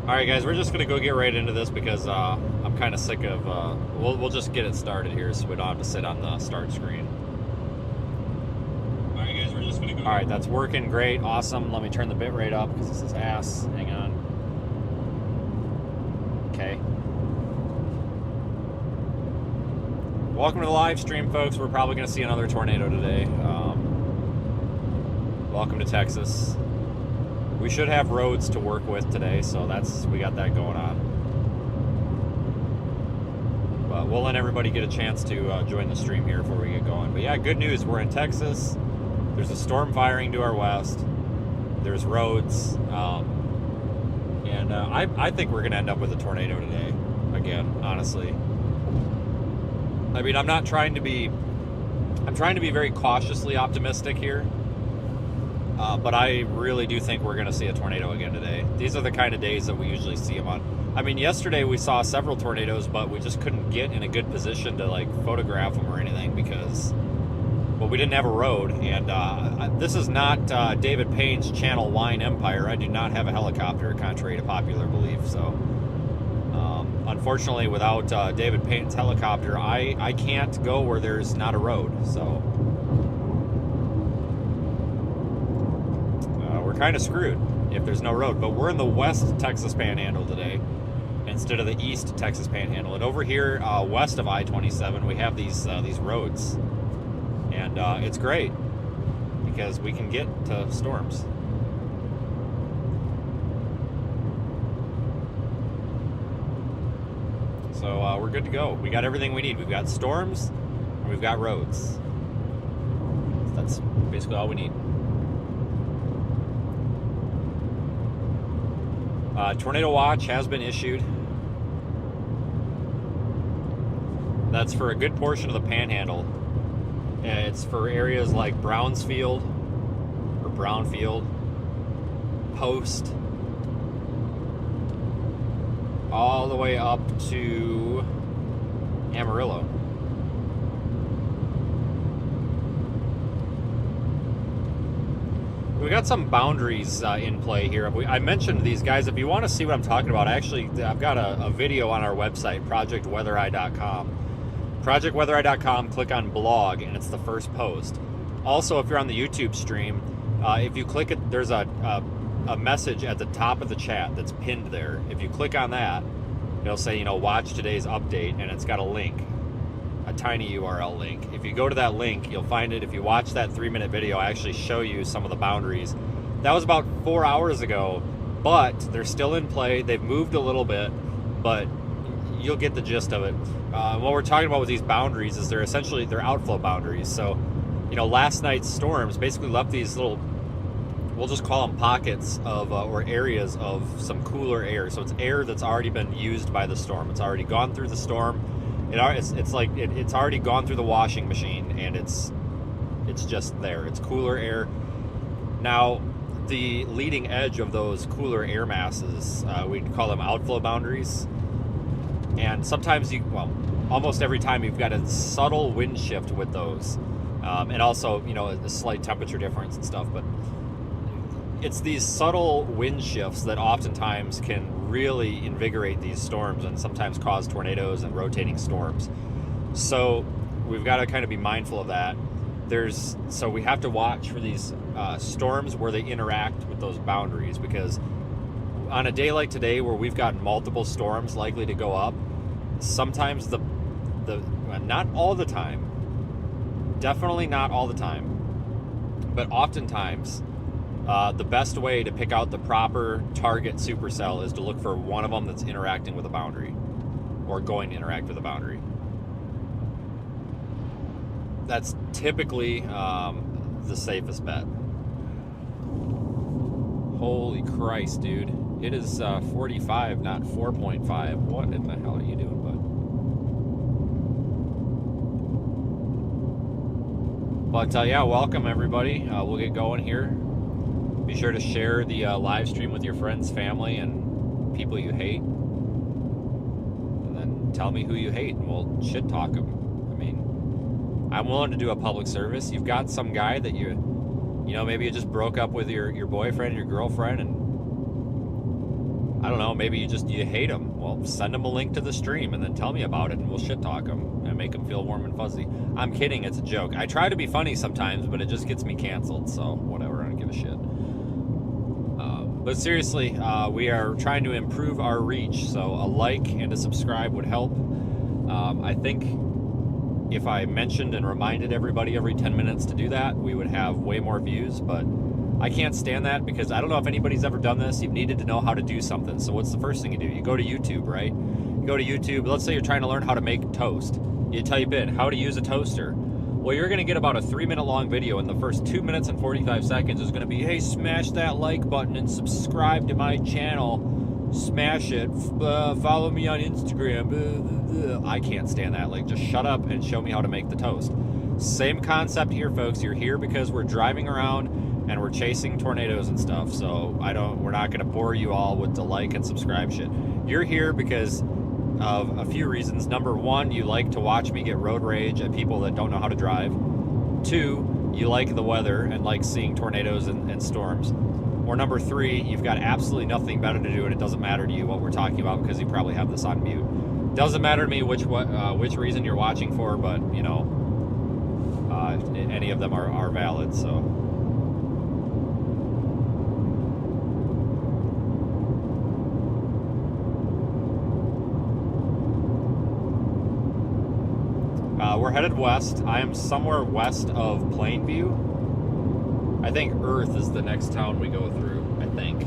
Alright guys, we're just going to go get right into this because I'm kind of sick of, we'll just get it started here so we don't have to sit on the start screen. Alright guys, we're just gonna go. Alright, that's working great, awesome. Let me turn the bit rate up because this is ass. Hang on. Okay. Welcome to the live stream, folks. We're probably going to see another tornado today. Welcome to Texas. We should have roads to work with today, so we got that going on. But we'll let everybody get a chance to join the stream here before we get going. But yeah, good news. We're in Texas. There's a storm firing to our west. There's roads. And I think we're going to end up with a tornado today. Again, honestly. I mean, I'm trying to be very cautiously optimistic here. But I really do think we're going to see a tornado again today. These are the kind of days that we usually see them on. I mean, yesterday we saw several tornadoes, but we just couldn't get in a good position to like photograph them or anything because, well, we didn't have a road. And this is not David Payne's channel Wine Empire. I do not have a helicopter, contrary to popular belief. So, unfortunately, without David Payne's helicopter, I can't go where there's not a road. So. Kind of screwed if there's no road, but we're in the West Texas Panhandle today instead of the East Texas Panhandle. And over here west of I-27 we have these roads, and it's great because we can get to storms. So we're good to go. We got everything we need. We've got storms and we've got roads. That's basically all we need. Tornado watch has been issued. That's for a good portion of the panhandle. It's for areas like Brownsfield or Brownfield, Post, all the way up to Amarillo. We got some boundaries in play here. I mentioned these guys. If you want to see what I'm talking about, I've got a video on our website, projectweathereye.com. Projectweathereye.com, click on blog, and it's the first post. Also, if you're on the YouTube stream, if you click it, there's a message at the top of the chat that's pinned there. If you click on that, it'll say, watch today's update, and it's got a link. A tiny URL link. If you go to that link, you'll find it. If you watch that 3-minute video, I actually show you some of the boundaries. That was about 4 hours ago, but they're still in play. They've moved a little bit, but you'll get the gist of it. What we're talking about with these boundaries is they're outflow boundaries. So, last night's storms basically left these little, we'll just call them pockets of, or areas of some cooler air. So it's air that's already been used by the storm. It's already gone through the storm. It's already gone through the washing machine, and it's just there. It's cooler air. Now, the leading edge of those cooler air masses, we'd call them outflow boundaries. And sometimes almost every time you've got a subtle wind shift with those, and also a slight temperature difference and stuff. But it's these subtle wind shifts that oftentimes can really invigorate these storms and sometimes cause tornadoes and rotating storms. So we've got to kind of be mindful of that. So we have to watch for these storms where they interact with those boundaries, because on a day like today where we've got multiple storms likely to go up, sometimes not all the time, definitely not all the time, but oftentimes the best way to pick out the proper target supercell is to look for one of them that's interacting with a boundary or going to interact with a boundary. That's typically the safest bet. Holy Christ, dude. It is 45, not 4.5. What in the hell are you doing, bud? But yeah, welcome everybody. We'll get going here. Be sure to share the live stream with your friends, family, and people you hate. And then tell me who you hate, and we'll shit talk them. I mean, I'm willing to do a public service. You've got some guy that maybe you just broke up with your boyfriend, your girlfriend, and I don't know, maybe you hate them. Well, send them a link to the stream and then tell me about it, and we'll shit talk them and make them feel warm and fuzzy. I'm kidding, it's a joke. I try to be funny sometimes, but it just gets me canceled, so whatever, I don't give a shit. But seriously, we are trying to improve our reach, so a like and a subscribe would help. I think if I mentioned and reminded everybody every 10 minutes to do that, we would have way more views, but I can't stand that because I don't know if anybody's ever done this. You've needed to know how to do something. So what's the first thing you do? You go to YouTube, right? You go to YouTube. Let's say you're trying to learn how to make toast. You type in how to use a toaster. Well, you're going to get about a 3-minute long video, and the first 2 minutes and 45 seconds is going to be, hey, smash that like button and subscribe to my channel. Smash it. Follow me on Instagram. I can't stand that. Like, just shut up and show me how to make the toast. Same concept here, folks. You're here because we're driving around and we're chasing tornadoes and stuff. So we're not going to bore you all with the like and subscribe shit. You're here because of a few reasons. Number one, you like to watch me get road rage at people that don't know how to drive. 2, you like the weather and like seeing tornadoes and storms. Or number 3, you've got absolutely nothing better to do and it doesn't matter to you what we're talking about because you probably have this on mute. Doesn't matter to me which reason you're watching for, but you know, any of them are valid. So. We're headed west. I am somewhere west of Plainview. I think Earth is the next town we go through, I think.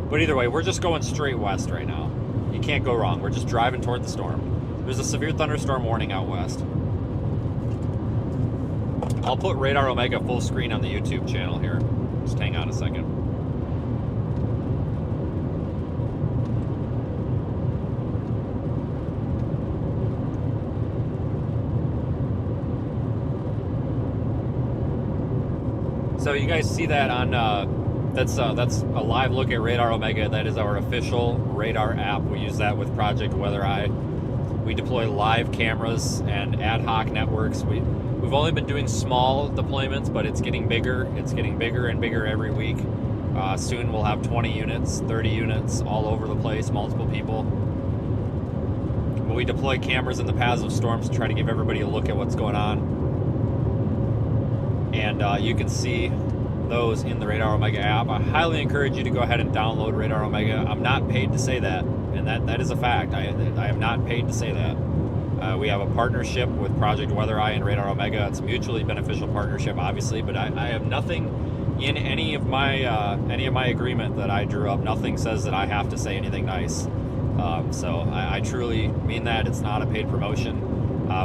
But either way, we're just going straight west right now. You can't go wrong. We're just driving toward the storm. There's a severe thunderstorm warning out west. I'll put Radar Omega full screen on the YouTube channel here. Just hang on a second. So you guys see that on, that's a live look at Radar Omega. That is our official radar app. We use that with Project Weather Eye. We deploy live cameras and ad hoc networks. We've only been doing small deployments, but it's getting bigger. It's getting bigger and bigger every week. Soon we'll have 20 units, 30 units all over the place, multiple people. But we deploy cameras in the paths of storms to try to give everybody a look at what's going on. And you can see those in the Radar Omega app. I highly encourage you to go ahead and download Radar Omega. I'm not paid to say that, and that is a fact. I am not paid to say that. We have a partnership with Project Weather Eye and Radar Omega. It's a mutually beneficial partnership, obviously, but I have nothing in any of my agreement that I drew up. Nothing says that I have to say anything nice. So I truly mean that. It's not a paid promotion.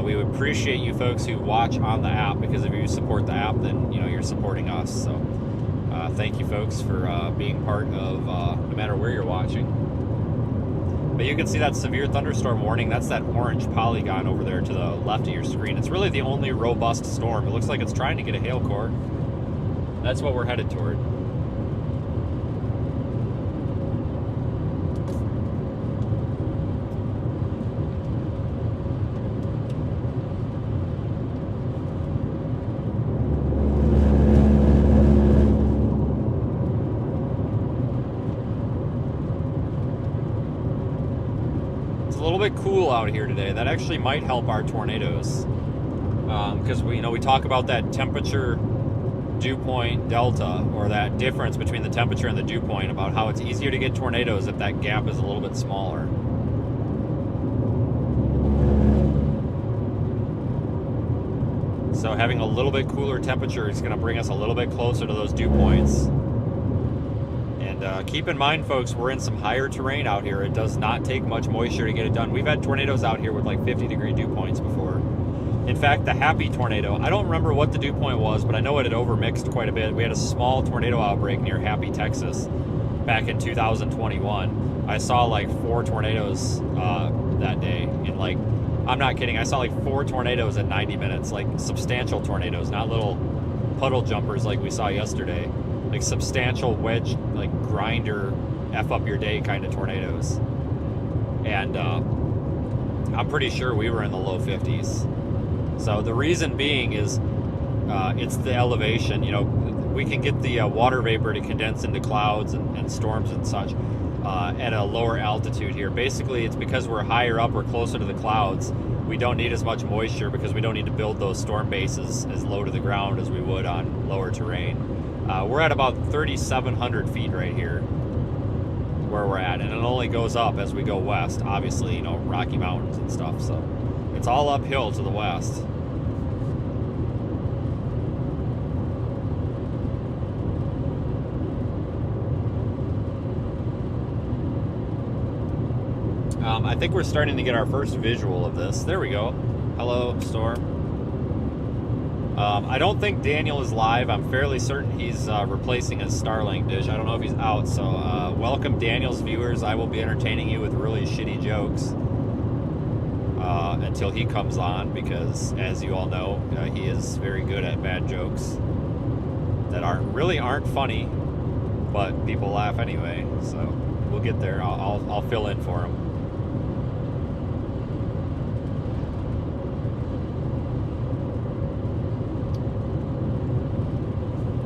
We would appreciate you folks who watch on the app, because if you support the app, then you know you're supporting us. So thank you folks for being part of no matter where you're watching. But you can see that severe thunderstorm warning. That's that orange polygon over there to the left of your screen. It's really the only robust storm. It looks like it's trying to get a hail core. That's what we're headed toward. A little bit cool out here today. That actually might help our tornadoes, because we talk about that temperature dew point delta, or that difference between the temperature and the dew point, about how it's easier to get tornadoes if that gap is a little bit smaller. So having a little bit cooler temperature is going to bring us a little bit closer to those dew points. Keep in mind, folks, we're in some higher terrain out here. It does not take much moisture to get it done. We've had tornadoes out here with like 50-degree dew points before. In fact, the Happy tornado, I don't remember what the dew point was, but I know it had overmixed quite a bit. We had a small tornado outbreak near Happy, Texas back in 2021. I saw like 4 tornadoes that day. In like, I'm not kidding, I saw like 4 tornadoes in 90 minutes, like substantial tornadoes, not little puddle jumpers like we saw yesterday. Like substantial wedge, like grinder, F up your day kind of tornadoes. And I'm pretty sure we were in the low 50s. So the reason being is it's the elevation. We can get the water vapor to condense into clouds and storms and such. at a lower altitude here. Basically, it's because we're higher up, we're closer to the clouds. We don't need as much moisture because we don't need to build those storm bases as low to the ground as we would on lower terrain. We're at about 3,700 feet right here where we're at, and it only goes up as we go west. Obviously, you know, Rocky Mountains and stuff, so it's all uphill to the west. I think we're starting to get our first visual of this. There we go. Hello, storm. I don't think Daniel is live. I'm fairly certain he's replacing his Starlink dish. I don't know if he's out, so welcome Daniel's viewers. I will be entertaining you with really shitty jokes until he comes on, because as you all know, he is very good at bad jokes that really aren't funny, but people laugh anyway. So we'll get there. I'll fill in for him.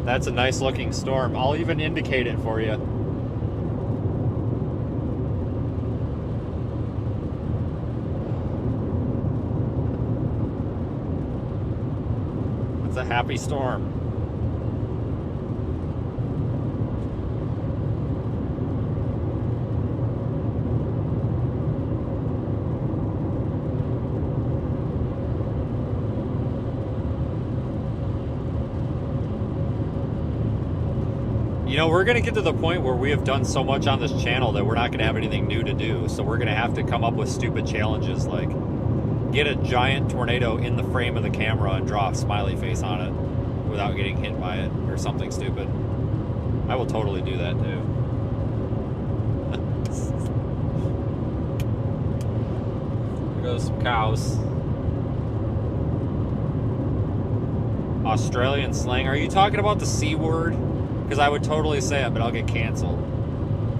That's a nice looking storm. I'll even indicate it for you. It's a happy storm. You know, we're going to get to the point where we have done so much on this channel that we're not going to have anything new to do. So we're going to have to come up with stupid challenges like get a giant tornado in the frame of the camera and draw a smiley face on it without getting hit by it or something stupid. I will totally do that too. There goes some cows. Australian slang. Are you talking about the C word? Because I would totally say it, but I'll get canceled.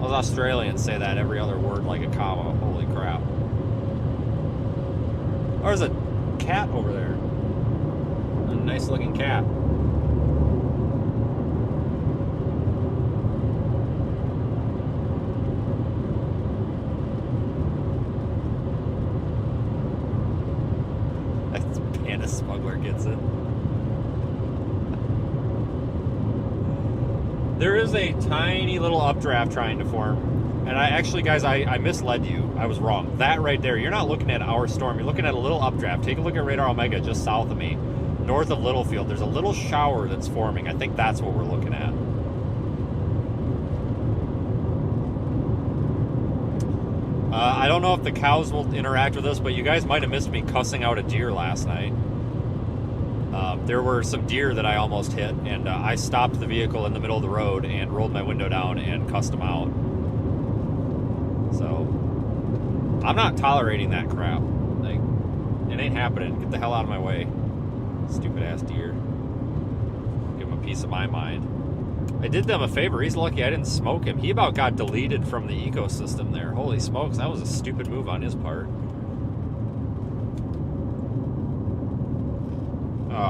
Those Australians say that every other word like a comma. Holy crap. Oh, there's a cat over there. A nice looking cat. That's Panda Smuggler gets it. There is a tiny little updraft trying to form. And I actually, guys, I misled you. I was wrong. That right there, you're not looking at our storm. You're looking at a little updraft. Take a look at Radar Omega just south of me, north of Littlefield. There's a little shower that's forming. I think that's what we're looking at. I don't know if the cows will interact with us, but you guys might have missed me cussing out a deer last night. There were some deer that I almost hit, and I stopped the vehicle in the middle of the road and rolled my window down and cussed them out. So, I'm not tolerating that crap. Like, it ain't happening. Get the hell out of my way. Stupid ass deer. Give him a piece of my mind. I did them a favor. He's lucky I didn't smoke him. He about got deleted from the ecosystem there. Holy smokes, that was a stupid move on his part.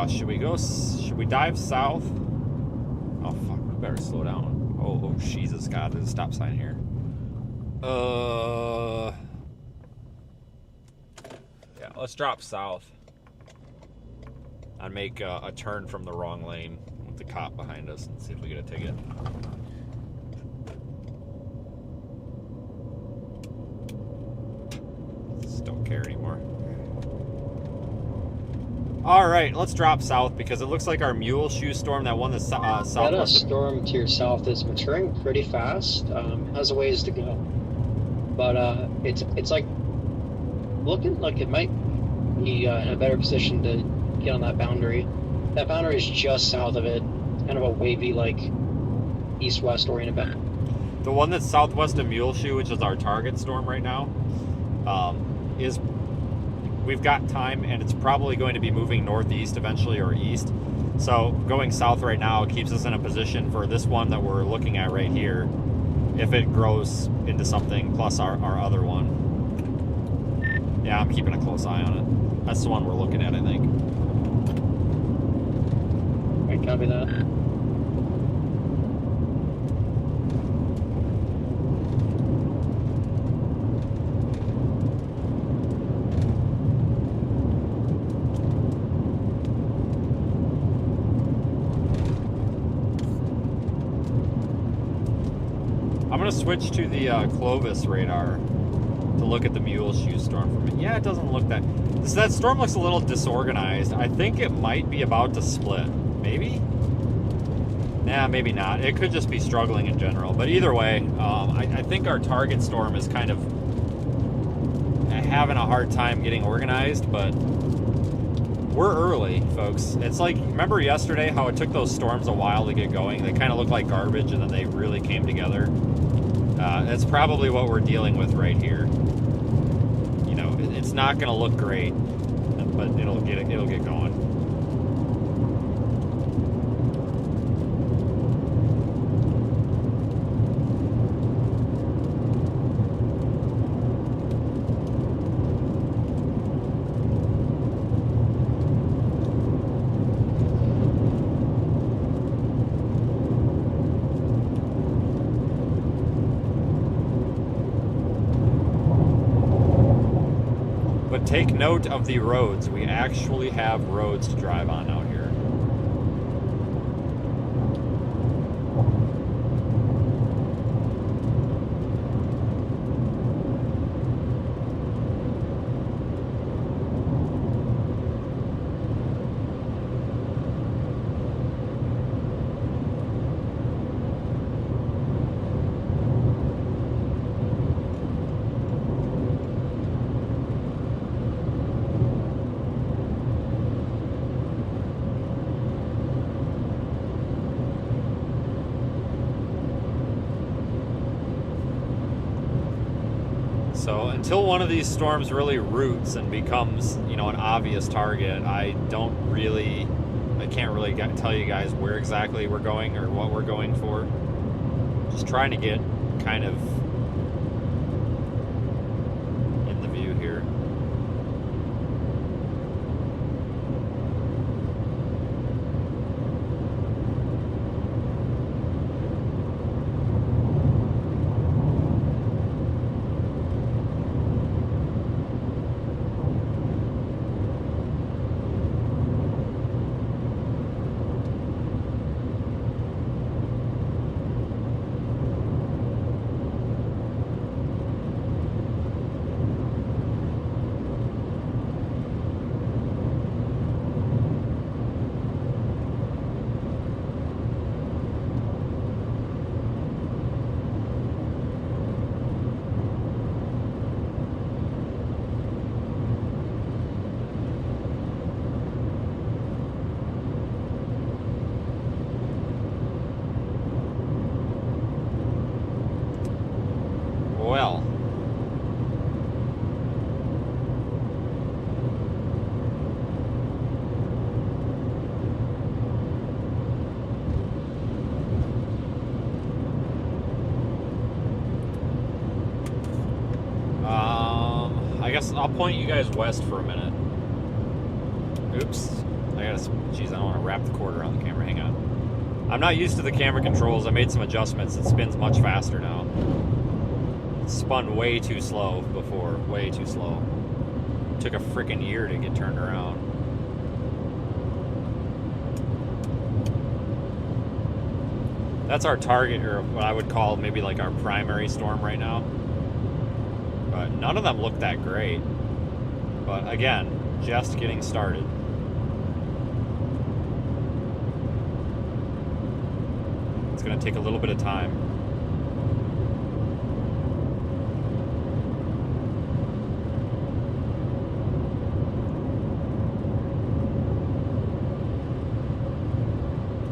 Should we dive south? Oh fuck, we better slow down. Oh Jesus God, there's a stop sign here. Yeah, let's drop south. I'd make a turn from the wrong lane with the cop behind us and see if we get a ticket. Just don't care anymore. All right, let's drop south because it looks like our mule shoe storm, that one that's southwest. That storm to your south is maturing pretty fast. Has a ways to go, but it's like looking like it might be in a better position to get on that boundary. That boundary is just south of it, kind of a wavy, like east-west oriented boundary. The one that's southwest of Muleshoe, which is our target storm right now, is. We've got time, and it's probably going to be moving northeast eventually, or east. So going south right now keeps us in a position for this one that we're looking at right here, if it grows into something, plus our other one. Yeah, I'm keeping a close eye on it. That's the one we're looking at, I think. Right, copy that. going to switch to the Clovis radar to look at the mule shoe storm from it. Yeah, it doesn't look that... That storm looks a little disorganized. I think it might be about to split. Maybe? Nah, maybe not. It could just be struggling in general. But either way, I think our target storm is kind of having a hard time getting organized, but we're early, folks. It's like, remember yesterday how it took those storms a while to get going? They kind of looked like garbage, and then they really came together. That's probably what we're dealing with right here. You know, it's not going to look great, but it'll get going. Take note of the roads. We actually have roads to drive on out here. So until one of these storms really roots and becomes, you know, an obvious target, I can't really tell you guys where exactly we're going or what we're going for. Just trying to get kind of in the view here. Well, I guess I'll point you guys west for a minute. Oops. Jeez, I don't want to wrap the cord around the camera. Hang on. I'm not used to the camera controls. I made some adjustments. It spins much faster now. Spun way too slow before. Way too slow. Took a freaking year to get turned around. That's our target, or what I would call maybe like our primary storm right now. But none of them look that great. But again, just getting started. It's going to take a little bit of time.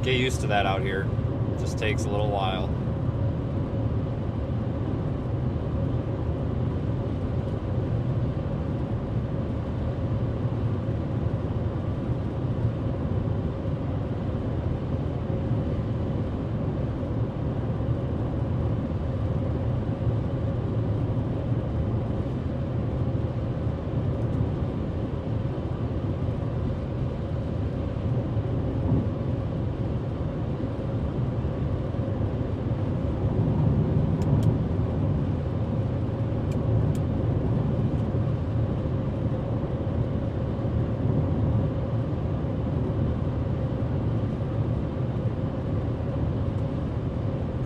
Get used to that out here. It just takes a little while.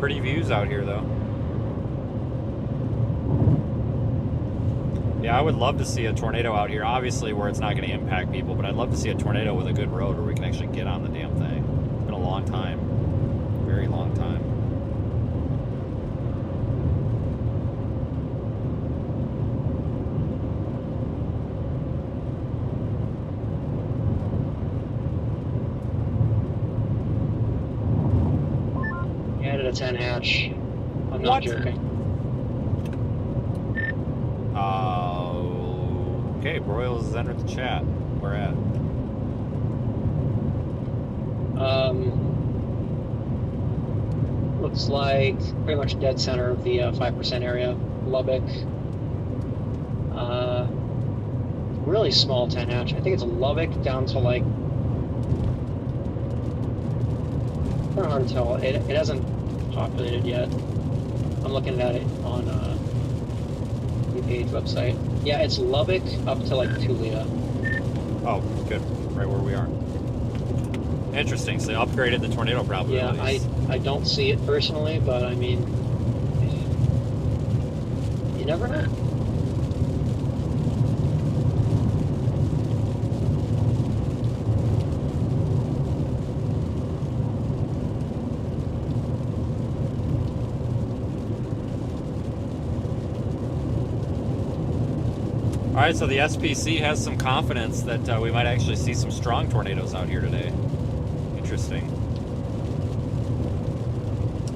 Pretty views out here, though. Yeah, I would love to see a tornado out here, obviously where it's not going to impact people, but I'd love to see a tornado with a good road where we can actually get on the damn thing. It's been a long time. Very long time. Added a 10 hatch. I'm not What? joking. Okay, Broyles has entered the chat. Where at? Looks like pretty much dead center of the 5% area. Lubbock. Really small 10 hatch. I think it's Lubbock down to like. Kind of hard to tell. It hasn't populated yet. I'm looking at it on the page website. Yeah, it's Lubbock up to like Tulia. Oh, good. Right where we are. Interesting. So they upgraded the tornado probabilities. Yeah, I don't see it personally, but I mean, you never know. All right, so the SPC has some confidence that we might actually see some strong tornadoes out here today. Interesting.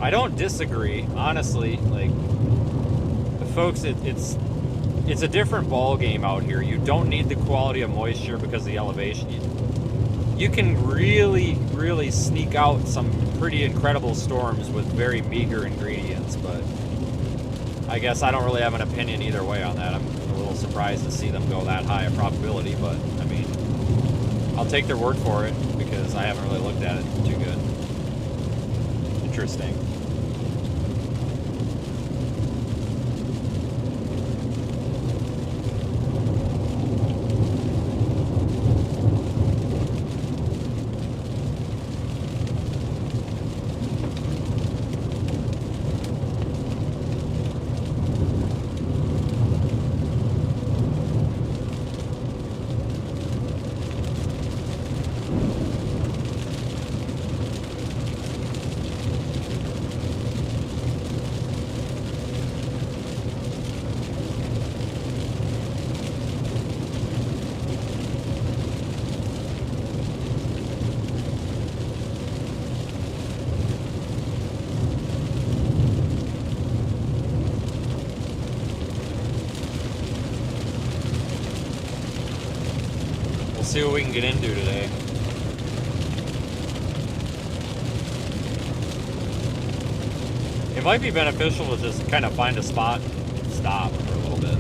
I don't disagree, honestly. Like, folks, it's a different ball game out here. You don't need the quality of moisture because of the elevation. You can really sneak out some pretty incredible storms with very meager ingredients, but I guess I don't really have an opinion either way on that. I'm a little surprised to see them go that high a probability, but I mean, I'll take their word for it because I haven't really looked at it too good. Interesting. See what we can get into today. It might be beneficial to just kind of find a spot and stop for a little bit.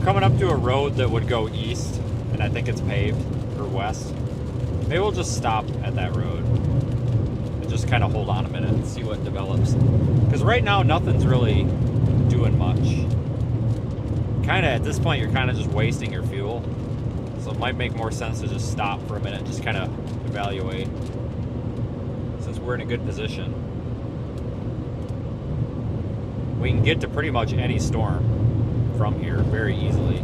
Coming up to a road that would go east, and I think it's paved, or west. Maybe we'll just stop at that road and just kind of hold on a minute and see what develops. Because right now, nothing's really doing much. Kind of, at this point, you're kind of just wasting your fuel. So it might make more sense to just stop for a minute and just kind of evaluate. Since we're in a good position. We can get to pretty much any storm from here very easily.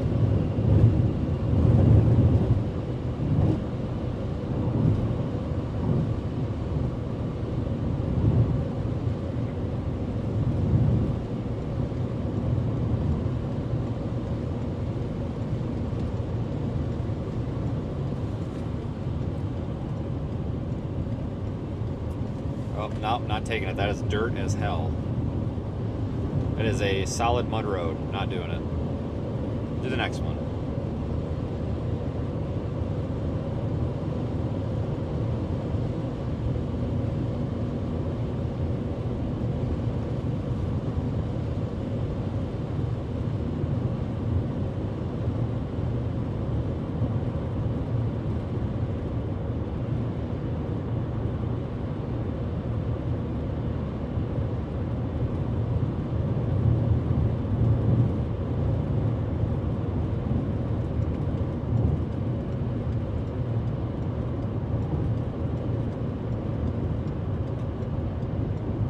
Oh, no, not taking it. That is dirt as hell. It is a solid mud road. Not doing it. Do the next one.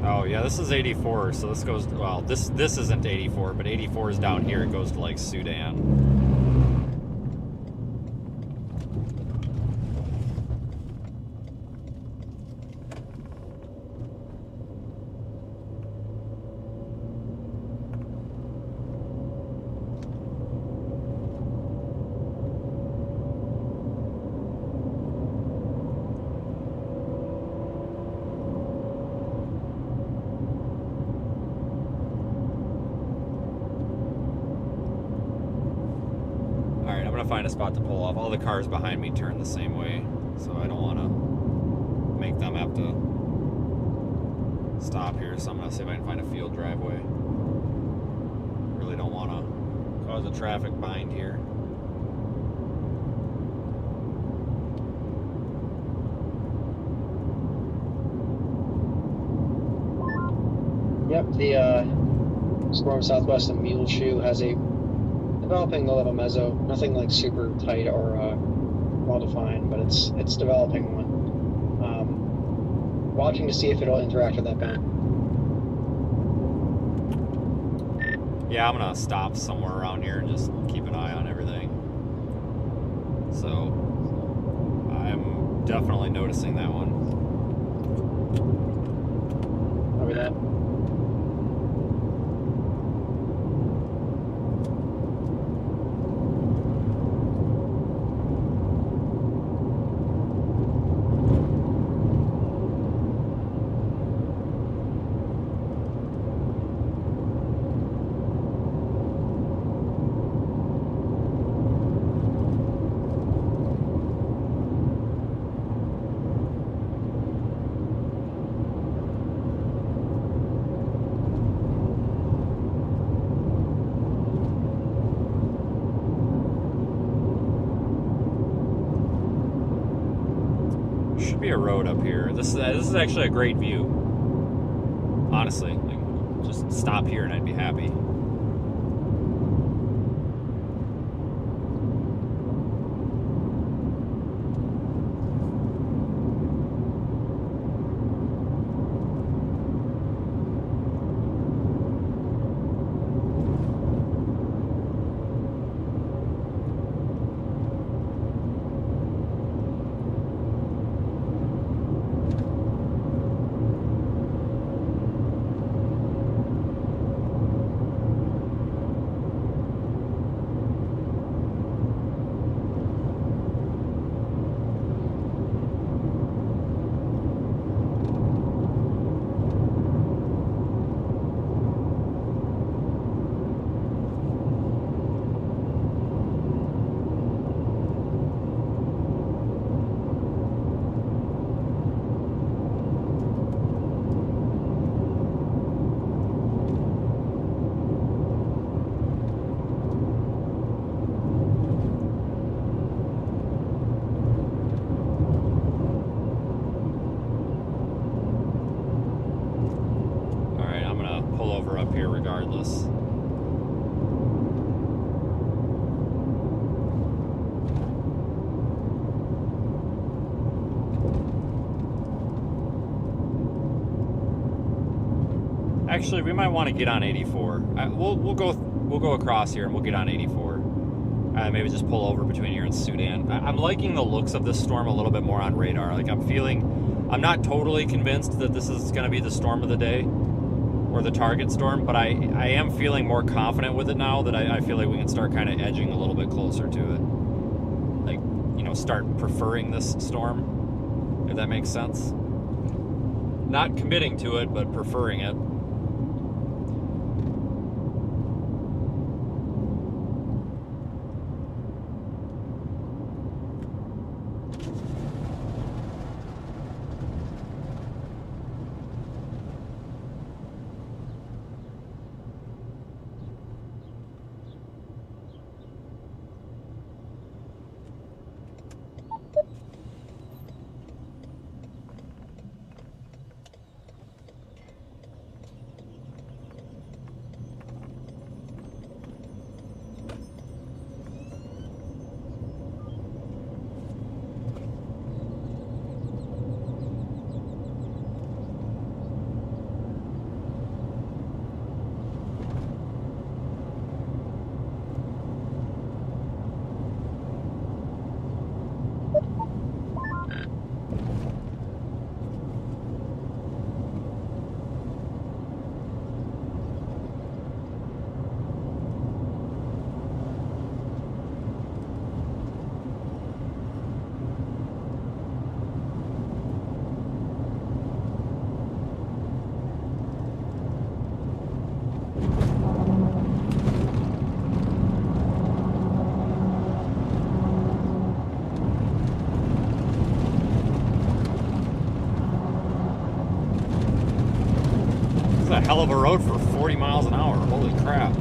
Oh yeah, this is 84, so this goes, well, this isn't 84, but 84 is down here. It goes to like Sudan. Alright, I'm gonna find a spot to pull off. All the cars behind me turn the same way, so I don't want to make them have to stop here. So I'm gonna see if I can find a field driveway. Really don't want to cause a traffic bind here. Yep, the storm southwest of Muleshoe has a developing a little mezzo. Nothing like super tight or well defined, but it's developing one. Watching to see if it'll interact with that bend. Yeah, I'm gonna stop somewhere around here and just keep an eye on everything. So I'm definitely noticing that one. Over that. Should be a road up here. This is actually a great view. Honestly, like, just stop here and I'd be happy. Up here regardless. Actually, we might want to get on 84. We'll go across here and we'll get on 84. Maybe just pull over between here and Sudan. I'm liking the looks of this storm a little bit more on radar. Like I'm not totally convinced that this is going to be the storm of the day or the target storm, but I am feeling more confident with it now that I feel like we can start kind of edging a little bit closer to it. Like, you know, start preferring this storm, if that makes sense. Not committing to it, but preferring it. It's a hell of a road for 40 miles an hour. Holy crap.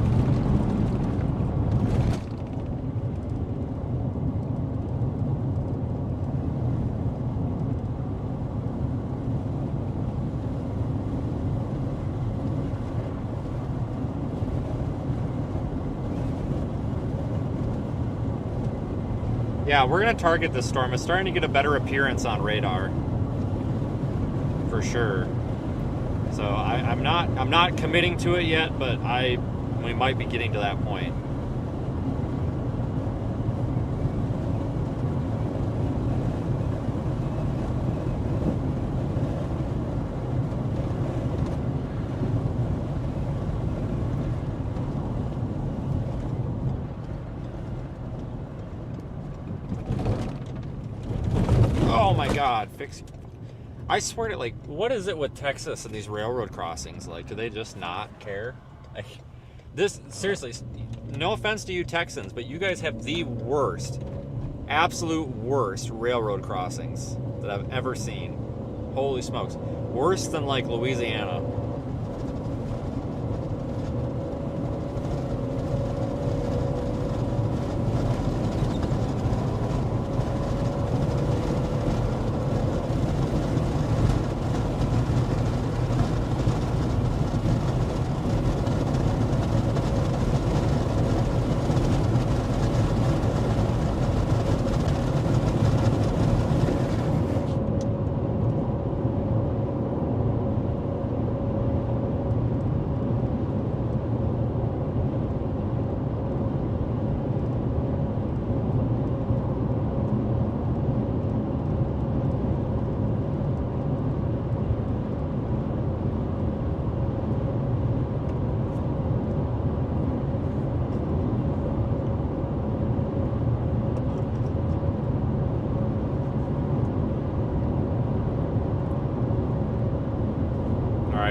Yeah, we're going to target this storm. It's starting to get a better appearance on radar. For sure. So I'm not committing to it yet, but we might be getting to that point. Oh my God, I swear to, like, what is it with Texas and these railroad crossings? Like, do they just not care? Like, this, seriously, no offense to you Texans, but you guys have the worst, absolute worst railroad crossings that I've ever seen. Holy smokes. Worse than, like, Louisiana.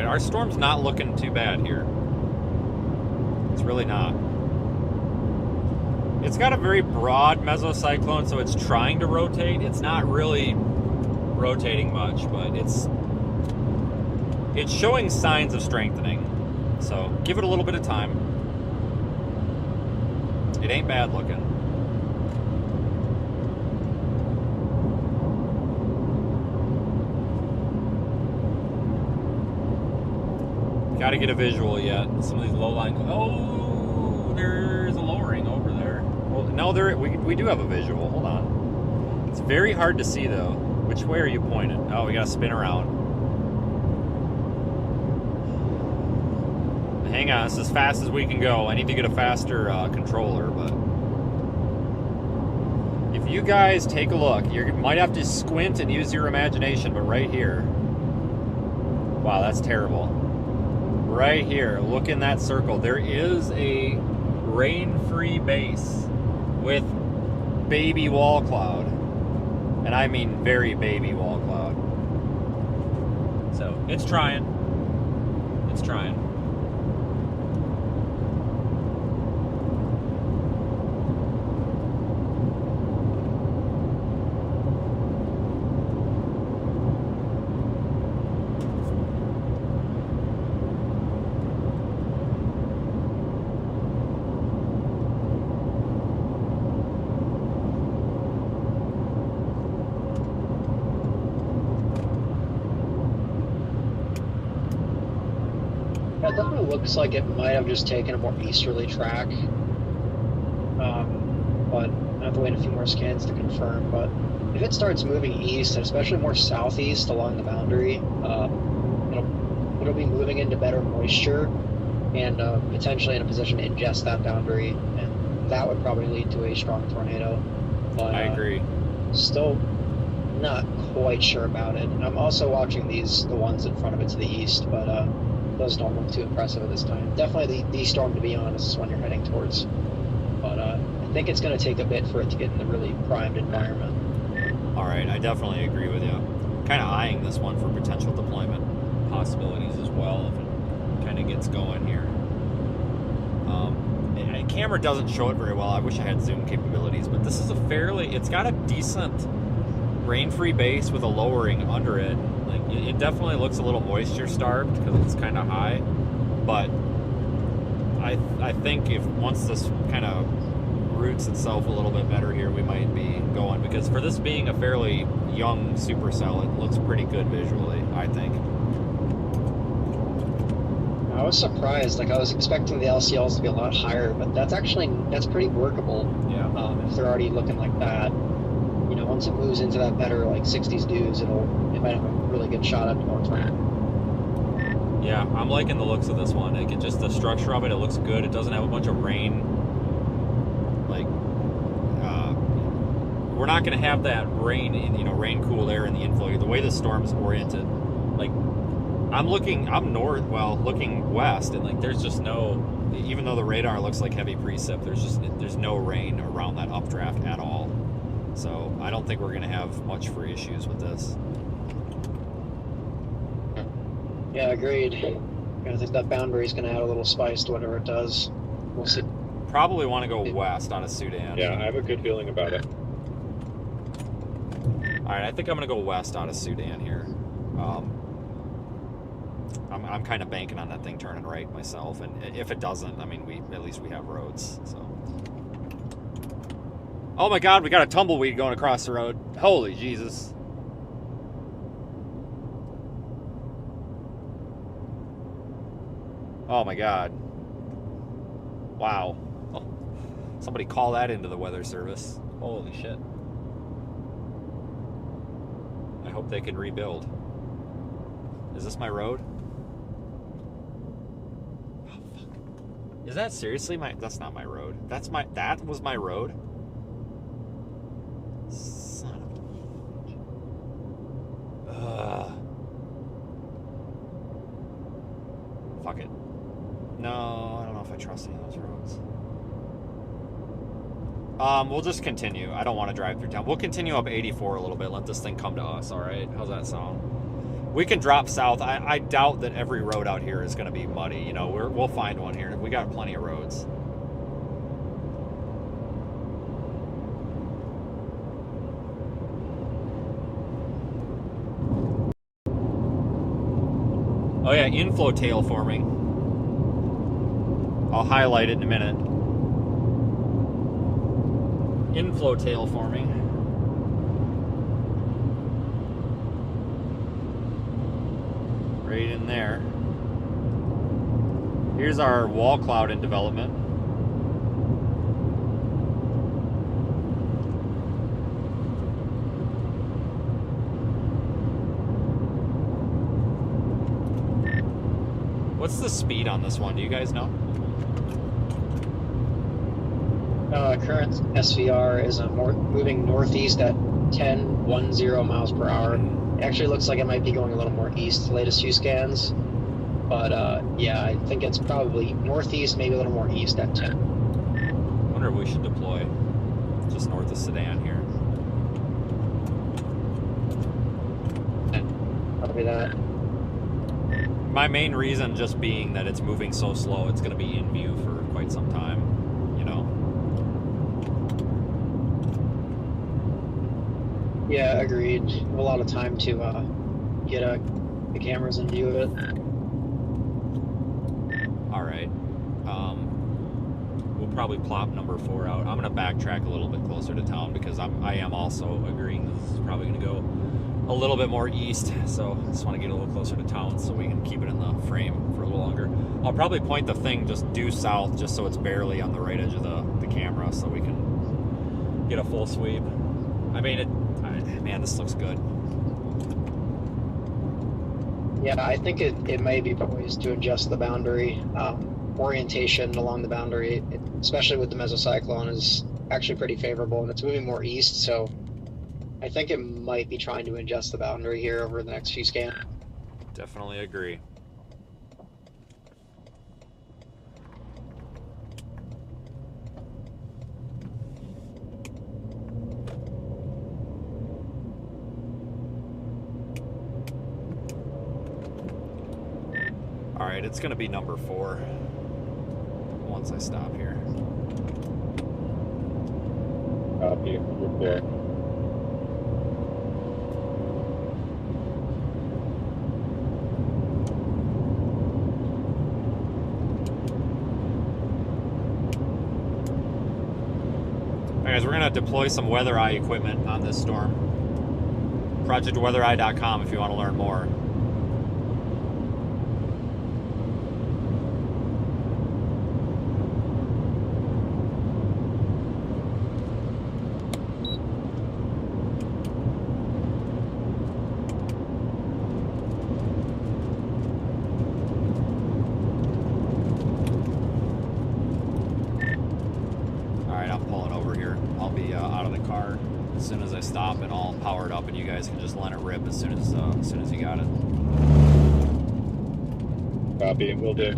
Our storm's not looking too bad here. It's really not. It's got a very broad mesocyclone, so it's trying to rotate. It's not really rotating much, but it's showing signs of strengthening. So give it a little bit of time. It ain't bad looking. Got to get a visual yet. Some of these low line. Oh, there's a lowering over there. Well, no, we do have a visual. Hold on. It's very hard to see though. Which way are you pointed? Oh, we got to spin around. Hang on, it's as fast as we can go. I need to get a faster controller, but if you guys take a look, you might have to squint and use your imagination. But right here, wow, that's terrible. Right here, look in that circle. There is a rain-free base with baby wall cloud. And I mean very baby wall cloud. So, it's trying. It's trying. It definitely looks like it might have just taken a more easterly track, but I have to wait a few more scans to confirm. But if it starts moving east, and especially more southeast along the boundary, it'll be moving into better moisture and potentially in a position to ingest that boundary, and that would probably lead to a strong tornado. But, I agree. Still not quite sure about it. I'm also watching the ones in front of it to the east, but those don't look too impressive at this time. Definitely the storm, to be honest, is when you're heading towards. But I think it's going to take a bit for it to get in the really primed environment. All right, I definitely agree with you. Kind of eyeing this one for potential deployment possibilities as well if it kind of gets going here. And camera doesn't show it very well. I wish I had zoom capabilities, but this is it's got a decent rain-free base with a lowering under it. Like it definitely looks a little moisture starved because it's kind of high, but I think if once this kind of roots itself a little bit better here, we might be going, because for this being a fairly young supercell, it looks pretty good visually, I think. I was surprised. Like I was expecting the LCLs to be a lot higher, but that's pretty workable. Yeah. If they're already looking like that, you know, once it moves into that better like 60s dues, it might have a really good shot at North Ramp. Yeah, I'm liking the looks of this one. Like just the structure of it, it looks good. It doesn't have a bunch of rain. Like, we're not going to have that rain, rain cooled air in the inflow. The way the storm's oriented, like, I'm looking west, and like there's just no, even though the radar looks like heavy precip, there's no rain around that updraft at all. So I don't think we're going to have much for issues with this. Yeah, agreed. I think that boundary is going to add a little spice to whatever it does. We'll see. Probably want to go west out of Sudan. Yeah, I have a good feeling about it. All right, I think I'm going to go west out of Sudan here. I'm kind of banking on that thing turning right myself, and if it doesn't, I mean, at least we have roads. So. Oh my God, we got a tumbleweed going across the road. Holy Jesus. Oh my God. Wow. Oh, somebody call that into the weather service. Holy shit. I hope they can rebuild. Is this my road? Oh, fuck. Is that seriously that's not my road. That was my road? Son of a... Fuck it. No, I don't know if I trust any of those roads. We'll just continue. I don't want to drive through town. We'll continue up 84 a little bit. Let this thing come to us, all right? How's that sound? We can drop south. I doubt that every road out here is going to be muddy. You know, we'll find one here. We got plenty of roads. Oh yeah, inflow tail forming. I'll highlight it in a minute. Inflow tail forming. Right in there. Here's our wall cloud in development. What's the speed on this one? Do you guys know? Current SVR is moving northeast at 10 miles per hour. It actually looks like it might be going a little more east, the latest few scans. But yeah, I think it's probably northeast, maybe a little more east at 10. I wonder if we should deploy just north of Sedan here. Probably that. My main reason just being that it's moving so slow, it's going to be in view for quite some time, you know? Yeah, agreed. A lot of time to get the cameras in view of it. All right. We'll probably plop number 4 out. I'm going to backtrack a little bit closer to town because I am also agreeing that this is probably going to go a little bit more east, so I just want to get a little closer to town so we can keep it in the frame for a little longer. I'll probably point the thing just due south just so it's barely on the right edge of the camera so we can get a full sweep. I mean, man, this looks good. Yeah, I think it may be poised to adjust the boundary. Orientation along the boundary, especially with the mesocyclone, is actually pretty favorable, and it's moving more east, so I think it might be trying to adjust the boundary here over the next few scans. Definitely agree. All right, it's going to be number 4 once I stop here. Copy. Report. guys, we're going to deploy some Weather Eye equipment on this storm. ProjectWeatherEye.com if you want to learn more. As soon as I stop and I'll power it up, and you guys can just let it rip as soon as you got it. Copy, will do.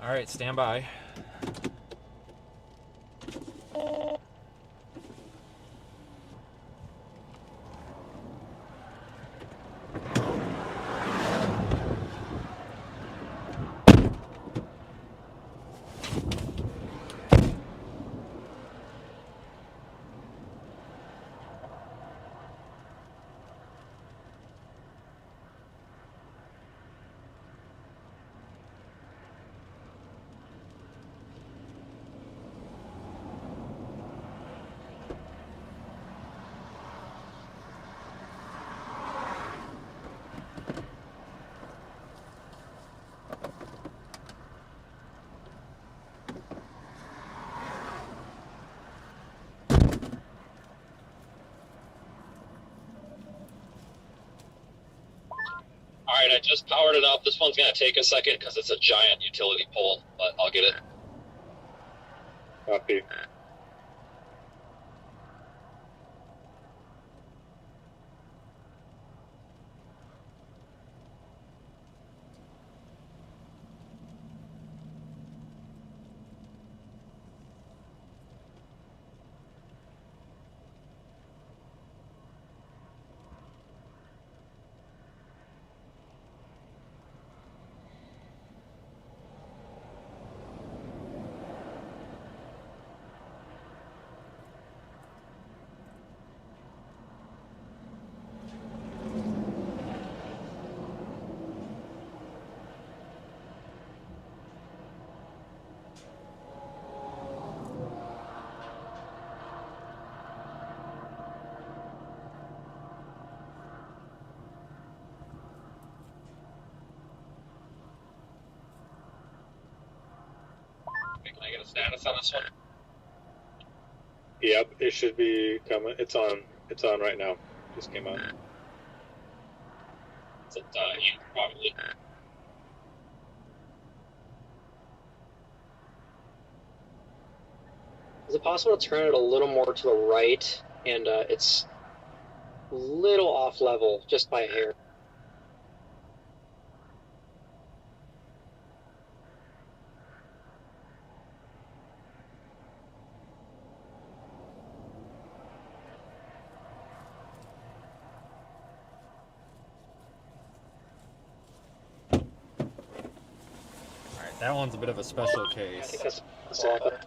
All right, stand by. All right, I just powered it up. This one's going to take a second because it's a giant utility pole, but I'll get it. Copy. Can I get a status on this one? Yep, it should be coming. It's on. It's on right now. Just came out. It's at you, probably. Is it possible to turn it a little more to the right? And it's a little off level, just by a hair. That one's a bit of a special I case. think that's a lot.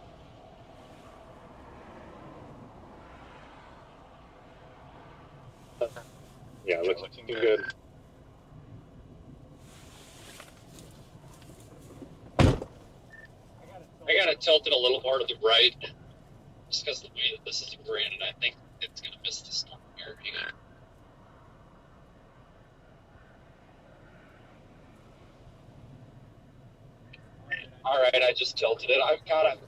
Yeah, looking good. I got it tilted a little more to the right, just because of the way that this is oriented. I think it's going to miss the storm here. Hang on. All right, I just tilted it. I'm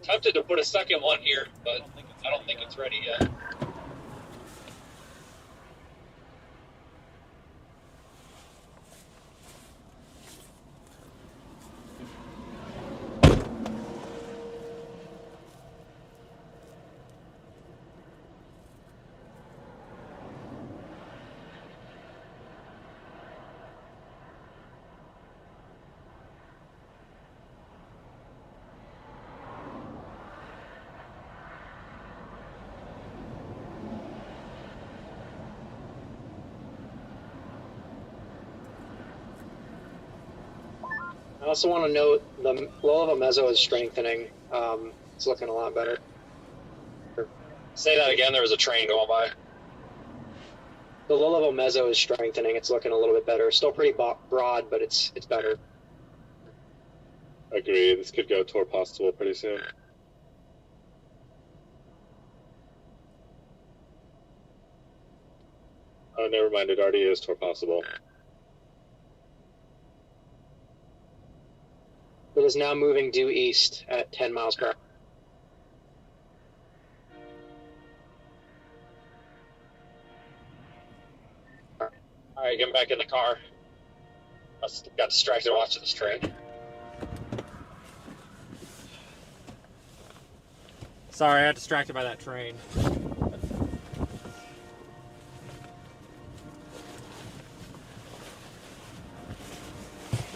tempted to put a second one here, but I don't think it's ready yet. I also want to note the low level mezzo is strengthening. It's looking a lot better. Say that again. There was a train going by. The low-level mezzo is strengthening. It's looking a little bit better. Still pretty broad, but it's better. Agree. This could go tour possible pretty soon. Oh, never mind. It already is tour possible. It is now moving due east at 10 miles per hour. All right, getting back in the car. I got distracted watching this train. Sorry, I got distracted by that train.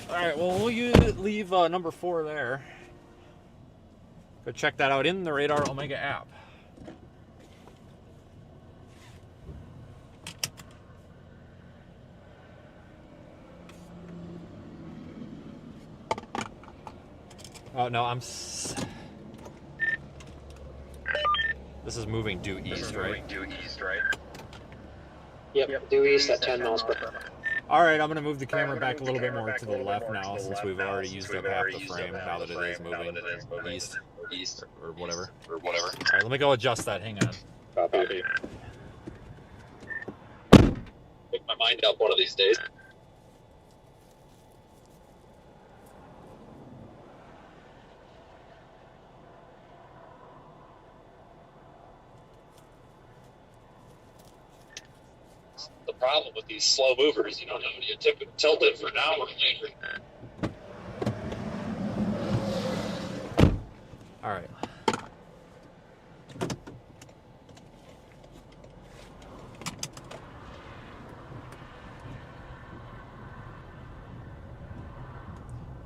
Alright, well, we'll leave number 4 there. Go check that out in the Radar Omega app. Oh, no, this is moving due east, right? Yep, due east at 10 miles per hour. Alright, I'm going to move the camera back a little bit more to the left now, since we've already used up half the frame, now that it is moving east, or whatever. Alright, let me go adjust that, hang on. Copy. Make my mind up one of these days. The problem with these slow movers, you don't know when you tilt it for an hour later. Alright.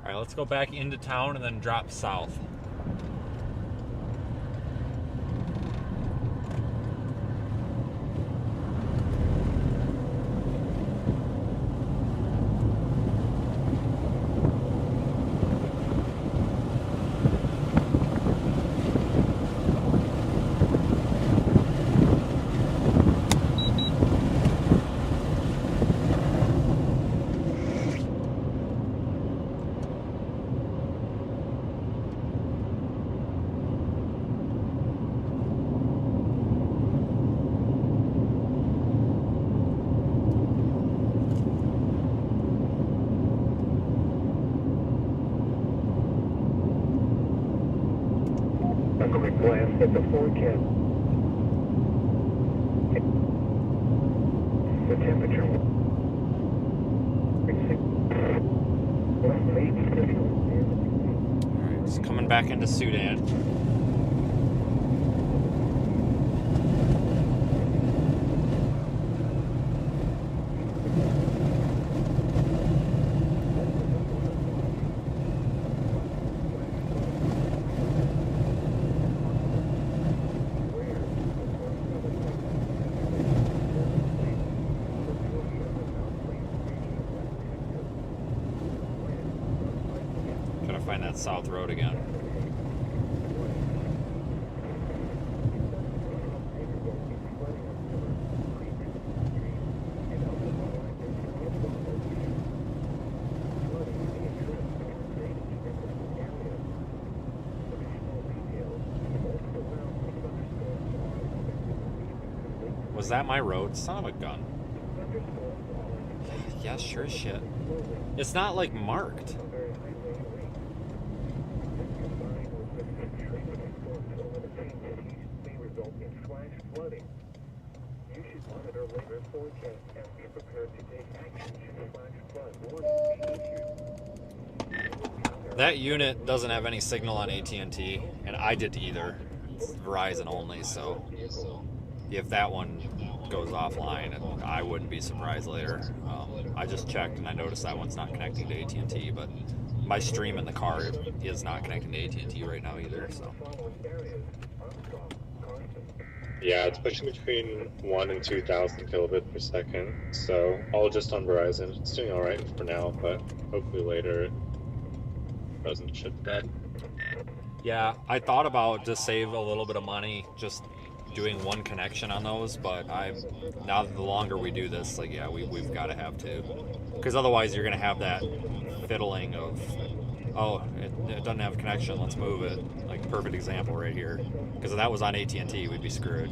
Alright, let's go back into town and then drop south. Glance at the forecast. The temperature. Alright, just coming back into Sudan. Find that south road again. Was that my road? Son of a gun. Yeah, sure as shit. It's not like marked. That unit doesn't have any signal on AT&T, and I didn't either. It's Verizon only, so if that one goes offline, I wouldn't be surprised later. I just checked and I noticed that one's not connecting to AT&T, but my stream in the car is not connecting to AT&T right now either. So Yeah, it's pushing between 1 and 2,000 kilobit per second, so all just on Verizon. It's doing alright for now, but hopefully later it doesn't ship bad. yeah, I thought about to save a little bit of money, just doing one connection on those, but now that the longer we do this, like, yeah, we've got to have to, because otherwise you're gonna have that fiddling of, oh, it doesn't have a connection, let's move it. Like, perfect example right here, because if that was on AT&T, we'd be screwed.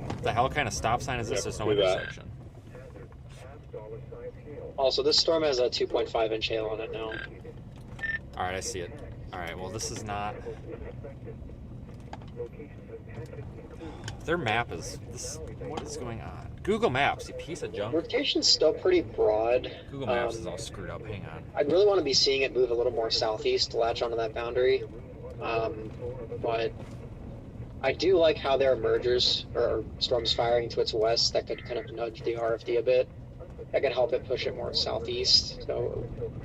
What the hell kind of stop sign is this? There's no intersection. Also, this storm has a 2.5 inch hail on it now. Alright, I see it. Alright, well, this is not... Their map is... What is going on? Google Maps, you piece of junk. Rotation's still pretty broad. Google Maps is all screwed up. Hang on. I'd really want to be seeing it move a little more southeast to latch onto that boundary. But I do like how there are mergers or storms firing to its west that could kind of nudge the RFD a bit. That could help it push it more southeast. So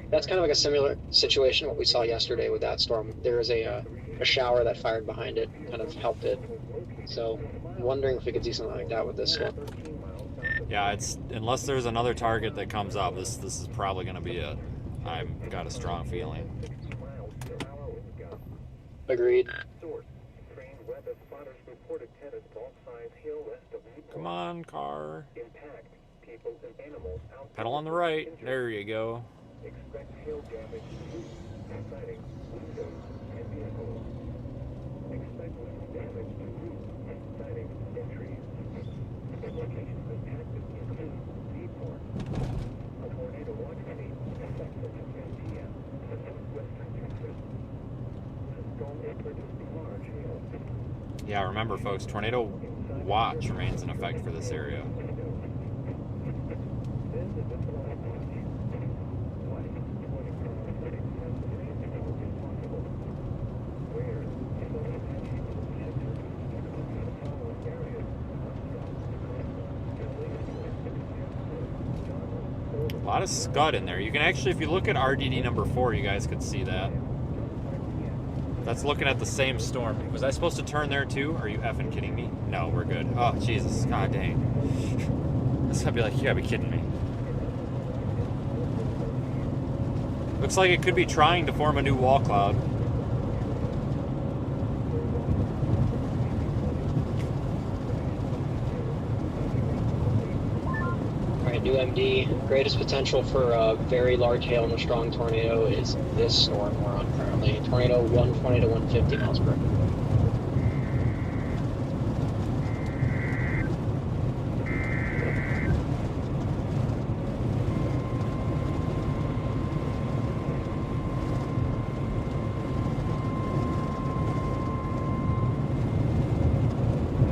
that's kind of like a similar situation to what we saw yesterday with that storm. There was a shower that fired behind it, kind of helped it. So I'm wondering if we could see something like that with this storm. Yeah, it's unless there's another target that comes up, this is probably going to be it. I've got a strong feeling. Agreed. Come on, car. Pedal on the right. There you go. Yeah, remember folks, tornado watch remains in effect for this area. A lot of scud in there. You can actually, if you look at RDD number 4, you guys could see that. That's looking at the same storm. Was I supposed to turn there too? Are you effing kidding me? No, we're good. Oh, Jesus. God dang. This gonna be like, you gotta be kidding me. Looks like it could be trying to form a new wall cloud. Alright, new MD. Greatest potential for a very large hail and a strong tornado is this storm we're on currently. Tornado 120 to 150 miles per hour.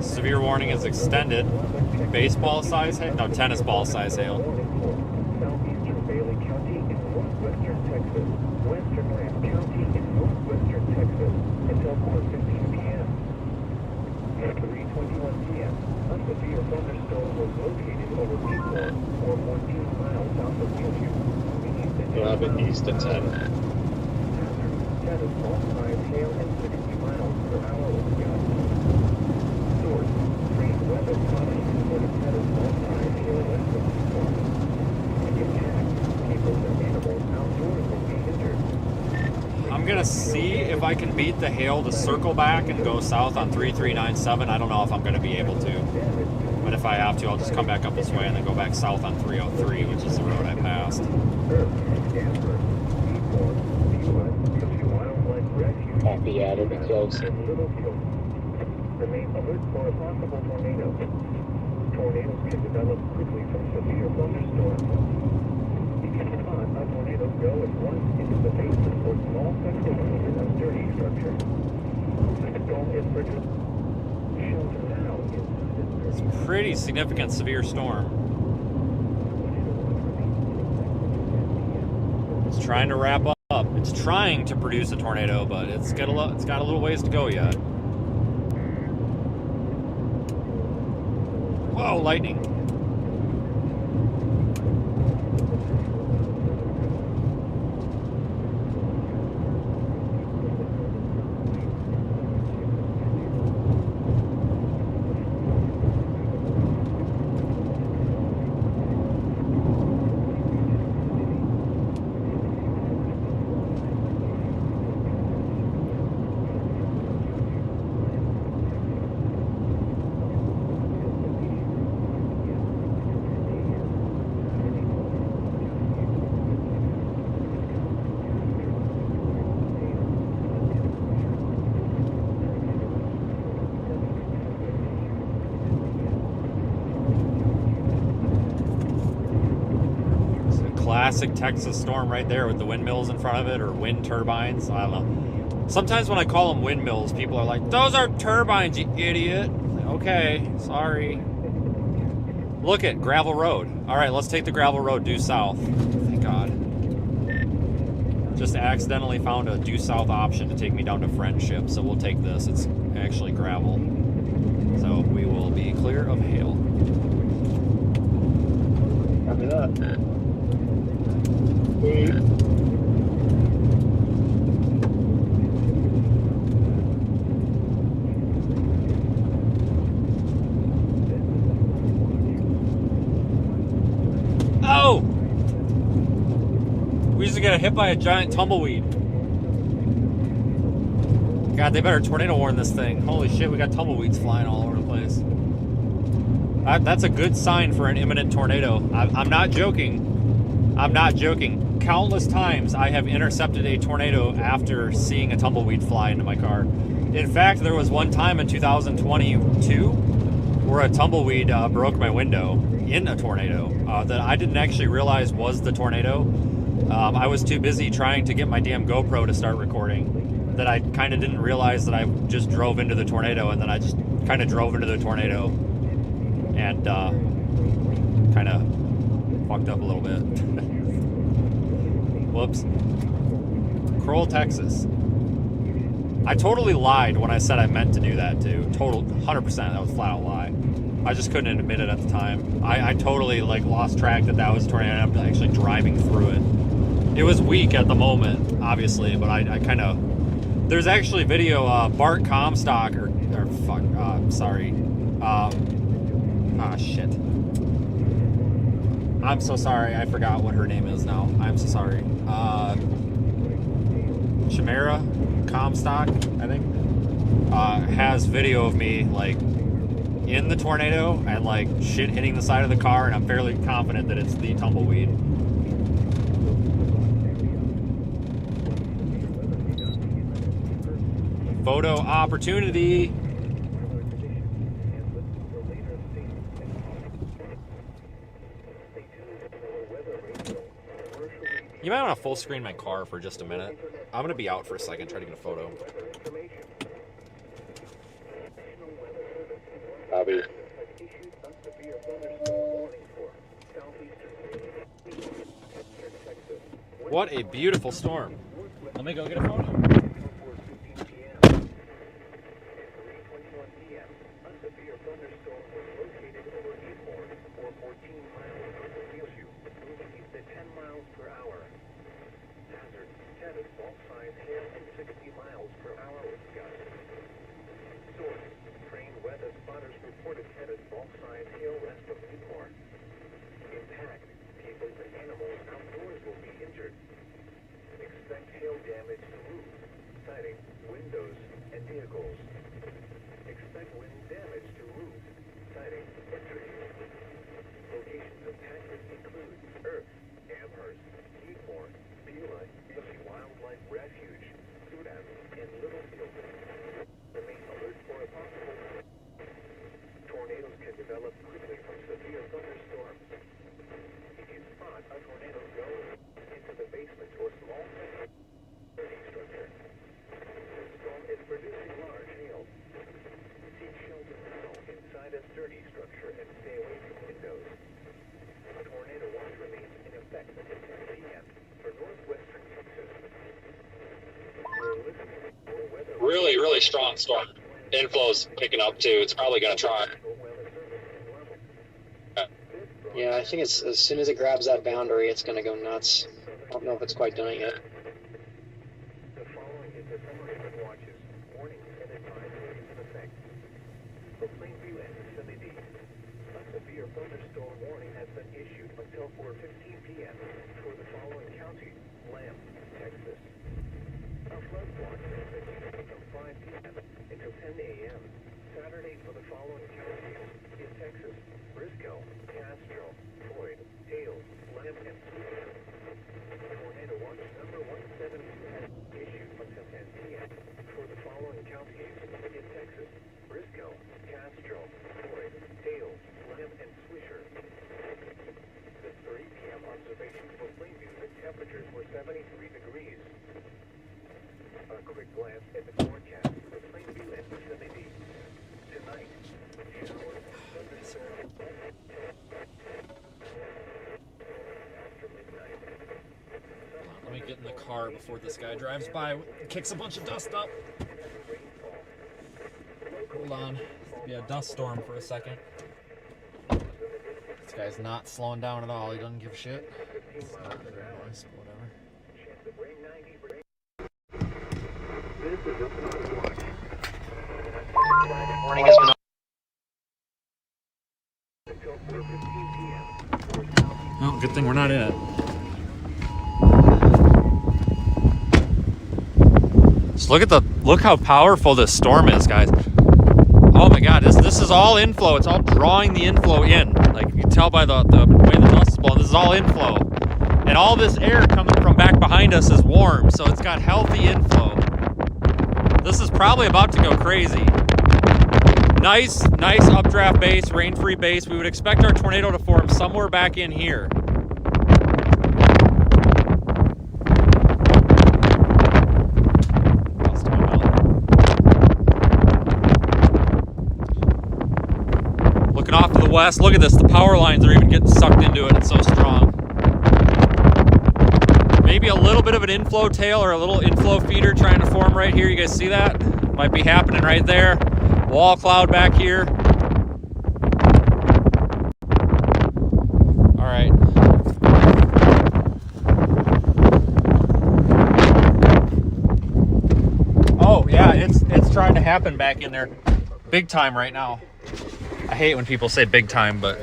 Severe warning is extended. Baseball size hail? No, tennis ball size hail. Southeastern Bailey County in northwestern Texas. Western Grant County in northwestern Texas until 4:15 p.m. At 3:21 p.m., a severe thunderstorm was located over Newport, or 14 miles south of Wheelview. 11 east of 10. Hazard, tennis ball size hail and 60 miles per hour with gusts. Source, extreme weather coming for the tennis ball size hail west of Newport. Impact, people and animals outdoors will be injured. I'm gonna see if I can beat the hail to circle back and go south on 3397. I don't know if I'm gonna be able to. But if I have to, I'll just come back up this way and then go back south on 303, which is the road I passed. Copy, yeah, it'll be close. Remain alert for a possible tornado. Tornadoes can develop quickly from severe thunderstorms. You can spot a tornado go at once into the basement or small sections of a sturdy structure. The storm is produced. Shelter now inside It's a pretty significant severe storm. It's trying to wrap up. It's trying to produce a tornado, but it's got a little ways to go yet. Whoa, lightning. classic Texas storm right there with the windmills in front of it, or wind turbines. I don't know. Sometimes when I call them windmills, people are like, "Those are turbines, you idiot." Like, okay, sorry. Look at gravel road. All right, let's take the gravel road due south. Thank God. Just accidentally found a due south option to take me down to Friendship, so we'll take this. It's actually gravel. So we will be clear of hail. Copy that. Oh! We just got hit by a giant tumbleweed. God, they better tornado warn this thing. Holy shit, we got tumbleweeds flying all over the place. That's a good sign for an imminent tornado. I'm not joking. I'm not joking. Countless times I have intercepted a tornado after seeing a tumbleweed fly into my car. In fact, there was one time in 2022 where a tumbleweed broke my window in a tornado that I didn't actually realize was the tornado. I was too busy trying to get my damn GoPro to start recording that I kind of didn't realize that I just drove into the tornado, and then I just kind of drove into the tornado and kind of fucked up a little bit. Whoops. Kroll, Texas. I totally lied when I said I meant to do that too. Total 100%. That was a flat out lie. I just couldn't admit it at the time. I totally like lost track that was a tornado. I'm actually driving through it. It was weak at the moment, obviously, but I kind of. There's actually video. Bart Comstock or fuck. Sorry. Shit. I'm so sorry. I forgot what her name is now. I'm so sorry. Chimera Comstock, I think, has video of me like in the tornado and like shit hitting the side of the car, and I'm fairly confident that it's the tumbleweed. Photo opportunity. You might want to full screen my car for just a minute. I'm going to be out for a second, try to get a photo. Bobby. What a beautiful storm. Let me go get a photo. Really strong storm. Inflow's picking up too. It's probably going to try. Yeah, I think it's as soon as it grabs that boundary, it's going to go nuts. I don't know if it's quite done it yet. glance at the forecast for Plainview and vicinity. Tonight, showers, thunderstorms. After midnight. Let me get in the car before this guy drives by, kicks a bunch of dust up. Hold on. It'll be a dust storm for a second. This guy's not slowing down at all. He doesn't give a shit. It's not very nice, but whatever. Morning has been. Oh, good thing we're not in it. Just look how powerful this storm is, guys. Oh my god, this is all inflow. It's all drawing the inflow in. Like you can tell by the way the dust is blowing, this is all inflow. And all this air coming from back behind us is warm, so it's got healthy inflow. This is probably about to go crazy. Nice updraft base, rain-free base. We would expect our tornado to form somewhere back in here. Looking off to the west, look at this. The power lines are even getting sucked into it. It's so strong. Maybe a little bit of an inflow tail or a little inflow feeder trying to form right here. You guys see that? Might be happening right there. Wall cloud back here. All right. Oh yeah, it's trying to happen back in there. Big time right now. I hate when people say big time, but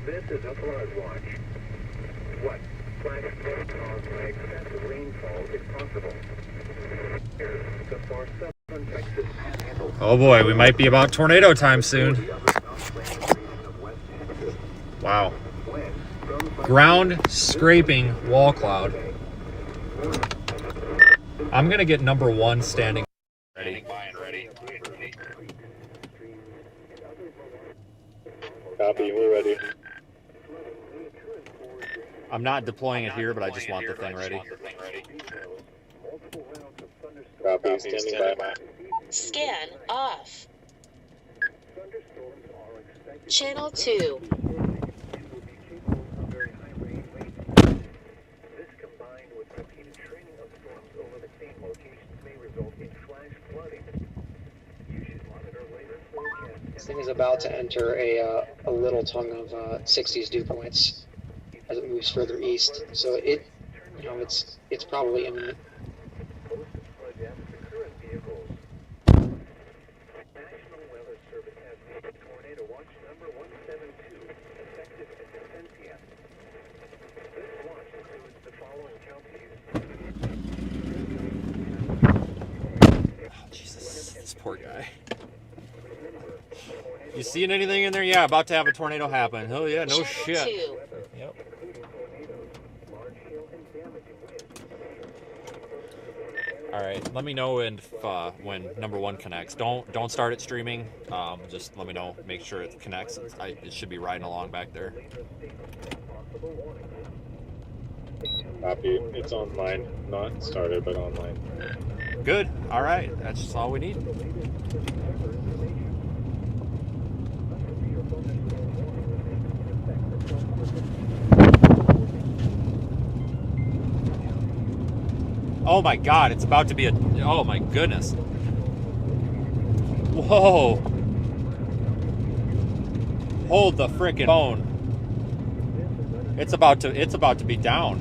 this is a flood watch. What flash flood caused by excessive rainfall is possible. The far southern Texas panhandle. oh boy, we might be about tornado time soon. Wow. Ground scraping wall cloud. I'm gonna get number one standing ready. Copy, we're ready. I'm not deploying it here, but I just want the thing ready. Copy, standing by. Scan off. Channel 2. This combined with repeated training of storms over the same locations may result in flash flooding. You should monitor later forecasts. This thing is about to enter a little tongue of 60s dew points as it moves further east. So it's probably imminent. Posted flood data for current vehicles. National Weather Service has named tornado watch number 172 effective at 10 p.m. This watch includes the following counties. Oh, Jesus, this poor guy. You seeing anything in there? Yeah, about to have a tornado happen. Oh yeah, no Channel shit. 2. Yep. All right, let me know when number one connects. Don't start it streaming. Just let me know. Make sure it connects. It should be riding along back there. Copy, it's online. Not started, but online. Good. All right, that's just all we need. Oh my god, it's about to be oh my goodness. Whoa. Hold the frickin' phone. It's about to be down.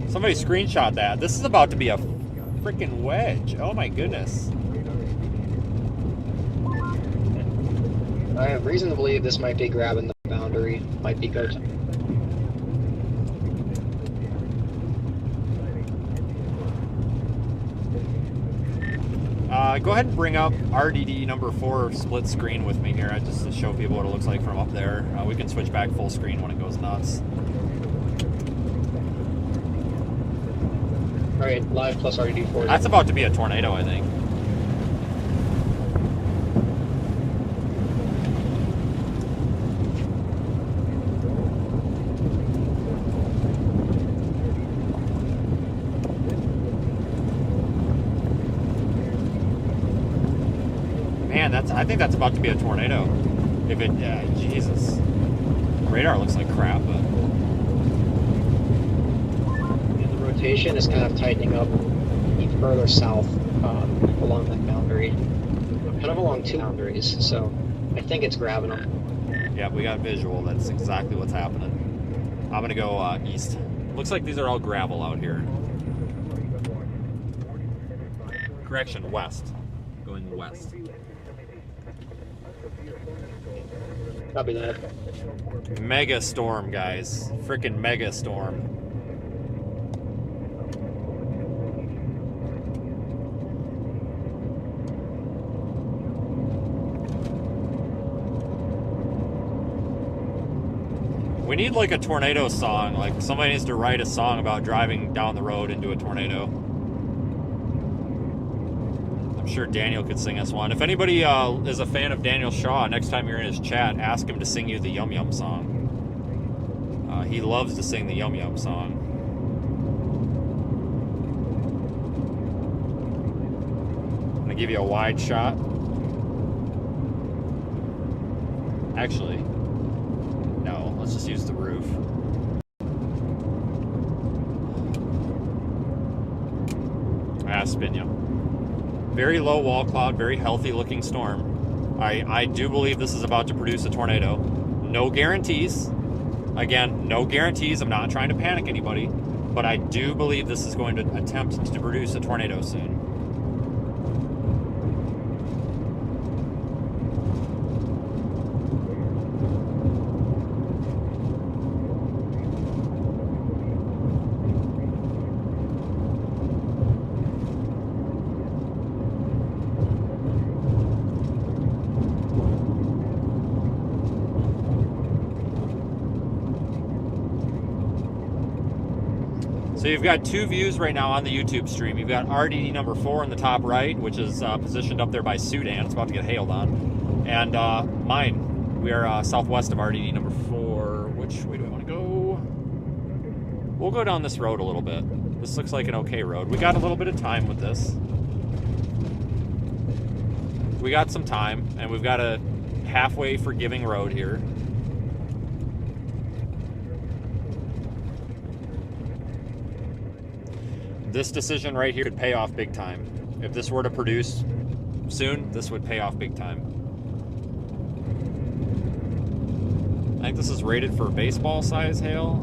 Somebody screenshot that. This is about to be a frickin' wedge. Oh my goodness. I have reason to believe this might be grabbing the boundary. Might be go time. Go ahead and bring up RDD number 4 split screen with me here, just to show people what it looks like from up there. We can switch back full screen when it goes nuts. Alright, live plus RDD4. That's about to be a tornado, I think. I think that's about to be a tornado. If it, Jesus. Radar looks like crap, but. And the rotation is kind of tightening up even further south along that boundary. Kind of along two boundaries, so I think it's grabbing them. Yeah, we got visual. That's exactly what's happening. I'm gonna go east. Looks like these are all gravel out here. Correction, west. Going west. Copy that. Mega storm, guys. Freaking mega storm. We need like a tornado song. Like somebody needs to write a song about driving down the road into a tornado. I'm sure Daniel could sing us one. If anybody is a fan of Daniel Shaw, next time you're in his chat, ask him to sing you the Yum Yum song. He loves to sing the Yum Yum song. I'm gonna give you a wide shot. Actually, no, let's just use the roof. Spin you. Very low wall cloud, very healthy looking storm. I do believe this is about to produce a tornado. No guarantees. Again, no guarantees. I'm not trying to panic anybody, but I do believe this is going to attempt to produce a tornado soon. So you've got two views right now on the YouTube stream. You've got RDD number 4 in the top right, which is positioned up there by Sudan. It's about to get hailed on. And mine. We are southwest of RDD number 4. Which way do I want to go? We'll go down this road a little bit. This looks like an okay road. We got a little bit of time with this. We got some time, and we've got a halfway forgiving road here. This decision right here could pay off big time. If this were to produce soon, this would pay off big time. I think this is rated for baseball size hail.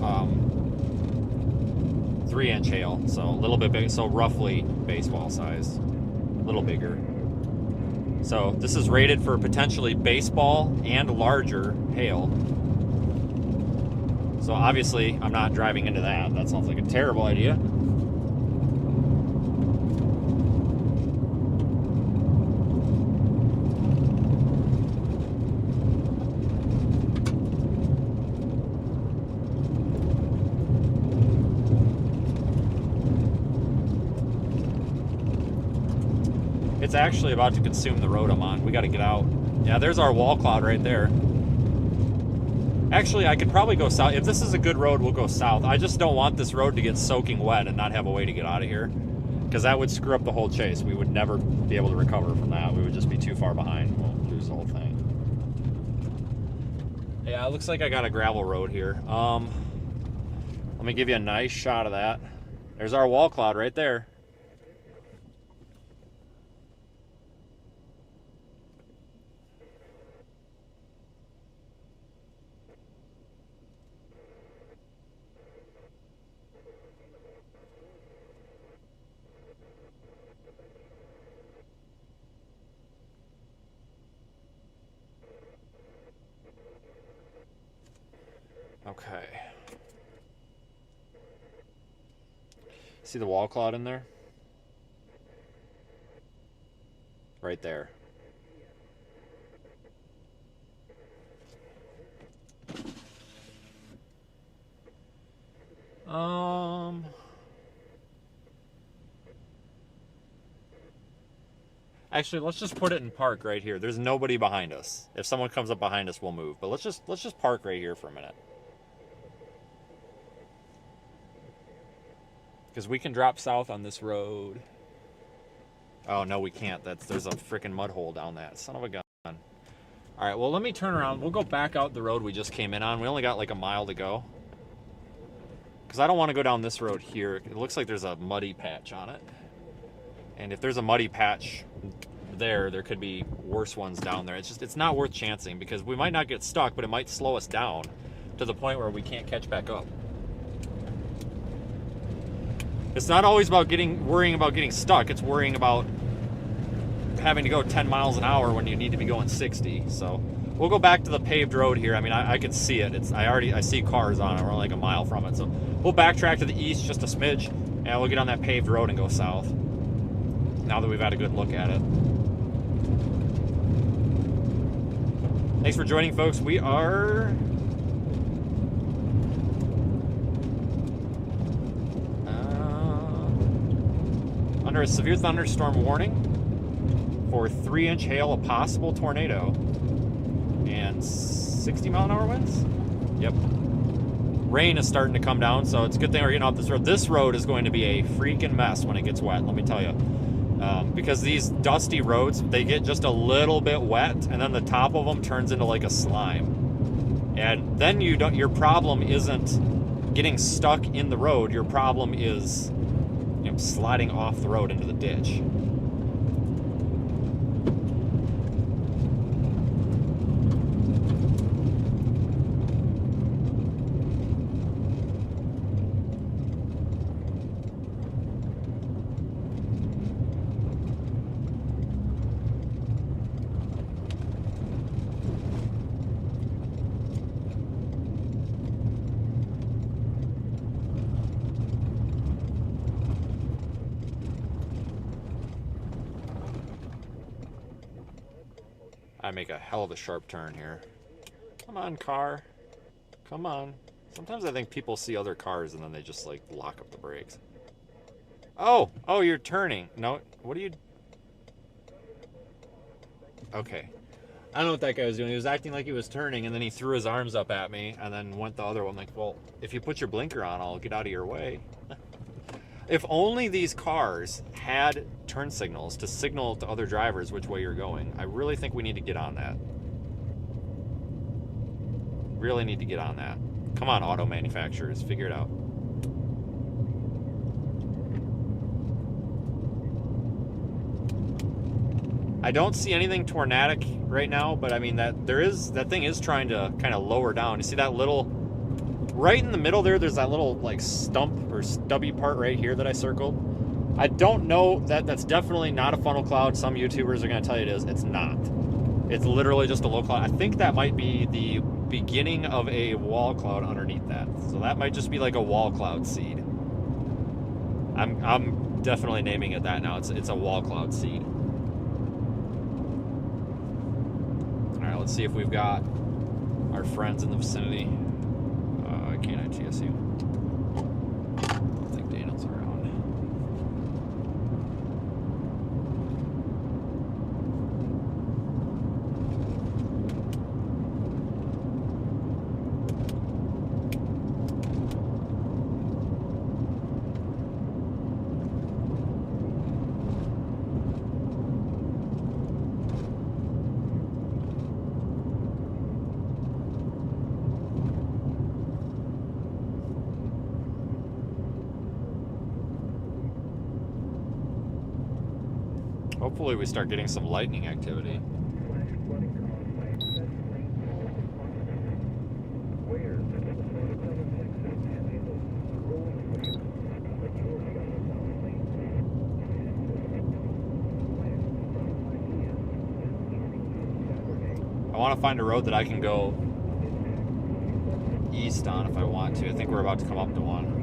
3-inch hail, so a little bit big, so roughly baseball size, a little bigger. So this is rated for potentially baseball and larger hail. So obviously I'm not driving into that. That sounds like a terrible idea. It's actually about to consume the road I'm on. We got to get out. Yeah, there's our wall cloud right there. Actually, I could probably go south. If this is a good road, we'll go south. I just don't want this road to get soaking wet and not have a way to get out of here, because that would screw up the whole chase. We would never be able to recover from that. We would just be too far behind. We'll lose the whole thing. Yeah, it looks like I got a gravel road here. Let me give you a nice shot of that. There's our wall cloud right there. Okay. See the wall cloud in there? Right there. Actually, let's just put it in park right here. There's nobody behind us. If someone comes up behind us, we'll move. But let's just park right here for a minute. Because we can drop south on this road. Oh, no, we can't. There's a freaking mud hole down that. Son of a gun. All right, well, let me turn around. We'll go back out the road we just came in on. We only got like a mile to go. Because I don't want to go down this road here. It looks like there's a muddy patch on it. And if there's a muddy patch there could be worse ones down there. It's not worth chancing because we might not get stuck, but it might slow us down to the point where we can't catch back up. It's not always about worrying about getting stuck. It's worrying about having to go 10 miles an hour when you need to be going 60. So we'll go back to the paved road here. I mean, I can see it. I see cars on it. We're like a mile from it. So we'll backtrack to the east just a smidge, and we'll get on that paved road and go south. Now that we've had a good look at it. Thanks for joining, folks. We are under a severe thunderstorm warning for 3-inch hail, a possible tornado, and 60-mile-an-hour winds. Yep. Rain is starting to come down, so it's a good thing we're getting off this road. This road is going to be a freaking mess when it gets wet, let me tell you. Because these dusty roads, they get just a little bit wet, and then the top of them turns into like a slime. And then your problem isn't getting stuck in the road. Your problem is, sliding off the road into the ditch. I make a hell of a sharp turn here. Come on, car. Come on. Sometimes I think people see other cars and then they just like lock up the brakes. Oh, you're turning. No, what are you? Okay. I don't know what that guy was doing. He was acting like he was turning and then he threw his arms up at me and then went the other one. Like, well, if you put your blinker on, I'll get out of your way. If only these cars had turn signals to signal to other drivers which way you're going. I really think we need to get on that. Really need to get on that. Come on, auto manufacturers, figure it out. I don't see anything tornadic right now, but I mean that thing is trying to kind of lower down. You see that little right in the middle there's that little like stump or stubby part right here that I circled. I don't know, that's definitely not a funnel cloud. Some YouTubers are going to tell you it is. It's not. It's literally just a low cloud. I think that might be the beginning of a wall cloud underneath that. So that might just be like a wall cloud seed. I'm definitely naming it that now. It's a wall cloud seed. All right, let's see if we've got our friends in the vicinity. Canine TSU. I don't think Daniel's around. Hopefully we start getting some lightning activity. I want to find a road that I can go east on if I want to. I think we're about to come up to one.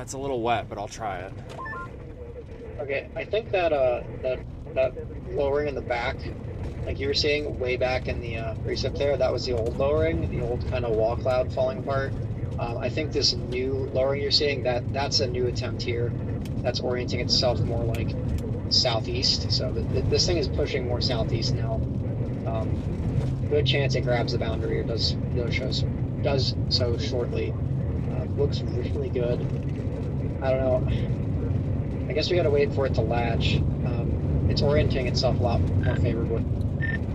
It's a little wet, but I'll try it. Okay, I think that that lowering in the back, like you were seeing way back in the precept there, that was the old lowering, the old kind of wall cloud falling apart. I think this new lowering you're seeing, that's a new attempt here. That's orienting itself more like southeast. So this thing is pushing more southeast now. Good chance it grabs the boundary or does so shortly. Looks really good. I don't know. I guess we gotta wait for it to latch. It's orienting itself a lot more favorably.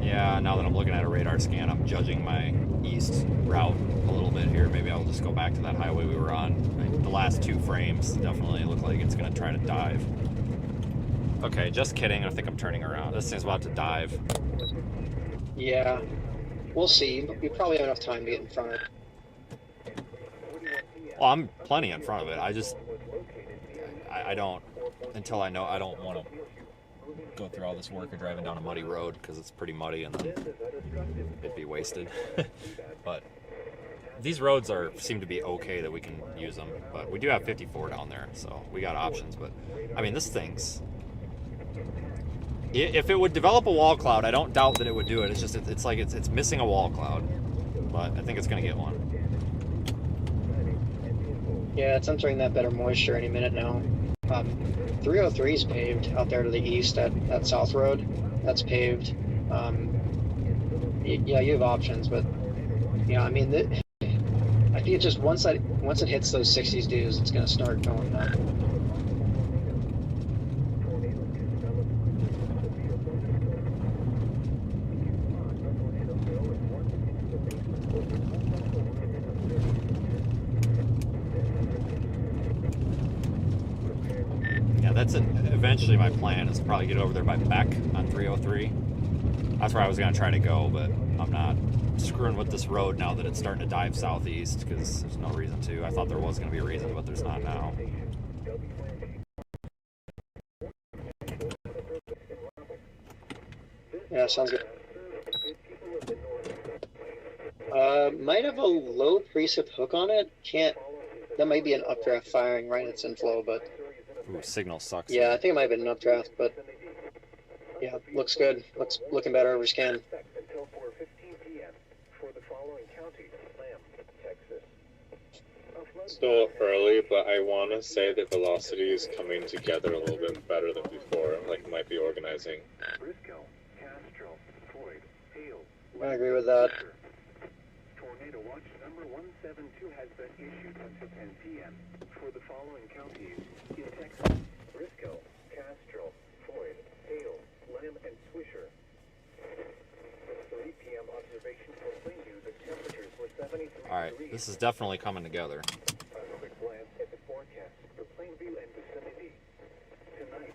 Yeah, now that I'm looking at a radar scan, I'm judging my east route a little bit here. Maybe I'll just go back to that highway we were on. The last 2 frames definitely look like it's going to try to dive. Okay, just kidding. I think I'm turning around. This thing's about to dive. Yeah, we'll see. We probably have enough time to get in front of it. Well, I'm plenty in front of it. I don't, until I know, I don't want to go through all this work of driving down a muddy road because it's pretty muddy and then it'd be wasted. But these roads seem to be okay that we can use them, but we do have 54 down there, so we got options. But I mean, this thing's, if it would develop a wall cloud, I don't doubt that it would do it. It's just it's like it's missing a wall cloud, but I think it's gonna get one. Yeah, it's entering that better moisture any minute now. 303 is paved out there to the east at that South Road. That's paved. Yeah, you have options, but yeah, I mean, I think it's just once it hits those 60s dues, it's gonna start going up. Eventually my plan is to probably get over there by Beck on 303. That's where I was going to try to go, but I'm not screwing with this road now that it's starting to dive southeast because there's no reason to. I thought there was going to be a reason, but there's not now. Yeah, sounds good. Might have a low precip hook on it. That might be an updraft firing right in its inflow, but ooh, signal sucks. Yeah, I think it might have been an updraft, but yeah, looks good. Looking better over scan. Still early, but I want to say that velocity is coming together a little bit better than before. Like, it might be organizing. I agree with that. Tornado watch number 172 has been issued until 10 p.m. for the following counties in Texas: Briscoe, Castro, Floyd, Hale, Lamb, and Swisher. 3 p.m. observation for Plainview, the temperatures were 73 All right, this is definitely coming together. A quick glance at the forecast for Plainview and vicinity. Tonight,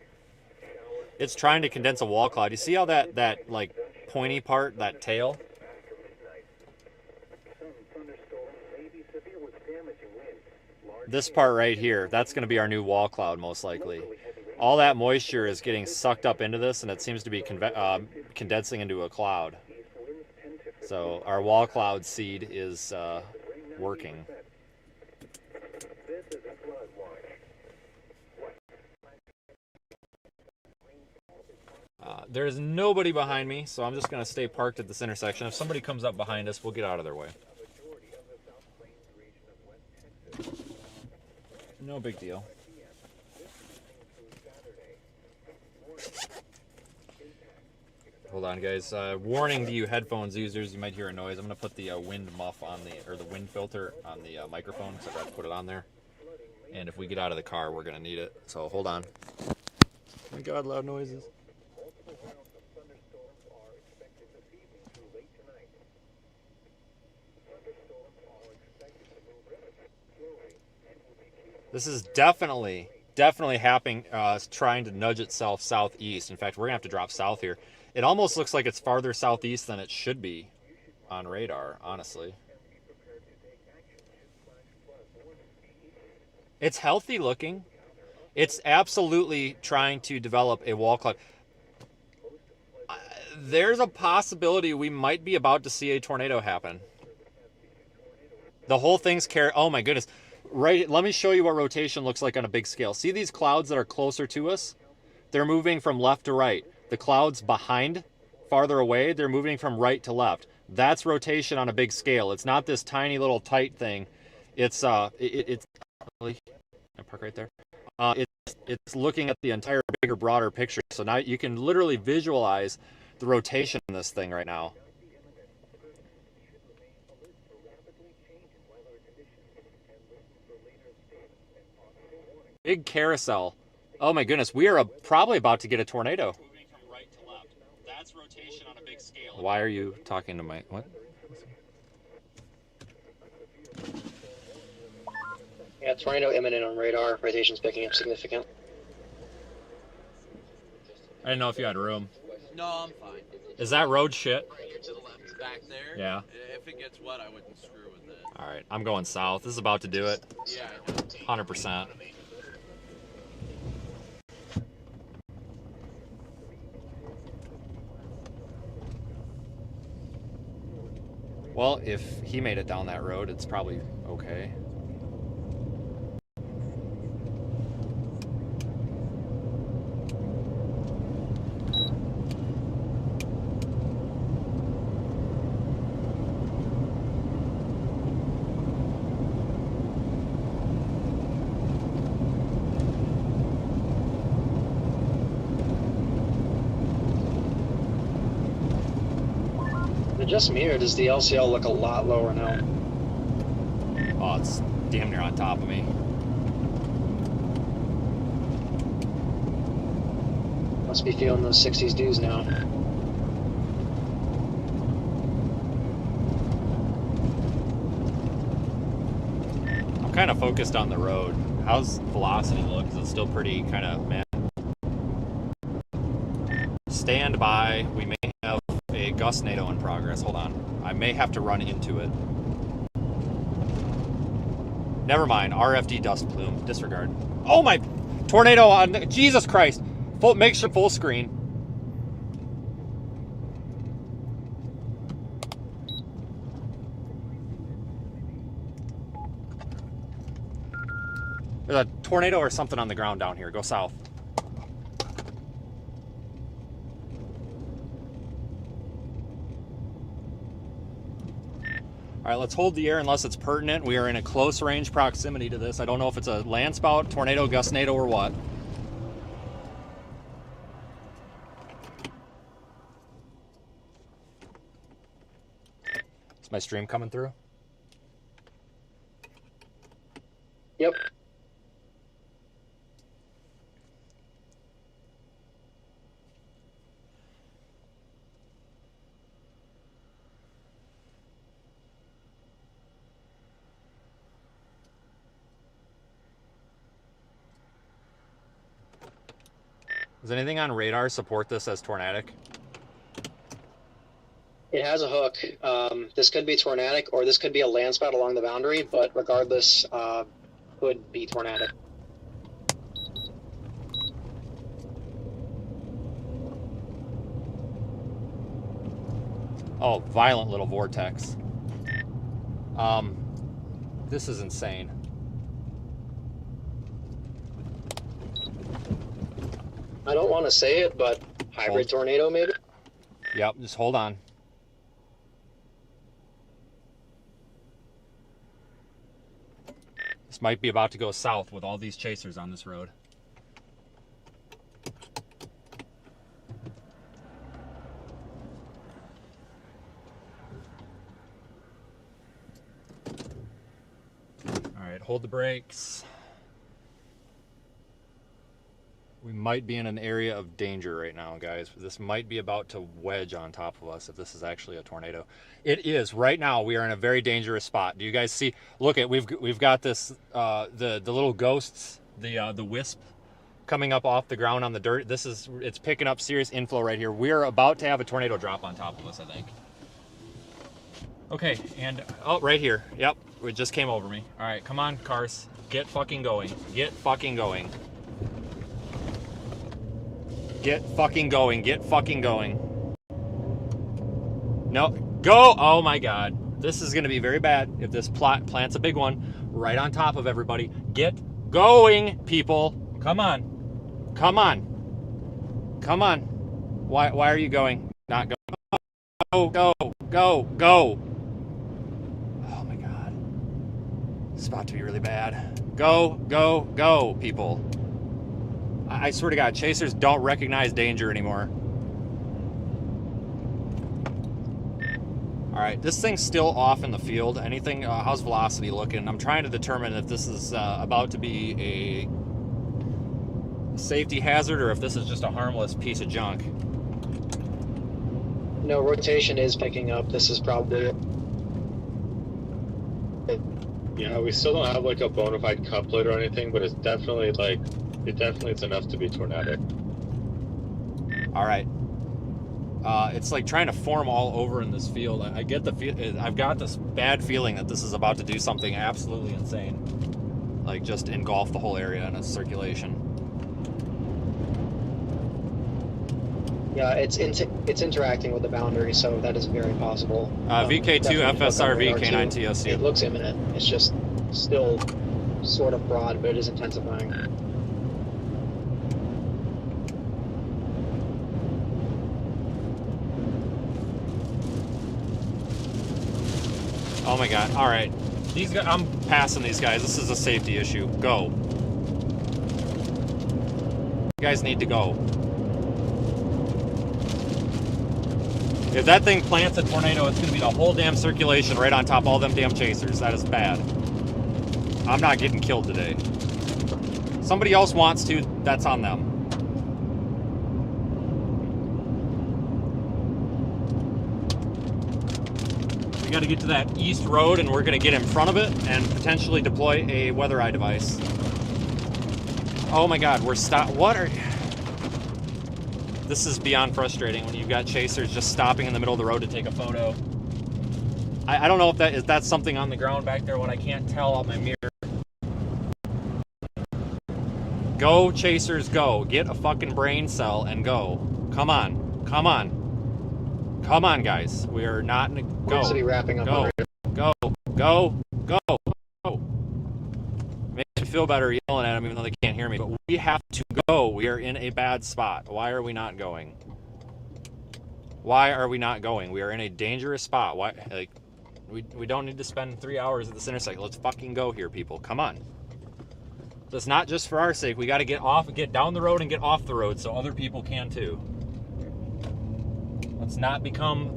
showers. It's trying to condense a wall cloud. You see how that like pointy part, that tail? This part right here, that's going to be our new wall cloud most likely. All that moisture is getting sucked up into this, and it seems to be condensing into a cloud. So our wall cloud seed is working. There's nobody behind me, so I'm just going to stay parked at this intersection. If somebody comes up behind us, we'll get out of their way. No big deal. Hold on, guys. Warning to you headphones users, you might hear a noise. I'm going to put the wind muff on the wind filter on the microphone, because I forgot to put it on there. And if we get out of the car, we're going to need it. So hold on. Oh my God, loud noises. This is definitely happening, trying to nudge itself southeast. In fact, we're going to have to drop south here. It almost looks like it's farther southeast than it should be on radar, honestly. It's healthy looking. It's absolutely trying to develop a wall cloud. There's a possibility we might be about to see a tornado happen. The whole thing's oh my goodness. right, let me show you what rotation looks like on a big scale. See these clouds that are closer to us? They're moving from left to right. The clouds behind, farther away, they're moving from right to left. That's rotation on a big scale. It's not this tiny little tight thing. It's it's really, I park right there. It's looking at the entire bigger, broader picture. So now you can literally visualize the rotation in this thing right now. Big carousel. Oh my goodness, we are probably about to get a tornado. Moving from right to left. That's rotation on a big scale. Why are you talking to my what? Yeah, tornado imminent on radar. Rotation's picking up significant. I didn't know if you had room. No, I'm fine. Is that road shit? Back there? Yeah. If it gets wet, I wouldn't screw with it. All right, I'm going south. This is about to do it. Yeah, I know. 100%. Well, if he made it down that road, it's probably okay. Just me, or does the LCL look a lot lower now? Oh, it's damn near on top of me. Must be feeling those 60s dues now. I'm kind of focused on the road. How's velocity look? Is it still pretty kind of meh? Stand by. We may have a gustnado in progress. Hold on. I may have to run into it. Never mind. RFD dust plume. Disregard. Oh my! Tornado on... Jesus Christ! Make sure full screen. There's a tornado or something on the ground down here. Go south. All right, let's hold the air unless it's pertinent. We are in a close range proximity to this. I don't know if it's a land spout, tornado, gustnado, or what. Is my stream coming through? Yep. Does anything on radar support this as tornadic? It has a hook. This could be tornadic, or this could be a land spout along the boundary, but regardless, could be tornadic. Oh, violent little vortex. This is insane. I don't want to say it, but hybrid tornado maybe? Yep, just hold on. This might be about to go south with all these chasers on this road. All right, hold the brakes. We might be in an area of danger right now, guys. This might be about to wedge on top of us if this is actually a tornado. It is. Right now, we are in a very dangerous spot. Do you guys see? Look at we've got this the little ghosts, the wisp coming up off the ground on the dirt. It's picking up serious inflow right here. We're about to have a tornado drop on top of us, I think. Okay, and oh, right here. Yep, it just came over me. All right, come on, cars, get fucking going. Get fucking going. Get fucking going. Get fucking going. No, go! Oh my god. This is going to be very bad if this plants a big one right on top of everybody. Get going, people. Come on. Come on. Come on. Why are you going? Not going. Go. Go. Oh my God. It's about to be really bad. Go, people. I swear to God, chasers don't recognize danger anymore. All right, this thing's still off in the field. Anything, how's velocity looking? I'm trying to determine if this is about to be a safety hazard or if this is just a harmless piece of junk. No, rotation is picking up. This is probably it. Yeah, we still don't have like a bona fide couplet or anything, but it's definitely like, it definitely is enough to be tornadic. All right. It's like trying to form all over in this field. I get the feel. I've got this bad feeling that this is about to do something absolutely insane, like just engulf the whole area in its circulation. Yeah, it's interacting with the boundary, so that is very possible. VK2 Definitely FSRV radar K9 too. TSU. It looks imminent. It's just still sort of broad, but it is intensifying. Oh my God! All right, these guys. I'm passing these guys. This is a safety issue. Go. You guys need to go. If that thing plants a tornado, it's going to be the whole damn circulation right on top of all them damn chasers. That is bad. I'm not getting killed today. Somebody else wants to, that's on them. We got to get to that east road, and we're going to get in front of it and potentially deploy a weather eye device. Oh my God, we're what are... This is beyond frustrating when you've got chasers just stopping in the middle of the road to take a photo. I don't know if that's something on the ground back there, what I can't tell out my mirror. Go, chasers, go. Get a fucking brain cell and go. Come on. Come on. Come on, guys. We are not... Go. We're wrapping up Go. already. Go. Go. Go. Go. Makes me feel better yelling at them even though they can't hear me. But we have to go. We are in a bad spot. Why are we not going? Why are we not going? We are in a dangerous spot. Why? Like, we don't need to spend 3 hours at this intersection. Let's fucking go here, people. Come on. It's not just for our sake. We got to get down the road and get off the road so other people can too. Let's not become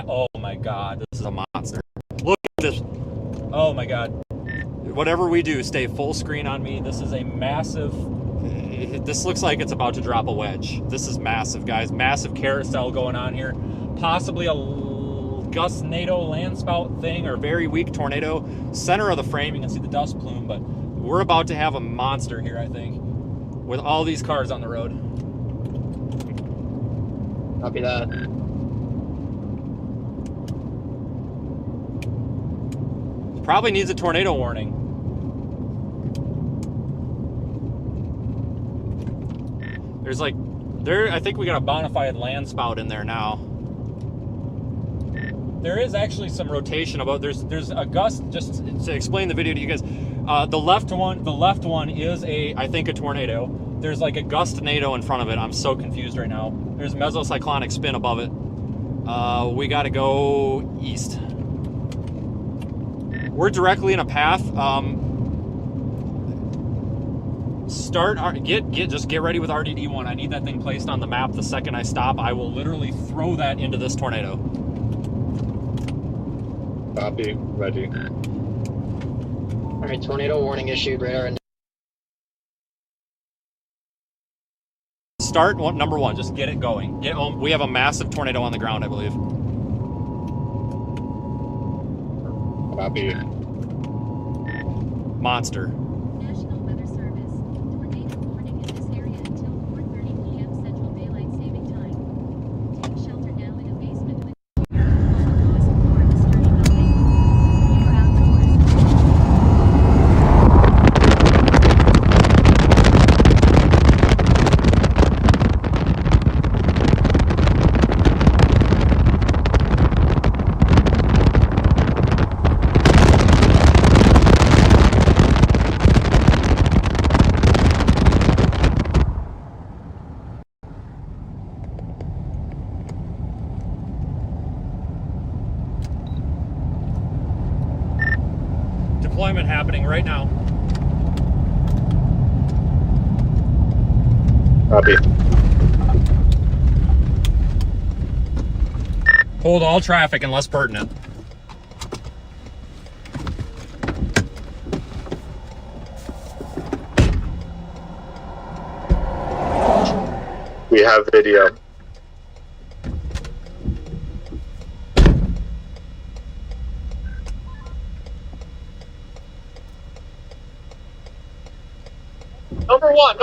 oh my God, this is a monster. Look at this. Oh my God. Whatever we do, stay full screen on me. This is a massive... This looks like it's about to drop a wedge. This is massive, guys. Massive carousel going on here. Possibly a gustnado landspout thing or very weak tornado. Center of the frame, you can see the dust plume, but we're about to have a monster here, I think, with all these cars on the road. Copy that. Probably needs a tornado warning. There's like, I think we got a bona fide land spout in there now. There is actually some rotation about, there's a gust, just to explain the video to you guys. The left one is I think a tornado. There's like a gustnado in front of it. I'm so confused right now. There's mesocyclonic spin above it. We got to go east. We're directly in a path. Just get ready with RDD1. I need that thing placed on the map. The second I stop, I will literally throw that into this tornado. Copy. Ready. All right, tornado warning issued. Radar and Start number one. Just get it going. We have a massive tornado on the ground, I believe. Copy. Monster. National Weather Service. Tornado warning in this area until 4:30 p.m. Central Daylight Saving Time. Take shelter now in a basement with noise alarm starting update. You are outdoors. deployment happening right now. Copy. Hold all traffic unless pertinent. We have video. Number one.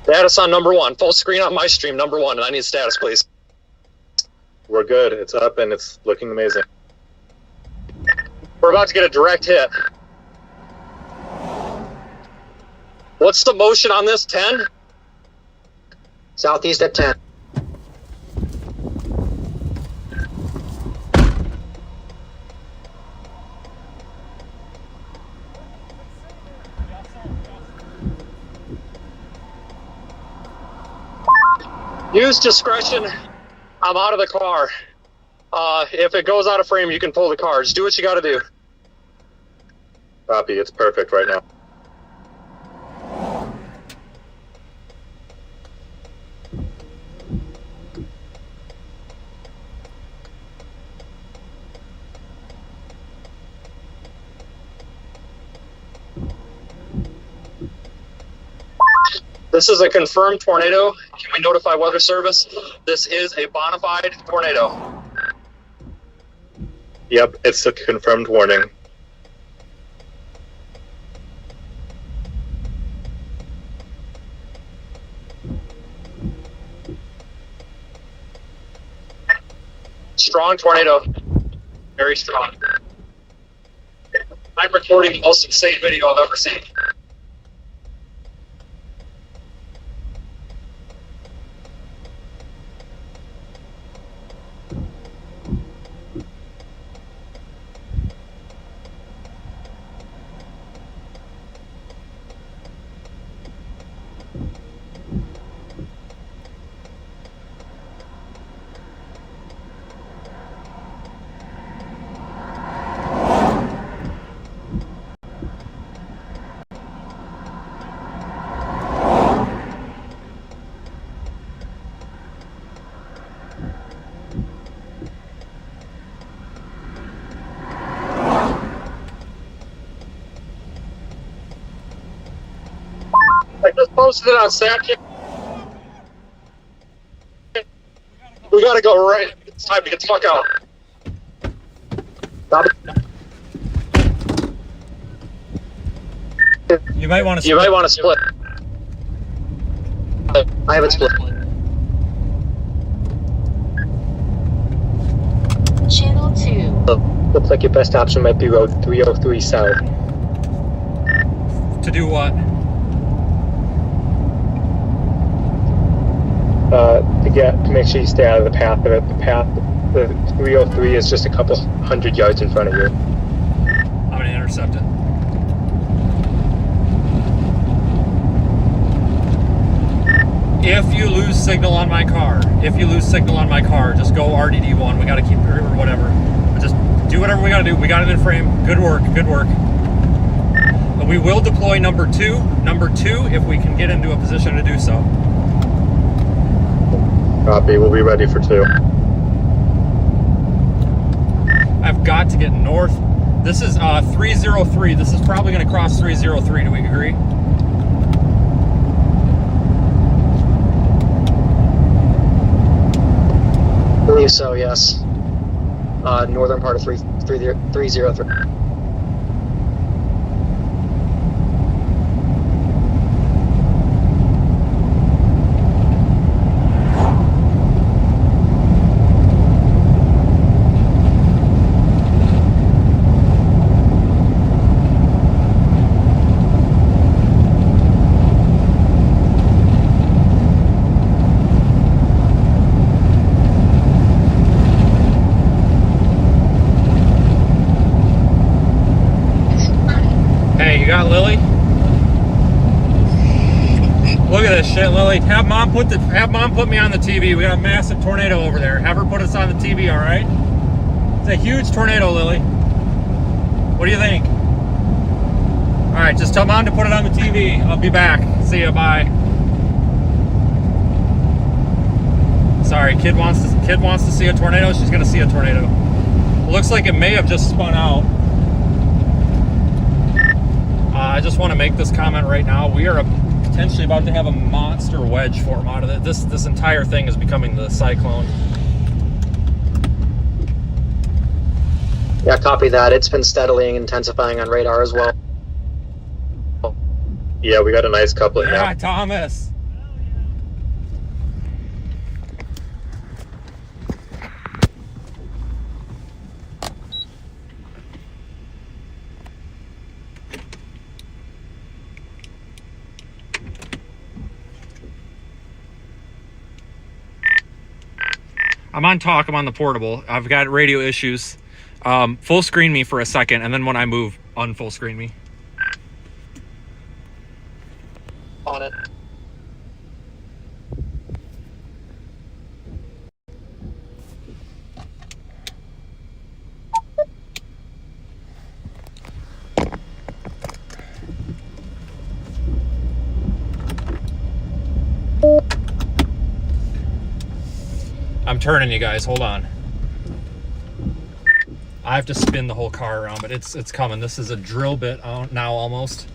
Status on number one. Full screen on my stream, number one, and I need status, please. We're good. It's up and it's looking amazing. We're about to get a direct hit. What's the motion on this? 10? Southeast at 10. Use discretion. I'm out of the car. If it goes out of frame, you can pull the car. Just do what you got to do. Copy. It's perfect right now. This is a confirmed tornado. Can we notify weather service? This is a bona fide tornado. Yep, it's a confirmed warning. Strong tornado. Very strong. I'm recording the most insane video I've ever seen. I just posted it on Snapchat. We gotta go right. It's time to get the fuck out. You might want to. You might want to split. I haven't split. Channel 2. Looks like your best option might be road 303 south. To do what? To make sure you stay out of the path of it. The 303 is just a couple hundred yards in front of you. I'm gonna intercept it. If you lose signal on my car, just go RDD1. We gotta keep, or whatever. But just do whatever we gotta do. We got it in frame. Good work. But we will deploy number two if we can get into a position to do so. Copy. We'll be ready for 2. I've got to get north. This is 303. This is probably going to cross 303. Do we agree? I believe so, yes. Northern part of 303. got Lily? Look at this shit, Lily. Have mom put me on the TV. We got a massive tornado over there. Have her put us on the TV, all right? It's a huge tornado, Lily. What do you think? All right, just tell mom to put it on the TV. I'll be back. See ya. Bye. Sorry, kid wants to see a tornado. She's gonna see a tornado. It looks like it may have just spun out. I just want to make this comment right now. We are potentially about to have a monster wedge form out of it. This entire thing is becoming the cyclone. Yeah, copy that. It's been steadily intensifying on radar as well. Yeah, we got a nice coupling Yeah, now. Thomas. I'm on talk. I'm on the portable. I've got radio issues. Full screen me for a second, and then when I move, unfull screen me. On it. I'm turning, you guys. Hold on. I have to spin the whole car around, but it's coming. This is a drill bit now almost.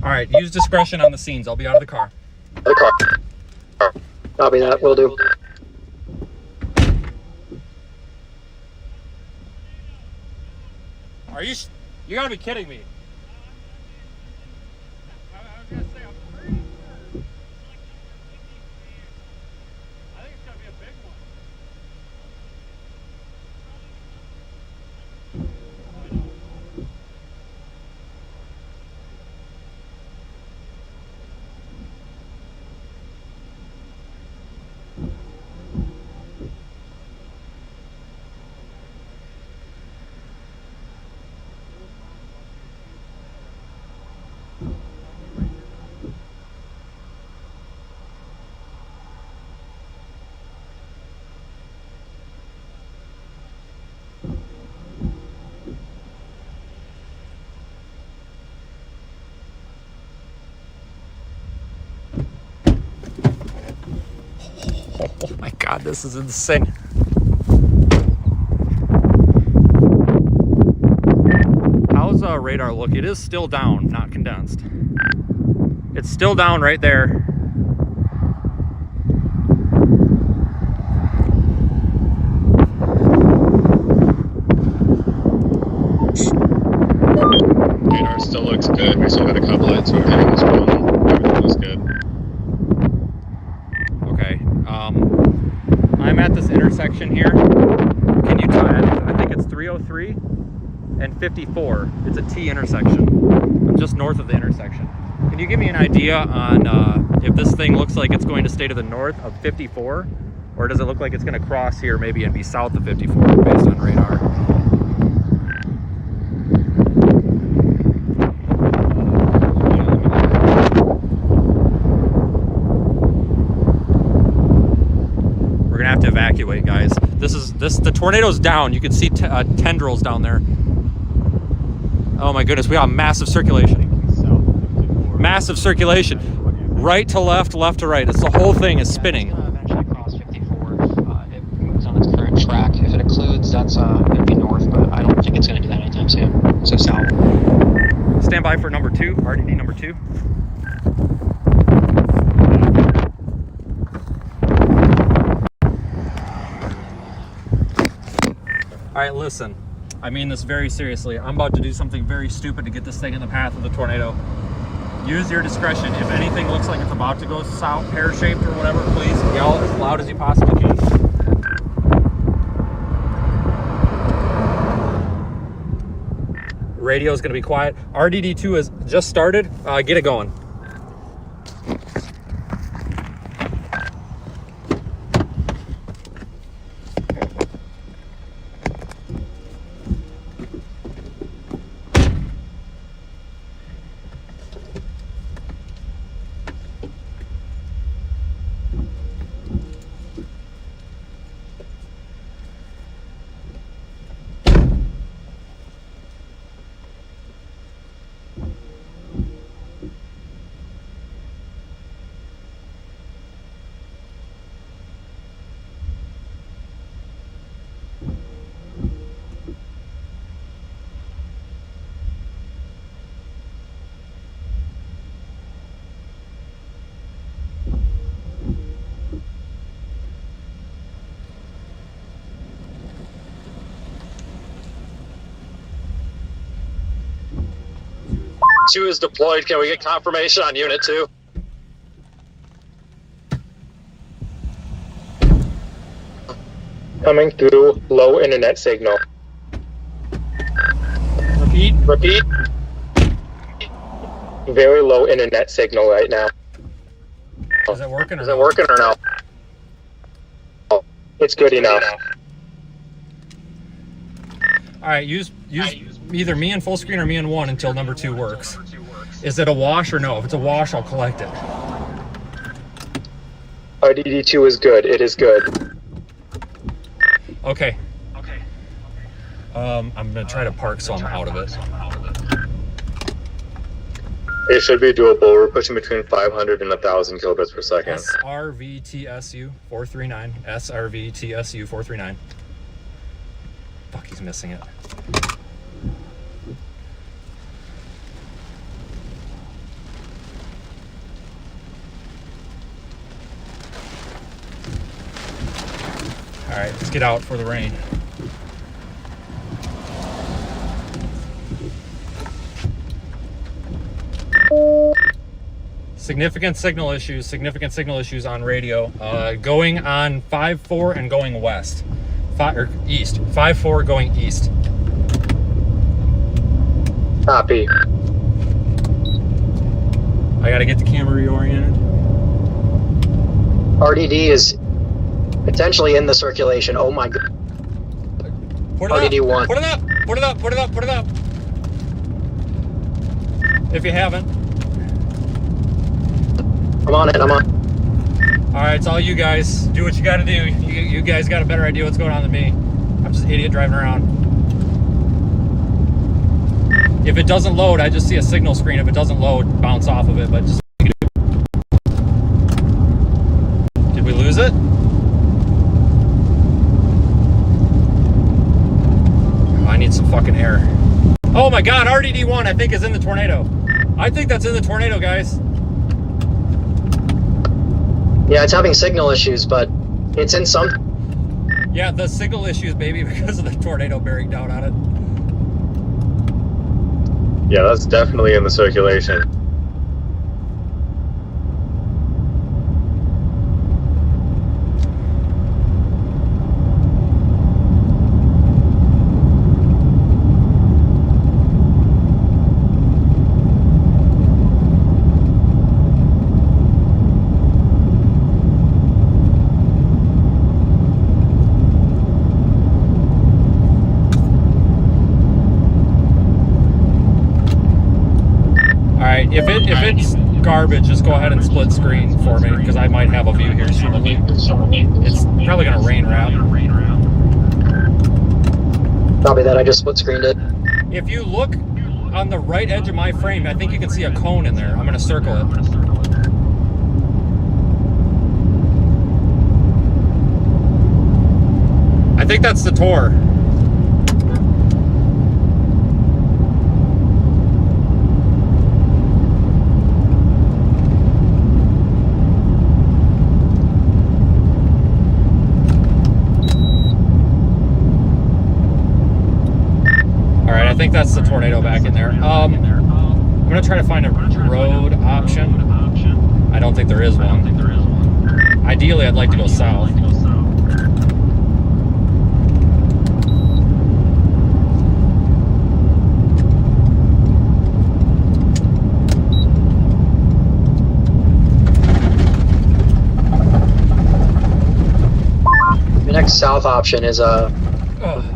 All right, use discretion on the scenes. I'll be out of the car. Copy that. Will do. Are you? You gotta be kidding me. Oh my God, this is insane. How's radar look? It is still down, not condensed. It's still down right there. Radar still looks good. We still got a couple of two headings from. Everything looks good. Okay. I'm at this intersection here. Can you tell? I think it's 303 and 54. It's a T intersection. I'm just north of the intersection. Can you give me an idea on if this thing looks like it's going to stay to the north of 54, or does it look like it's going to cross here maybe and be south of 54 based on radar? We're gonna have to evacuate, guys. The tornado's down. You can see tendrils down there. Oh my goodness, we got massive circulation. Massive circulation. Right to left, left to right. It's the whole thing is spinning. It's gonna eventually cross 54 if it moves on its current track. If it occludes, that's gonna be north, but I don't think it's gonna do that anytime soon. So south. Stand by for number 2, RDD number 2. All right, listen. I mean this very seriously. I'm about to do something very stupid to get this thing in the path of the tornado. Use your discretion. If anything looks like it's about to go south, pear-shaped or whatever, please yell as loud as you possibly can. Radio is going to be quiet. RDD2 has just started. Get it going. 2 is deployed. Can we get confirmation on Unit 2? Coming through, low internet signal. Repeat. Very low internet signal right now. Is it working or Is it working or no? It's good enough. All right, use either me in full screen or me in 1 until number 2 works. Is it a wash or no? If it's a wash, I'll collect it. RDD2 is good. It is good. Okay. I'm gonna try to park so I'm out of it. It should be doable. We're pushing between 500 and 1,000 kilobits per second. SRVTSU 439. SRVTSU 439. Fuck, he's missing it. All right, let's get out for the rain. Significant signal issues on radio. Going on 5-4 and going west. East. 5-4 going east. Copy. I gotta get the camera reoriented. RDD is potentially in the circulation. Oh my god. Put it RDD up. 1. Put it up. Put it up. Put it up. Put it up. If you haven't. I'm on it. I'm on. All right, it's all you guys. Do what you got to do. You guys got a better idea what's going on than me. I'm just an idiot driving around. If it doesn't load, I just see a signal screen. If it doesn't load, bounce off of it. But just did we lose it? Oh, I need some fucking air. Oh my God, RDD1 I think is in the tornado. I think that's in the tornado, guys. Yeah, it's having signal issues, but it's in some. Yeah, the signal issues, baby, because of the tornado bearing down on it. Yeah, that's definitely in the circulation. If it's garbage, just go ahead and split screen for me, because I might have a view here shortly. It's probably gonna rain wrap. Probably that. I just split screened it. If you look on the right edge of my frame, I think you can see a cone in there. I'm gonna circle it. I think that's the Tor. I think that's the tornado back in there. I'm gonna try to find a road option. I don't think there is one. Ideally, I'd like to go south. The next south option is a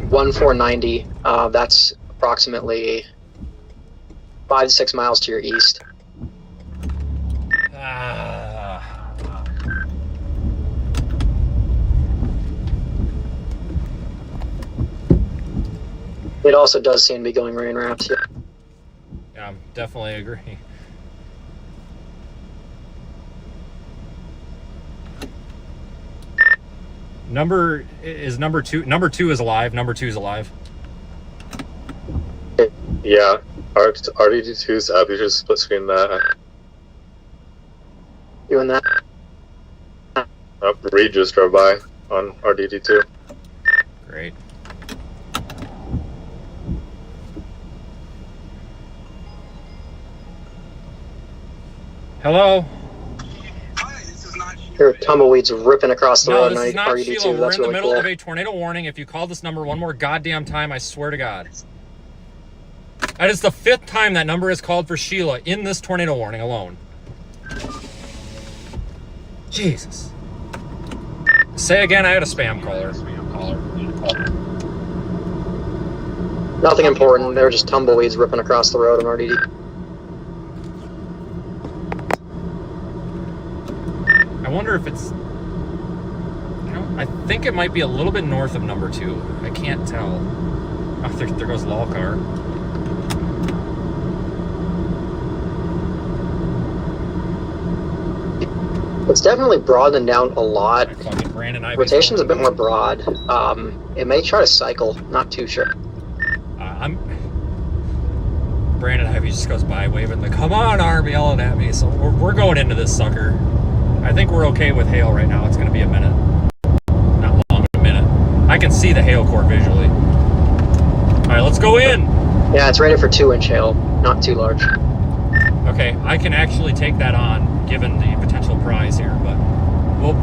1490. That's approximately 5 to 6 miles to your east. It also does seem to be going rain wraps. Yeah, definitely agree. Number two is alive. Number 2 is alive. Yeah, RDD2's up. You should split screen that. Doing that. Oh, Reed just drove by on RDD2. Great. Hello? Here, tumbleweeds ripping across the No, road. this is not RED2. Sheila. We're That's in the really middle cool. of a tornado warning. If you call this number one more goddamn time, I swear to God. That is the 5th time that number is called for Sheila in this tornado warning alone. Jesus. Say again, I had a spam caller. Nothing important. They're just tumbleweeds ripping across the road on RDD. I wonder if it's... I think it might be a little bit north of number 2. I can't tell. Oh, there goes Lol car. It's definitely broadened down a lot. Brandon Ivy's Rotation's a bit more broad. It may try to cycle. Not too sure. Brandon Ivy just goes by waving the "come on" arm, yelling at me. So we're going into this sucker. I think we're okay with hail right now. It's going to be a minute. Not long, a minute. I can see the hail core visually. All right, let's go in. Yeah, it's rated for 2-inch hail. Not too large. Okay, I can actually take that on, given the potential prize here, but we'll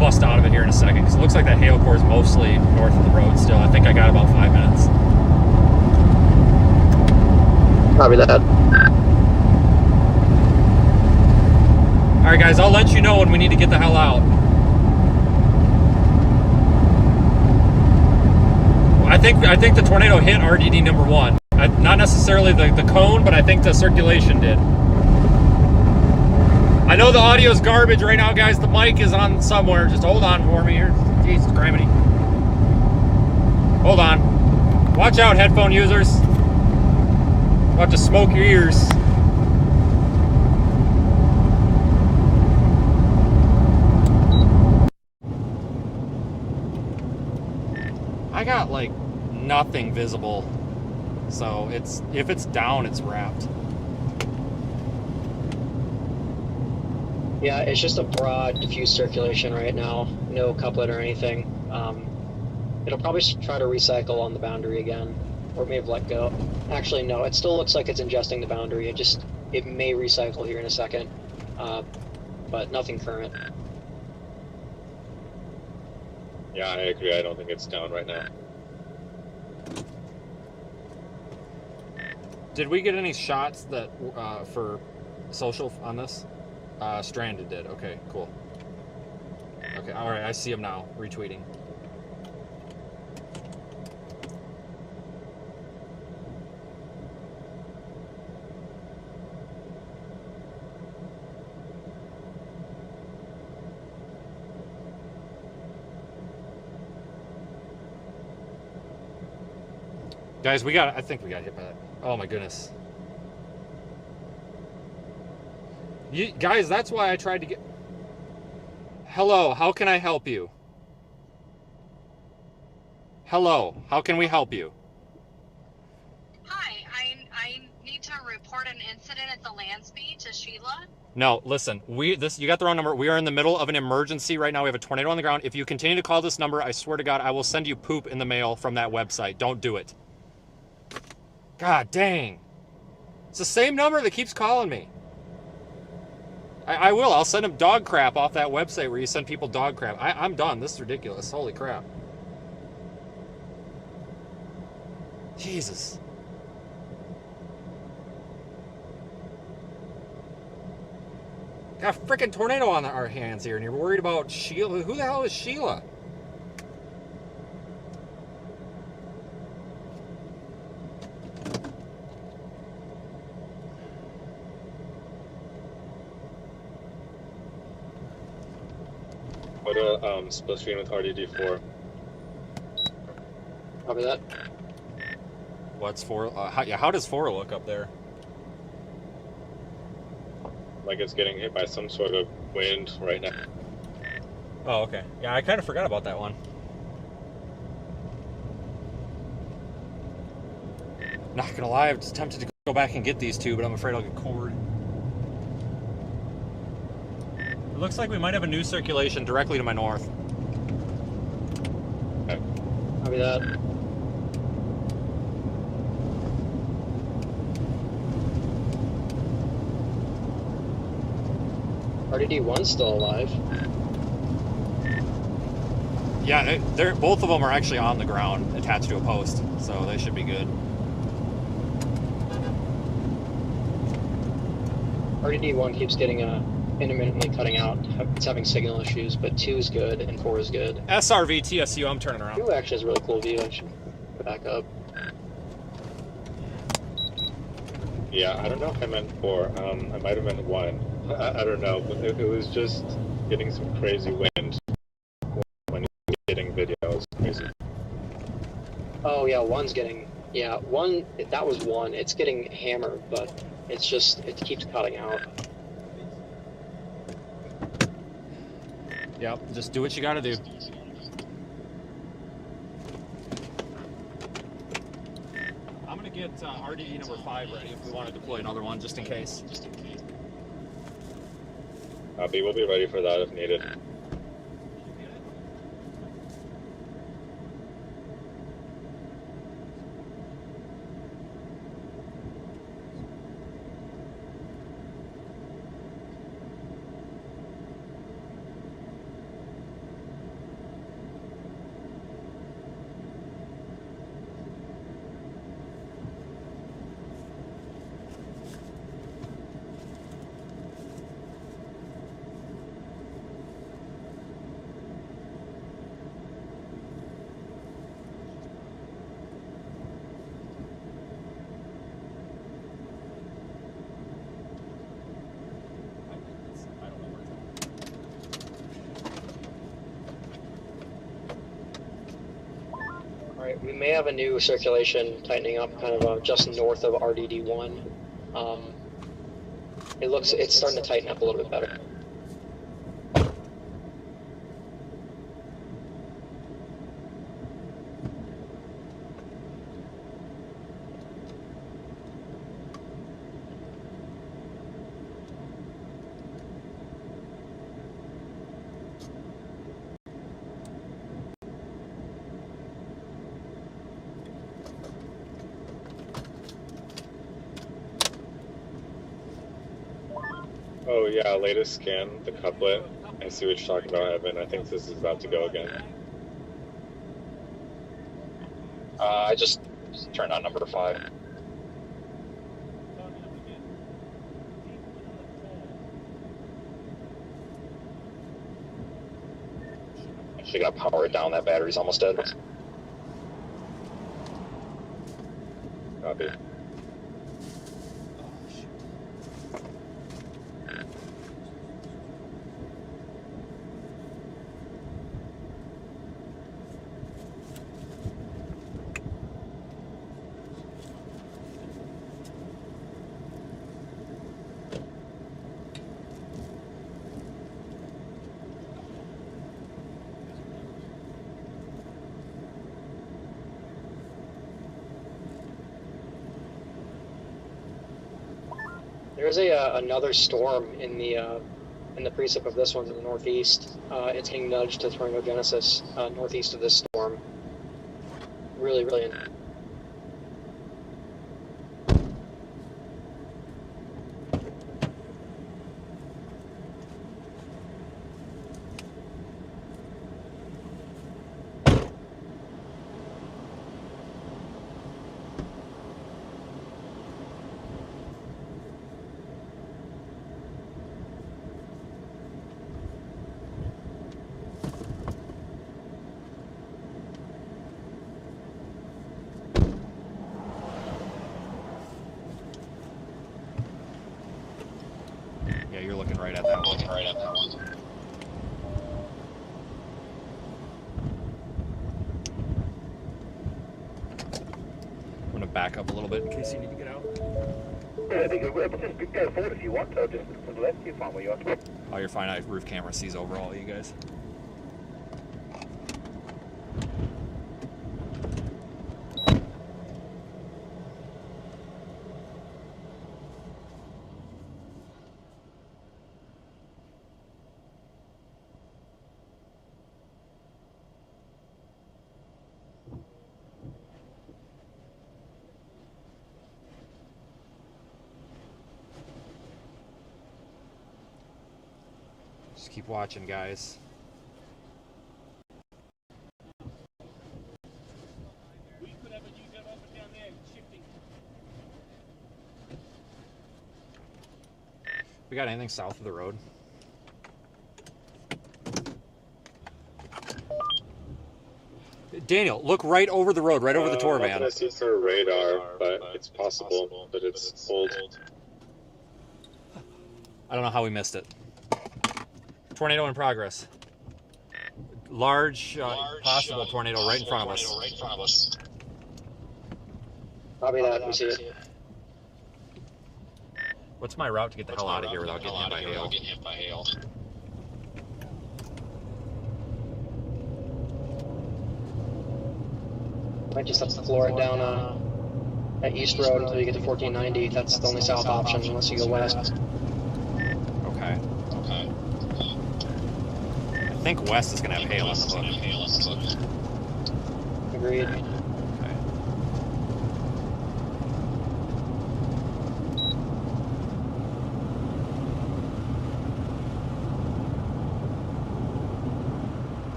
bust out of it here in a second, because it looks like that hail core is mostly north of the road still. I think I got about 5 minutes. Probably that. All right, guys, I'll let you know when we need to get the hell out. I think the tornado hit RDD number 1. Not necessarily the cone, but I think the circulation did. I know the audio's garbage right now, guys. The mic is on somewhere. Just hold on for me here. Jesus criminy. Hold on. Watch out, headphone users. About to smoke your ears. I got like nothing visible, so if it's down, it's wrapped. Yeah, it's just a broad, diffuse circulation right now. No couplet or anything. It'll probably try to recycle on the boundary again, or it may have let go. Actually, no, it still looks like it's ingesting the boundary. It may recycle here in a second, but nothing current. Yeah, I agree. I don't think it's down right now. Did we get any shots that for social on this? Stranded did. Okay, cool. Okay, all right. I see him now. Retweeting. Guys, I think we got hit by that. Oh my goodness. Guys, that's why I tried to get... Hello, how can I help you? Hello, how can we help you? Hi, I need to report an incident at the Landsby to Sheila. No, listen, you got the wrong number. We are in the middle of an emergency right now. We have a tornado on the ground. If you continue to call this number, I swear to God, I will send you poop in the mail from that website. Don't do it. God dang. It's the same number that keeps calling me. I will. I'll send him dog crap off that website where you send people dog crap. I'm done. This is ridiculous. Holy crap. Jesus. Got a freaking tornado on our hands here, and you're worried about Sheila. Who the hell is Sheila? Go to split screen with RDD4. Copy that. What's 4? How does 4 look up there? Like it's getting hit by some sort of wind right now. Oh, okay. Yeah, I kind of forgot about that one. Not gonna lie, I'm just tempted to go back and get these two, but I'm afraid I'll get cored. It looks like we might have a new circulation directly to my north. Okay. Copy that. RDD1's still alive. Yeah, they're both of them are actually on the ground attached to a post, so they should be good. RDD1 keeps getting intermittently cutting out. It's having signal issues, but 2 is good and 4 is good. SRV TSU, I'm turning around. 2 actually has a really cool view. I should back up. Yeah, I don't know if I meant 4. I might have meant 1. I don't know, but it was just getting some crazy wind when you're getting videos. Crazy. Oh yeah, 1's getting... Yeah, 1... That was 1. It's getting hammered, but it's just... It keeps cutting out. Yep, just do what you gotta do. I'm gonna get RDD number 5 ready if we want to deploy another one, just in case. We'll be ready for that if needed. Alright, we may have a new circulation tightening up kind of just north of RDD1. It's starting to tighten up a little bit better. Oh yeah, latest scan, the couplet. I see what you're talking about, Evan. I think this is about to go again. I just turned on number 5. Actually gotta power it down, that battery's almost dead. Copy. There's another storm in the precip of this one to the northeast. It's getting nudged to Genesis northeast of this storm. Really, really. Yeah, you're looking right at that one. I'm gonna back up a little bit in case you need to get out. Yeah, I think just go forward if you want, or just to the left, you're fine where you are. Oh, you're fine. Roof camera sees over all you guys. Just keep watching, guys. We got anything south of the road? Daniel, look right over the road, right over the tour van. I'm gonna see for radar, but it's possible that it's old. I don't know how we missed it. Tornado in progress. Large, possible tornado right in front of us. Copy that. We see it. What's my route to get the hell out of here without getting hit by hail? Might just have to floor it down at East Road until you get to 1490. That's the only south option unless you go west. Okay. I think west is going to have hail on the hook. Agreed. Okay.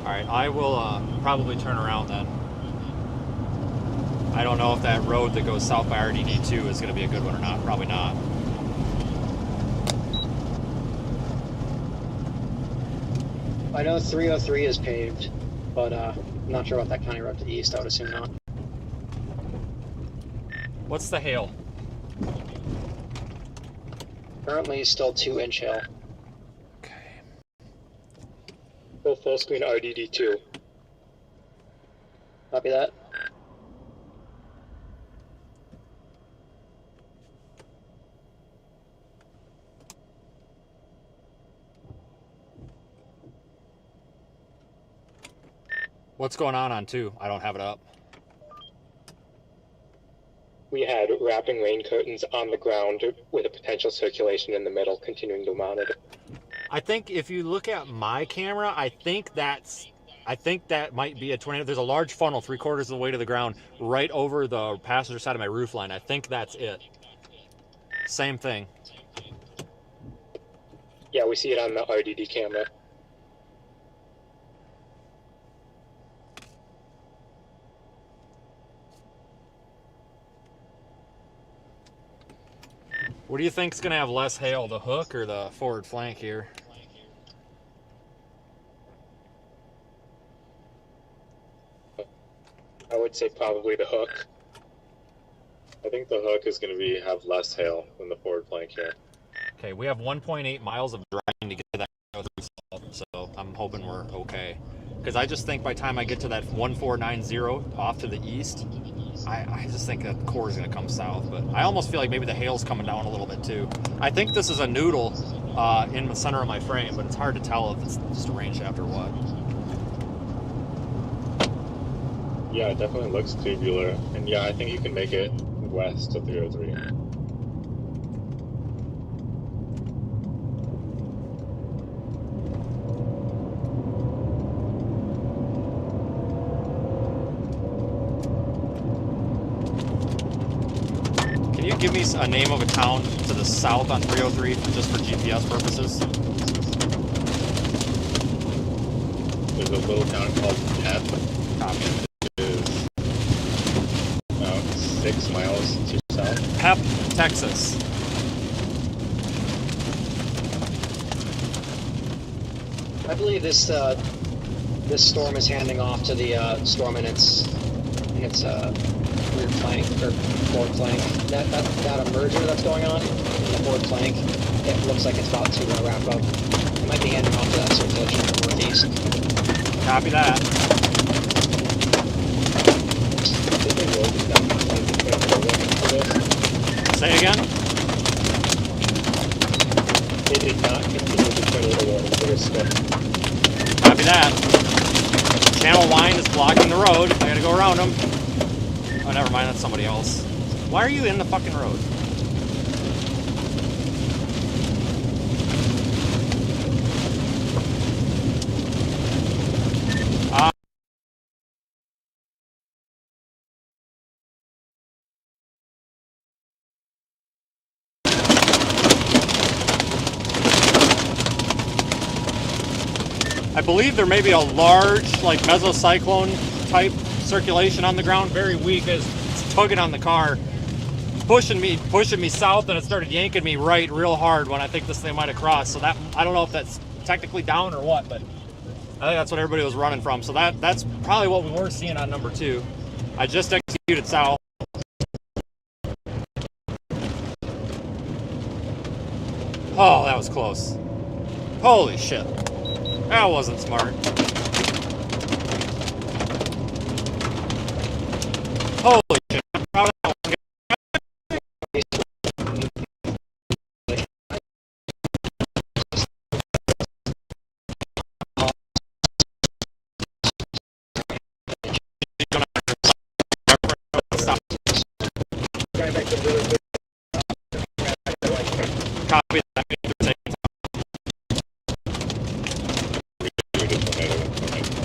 Alright, I will probably turn around then. I don't know if that road that goes south by RDD2 is going to be a good one or not. Probably not. I know 303 is paved, but I'm not sure about that county road to the east. I would assume not. What's the hail? Currently still 2-inch hail. Okay. Full screen RDD2. Copy that. What's going on 2? I don't have it up. We had wrapping rain curtains on the ground with a potential circulation in the middle, continuing to mount it. I think if you look at my camera, I think that might be a tornado. There's a large funnel 3/4 of the way to the ground right over the passenger side of my roof line. I think that's it. Same thing. Yeah, we see it on the RDD camera. What do you think is going to have less hail, the hook or the forward flank here? I would say probably the hook. I think the hook is going to have less hail than the forward flank here. Okay, we have 1.8 miles of driving to get to that, so I'm hoping we're okay. Because I just think by the time I get to that 1490 off to the east, I just think that core is going to come south. But I almost feel like maybe the hail's coming down a little bit too. I think this is a noodle in the center of my frame, but it's hard to tell if it's just a rain shaft or what. Yeah, it definitely looks tubular. And yeah, I think you can make it west of 303. Can you give me a name of a town to the south on 303 just for GPS purposes? There's a little town called Pep. Copy. It is about 6 miles to south. Pep, Texas. I believe this storm is handing off to the storm in its rear flank or forward flank. That emerger that's going on, the forward flank, it looks like it's about to wrap up. It might be handing off to that circulation in the northeast. Copy that. Say again? They did not continue the tornado warning for this storm. Copy that. Channel line is blocking the road. I gotta go around them. Oh, never mind, that's somebody else. Why are you in the fucking road? I believe there may be a large, like, mesocyclone type circulation on the ground, very weak, as it's tugging on the car, pushing me south, and it started yanking me right real hard when I think this thing might have crossed. So that, I don't know if that's technically down or what, but I think that's what everybody was running from. So that's probably what we were seeing on number 2. I just executed south. Oh, that was close. Holy shit. That wasn't smart. Holy shit. I'm proud of that one. Copy that.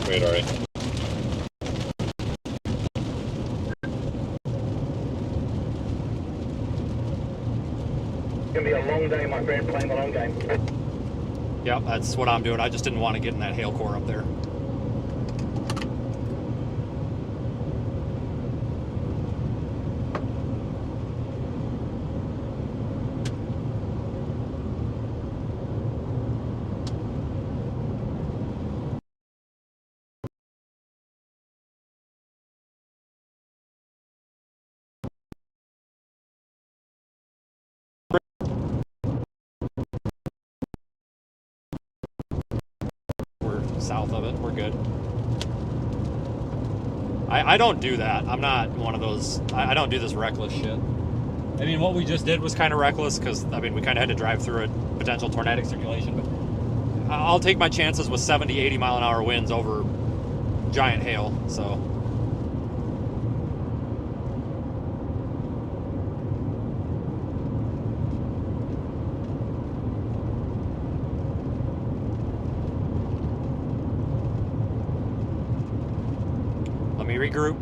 Radar right. It's gonna be a long day, my friend, playing the long game. Yep, that's what I'm doing. I just didn't want to get in that hail core up there. South of it, we're good. I don't do that. I'm not one of those. I don't do this reckless shit. I mean, what we just did was kind of reckless because, I mean, we kind of had to drive through a potential tornadic circulation, but I'll take my chances with 70, 80 mile an hour winds over giant hail, so. Let me regroup.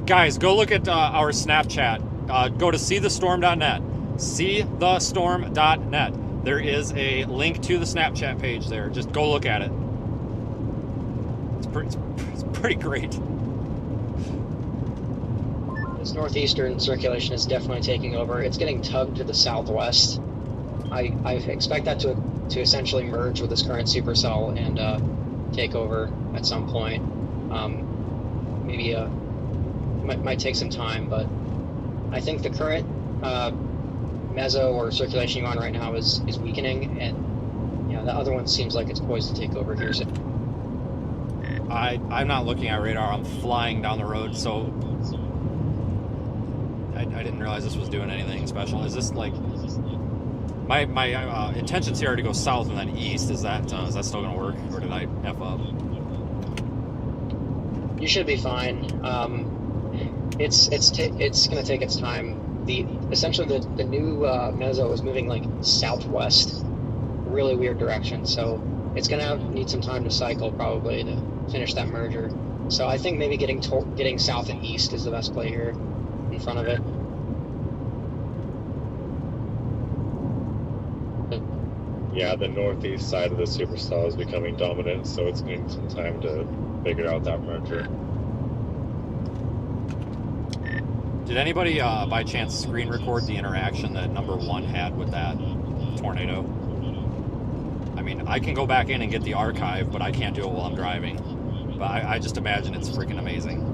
Guys, go look at our Snapchat. Go to seethestorm.net. Seethestorm.net. There is a link to the Snapchat page there. Just go look at it. It's pretty great. This northeastern circulation is definitely taking over. It's getting tugged to the southwest. I expect that to essentially merge with this current supercell and take over at some point. Maybe might take some time, but I think the current meso or circulation you're on right now is weakening, and the other one seems like it's poised to take over here. So I'm not looking at radar. I'm flying down the road, so I didn't realize this was doing anything special. Is this like my intentions here are to go south and then east? Is that still gonna work, or did I F up? you should be fine. It's gonna take its time. Essentially the new meso is moving like southwest, really weird direction. So it's gonna need some time to cycle probably to finish that merger. So I think maybe getting south and east is the best play here in front of it. Yeah, the northeast side of the supercell is becoming dominant, so it's going to need some time to figure out that merger. Did anybody by chance screen record the interaction that number 1 had with that tornado? I mean, I can go back in and get the archive, but I can't do it while I'm driving. But I just imagine it's freaking amazing.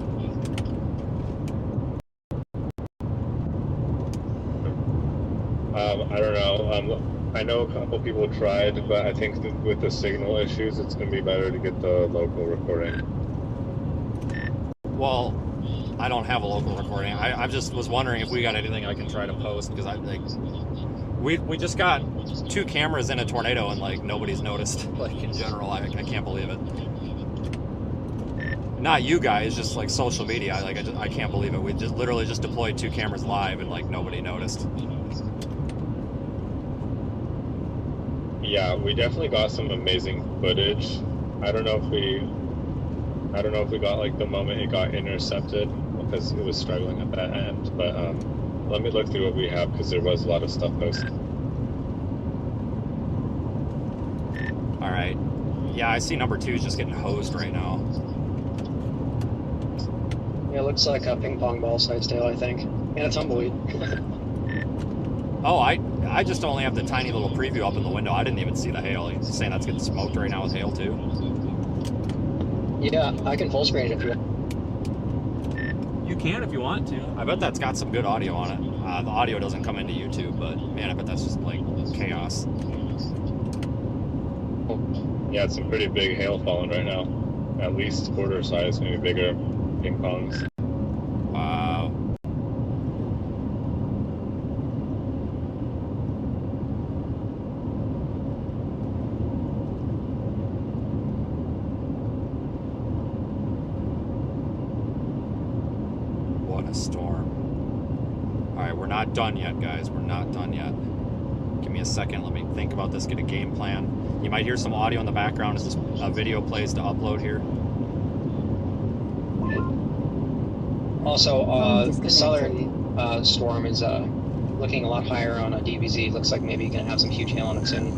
I don't know. I know a couple people tried, but I think that with the signal issues, it's going to be better to get the local recording. Well, I don't have a local recording. I just was wondering if we got anything I can try to post, because we just got 2 cameras in a tornado and like nobody's noticed. Like in general, I can't believe it. Not you guys, just like social media. Like I can't believe it. We just literally just deployed 2 cameras live and like nobody noticed. Yeah, we definitely got some amazing footage. I don't know if we got like the moment it got intercepted because it was struggling at that end, but Let me look through what we have because there was a lot of stuff posted. All right. Yeah, I see number 2 is just getting hosed right now. Yeah, it looks like a ping pong ball size tail, I think, and a tumbleweed. Oh, I just only have the tiny little preview up in the window. I didn't even see the hail. You're saying that's getting smoked right now with hail too? Yeah, I can full screen it if you want. You can if you want to. I bet that's got some good audio on it. The audio doesn't come into YouTube, but man, I bet that's just like chaos. Yeah, it's some pretty big hail falling right now. At least quarter size, maybe bigger ping pongs. Wow. What a storm. All right, we're not done yet, guys. We're not done yet. Give me a second. Let me think about this, get a game plan. You might hear some audio in the background as this video plays to upload here. Also, the southern storm is looking a lot higher on a DBZ. Looks like maybe you're going to have some huge hail on it soon.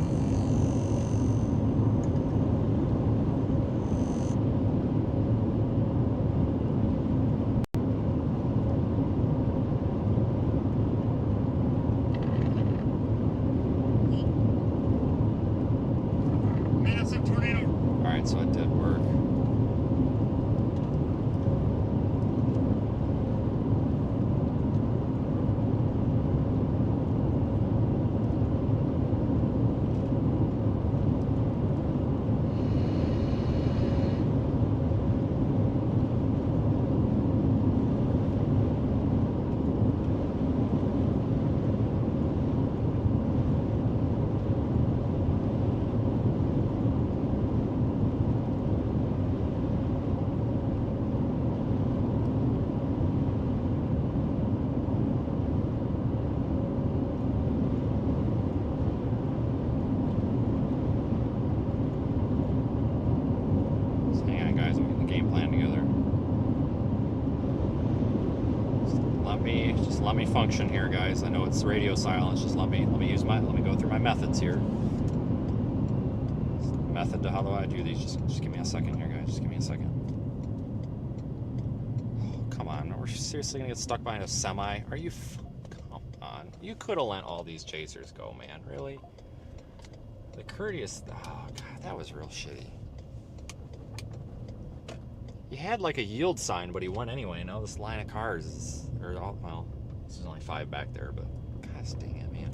All right, so it did work. Let me function here, guys. I know it's radio silence. Just let me go through my methods here. Method to how do I do these? Just give me a second here, guys. Just give me a second. Oh, come on, we're seriously gonna get stuck behind a semi? Are you? Come on. You could have let all these chasers go, man. Really? The courteous. Oh god, that was real shitty. He had like a yield sign, but he went anyway. Now this line of cars is, well, this is only 5 back there, but gosh dang it, man.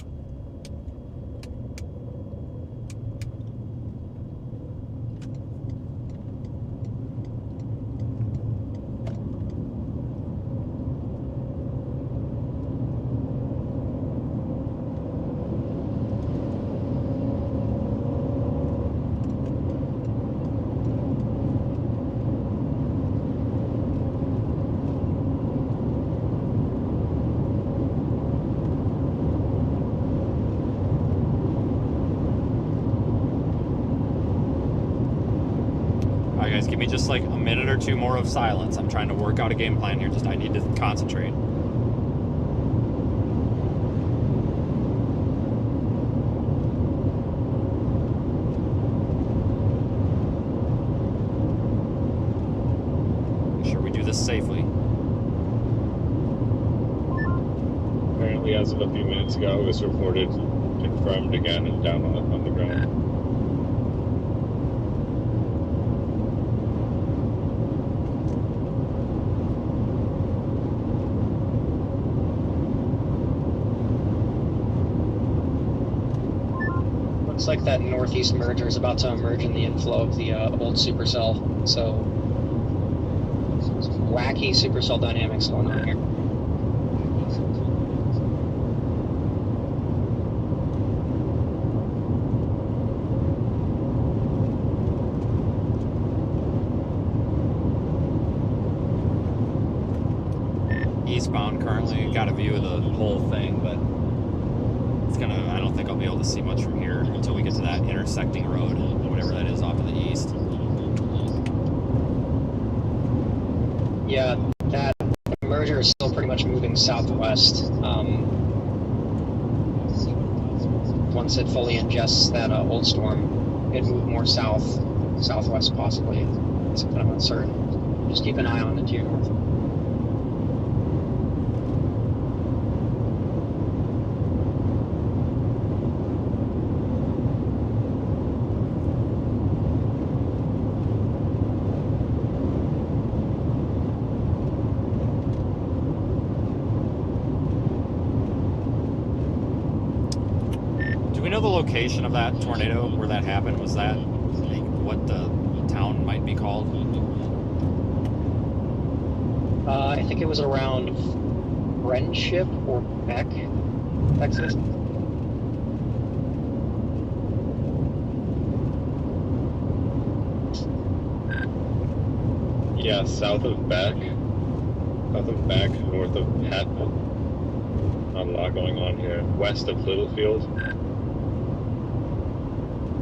Give me just like a minute or two more of silence. I'm trying to work out a game plan here. I need to concentrate. Make sure we do this safely. Apparently, as of a few minutes ago, it was reported, confirmed again, and down on the ground. Looks like that northeast merger is about to emerge in the inflow of the old supercell. So, some wacky supercell dynamics going on here. Eastbound currently, got a view of the whole thing, but I don't think I'll be able to see much from here until we get to that intersecting road, whatever that is off to the east. Yeah, that merger is still pretty much moving southwest. once it fully ingests that old storm, it move more southwest possibly. It's kind of uncertain. Just keep an eye on it to your north. Do we know the location of that tornado where that happened? Was that like, what the town might be called? I think it was around Friendship or Beck, Texas. Yeah, south of Beck, north of Patmore. Not a lot going on here. West of Littlefield.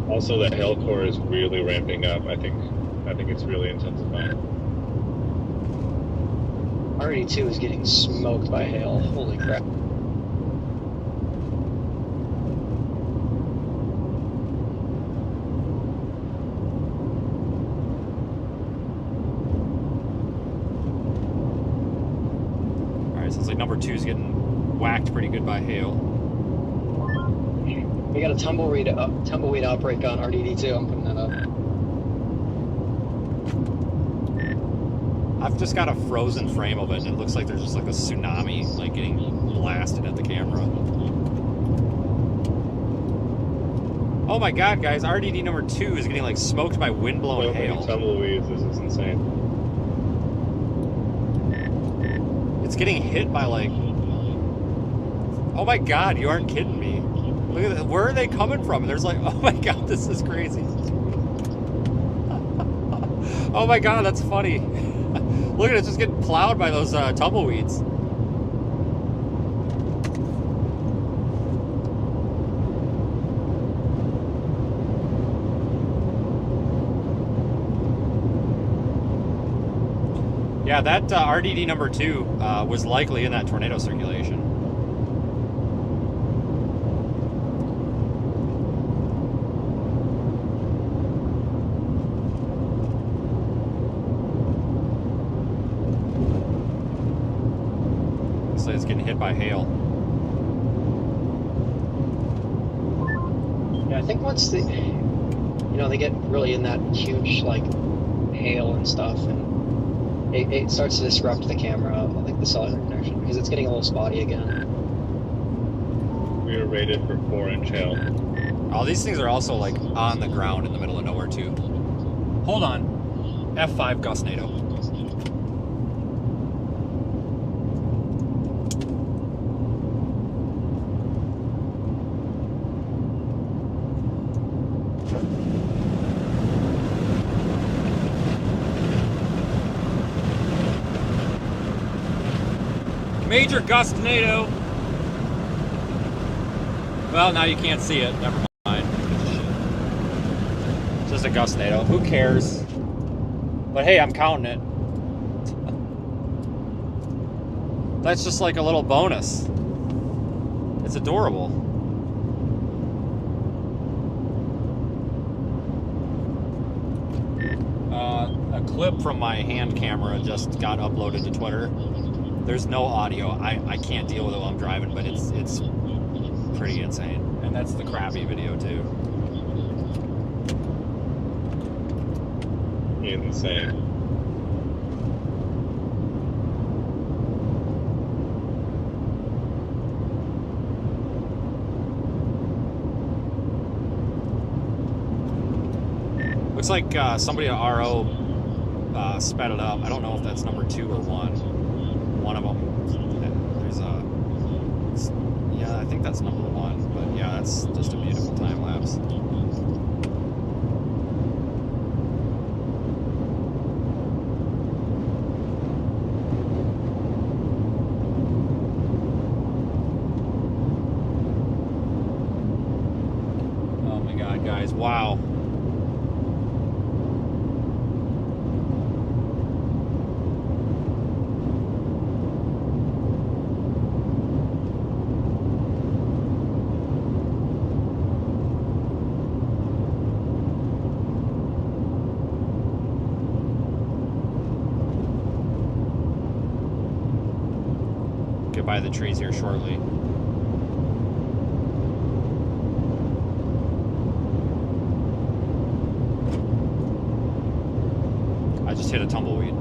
Also, the hail core is really ramping up. I think it's really intensifying. RD2 is getting smoked by hail. Holy crap. Alright, sounds like number 2's getting whacked pretty good by hail. We got a tumbleweed outbreak on RDD2. I'm putting that up. I've just got a frozen frame of it, and it looks like there's just like a tsunami, like getting blasted at the camera. Oh my god, guys! RDD number 2 is getting like smoked by windblown So hail. many tumbleweeds. This is insane. It's getting hit by like. Oh my god! You aren't kidding me. Look at that. Where are they coming from? There's like, oh my god, this is crazy. Oh my god, that's funny. Look at it, it's just getting plowed by those tumbleweeds. Yeah, that RDD number 2 was likely in that tornado circulation. It's getting hit by hail. Yeah, I think once they get really in that huge like hail and stuff, and it starts to disrupt the camera, like the cellular connection, because it's getting a little spotty again. We are rated for 4-inch hail. Oh, these things are also like on the ground in the middle of nowhere too. Hold on. F5 gustnado. Major gustnado. Well, now you can't see it. Never mind. It's just a gustnado. Who cares? But hey, I'm counting it. That's just like a little bonus. It's adorable. A clip from my hand camera just got uploaded to Twitter. There's no audio. I can't deal with it while I'm driving, but it's pretty insane. And that's the crappy video too. Insane. Looks like somebody at RO sped it up. I don't know if that's number 2 or 1. One of them. There's yeah, I think that's number 1. But yeah, that's just a beautiful time lapse. Oh my god, guys! Wow. it by the trees here shortly. I just hit a tumbleweed.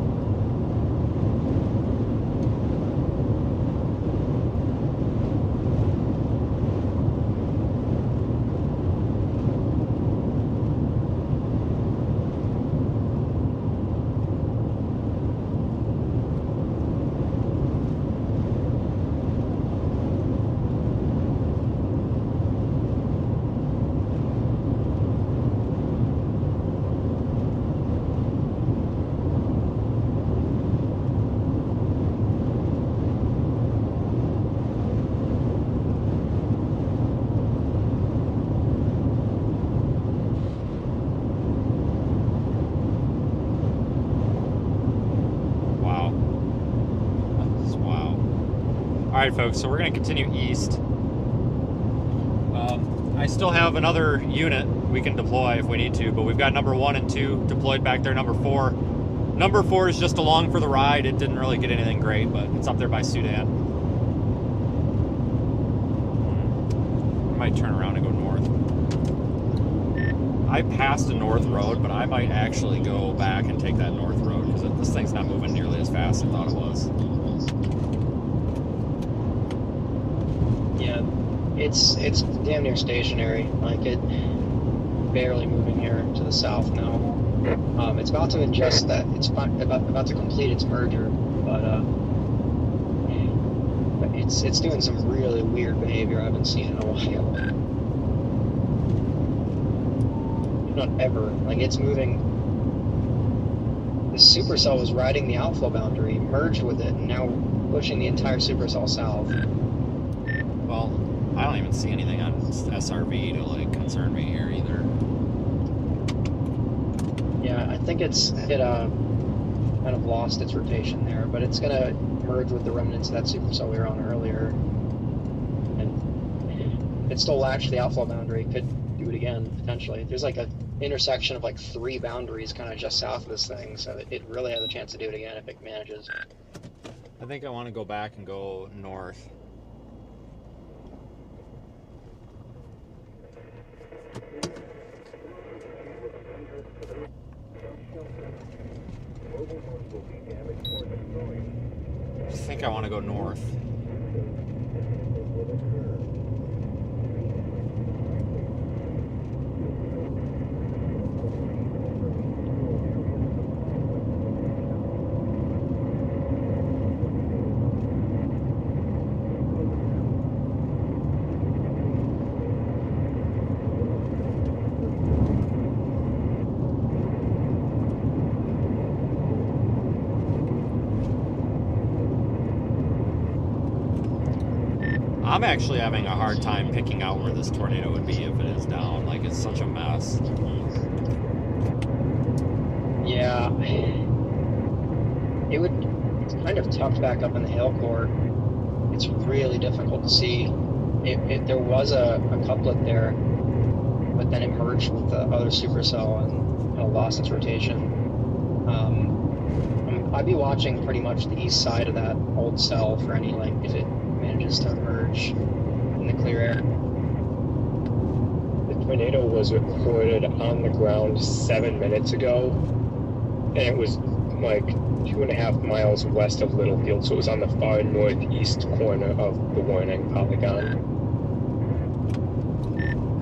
All right, folks, so we're going to continue east. I still have another unit we can deploy if we need to, but we've got number 1 and 2 deployed back there. Number 4 is just along for the ride. It didn't really get anything great, but it's up there by Sudan. I might turn around and go north. I passed a north road, but I might actually go back and take that north road because this thing's not moving nearly as fast as I thought it was. Yeah, it's damn near stationary. Like, it barely moving here to the south now. It's about to ingest that. It's about to complete its merger, but it's doing some really weird behavior I haven't seen in a while. Not ever. Like, it's moving. The supercell was riding the outflow boundary, merged with it, and now pushing the entire supercell south. Well, I don't even see anything on SRV to like concern me here either. Yeah, I think it kind of lost its rotation there, but it's gonna merge with the remnants of that supercell we were on earlier, and it still latched the outflow boundary. Could do it again potentially. There's like a intersection of like 3 boundaries kind of just south of this thing, so it really has a chance to do it again if it manages. I think I want to go back and go north. I think I want to go north. I'm actually having a hard time picking out where this tornado would be if it is down. Like, it's such a mess. Yeah, it's kind of tucked back up in the hail core. It's really difficult to see. There was a couplet there, but then it merged with the other supercell and kind of lost its rotation. I'd be watching pretty much the east side of that old cell for any, like, if it manages to emerge in the clear air. The tornado was recorded on the ground 7 minutes ago, and it was like 2.5 miles west of Littlefield, so it was on the far northeast corner of the warning polygon.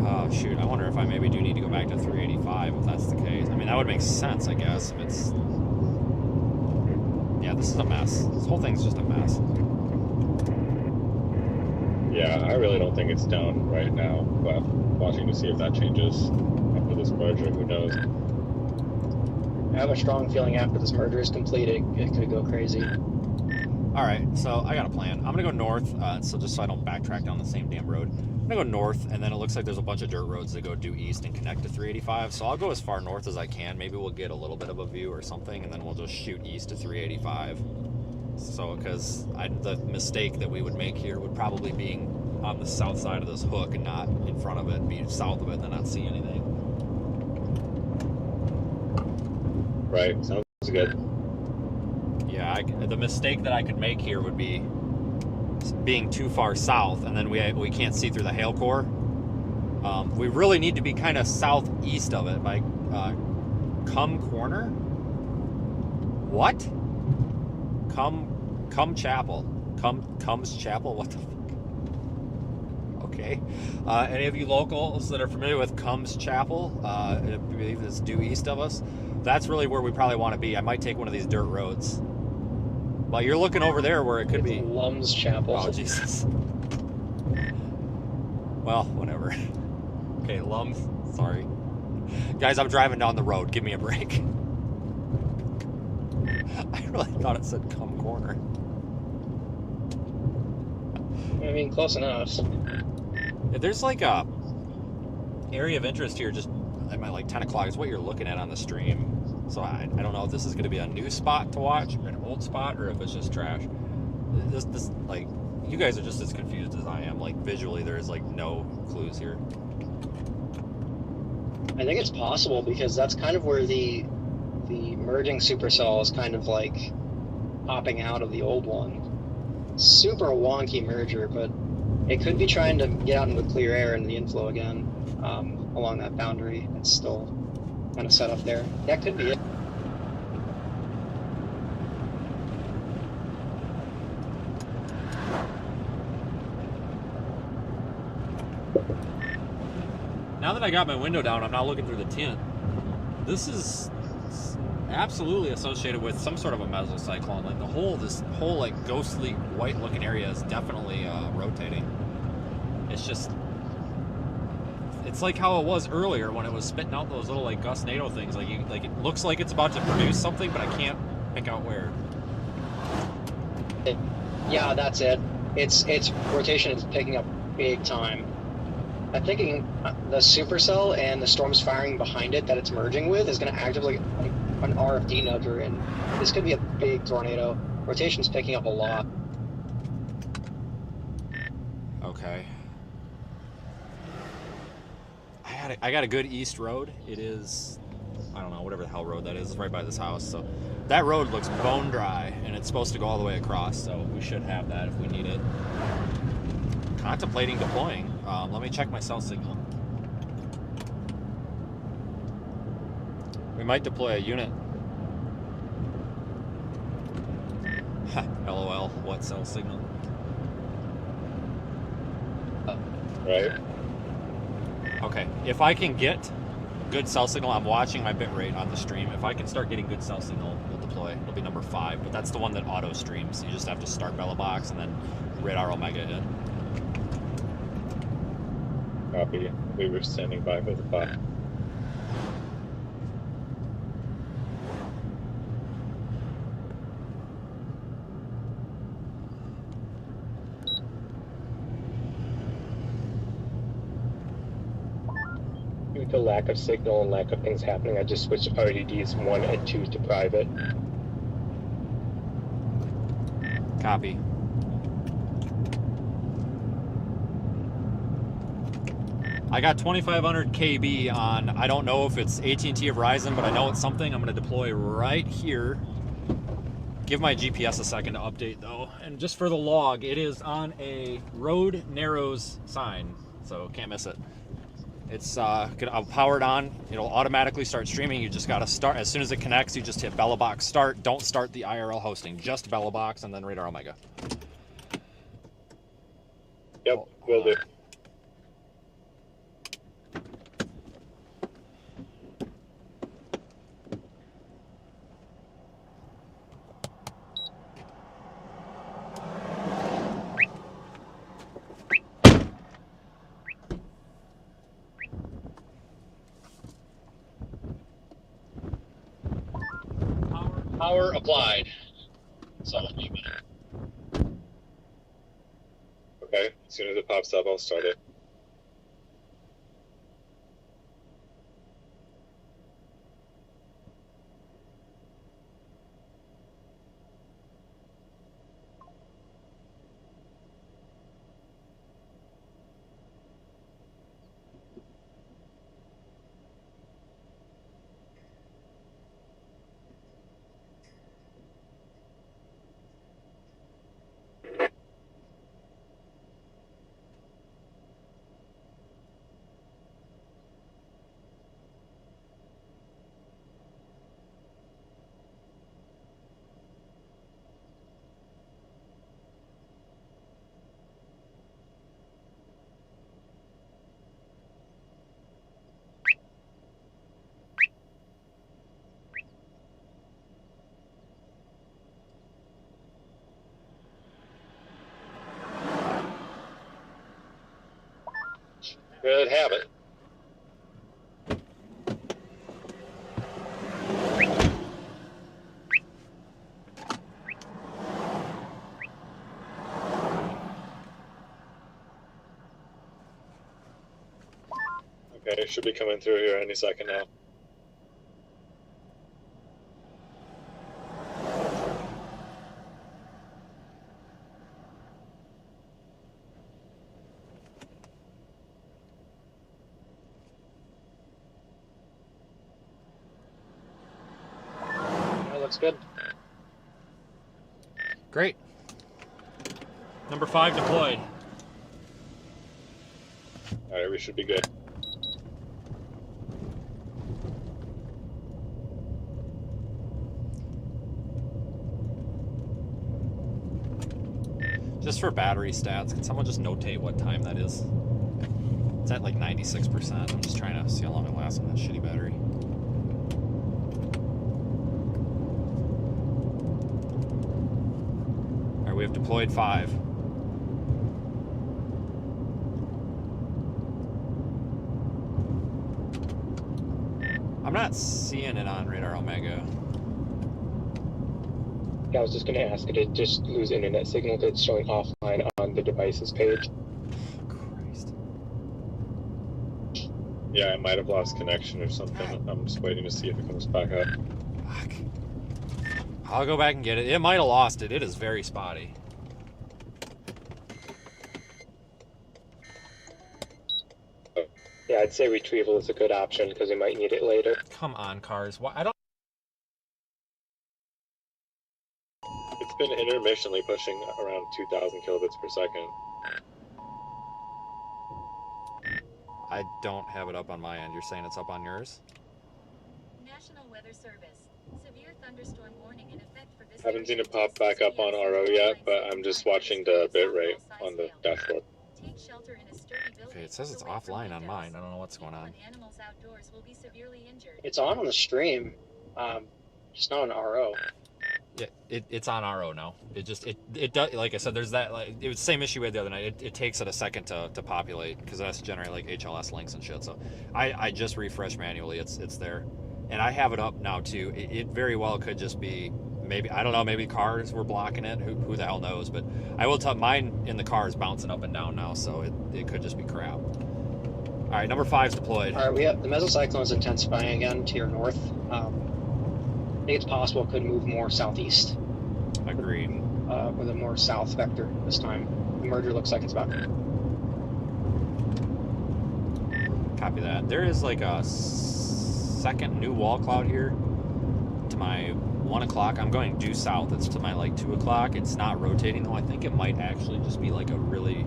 Oh, shoot. I wonder if I maybe do need to go back to 385 if that's the case. I mean, that would make sense, I guess, if it's... Yeah, this is a mess. This whole thing's just a mess. Yeah, I really don't think it's down right now, but watching to see if that changes after this merger, who knows. I have a strong feeling after this merger is completed, it could go crazy. Alright, so I got a plan. I'm going to go north, so just so I don't backtrack down the same damn road. I'm going to go north, and then it looks like there's a bunch of dirt roads that go due east and connect to 385, so I'll go as far north as I can. Maybe we'll get a little bit of a view or something, and then we'll just shoot east to 385. So, because the mistake that we would make here would probably be on the south side of this hook and not in front of it, be south of it and then not see anything. Right, sounds good. Yeah, the mistake that I could make here would be being too far south, and then we can't see through the hail core. We really need to be kind of southeast of it by Cum Corner. What? Cum Chapel. Cum's Chapel. What the fuck? Okay. Any of you locals that are familiar with Cum's Chapel, I believe it's due east of us. That's really where we probably want to be. I might take one of these dirt roads. But you're looking over there where it could be. Lum's Chapel. Oh, Jesus. Well, whatever. Okay, Lums. Sorry. Guys, I'm driving down the road. Give me a break. I really thought it said Cum Corner. I mean, close enough. There's like a area of interest here just at my like 10 o'clock. It's what you're looking at on the stream. So I don't know if this is going to be a new spot to watch, or an old spot, or if it's just trash. This like, you guys are just as confused as I am. Like visually, there is like no clues here. I think it's possible because that's kind of where the merging supercell is kind of like popping out of the old one. Super wonky merger, but it could be trying to get out into clear air and the inflow again along that boundary. It's still kind of set up there. That could be it. Now that I got my window down, I'm not looking through the tint. This is absolutely associated with some sort of a mesocyclone. Like this whole like ghostly white looking area is definitely rotating. It's just, it's like how it was earlier when it was spitting out those little like gustnado things. Like it looks like it's about to produce something, but I can't pick out where. Yeah, that's it. Its rotation is picking up big time. I'm thinking the supercell and the storms firing behind it that it's merging with is going to act like an RFD nudger, and this could be a big tornado. Rotation's picking up a lot. Okay. I got a good east road. It is, I don't know, whatever the hell road that is. It's right by this house. So that road looks bone dry, and it's supposed to go all the way across. So we should have that if we need it. Contemplating deploying. Let me check my cell signal. We might deploy a unit. LOL, what cell signal? Right. Okay, if I can get good cell signal, I'm watching my bit rate on the stream. If I can start getting good cell signal, we'll deploy. It'll be number 5, but that's the one that auto streams. You just have to start Bella Box and then radar Omega in. Copy. We were standing by for the 5. Due to lack of signal and lack of things happening, I just switched RDDs 1 and 2 to private. Copy. I got 2500 KB on, I don't know if it's AT&T or Verizon, but I know it's something. I'm going to deploy right here. Give my GPS a second to update though. And just for the log, it is on a road narrows sign, so can't miss it. It's I'll power it on. It'll automatically start streaming. You just got to start. As soon as it connects, you just hit Bella Box start. Don't start the IRL hosting, just Bella Box and then Radar Omega. Yep, will do. Power applied. So I'll leave it. Okay, as soon as it pops up, I'll start it. Good habit. Okay, it should be coming through here any second now. That looks good. Great. Number 5 deployed. Alright, we should be good. Just for battery stats, can someone just notate what time that is? It's at like 96%. I'm just trying to see how long it lasts on that shitty battery. Alright, we have deployed 5. I'm not seeing it on Radar Omega. Yeah, I was just going to ask, did it just lose internet signal that's showing offline on the devices page? Christ. Yeah, it might have lost connection or something. I'm just waiting to see if it comes back up. Fuck. I'll go back and get it. It might have lost it. It is very spotty. Yeah, I'd say retrieval is a good option because we might need it later. Come on, cars. Why? I don't. It's been intermittently pushing around 2,000 kilobits per second. I don't have it up on my end. You're saying it's up on yours? National Weather Service. Severe thunderstorm warning in effect for this. Haven't seen it pop back up on RO yet, but I'm just watching the bit rate on the dashboard. Take shelter in a sturdy building. Okay, it says it's offline on mine. I don't know what's going on. Animals outdoors will be severely injured. It's on the stream, just not on RO. Yeah, it's on RO now. It just it does, like I said, there's that, like, it was the same issue we had the other night. It takes it a second to populate because it has to generate like HLS links and shit. So I just refreshed manually. It's there, and I have it up now too. It very well could just be, maybe, I don't know, maybe cars were blocking it. Who the hell knows? But I will tell, mine in the car is bouncing up and down now, so it could just be crap. All right, number 5's deployed. All right, we have the mesocyclone is intensifying again to your north. I think it's possible it could move more southeast. Agreed. With a more south vector this time. The merger looks like it's about to. Copy that. There is like a second new wall cloud here to my 1 o'clock. I'm going due south. It's to my like 2 o'clock. It's not rotating though. I think it might actually just be like a really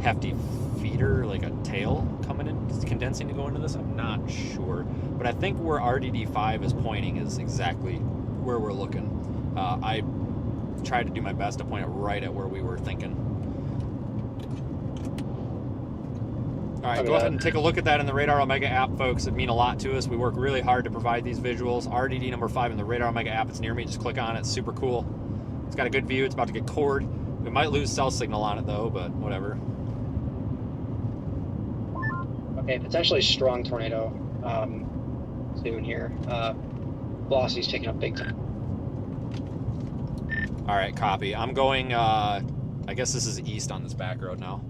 hefty feeder, like a tail coming in, condensing to go into this. I'm not sure, but I think where RDD5 is pointing is exactly where we're looking. I tried to do my best to point it right at where we were thinking. All right, go ahead and take a look at that in the Radar Omega app, folks. It means a lot to us. We work really hard to provide these visuals. RDD number 5 in the Radar Omega app. It's near me. Just click on it. It's super cool. It's got a good view. It's about to get cored. We might lose cell signal on it though, but whatever. Okay, potentially strong tornado soon here. Velocity's taking up big time. All right, copy. I'm going, I guess this is east on this back road now.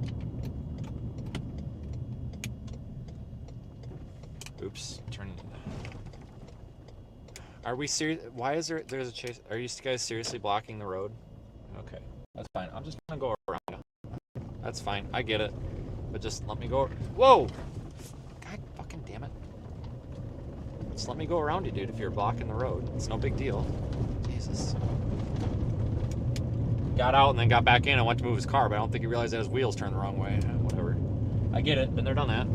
Oops, turn. Are we serious? Why is there's a chase? Are you guys seriously blocking the road? Okay, that's fine. I'm just gonna go around you. That's fine. I get it. But just let me go. Whoa! God fucking damn it. Just let me go around you, dude, if you're blocking the road. It's no big deal. Jesus. Got out and then got back in. I went to move his car, but I don't think he realized that his wheels turned the wrong way. Whatever. I get it. Been there, done that.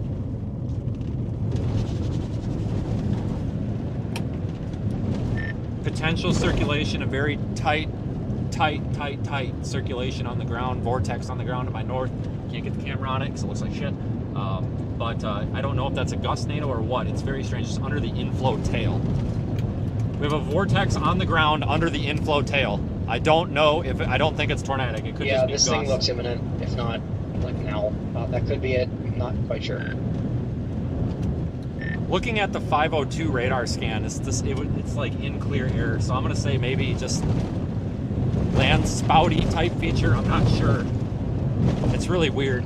Potential circulation, a very tight circulation on the ground, vortex on the ground to my north. Can't get the camera on it because it looks like shit. But I don't know if that's a gust NATO or what. It's very strange. It's under the inflow tail. We have a vortex on the ground under the inflow tail. I don't know if I don't think it's tornadic. It could just be this gust. thing looks imminent. If not, like now, that could be it. not quite sure. Looking at the 502 radar scan, it's like in clear air, so I'm gonna say maybe just land spouty type feature. I'm not sure. It's really weird.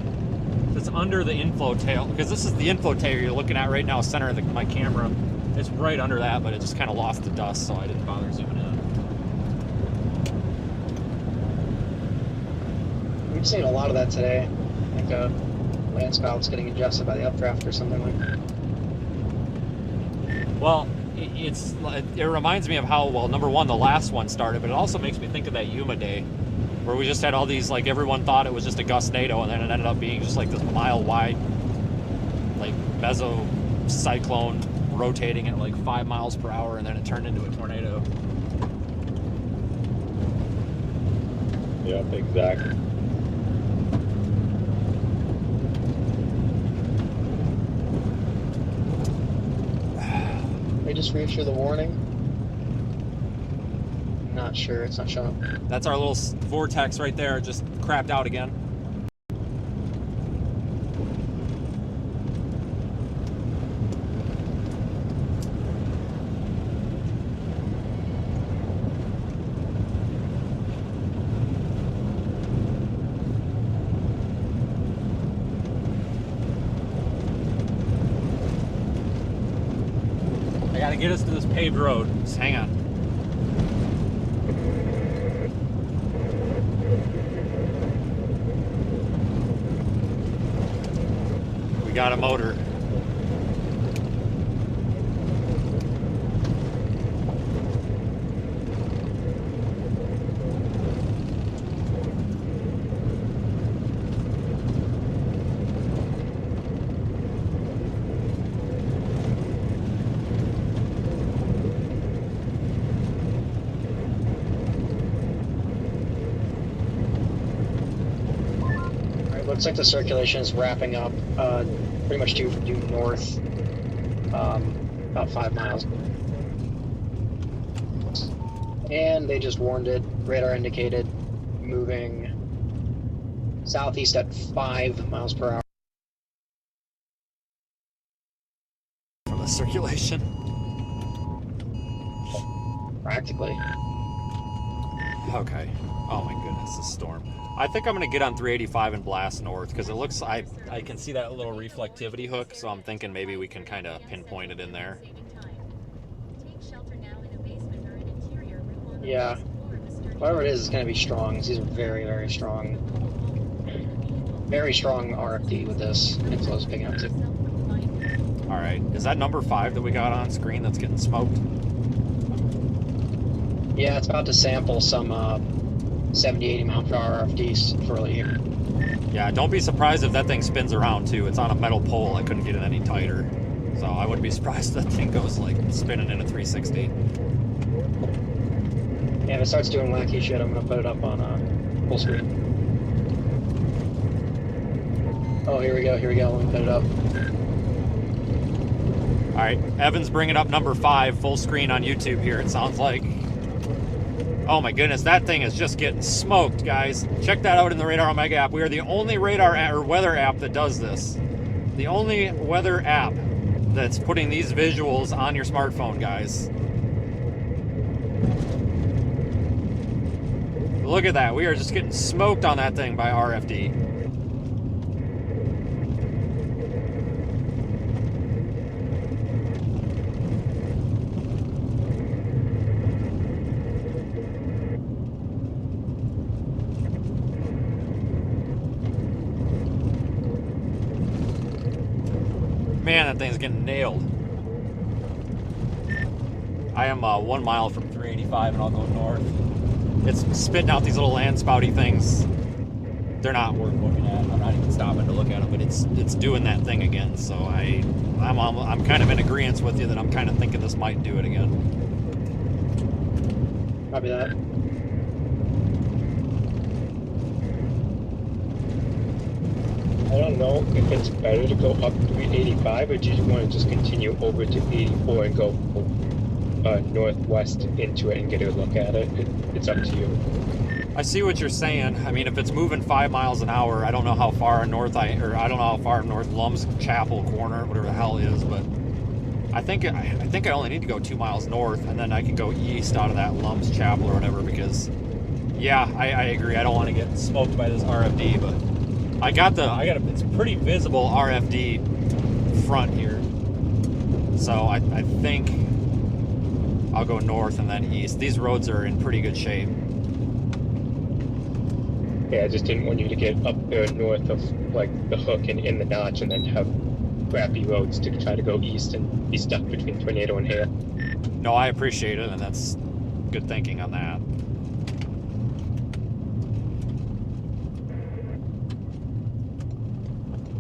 It's under the inflow tail, because this is the inflow tail you're looking at right now, center of my camera. It's right under that, but it just kind of lost to dust, so I didn't bother zooming in. We've seen a lot of that today. Like land spouts getting ingested by the updraft or something like that. Well, it reminds me of how, well, number one, the last one started, but it also makes me think of that Yuma day, where we just had all these, like, everyone thought it was just a gustnado, and then it ended up being just like this mile-wide, like, mesocyclone rotating at like 5 miles per hour, and then it turned into a tornado. Yep, exactly. They just reissue the warning. Not sure, it's not showing up. That's our little vortex right there, just crapped out again. I gotta get us to this paved road. Just hang on. We got a motor. Looks like the circulation is wrapping up pretty much due north, about 5 miles. And they just warned it, radar indicated, moving southeast at 5 miles per hour. From the circulation. Practically. Okay. Oh my goodness, this storm. I think I'm gonna get on 385 and blast north, because it looks, I can see that little reflectivity hook, so I'm thinking maybe we can kind of pinpoint it in there. Yeah. Whatever it is, it's going to be strong. These are very, very strong. Very strong RFD with this. Inflow's picking up too. Alright, is that number 5 that we got on screen that's getting smoked? Yeah, it's about to sample some 70, 80 mile per hour RFDs for here. Yeah, don't be surprised if that thing spins around too. It's on a metal pole. I couldn't get it any tighter. So I wouldn't be surprised if that thing goes like spinning in a 360. Yeah, if it starts doing wacky shit, I'm gonna put it up on full screen. Oh, here we go, let me put it up. Alright, Evan's bringing up number 5 full screen on YouTube here, it sounds like. Oh my goodness, that thing is just getting smoked, guys. Check that out in the Radar Omega app. We are the only radar or weather app that does this. The only weather app that's putting these visuals on your smartphone, guys. Look at that. We are just getting smoked on that thing by RFD. Man, that thing's getting nailed. I am 1 mile from 385 and I'll go north. It's spitting out these little land spouty things. They're not worth looking at. I'm not even stopping to look at them, but it's doing that thing again. So I'm kind of in agreement with you that I'm kind of thinking this might do it again. Copy that. I don't know if it's better to go up 385 or do you want to just continue over to 84 and go northwest into it and get a look at it. It's up to you. I see what you're saying. I mean, if it's moving 5 miles an hour, I don't know how far north I don't know how far north Lum's Chapel Corner, whatever the hell it is, but I think I only need to go 2 miles north, and then I can go east out of that Lum's Chapel or whatever. Because, yeah, I agree. I don't want to get smoked by this RFD, but it's pretty visible RFD front here. So I think I'll go north and then east. These roads are in pretty good shape. Yeah, I just didn't want you to get up there north of like the hook and in the notch and then have crappy roads to try to go east and be stuck between Tornado and here. No, I appreciate it, and that's good thinking on that.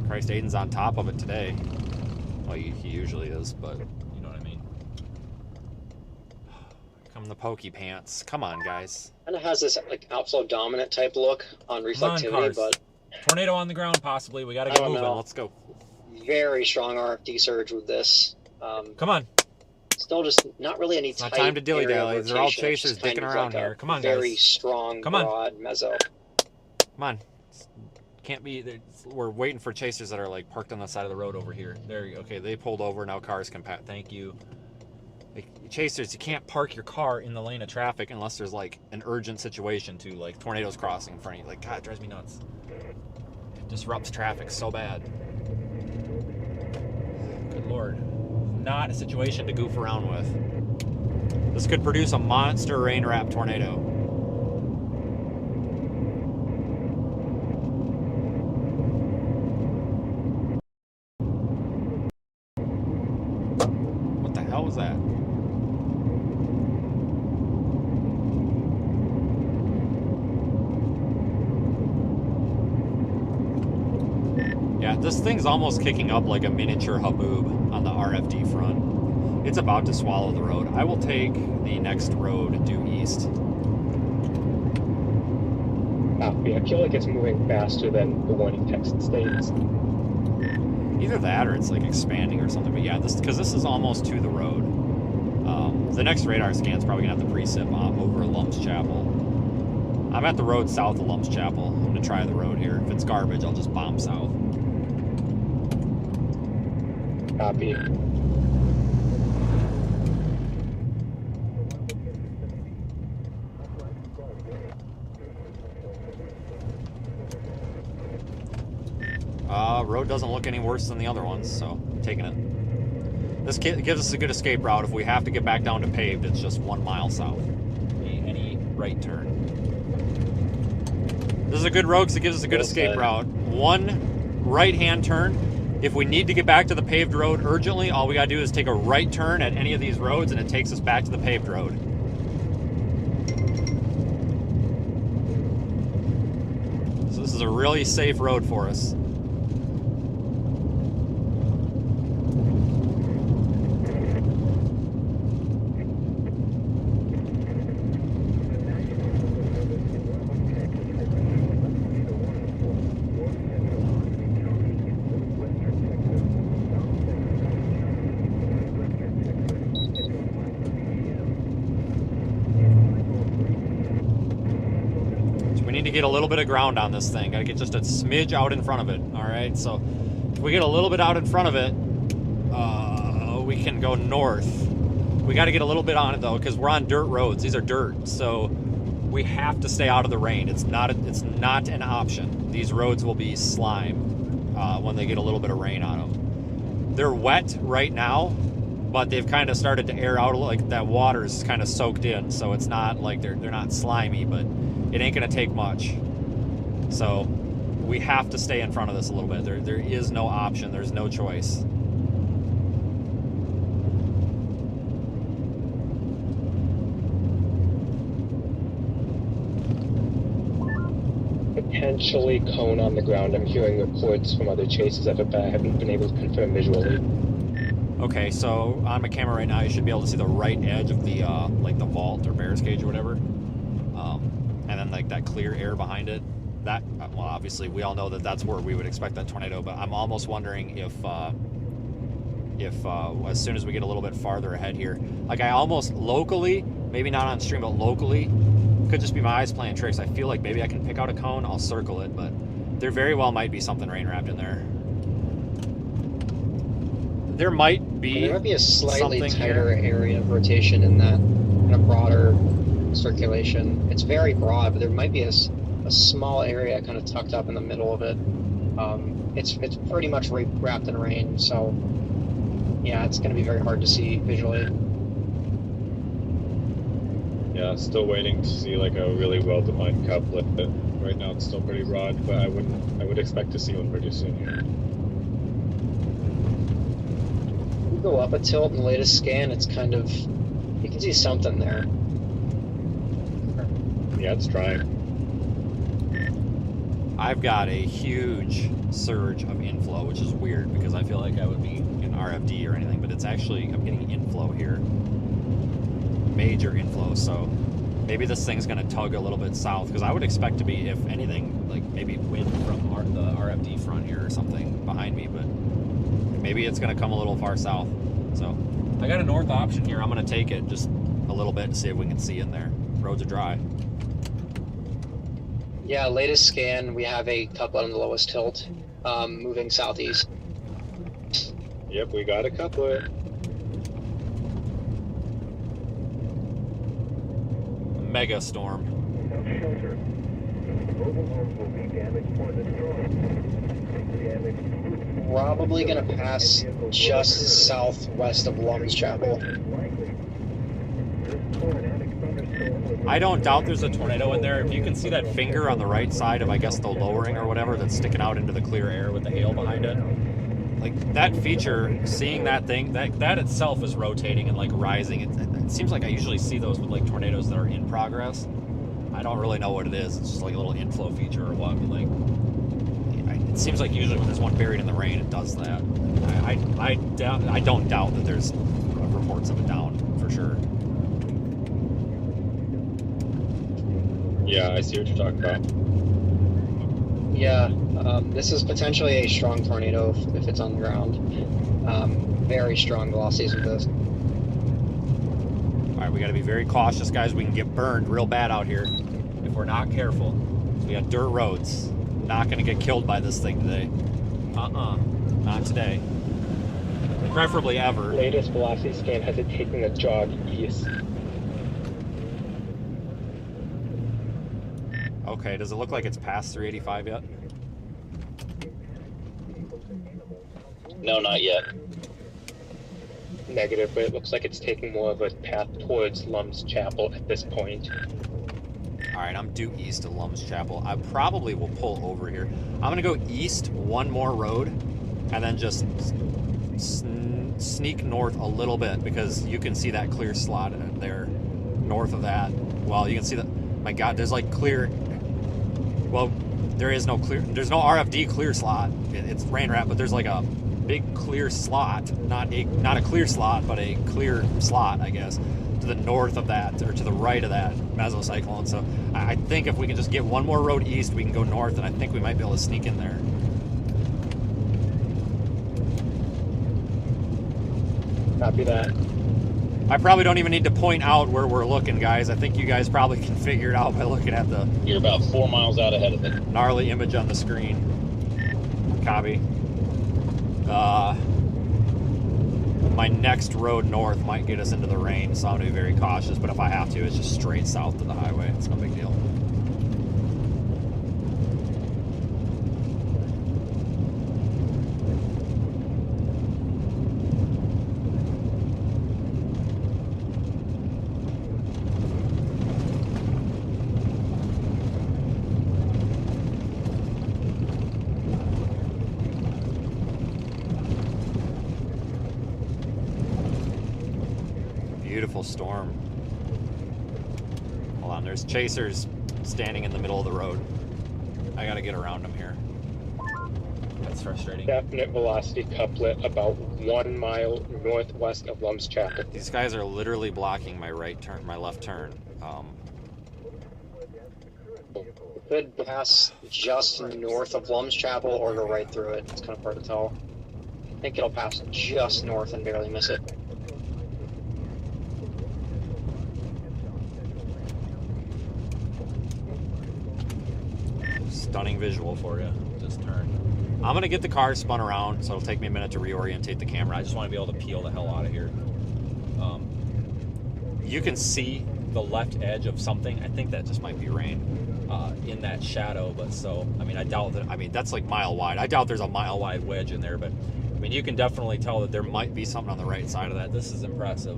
Christ, Aiden's on top of it today. Well, he usually is, but you know what I mean. Come the pokey pants. Come on, guys. Kind of has this like outflow dominant type look on reflectivity, but Tornado on the ground, possibly. We got to get moving. Let's go. Very strong RFD surge with this. Come on. Still just not really any tight. Not time to dilly dally. They're all rotation. It's chasers just kind dicking of around like here. a Come on, guys. Very strong, broad mezzo. Come on. Can't be. We're waiting for chasers that are like parked on the side of the road over here. There you go. Okay, they pulled over. Now cars can pass. Thank you. Like, chasers, you can't park your car in the lane of traffic unless there's like an urgent situation to like tornadoes crossing in front of you. Like, God, it drives me nuts. It disrupts traffic so bad. Good Lord. Not a situation to goof around with. This could produce a monster rain wrap tornado. What the hell was that? Yeah, this thing's almost kicking up like a miniature haboob on the RFD front. It's about to swallow the road. I will take the next road due east. I feel like it's moving faster than the one in Texas States. Either that or it's like expanding or something. But yeah, because this is almost to the road. The next radar scan's probably gonna have the precip over Lum's Chapel. I'm at the road south of Lum's Chapel. I'm gonna try the road here. If it's garbage, I'll just bomb south. Copy. Road doesn't look any worse than the other ones, so I'm taking it. This gives us a good escape route. If we have to get back down to paved, it's just 1 mile south. Any right turn. This is a good road because it gives us a good escape route. One right-hand turn. If we need to get back to the paved road urgently, all we gotta do is take a right turn at any of these roads and it takes us back to the paved road. So this is a really safe road for us. Get a little bit of ground on this thing. Gotta get just a smidge out in front of it. All right, so if we get a little bit out in front of it, we can go north. We got to get a little bit on it though, because we're on dirt roads. These are dirt, so we have to stay out of the rain. It's not an option. These roads will be slime when they get a little bit of rain on them. They're wet right now, but they've kind of started to air out a little, like that water's kind of soaked in, so it's not like they're not slimy, but it ain't gonna take much. So we have to stay in front of this a little bit. There is no option. There's no choice. Potentially cone on the ground. I'm hearing reports from other chases of it, but I haven't been able to confirm visually. Okay, so on my camera right now, you should be able to see the right edge of the like the vault or bear's cage or whatever, and then like that clear air behind it. That well, obviously we all know that that's where we would expect that tornado. But I'm almost wondering if as soon as we get a little bit farther ahead here, like I almost locally, maybe not on stream, but locally, Could just be my eyes playing tricks. I feel like maybe I can pick out a cone. I'll circle it, but there very well might be something rain wrapped in there. There might be. There might be a slightly something tighter here. area of rotation in that, in a broader circulation. It's very broad, but there might be a small area kind of tucked up in the middle of it. It's pretty much wrapped in rain, so yeah, it's going to be very hard to see visually. Yeah, still waiting to see like a really well-defined couplet. Right now it's still pretty broad, but I would expect to see one pretty soon here. You go up a tilt in the latest scan, it's kind of, you can see something there. Yeah, it's trying. I've got a huge surge of inflow, which is weird because I feel like I would be in RFD or anything, but it's actually, I'm getting inflow here. Major inflow, so maybe this thing's going to tug a little bit south, because I would expect to be, if anything, like maybe wind from the RFD front here or something behind me, but maybe it's going to come a little far south. So I got a north option here. I'm going to take it just a little bit to see if we can see in there. Roads are dry. Yeah, latest scan, we have a couplet on the lowest tilt, moving southeast. Yep, we got a couplet. Mega storm. Shelter. Mobile homes will be damaged or destroyed. Damage includes Probably going to pass just southwest of Lum's Chapel. I don't doubt there's a tornado in there. If you can see that finger on the right side of, I guess, the lowering or whatever that's sticking out into the clear air with the hail behind it. Like, that feature, seeing that thing, that itself is rotating and, like, rising. It seems like I usually see those with, like, tornadoes that are in progress. I don't really know what it is. It's just, like, a little inflow feature or what. But, like, it seems like usually when there's one buried in the rain, it does that. I don't doubt that there's reports of it down, for sure. Yeah, I see what you're talking about. Yeah, this is potentially a strong tornado if it's on the ground. Very strong velocities with this. All right, we got to be very cautious, guys. We can get burned real bad out here if we're not careful. We got dirt roads. Not going to get killed by this thing today. Not today. Preferably ever. Latest velocity scan has it taking a jog east. Okay, does it look like it's past 385 yet? No, not yet. Negative, but it looks like it's taking more of a path towards Lum's Chapel at this point. All right, I'm due east of Lum's Chapel. I probably will pull over here. I'm going to go east one more road and then just sneak north a little bit, because you can see that clear slot there north of that. Well, you can see that. My God, there's like clear. Well, there's no RFD clear slot. It's rain wrap, but there's like a big clear slot, not a clear slot, but a clear slot, I guess, to the north of that, or to the right of that mesocyclone. So I think if we can just get one more road east, we can go north, and I think we might be able to sneak in there. Copy that. I probably don't even need to point out where we're looking, guys. I think you guys probably can figure it out by looking at the You're about 4 miles out ahead of it. gnarly image on the screen. Copy. My next road north might get us into the rain, so I'm going to be very cautious, but if I have to, it's just straight south to the highway. It's no big deal. Beautiful storm. Hold on, there's chasers standing in the middle of the road. I gotta get around them here. That's frustrating. Definite velocity couplet about 1 mile northwest of Lum's Chapel. These guys are literally blocking my right turn, my left turn. Could pass just north of Lum's Chapel or go right through it. It's kind of hard to tell. I think it'll pass just north and barely miss it. stunning visual for you. Just turn. I'm going to get the car spun around, so it'll take me a minute to reorientate the camera. I just want to be able to peel the hell out of here. You can see the left edge of something. I think that just might be rain in that shadow. But so, I mean, I doubt that. I mean, that's like mile wide. I doubt there's a mile wide wedge in there. But, I mean, you can definitely tell that there might be something on the right side of that. This is impressive.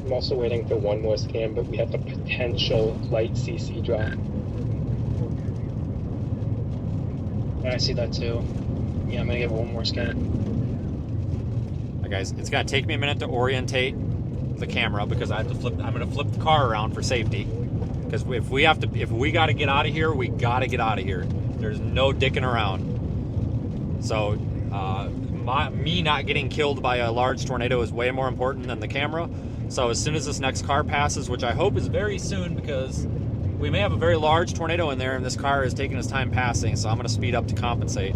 I'm also waiting for one more scan, but we have a potential light CC drop. Yeah, I see that too. Yeah, I'm gonna give it one more scan. Right, guys, it's gonna take me a minute to orientate the camera because I have to flip. I'm gonna flip the car around for safety. Because if we got to get out of here, we got to get out of here. There's no dicking around. So, me not getting killed by a large tornado is way more important than the camera. So as soon as this next car passes, which I hope is very soon, because we may have a very large tornado in there, and this car is taking its time passing. So I'm going to speed up to compensate.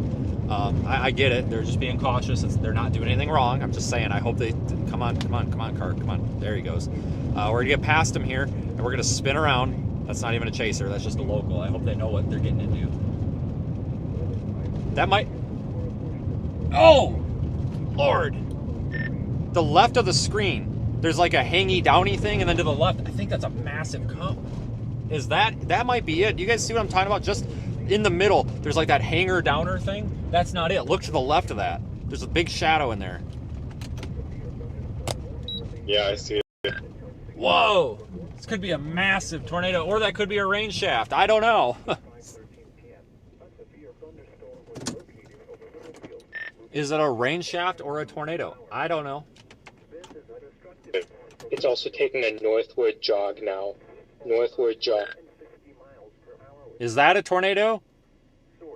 I get it. They're just being cautious. They're not doing anything wrong. I'm just saying. I hope they come on, car, come on. There he goes. We're gonna get past him here, and we're gonna spin around. That's not even a chaser. That's just a local. I hope they know what they're getting into. That might. Oh, Lord! The left of the screen. There's like a hangy downy thing, and then to the left, I think that's a massive comp. Is that might be it? You guys see what I'm talking about? Just in the middle, there's like that hanger downer thing. That's not it. Look to the left of that. There's a big shadow in there. Yeah, I see it. Whoa! This could be a massive tornado, or that could be a rain shaft. I don't know. Is it a rain shaft or a tornado? I don't know. It's also taking a northward jog now. Northward jog. Is that a tornado?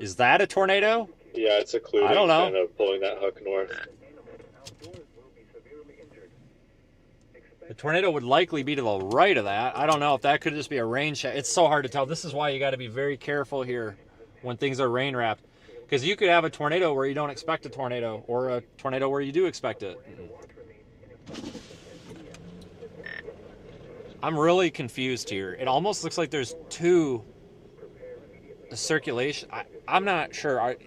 Is that a tornado? Yeah, it's occluding. I don't know. Kind of pulling that hook north. The tornado would likely be to the right of that. I don't know if that could just be a rain shaft. It's so hard to tell. This is why you got to be very careful here when things are rain wrapped. Because you could have a tornado where you don't expect a tornado, or a tornado where you do expect it. I'm really confused here. It almost looks like there's two circulation. I'm not sure.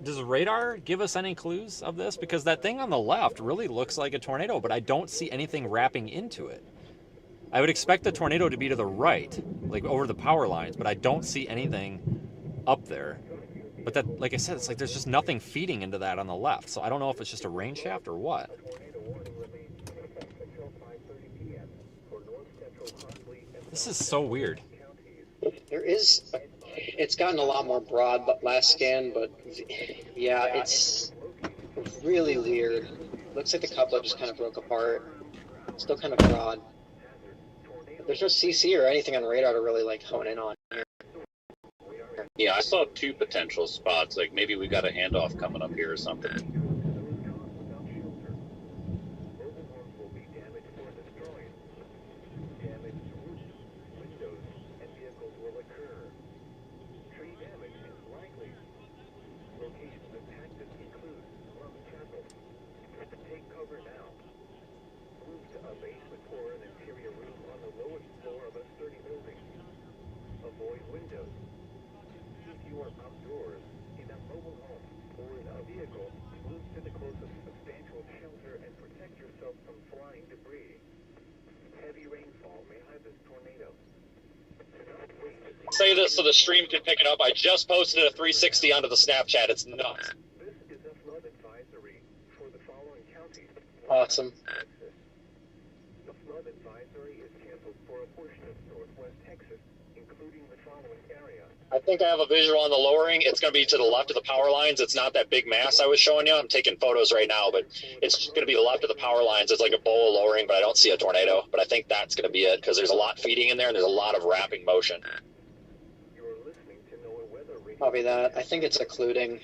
Does radar give us any clues of this? Because that thing on the left really looks like a tornado, but I don't see anything wrapping into it. I would expect the tornado to be to the right, like over the power lines, but I don't see anything up there. But that, like I said, it's like there's just nothing feeding into that on the left. So I don't know if it's just a rain shaft or what. This is so weird. There is, it's gotten a lot more broad last scan, but yeah, it's really weird. Looks like the coupler just kind of broke apart. Still kind of broad. There's no CC or anything on radar to really like hone in on here. Yeah, I saw two potential spots. Like maybe we got a handoff coming up here or something. Say this so the stream can pick it up. I just posted a 360 onto the Snapchat. It's nuts. Awesome. The flood advisory is canceled for a portion of northwest Texas, including the following area. I think I have a visual on the lowering. It's going to be to the left of the power lines. It's not that big mass I was showing you. I'm taking photos right now, but it's going to be the left of the power lines. It's like a bowl of lowering, but I don't see a tornado. But I think that's going to be it because there's a lot feeding in there and there's a lot of wrapping motion. Probably that. I think it's occluding.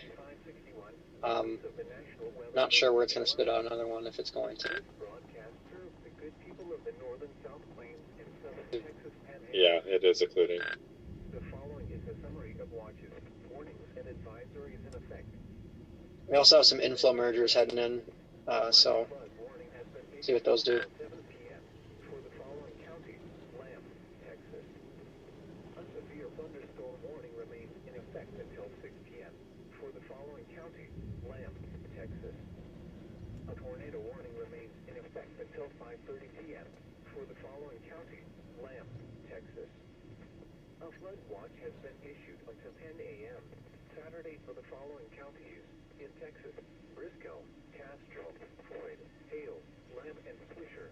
Not sure where it's going to spit out another one if it's going to. Yeah, it is occluding. We also have some inflow mergers heading in, so see what those do. 4:30 p.m. for the following counties: Lamb, Texas. A flood watch has been issued until 10 a.m. Saturday for the following counties in Texas: Briscoe, Castro, Floyd, Hale, Lamb, and Swisher.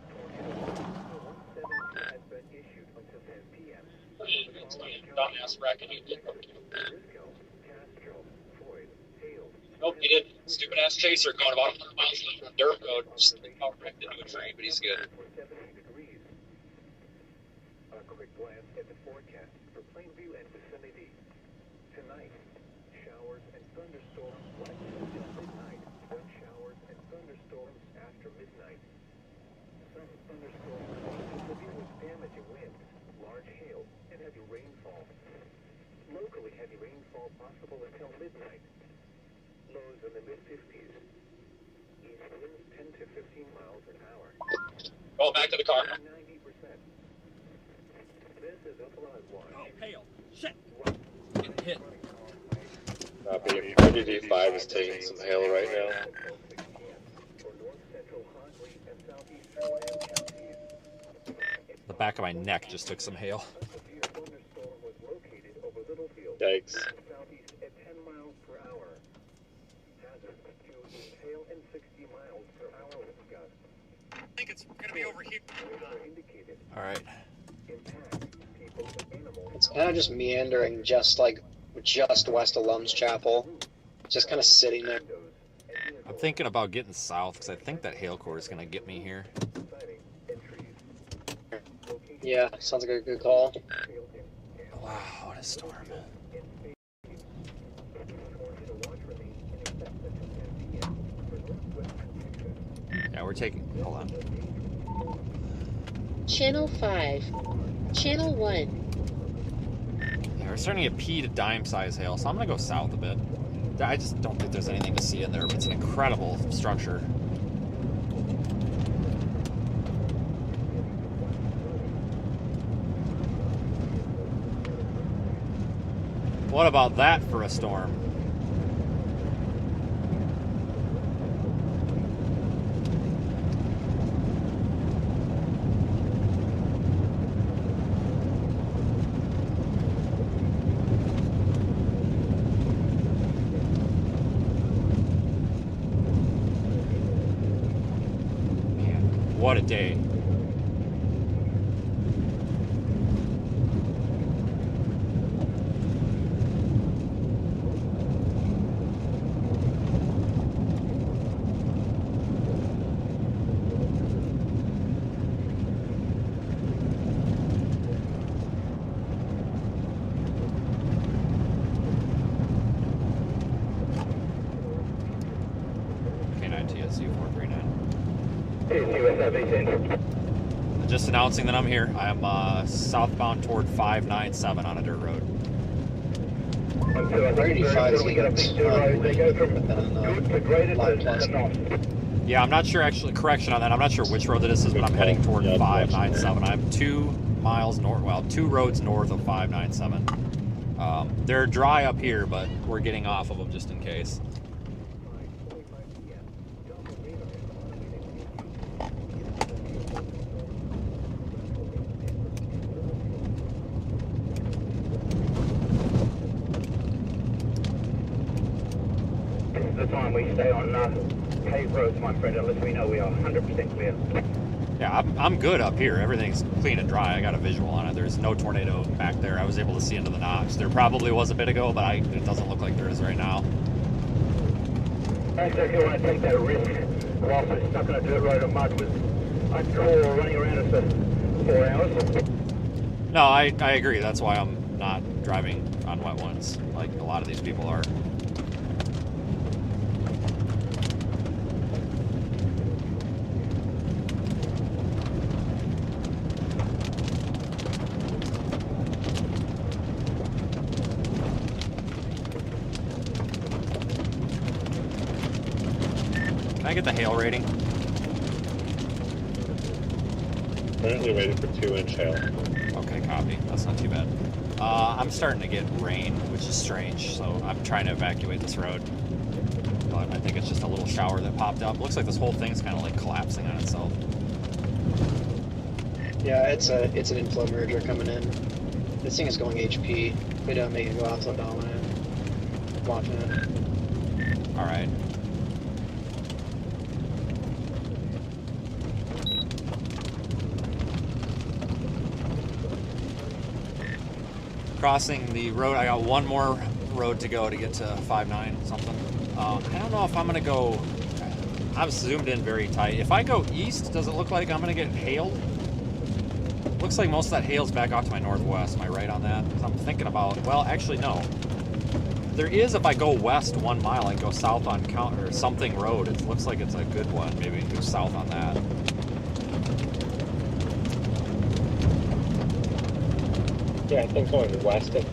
Tornado 170 has been issued until 10 p.m. for the following counties: Briscoe, Castro, Floyd, Hale. Nope, he did. Stupid ass chaser going about 100 miles an hour on dirt road. Just about wrecked into a tree, but he's good. For 70 degrees. A quick glance at the forecast for Plainview and vicinity. Tonight, showers and thunderstorms likely until midnight. Then showers and thunderstorms after midnight. Some thunderstorms with severe damage and wind, large hail, and heavy rainfall. Locally heavy rainfall possible until midnight. Lows in the mid-50s. East winds 10 to 15 miles an hour. Go back to the car. 90%. This is a flood watch. Oh, hail. Shit. Getting hit. PDD5 is taking some hail right now. The back of my neck just took some hail. Yikes. Southeast at 10 miles per hour. Hazard to hail and 60 miles per hour with gusts. I think it's gonna be over here. Indicated. All right. Impact people and animals. It's kind of just meandering, just west of Lum's Chapel, just kind of sitting there. I'm thinking about getting south because I think that hail core is going to get me here. Yeah, sounds like a good call. Wow, what a storm. Yeah, we're taking... Hold on. Channel 5. Channel 1. Yeah, we're starting to get pea to dime size hail, so I'm going to go south a bit. I just don't think there's anything to see in there, but it's an incredible structure. What about that for a storm? What a day. Just announcing that I'm here. I am southbound toward 597 on a dirt road. 35 is Yeah, I'm not sure actually, correction on that, I'm not sure which road this is, but I'm heading toward 597. I'm 2 miles north, well, 2 roads north of 597. They're dry up here, but we're getting off of them just in case. The time we stay on paved roads, my friend, unless we know we are 100% clear. Yeah, I'm good up here. Everything's clean and dry. I got a visual on it. There's no tornado back there. I was able to see into the notch. There probably was a bit ago, but it doesn't look like there is right now. I don't exactly want to take that risk whilst we're stuck on a dirt road of mud with a core running around us for 4 hours. No, I agree. That's why I'm not driving on wet ones like a lot of these people are. Can I get the hail rating? Currently waiting for 2-inch hail. Okay, copy. That's not too bad. I'm starting to get rain, which is strange, so I'm trying to evacuate this road. but I think it's just a little shower that popped up. Looks like this whole thing's kind of like collapsing on itself. Yeah, it's an inflow merger coming in. This thing is going HP. We don't make it go outflow dominant. Watching it. All right. Crossing the road. I got one more road to go to get to 5.9 something. I don't know if I'm gonna go. I've zoomed in very tight. If I go east, does it look like I'm gonna get hailed? Looks like most of that hail's back off to my northwest. Am I right on that? I'm thinking about. Well, actually, no. There is, if I go west 1 mile and go south on Counter or something road. It looks like it's a good one. Maybe go south on that. Yeah, I think going west and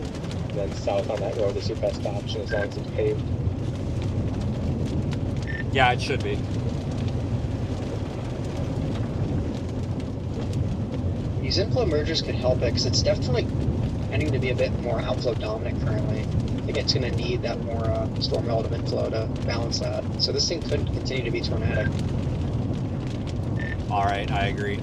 then south on that road is your best option as long as it's paved. Yeah, it should be. These inflow mergers could help it because it's definitely tending to be a bit more outflow dominant currently. I think it's going to need that more storm relative inflow to balance that. So this thing could continue to be tornadic. All right, I agree.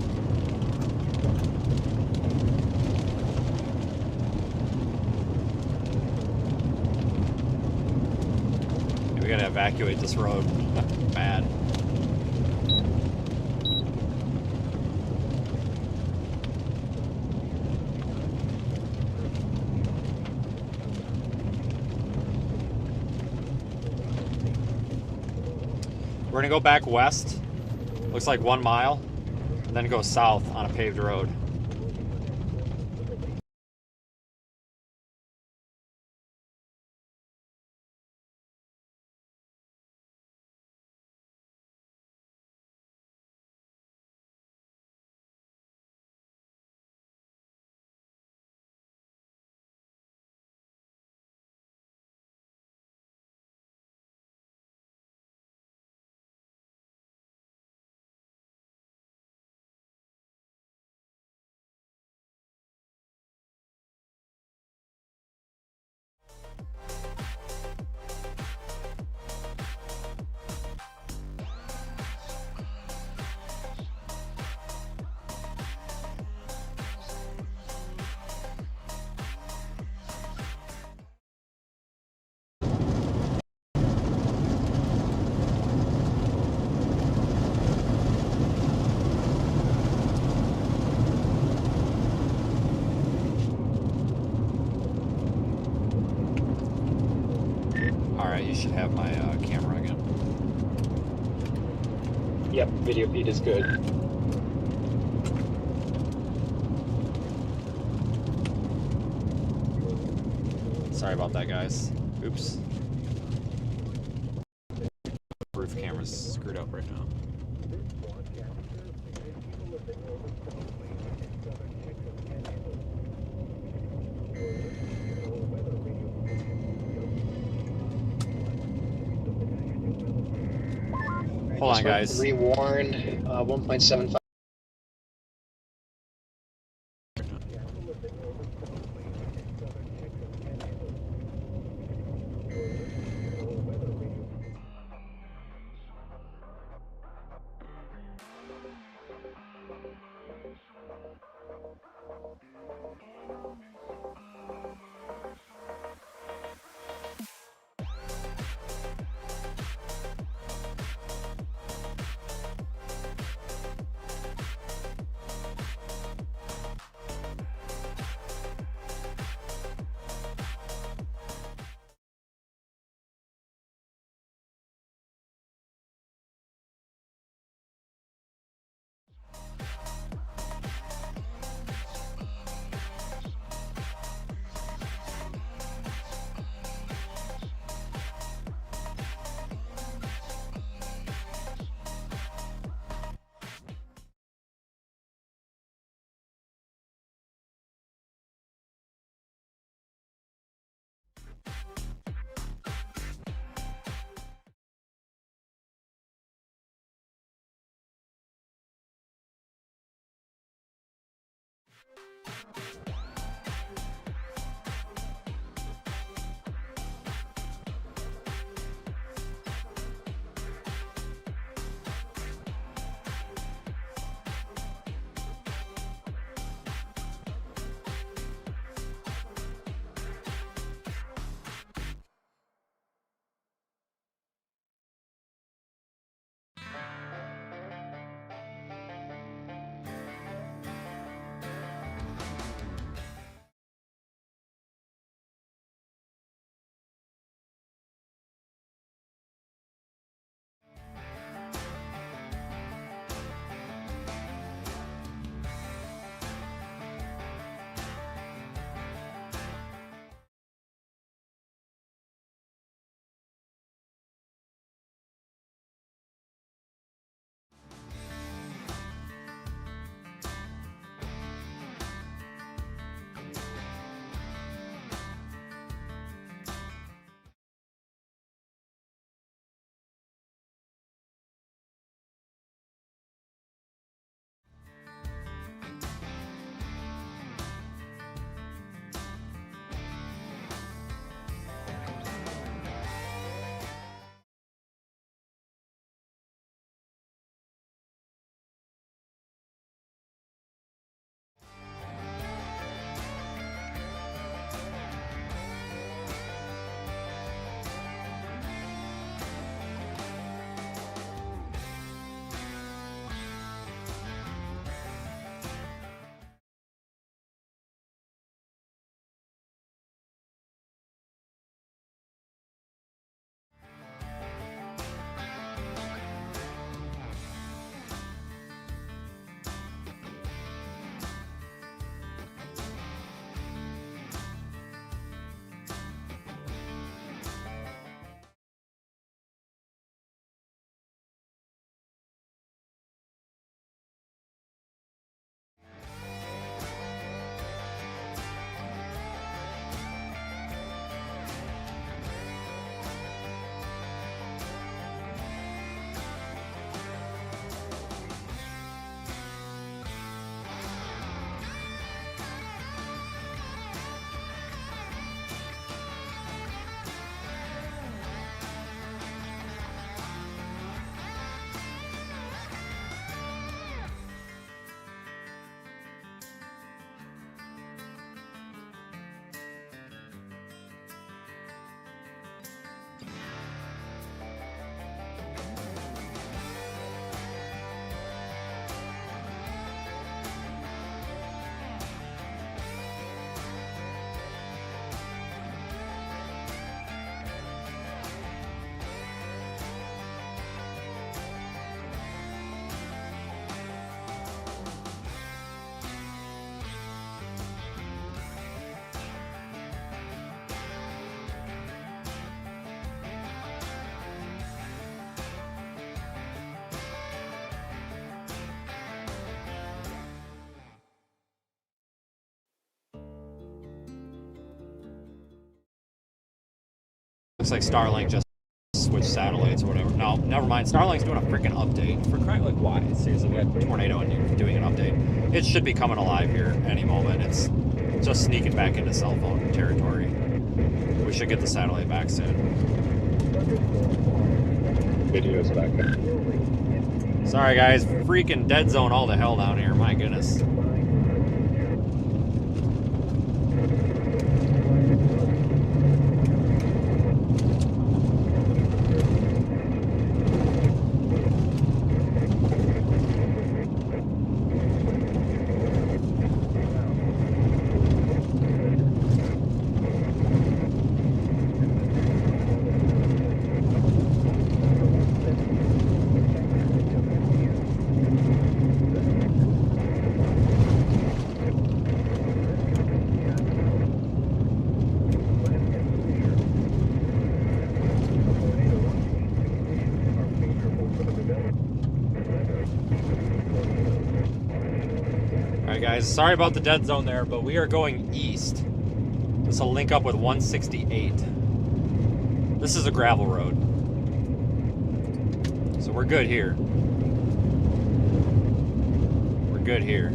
We gotta evacuate this road. Bad. We're gonna go back west. Looks like 1 mile, and then go south on a paved road. You should have my camera again. Yep, video feed is good. Sorry about that, guys. Oops. Roof camera's screwed up right now. Hold on, guys. Rewarned 1.75. Looks like Starlink just switched satellites or whatever. No, never mind. Starlink's doing a freaking update. For crying, like, why? Seriously, we had Tornado and you're doing an update. It should be coming alive here any moment. It's just sneaking back into cell phone territory. We should get the satellite back soon. Video's back there. Sorry, guys. Freaking dead zone all the hell down here. My goodness. Guys, sorry about the dead zone there, but we are going east. This will link up with 168. This is a gravel road, so we're good here. We're good here.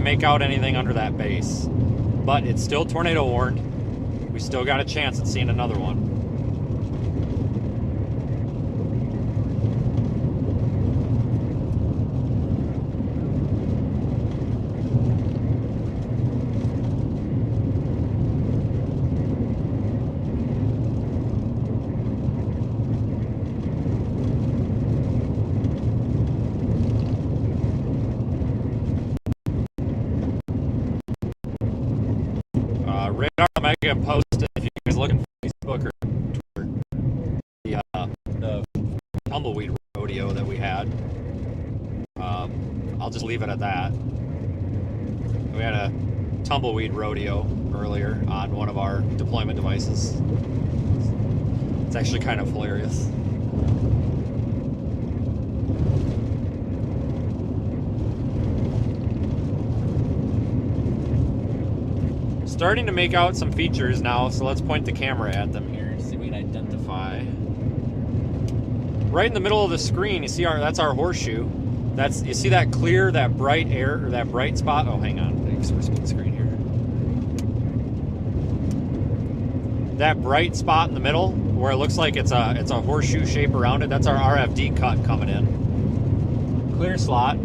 Make out anything under that base, but it's still tornado warned. We still got a chance at seeing another one. Radar Omega posted, if you guys look at Facebook or Twitter, the tumbleweed rodeo that we had. I'll just leave it at that. We had a tumbleweed rodeo earlier on one of our deployment devices. It's actually kind of hilarious. Starting to make out some features now, so let's point the camera at them here and see if we can identify. Right in the middle of the screen, you see that's our horseshoe. You see that clear, that bright air, or that bright spot? Oh, hang on, we're split screen here. That bright spot in the middle, where it looks like it's a horseshoe shape around it. That's our RFD cut coming in. Clear slot.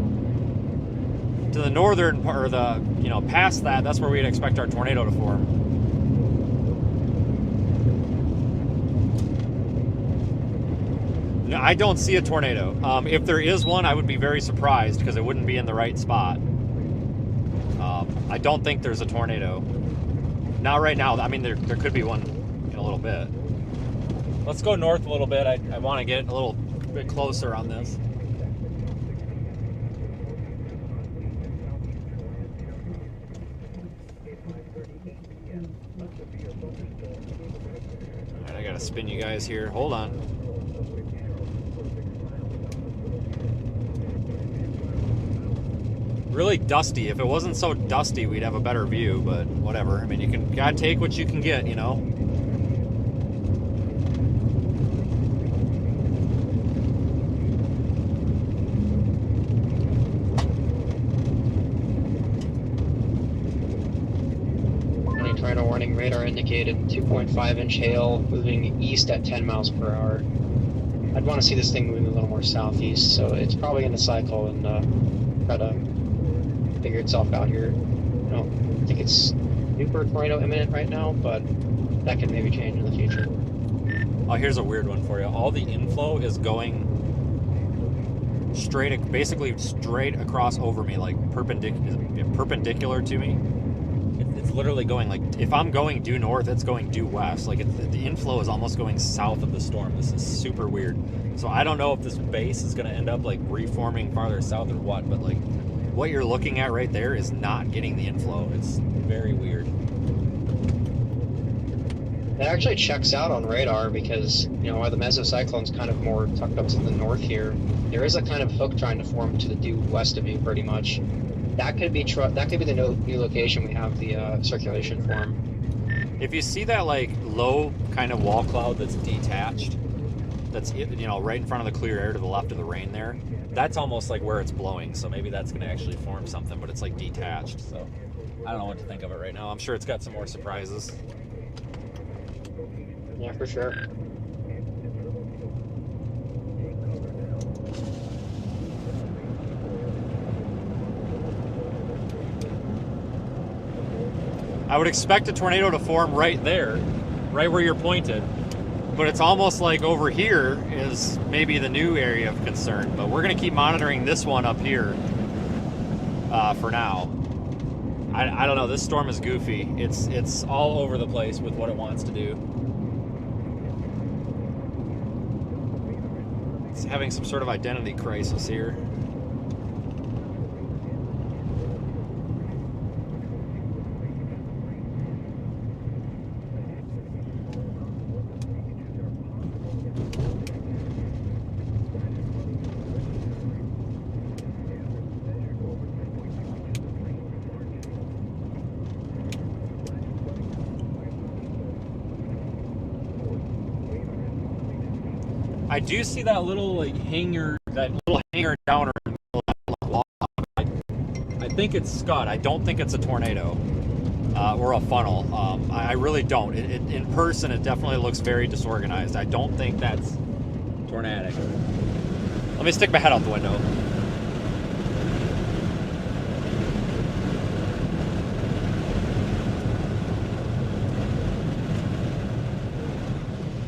To the northern part, or past that's where we'd expect our tornado to form. No, I don't see a tornado. If there is one, I would be very surprised because it wouldn't be in the right spot. I don't think there's a tornado. Not right now. I mean, there could be one in a little bit. Let's go north a little bit. I want to get a little bit closer on this. Alright, I gotta spin you guys here. Hold on. Really dusty. If it wasn't so dusty, we'd have a better view, but whatever. I mean, you gotta take what you can get, you know? Tornado warning, radar indicated 2.5 inch hail moving east at 10 miles per hour. I'd want to see this thing moving a little more southeast, so it's probably going to cycle and try to figure itself out here. I don't think it's super tornado imminent right now, but that can maybe change in the future. Oh, here's a weird one for you. All the inflow is going basically straight across over me, like perpendicular to me. It's literally going, like, if I'm going due north, it's going due west. Like, the inflow is almost going south of the storm. This is super weird. So I don't know if this base is going to end up, like, reforming farther south or what, but, like, what you're looking at right there is not getting the inflow. It's very weird. It actually checks out on radar because, while the mesocyclone's kind of more tucked up to the north here, there is a kind of hook trying to form to the due west of you, pretty much. That could be the new location we have the circulation form. If you see that like low kind of wall cloud that's detached, that's right in front of the clear air to the left of the rain there, that's almost like where it's blowing. So maybe that's going to actually form something, but it's like detached. So I don't know what to think of it right now. I'm sure it's got some more surprises. Yeah, for sure. I would expect a tornado to form right there, right where you're pointed. But it's almost like over here is maybe the new area of concern. But we're going to keep monitoring this one up here for now. I don't know. This storm is goofy. It's all over the place with what it wants to do. It's having some sort of identity crisis here. I do see that little hanger downer in the middle of that log. I think it's scud. I don't think it's a tornado or a funnel. I really don't. In person, it definitely looks very disorganized. I don't think that's tornadic. Let me stick my head out the window.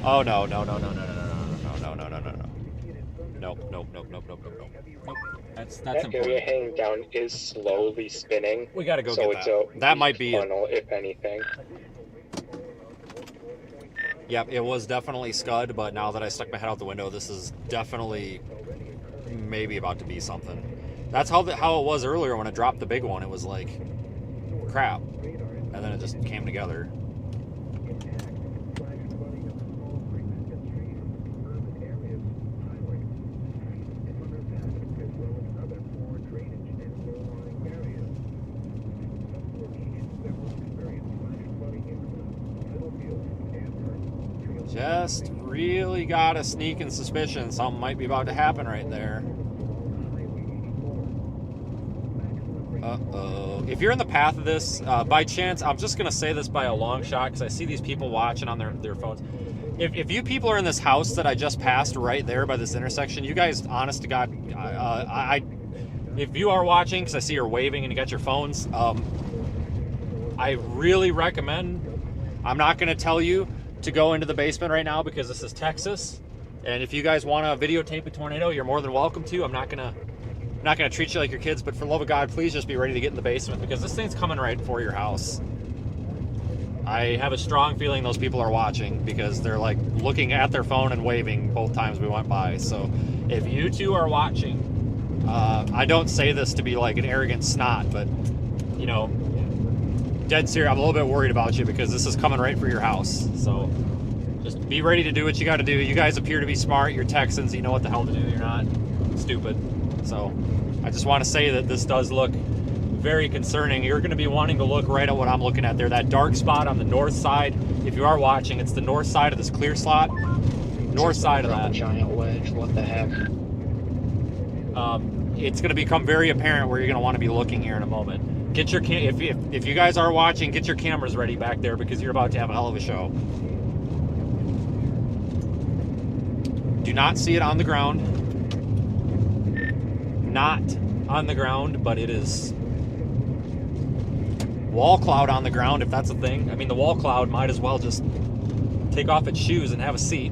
Oh no. Nope. That's that important. area hanging down is slowly spinning. We gotta go so get it's that. a That might be funnel, if anything. Yep, it was definitely scud, but now that I stuck my head out the window, this is definitely maybe about to be something. That's how it was earlier when I dropped the big one. It was like crap, and then it just came together. Just really got a sneaking suspicion something might be about to happen right there. Uh-oh. If you're in the path of this, by chance, I'm just going to say this by a long shot because I see these people watching on their phones. If you people are in this house that I just passed right there by this intersection, you guys, honest to God, if you are watching, because I see you're waving and you got your phones, I really recommend, I'm not going to tell you to go into the basement right now because this is Texas, and if you guys want to videotape a tornado, you're more than welcome to. I'm not gonna treat you like your kids, but for the love of God, please just be ready to get in the basement because this thing's coming right for your house. I have a strong feeling those people are watching because they're like looking at their phone and waving both times we went by. So if you two are watching, I don't say this to be like an arrogant snot, but dead serious, I'm a little bit worried about you because this is coming right for your house. So just be ready to do what you got to do. You guys appear to be smart. You're Texans. You know what the hell to do. You're not stupid. So I just want to say that this does look very concerning. You're going to be wanting to look right at what I'm looking at there. That dark spot on the north side. If you are watching, it's the north side of this clear slot. North side of that. Giant wedge. What the heck? It's going to become very apparent where you're going to want to be looking here in a moment. Get your if you guys are watching, get your cameras ready back there because you're about to have a hell of a show. Do not see it on the ground. Not on the ground, but it is wall cloud on the ground if that's a thing. I mean, the wall cloud might as well just take off its shoes and have a seat.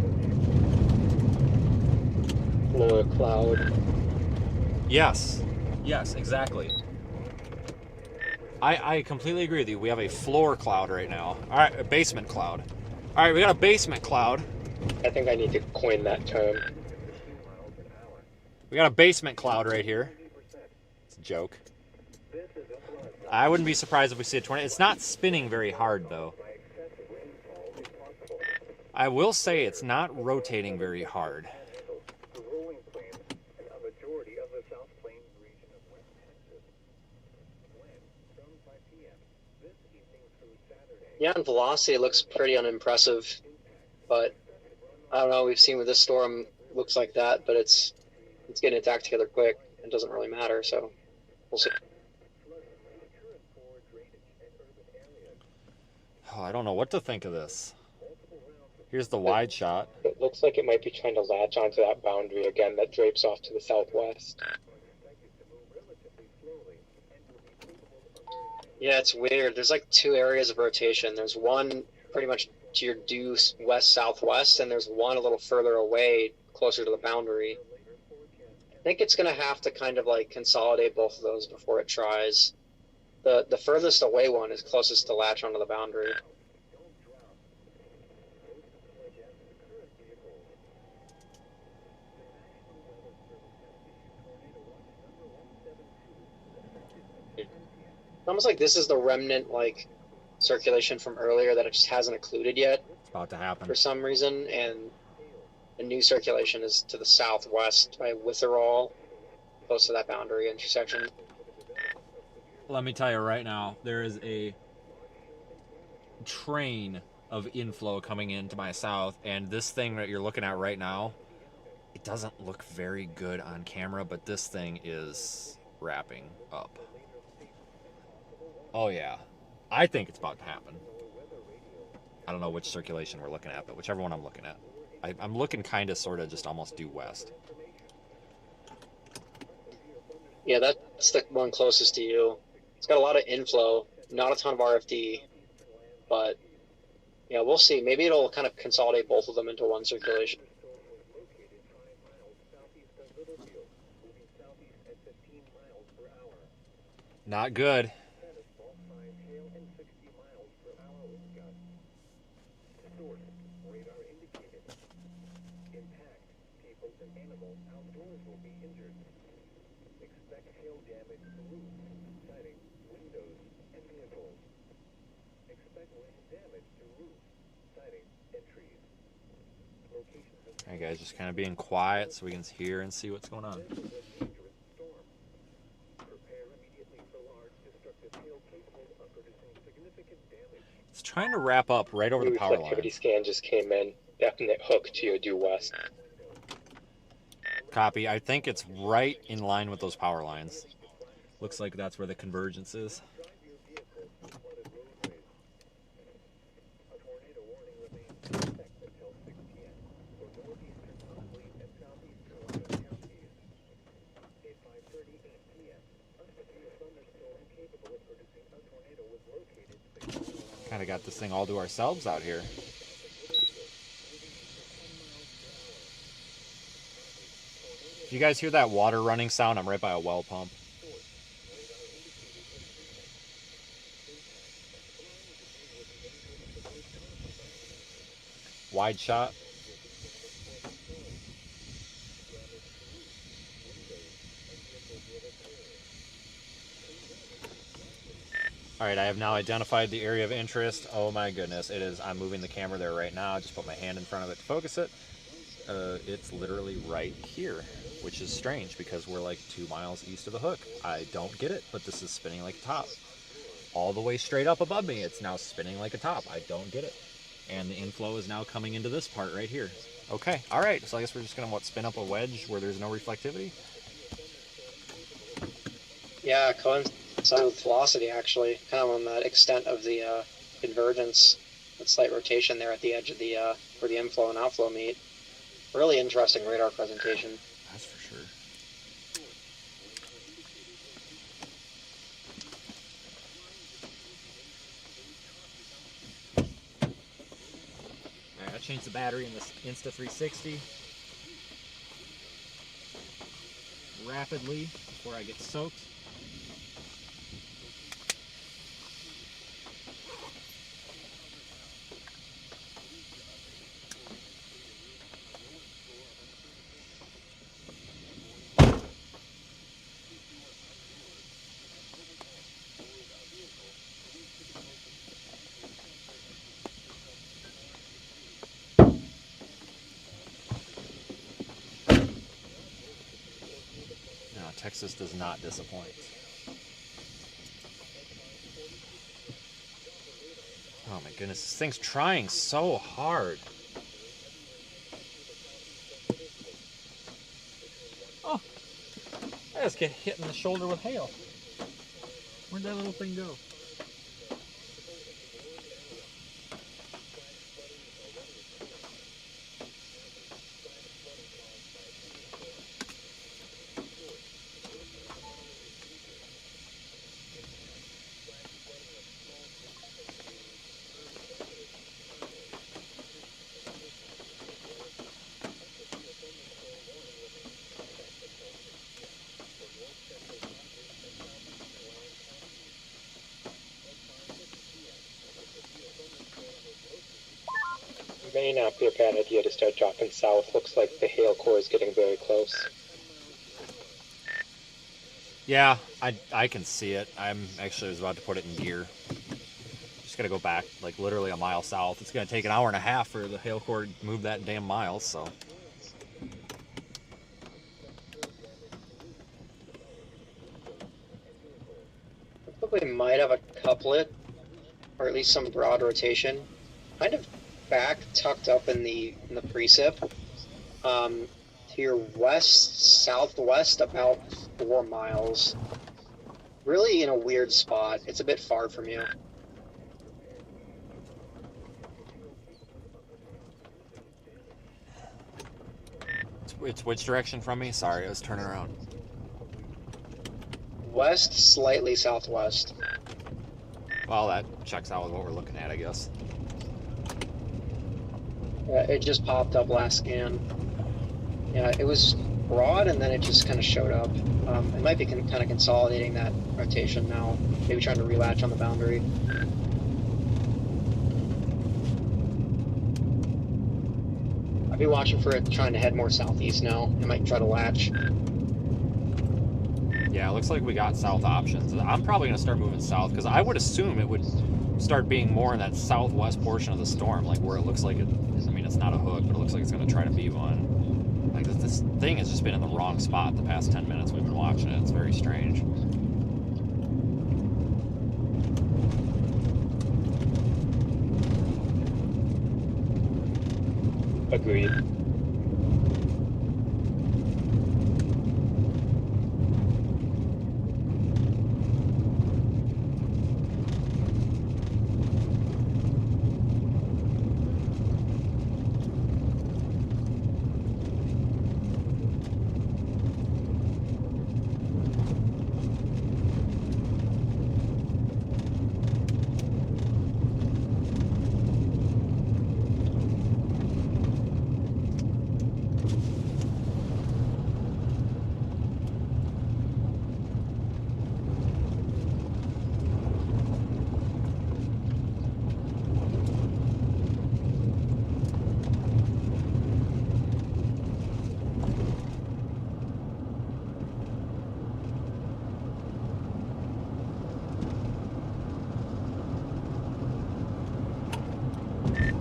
Floor cloud. Yes, exactly. I completely agree with you. We have a floor cloud right now. All right, a basement cloud. All right, we got a basement cloud. I think I need to coin that term. We got a basement cloud right here. It's a joke. I wouldn't be surprised if we see a tornado. It's not spinning very hard, though. I will say it's not rotating very hard. The rolling plains and a majority of the South Plains region of West Texas. When, from 5 p.m. this evening through Saturday. Yeah, and velocity looks pretty unimpressive, but I don't know. We've seen with this storm, looks like that, but it's getting its act together quick. It doesn't really matter, so we'll see. Oh, I don't know what to think of this. Here's the wide shot. It looks like it might be trying to latch onto that boundary again that drapes off to the southwest. Yeah, it's weird. There's like two areas of rotation. There's one pretty much to your due west-southwest, and there's one a little further away, closer to the boundary. I think it's going to have to kind of like consolidate both of those before it tries. The furthest away one is closest to latch onto the boundary. It's almost like this is the remnant like circulation from earlier that it just hasn't occluded yet. It's about to happen for some reason, and the new circulation is to the southwest by Witherall, close to that boundary intersection. Let me tell you right now, there is a train of inflow coming into my south, and this thing that you're looking at right now, it doesn't look very good on camera, but this thing is wrapping up. Oh yeah, I think it's about to happen. I don't know which circulation we're looking at, but whichever one I'm looking at. I'm looking kind of sort of just almost due west. Yeah, that's the one closest to you. It's got a lot of inflow, not a ton of RFD, but yeah, we'll see. Maybe it'll kind of consolidate both of them into one circulation. Not good. Alright guys, just kind of being quiet so we can hear and see what's going on. It's trying to wrap up right over the power line. Reflectivity scan just came in. Definite hook to your due west. Copy. I think it's right in line with those power lines. Looks like that's where the convergence is. Kind of got this thing all to ourselves out here. If you guys hear that water running sound, I'm right by a well pump. Wide shot. All right, I have now identified the area of interest. Oh my goodness, it is. I'm moving the camera there right now. I just put my hand in front of it to focus it. It's literally right here, which is strange because we're like 2 miles east of the hook. I don't get it, but this is spinning like a top. All the way straight up above me, it's now spinning like a top. I don't get it. And the inflow is now coming into this part right here. Okay, all right, so I guess we're just gonna, spin up a wedge where there's no reflectivity? Yeah, coincide with velocity actually, kind of on that extent of the convergence, that slight rotation there at the edge of the where the inflow and outflow meet. Really interesting radar presentation. That's for sure. Alright, I changed the battery in this Insta360 rapidly before I get soaked. Texas does not disappoint. Oh my goodness, this thing's trying so hard. Oh, I just get hit in the shoulder with hail. Where'd that little thing go? May not be a bad idea to start dropping south. Looks like the hail core is getting very close. Yeah, I can see it. I'm actually was about to put it in gear. Just gotta go back like literally a mile south. It's gonna take an hour and a half for the hail core to move that damn mile, so. Looks like we might have a couplet, or at least some broad rotation, kind of back tucked up in the precip. To your west southwest about 4 miles. Really in a weird spot. It's a bit far from you. It's which direction from me? Sorry, I was turning around. West, slightly southwest. Well, that checks out with what we're looking at, I guess. It just popped up last scan. Yeah, it was broad and then it just kind of showed up. It might be kind of consolidating that rotation now. Maybe trying to relatch on the boundary. I'd be watching for it trying to head more southeast now. It might try to latch. Yeah, it looks like we got south options. I'm probably going to start moving south because I would assume it would start being more in that southwest portion of the storm, like where it looks like it. I mean, it's not a hook, but it looks like it's going to try to be one. Like this thing has just been in the wrong spot the past 10 minutes we've been watching it. It's very strange. Agreed.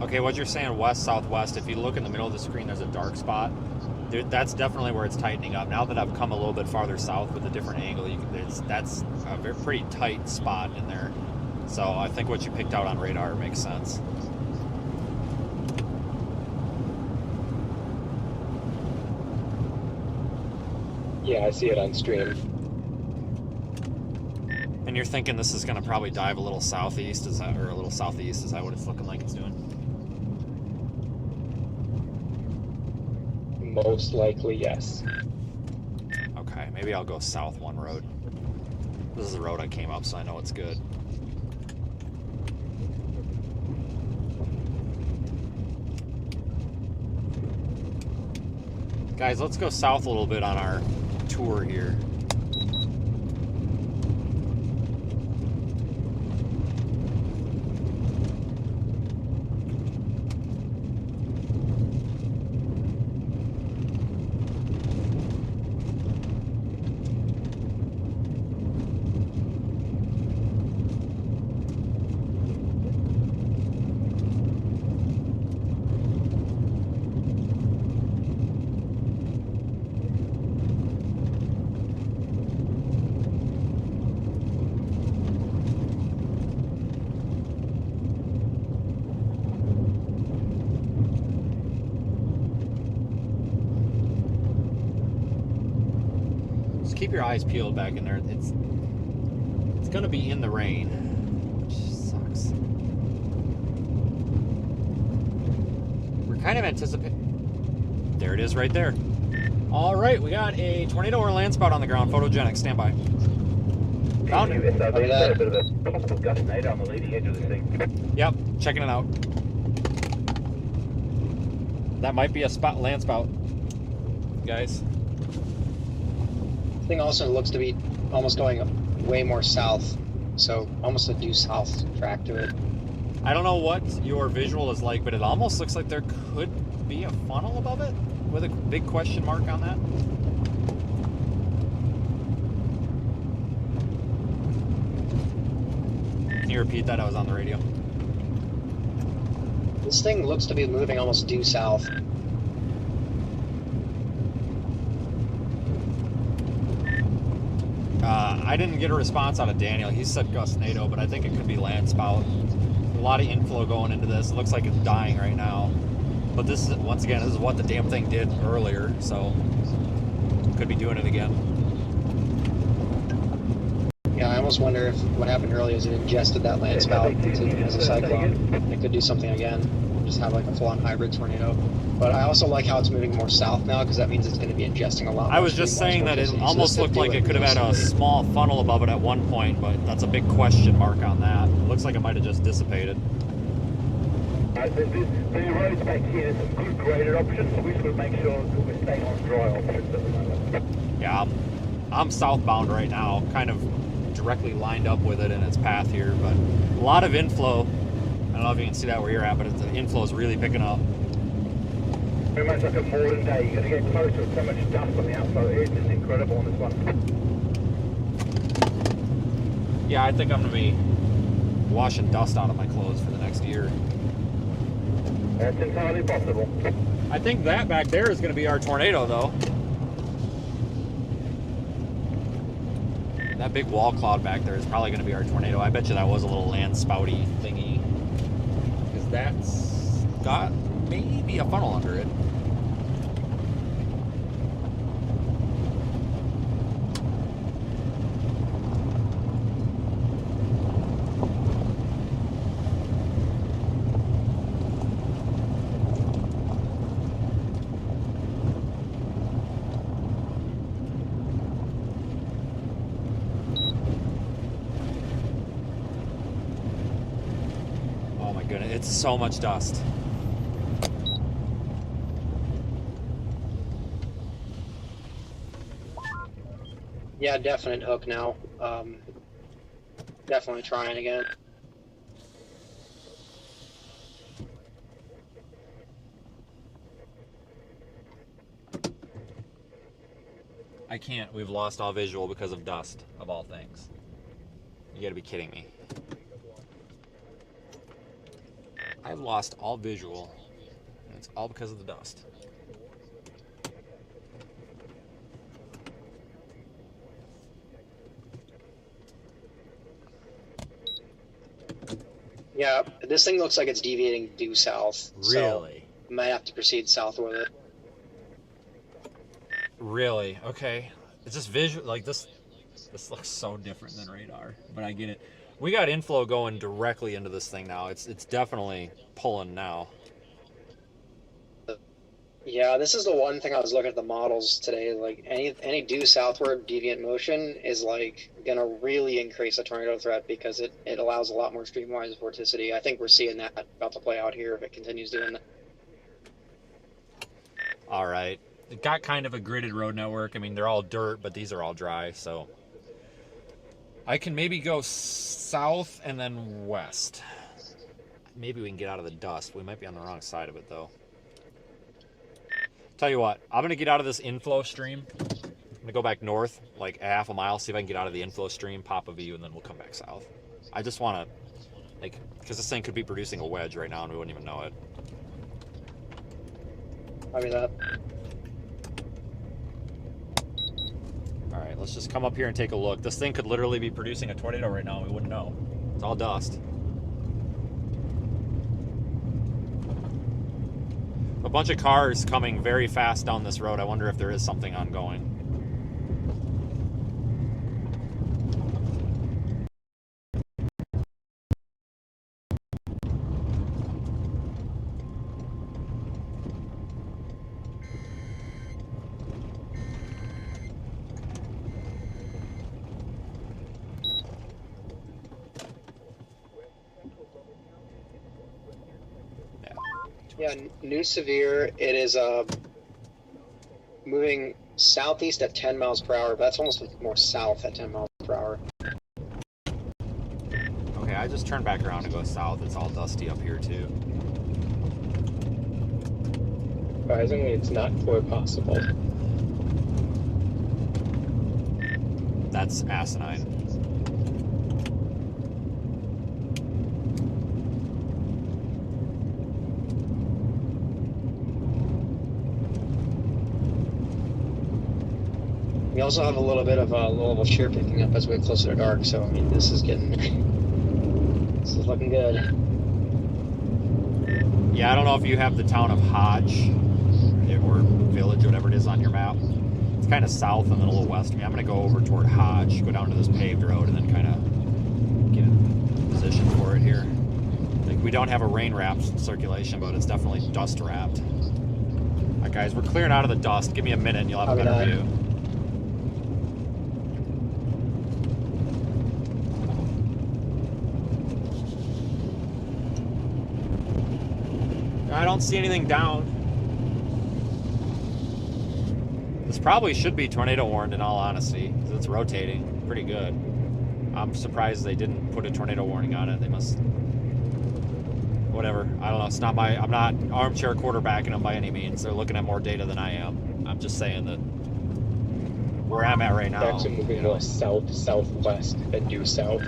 Okay, what you're saying west, southwest, if you look in the middle of the screen, there's a dark spot. That's definitely where it's tightening up. Now that I've come a little bit farther south with a different angle, that's a pretty tight spot in there. So I think what you picked out on radar makes sense. Yeah, I see it on stream. And you're thinking this is going to probably dive a little southeast, or a little southeast? Is that what it's looking like it's doing? Most likely, yes. Okay, maybe I'll go south one road. This is the road I came up, so I know it's good. Guys, let's go south a little bit on our tour here. Just keep your eyes peeled back in there. It's going to be in the rain, which sucks. We're kind of anticipating. There it is right there. All right, we got a tornado or land spout on the ground. Photogenic, stand by. Found it. Yep, checking it out. That might be a land spout, guys. This thing also looks to be almost going way more south, so almost a due south track to it. I don't know what your visual is like, but it almost looks like there could be a funnel above it with a big question mark on that. Can you repeat that? I was on the radio. This thing looks to be moving almost due south. I didn't get a response out of Daniel. He said gustnado, but I think it could be land spout. A lot of inflow going into this. It looks like it's dying right now. But this is, once again, this is what the damn thing did earlier, so could be doing it again. Yeah, I almost wonder if what happened earlier is it ingested that land spout as a cyclone. It could do something again, just have like a full-on hybrid tornado. But I also like how it's moving more south now, because that means it's going to be ingesting a lot more. I was just saying that it almost looked like it could have had a small funnel above it at one point, but that's a big question mark on that. It looks like it might have just dissipated. The roads back here, some good graded options. We should make sure that we're staying on dry options at the moment. Yeah, I'm southbound right now, kind of directly lined up with it in its path here, but a lot of inflow. I don't know if you can see that where you're at, but the inflow is really picking up. Very much like a modern day. You're going to get closer with so much dust on the outside. It's just incredible on this one. Yeah, I think I'm going to be washing dust out of my clothes for the next year. That's entirely possible. I think that back there is going to be our tornado, though. That big wall cloud back there is probably going to be our tornado. I bet you that was a little land spouty thingy. Because that's got maybe a funnel under it. Oh my goodness, it's so much dust. Yeah, definite hook now. Definitely trying again. I can't. We've lost all visual because of dust, of all things. You gotta be kidding me. I've lost all visual, and it's all because of the dust. Yeah, this thing looks like it's deviating due south. Really? So might have to proceed south with it. Really? Okay. It's just visual, like this looks so different than radar, but I get it. We got inflow going directly into this thing now. It's definitely pulling now. Yeah, this is the one thing I was looking at the models today. Like any due southward deviant motion is like gonna really increase the tornado threat because it allows a lot more streamwise vorticity. I think we're seeing that about to play out here if it continues doing that. All right. It got kind of a gridded road network. I mean, they're all dirt, but these are all dry, so I can maybe go south and then west. Maybe we can get out of the dust. We might be on the wrong side of it, though. Tell you what, I'm going to get out of this inflow stream. I'm going to go back north, like a half a mile, see if I can get out of the inflow stream, pop a view, and then we'll come back south. I just want to, like, because this thing could be producing a wedge right now and we wouldn't even know it. Copy that. All right, let's just come up here and take a look. This thing could literally be producing a tornado right now and we wouldn't know. It's all dust. A bunch of cars coming very fast down this road. I wonder if there is something ongoing. Yeah, new severe. It is moving southeast at 10 miles per hour, but that's almost more south at 10 miles per hour. Okay, I just turned back around to go south. It's all dusty up here too. Surprisingly, it's not quite possible. That's asinine. We also have a little bit of low-level shear picking up as we get closer to dark, so I mean, this is getting... this is looking good. Yeah, I don't know if you have the town of Hodge, or village, whatever it is on your map. It's kind of south and then a little west of me. I'm going to go over toward Hodge, go down to this paved road, and then kind of get in position for it here. Like, we don't have a rain-wrapped circulation, but it's definitely dust-wrapped. All right, guys, we're clearing out of the dust. Give me a minute and you'll have a better view. I don't see anything down. This probably should be tornado warned in all honesty, because it's rotating pretty good. I'm surprised they didn't put a tornado warning on it. They must... Whatever. I don't know. It's not my... I'm not armchair quarterbacking them by any means. They're looking at more data than I am. I'm just saying that where I'm at right now... They're actually moving more south, southwest than due south.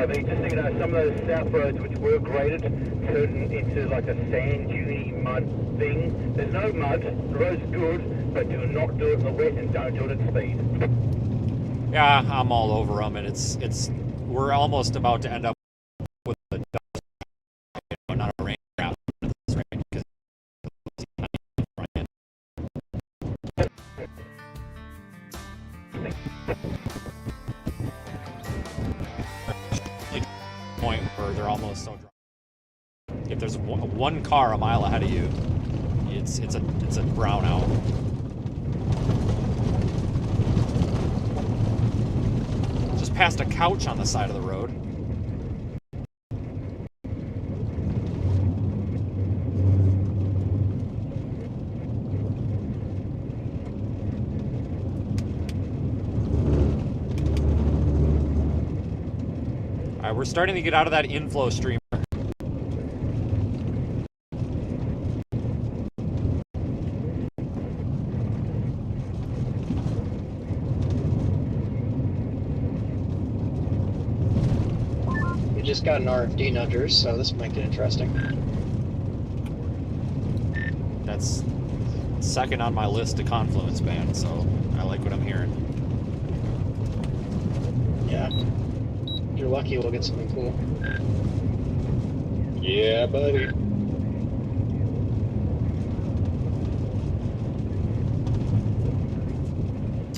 Just so you know, some of those south roads which were graded turned into like a sand duny mud thing. There's no mud, the road's good, but do not do it in the wet and don't do it at speed. Yeah, I'm all over them, and it's we're almost about to end up with a dust, not a rain wrap. Point where they're almost so dry. If there's one car a mile ahead of you, it's a brownout. Just passed a couch on the side of the road. All right, we're starting to get out of that inflow streamer. We just got an RFD nudgers, so this might get interesting. That's second on my list to confluence band, so I like what I'm hearing. Yeah. If you're lucky, we'll get something cool. Yeah, buddy.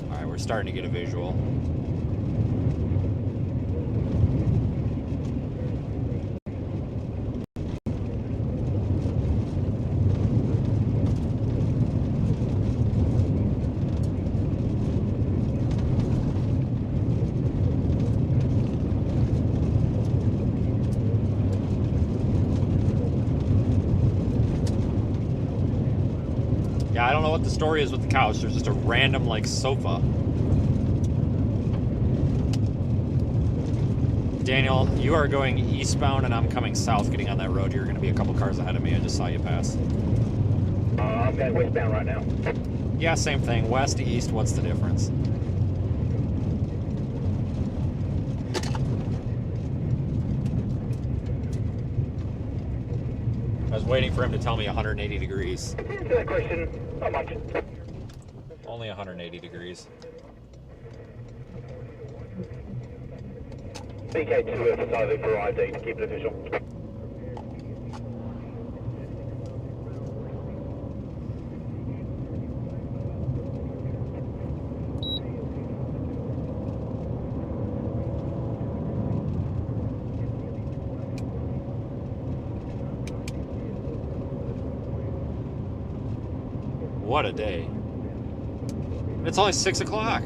All right, we're starting to get a visual. Yeah, I don't know what the story is with the couch. There's just a random, like, sofa. Daniel, you are going eastbound and I'm coming south getting on that road. You're going to be a couple cars ahead of me. I just saw you pass. I'm going westbound right now. Yeah, same thing. West to east, what's the difference? I was waiting for him to tell me 180 degrees. Answer that question, not much. Only 180 degrees. BK2 emphasizing for ID to keep it official. What a day. It's only 6 o'clock.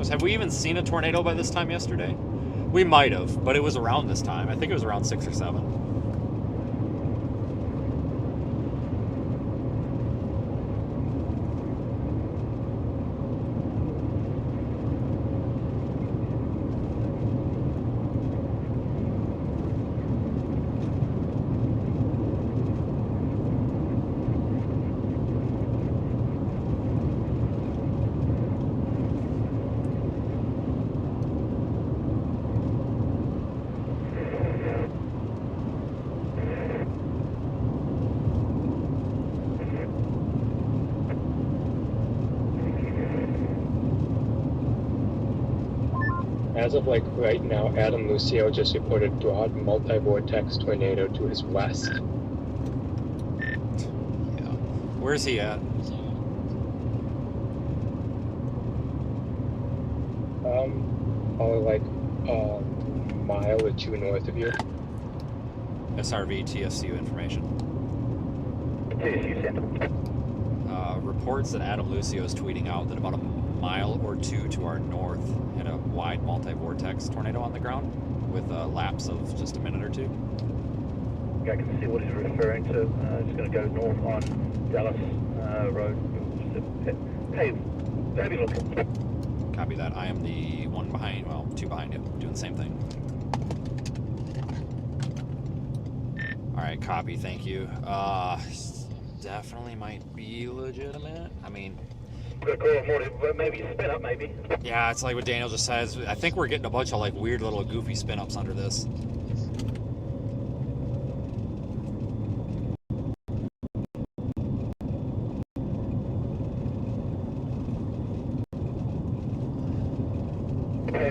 Have we even seen a tornado by this time yesterday? We might have, but it was around this time. I think it was around 6 or 7. As of like right now, Adam Lucio just reported broad multi-vortex tornado to his west. Yeah. Where's he at? Probably like a mile or two north of you. SRV TSU information. TSU center. Reports that Adam Lucio is tweeting out that about a mile or two to our north had a wide multi-vortex tornado on the ground with a lapse of just a minute or two. I can see what he's referring to. It's going to go north on Dallas Road. Hey, heavy look. Copy that. I am the one behind, well, two behind you, doing the same thing. Alright, copy, thank you. Definitely might be legitimate. I mean, maybe spin up, maybe. yeah, it's like what Daniel just says. I think we're getting a bunch of like weird little goofy spin ups under this.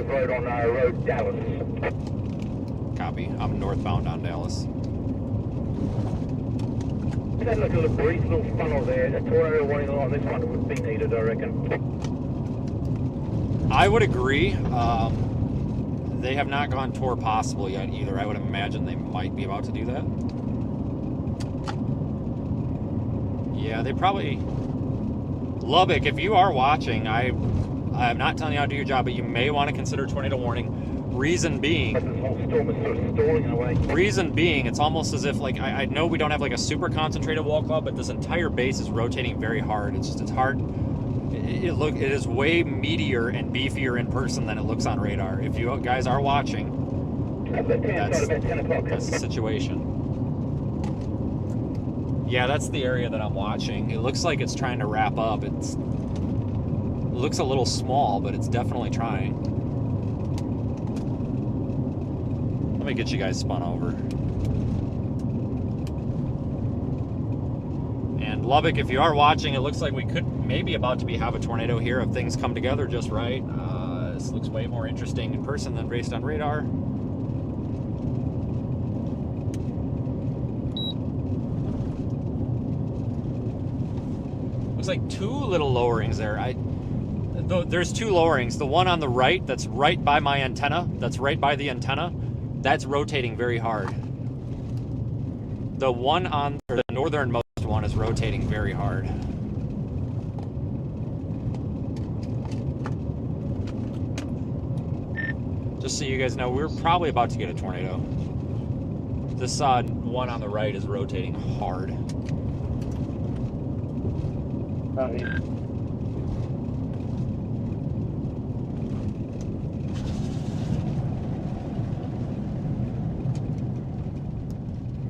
Road on Road Dallas. Copy. I'm northbound on Dallas. That look a little brief little funnel there. A tornado warning on this one would be needed, I reckon. I would agree. They have not gone tour possible yet either. I would imagine they might be about to do that. Yeah, they probably... Lubbock, if you are watching, I'm not telling you how to do your job, but you may want to consider tornado warning. Reason being, it's almost as if, like, I know we don't have like a super concentrated wall cloud, but this entire base is rotating very hard. It's hard. It is way meatier and beefier in person than it looks on radar. If you guys are watching, that's the situation. Yeah, that's the area that I'm watching. It looks like it's trying to wrap up. It looks a little small, but it's definitely trying. Let me get you guys spun over. And Lubbock, if you are watching, it looks like we could maybe about to have a tornado here if things come together just right. This looks way more interesting in person than based on radar. Looks like two little lowerings there. There's two lowerings. The one on the right, that's right by my antenna, that's right by the antenna, that's rotating very hard. The one on the northernmost one is rotating very hard. Just so you guys know, we're probably about to get a tornado. This one on the right is rotating hard.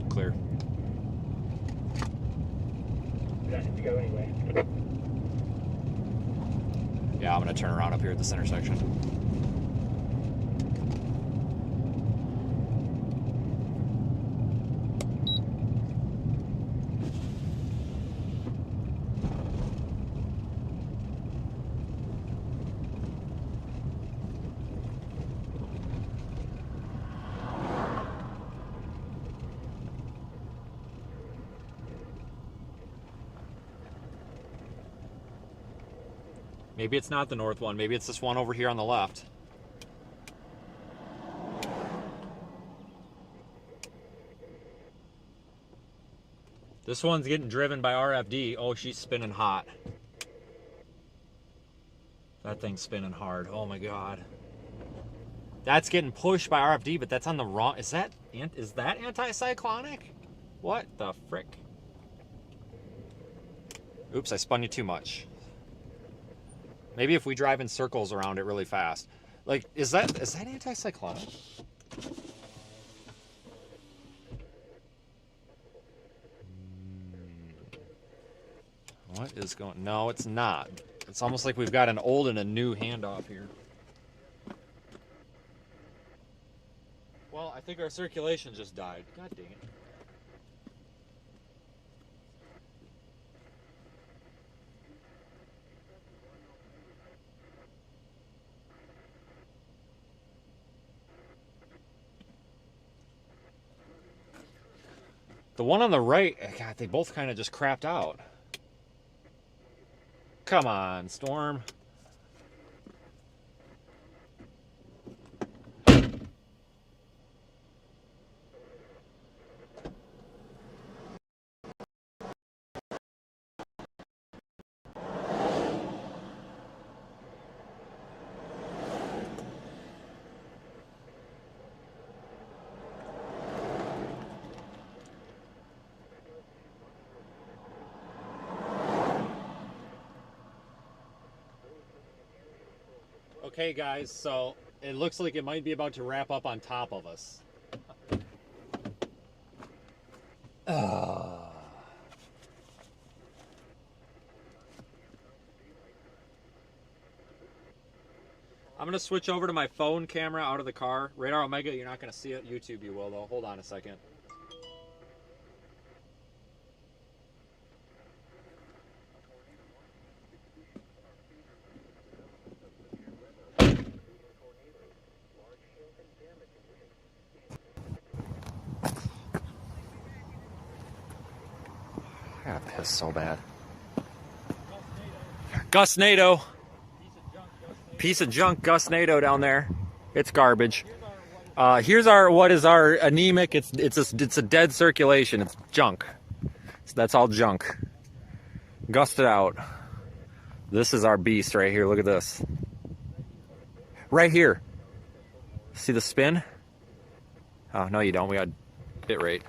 Clear. Doesn't go anywhere. Yeah, I'm gonna turn around up here at this intersection. Maybe it's not the north one. Maybe it's this one over here on the left. This one's getting driven by RFD. Oh, she's spinning hot. That thing's spinning hard. Oh my God. That's getting pushed by RFD, but that's on the wrong. Is that anticyclonic? What the frick? Oops, I spun you too much. Maybe if we drive in circles around it really fast. Like, is that anticyclonic? What is going? No, it's not. It's almost like we've got an old and a new handoff here. Well, I think our circulation just died. God dang it. The one on the right, God, they both kind of just crapped out. Come on, Storm. Okay, guys, so it looks like it might be about to wrap up on top of us. I'm going to switch over to my phone camera out of the car. Radar Omega, you're not going to see it. YouTube, you will, though. Hold on a second. I gotta piss so bad. Gusnado. Piece of junk Gusnado down there. It's garbage. Here's what is our anemic. It's a dead circulation. It's junk. So that's all junk. Gusted out. This is our beast right here. Look at this. Right here. See the spin? Oh, no you don't. We got bit rate.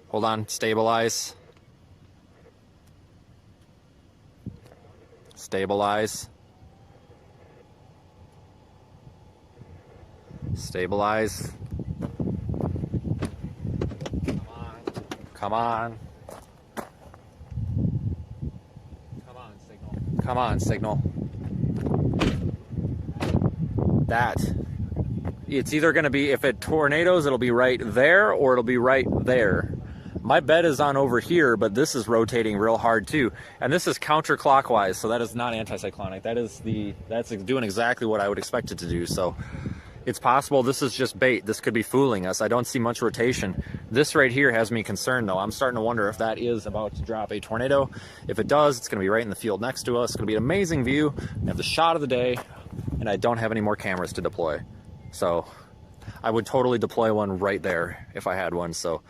Hold on, stabilize. Stabilize. Stabilize. Come on. Come on, signal. Come on, signal. That. It's either going to be, if it tornadoes, it'll be right there or it'll be right there. My bet is on over here, but this is rotating real hard too. And this is counterclockwise, so that is not anticyclonic. That's doing exactly what I would expect it to do. So it's possible this is just bait. This could be fooling us. I don't see much rotation. This right here has me concerned though. I'm starting to wonder if that is about to drop a tornado. If it does, it's gonna be right in the field next to us. It's gonna be an amazing view. I have the shot of the day, and I don't have any more cameras to deploy. So I would totally deploy one right there if I had one. So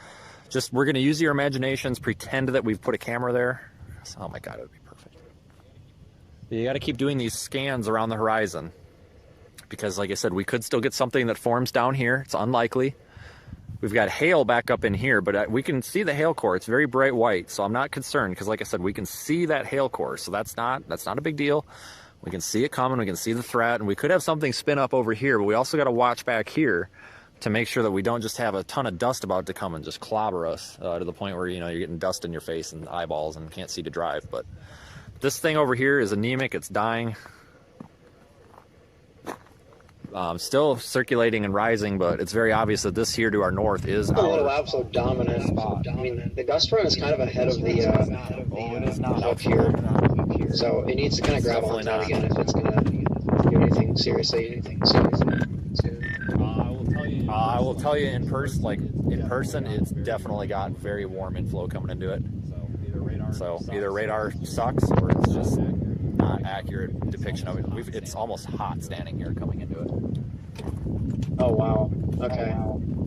just, we're going to use your imaginations, pretend that we've put a camera there. Oh my God, it would be perfect. You got to keep doing these scans around the horizon because like I said, we could still get something that forms down here. It's unlikely. We've got hail back up in here, but we can see the hail core. It's very bright white, so I'm not concerned because like I said, we can see that hail core. So that's not a big deal. We can see it coming. We can see the threat, and we could have something spin up over here, but we also got to watch back here to make sure that we don't just have a ton of dust about to come and just clobber us to the point where, you know, you're getting dust in your face and eyeballs and can't see to drive. But this thing over here is anemic. It's dying. Still circulating and rising, but it's very obvious that this here to our north is a little absolute dominant spot. I mean, the gust front is kind of ahead of the up here. So it needs to kind of grab on that again if it's going to do anything seriously. I will tell you in person, it's definitely got very warm inflow coming into it. So either radar sucks or it's just not accurate depiction of it. It's almost hot standing here coming into it. Oh wow. Okay.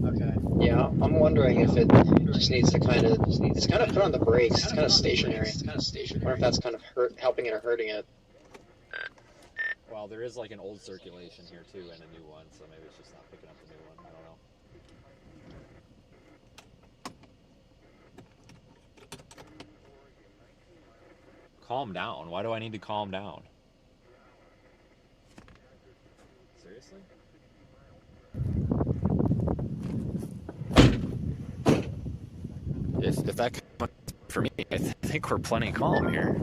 Okay. Yeah, I'm wondering if it just needs to kind of, it's kind of put on the brakes. It's kind of stationary. I wonder if that's kind of helping it or hurting it. Well, there is like an old circulation here too and a new one, so maybe it's just not picking up the new one. I don't know. Calm down. Why do I need to calm down? Seriously? If that comes for me, I think we're plenty calm here.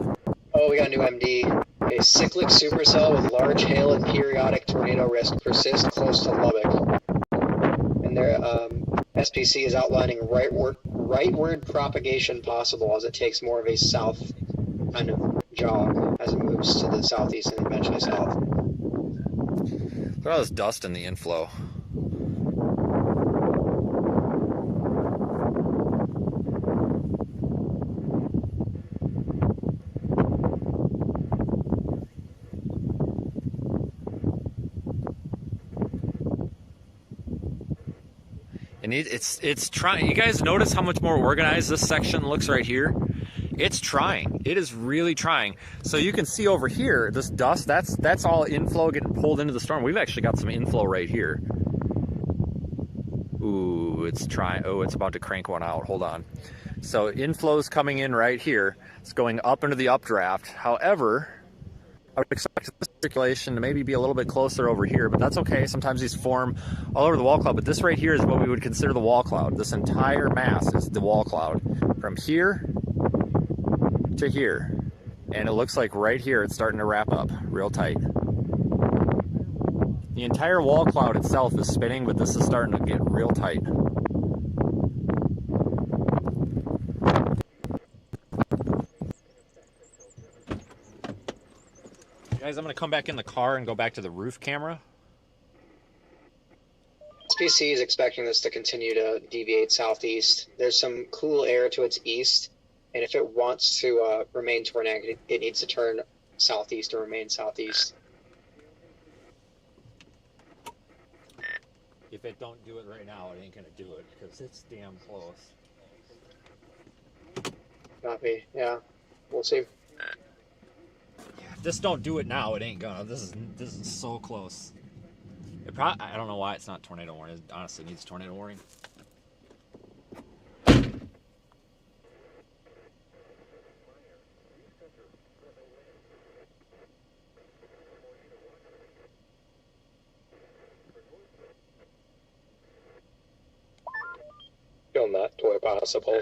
Oh, we got a new MD. A cyclic supercell with large hail and periodic tornado risk persists close to Lubbock. And their SPC is outlining rightward propagation possible as it takes more of a south kind of jog as it moves to the southeast and eventually south. Look at all this dust in the inflow. And it's trying. You guys notice how much more organized this section looks right here? It's trying. It is really trying. So you can see over here, this dust, that's all inflow getting pulled into the storm. We've actually got some inflow right here. Ooh, it's trying. Oh, it's about to crank one out. Hold on. So inflow's coming in right here. It's going up into the updraft. However, I would expect this circulation to maybe be a little bit closer over here, but that's okay. Sometimes these form all over the wall cloud, but this right here is what we would consider the wall cloud. This entire mass is the wall cloud. From here to here. And it looks like right here it's starting to wrap up real tight. The entire wall cloud itself is spinning, but this is starting to get real tight. Guys, I'm going to come back in the car and go back to the roof camera. SPC is expecting this to continue to deviate southeast. There's some cool air to its east, and if it wants to remain tornadic, it needs to turn southeast to remain southeast. If it don't do it right now, it ain't going to do it because it's damn close. Copy. Yeah, we'll see. If this don't do it now, it ain't gonna. This is so close. I don't know why it's not tornado warning. It honestly needs tornado warning. Still not totally possible.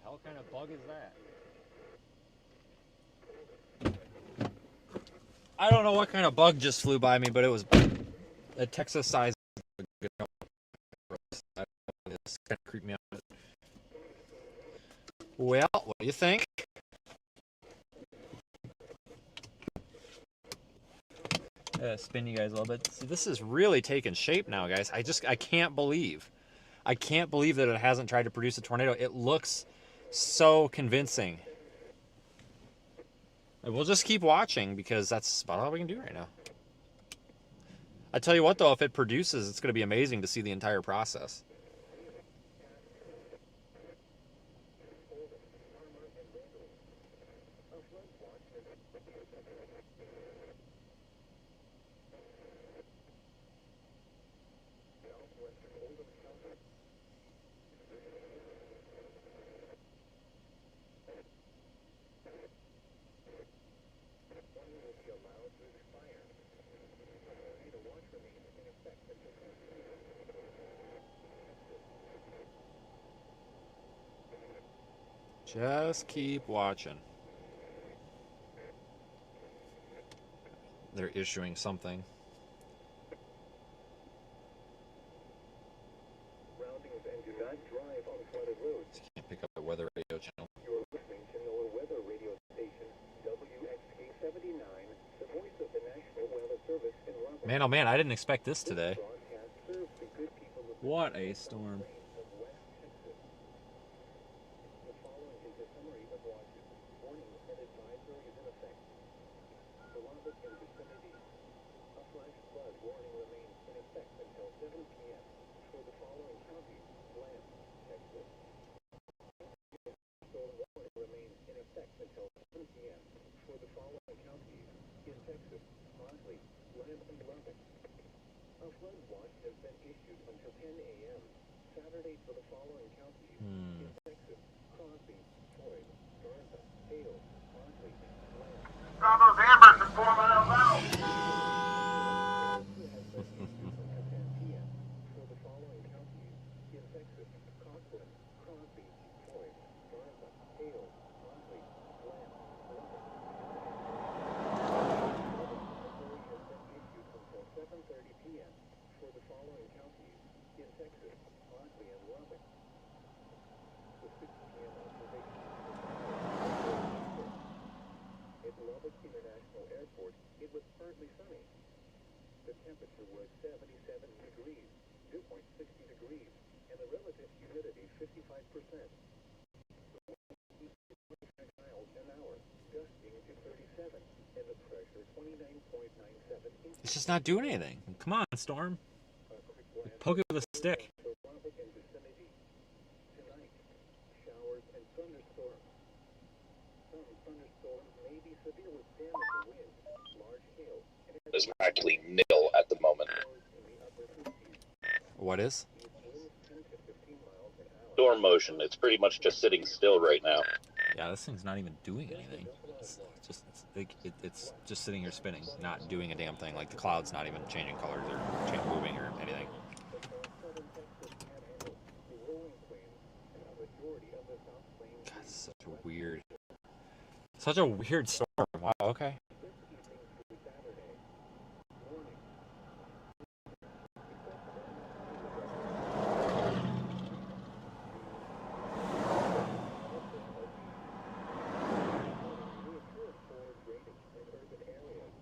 What kind of bug is that? I don't know what kind of bug just flew by me, but it was a Texas size. It's kind of creeped me out. Well, what do you think? Spin you guys a little bit. See, this is really taking shape now, guys. I can't believe that it hasn't tried to produce a tornado. It looks so convincing. And we'll just keep watching because that's about all we can do right now. I tell you what, though, if it produces, it's going to be amazing to see the entire process. Just keep watching. They're issuing something. Surroundings and do not drive on flooded roads. Just can't pick up the weather radio channel. You're listening to NOAA Weather Radio Station, WXK-79, the voice of the National Weather Service in Robert. Man, oh man, I didn't expect this today. Broadcast serves the good people of What a storm. of West Texas. The following is a summary of watches. Warning and advisory is in effect. The Lubbock and vicinity. A flash flood warning remains in effect until 7 p.m. for the following counties: Bland, Texas. Storm warning remains in effect until 7 p.m. for the following counties in Texas: Montley, Bland, and Lubbock. A flood watch has been issued until 10 a.m. Saturday for the following counties in Texas: Crosby, Floyd, Garza, Hale, Montley, Bland. Bravo's Ambers at 4 miles out. Has been issued until 10 p.m. for the following counties in Texas: Conklin, Crosby, Floyd, Garza, Hale, Montley, Bland, Lubbock. Authority has been issued until 7:30 p.m. for the following counties in Texas: Montley and Lubbock. The 6 p.m. observation at Lubbock International Airport, it was partly sunny. The temperature was 77 degrees, dew point 60 degrees, and the relative humidity 55%. The wind 25 miles an hour, gusting to 37, and the pressure 29.97 inches. It's just not doing anything. Come on, Storm. A quick glance Poke it with a stick. for Lubbock and vicinity. Tonight, showers and thunderstorms. Some thunderstorms may be severe with damaging winds, large hail, and Is practically nil at the moment. showers in the upper 50s. What is? Winds 10 to 15 miles an hour. Storm motion. It's pretty much just sitting still right now. Yeah, this thing's not even doing anything. It's just sitting here spinning, not doing a damn thing. Like the cloud's not even changing colors or moving or anything. Southern Texas Panhandle, the rolling plains, and a majority of the South Plains. God, it's such a weird storm. Wow. Okay. This evening through Saturday. Warning. Reassured for drainage in urban areas.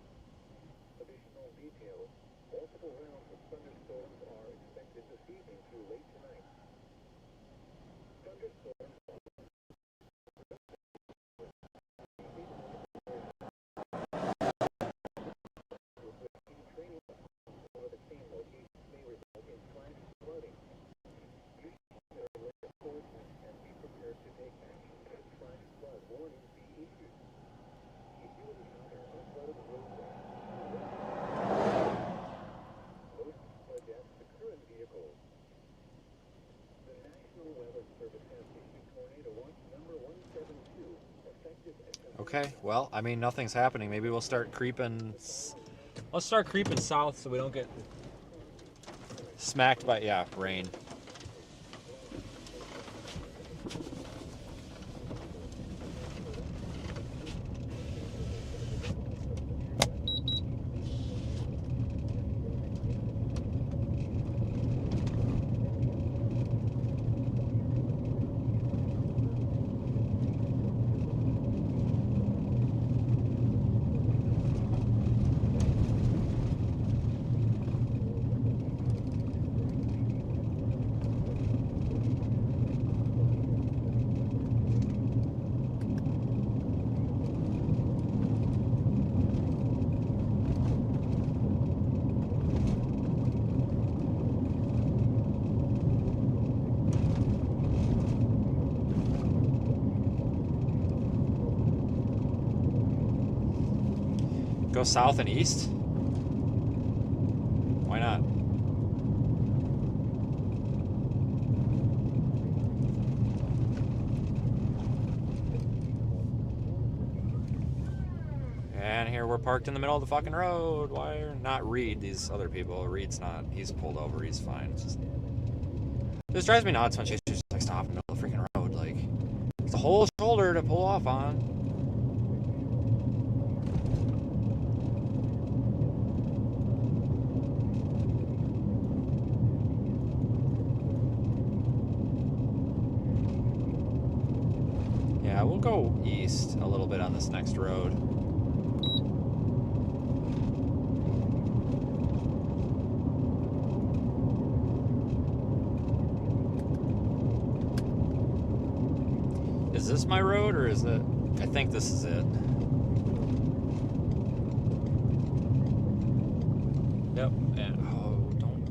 Additional details. Multiple rounds of thunderstorms are expected this evening through late tonight. Thunderstorms training or the same locations may result in flash flooding. Use their alert enforcement and be prepared to take action should flash flood warnings be issued. If you encounter unflooded roadways, most flood deaths occur in vehicles. The National Weather Service has issued tornado watch number 172, effective until Okay. Well, I mean, nothing's happening. Maybe we'll start creeping. Let's start creeping south so we don't get smacked by rain. Go south and east? Why not? And here we're parked in the middle of the fucking road. Why are not Reed? These other people. Reed's not. He's pulled over. He's fine. It's just drives me nuts when she's just like stop in the middle of the freaking road. Like, It's a whole shoulder to pull off on. Yeah, we'll go east a little bit on this next road. Is this my road or is it? I think this is it. Yep. And oh, don't.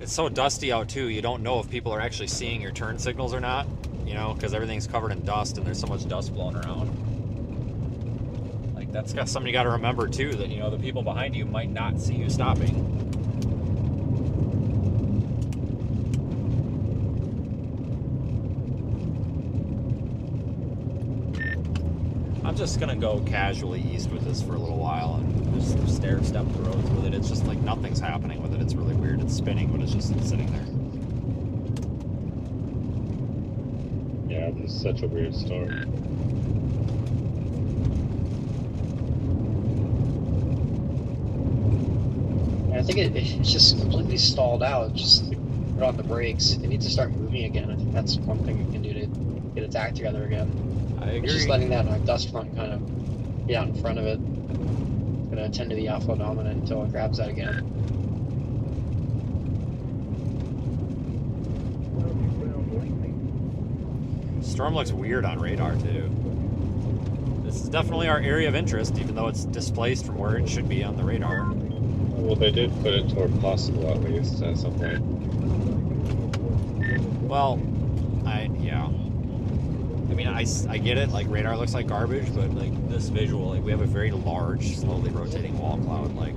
It's so dusty out too. You don't know if people are actually seeing your turn signals or not. You know, because everything's covered in dust and there's so much dust blowing around. Like that's got something you got to remember too. That you know the people behind you might not see you stopping. I'm just gonna go casually east with this for a little while and just step the roads with it. It's just like nothing's happening with it. It's really weird. It's spinning, but it's just sitting there. Yeah, this is such a weird storm. I think it's just completely stalled out. Just put on the brakes. It needs to start moving again. I think that's one thing we can do to get its act together again. I agree. It's just letting that dust front kind of get out in front of it. It's going to tend to be outflow dominant until it grabs that again. Storm looks weird on radar too. This is definitely our area of interest, even though it's displaced from where it should be on the radar. Well, they did put it toward possible at least at some point. Well, yeah. I mean, I get it, like radar looks like garbage, but like this visual, like we have a very large, slowly rotating wall cloud, like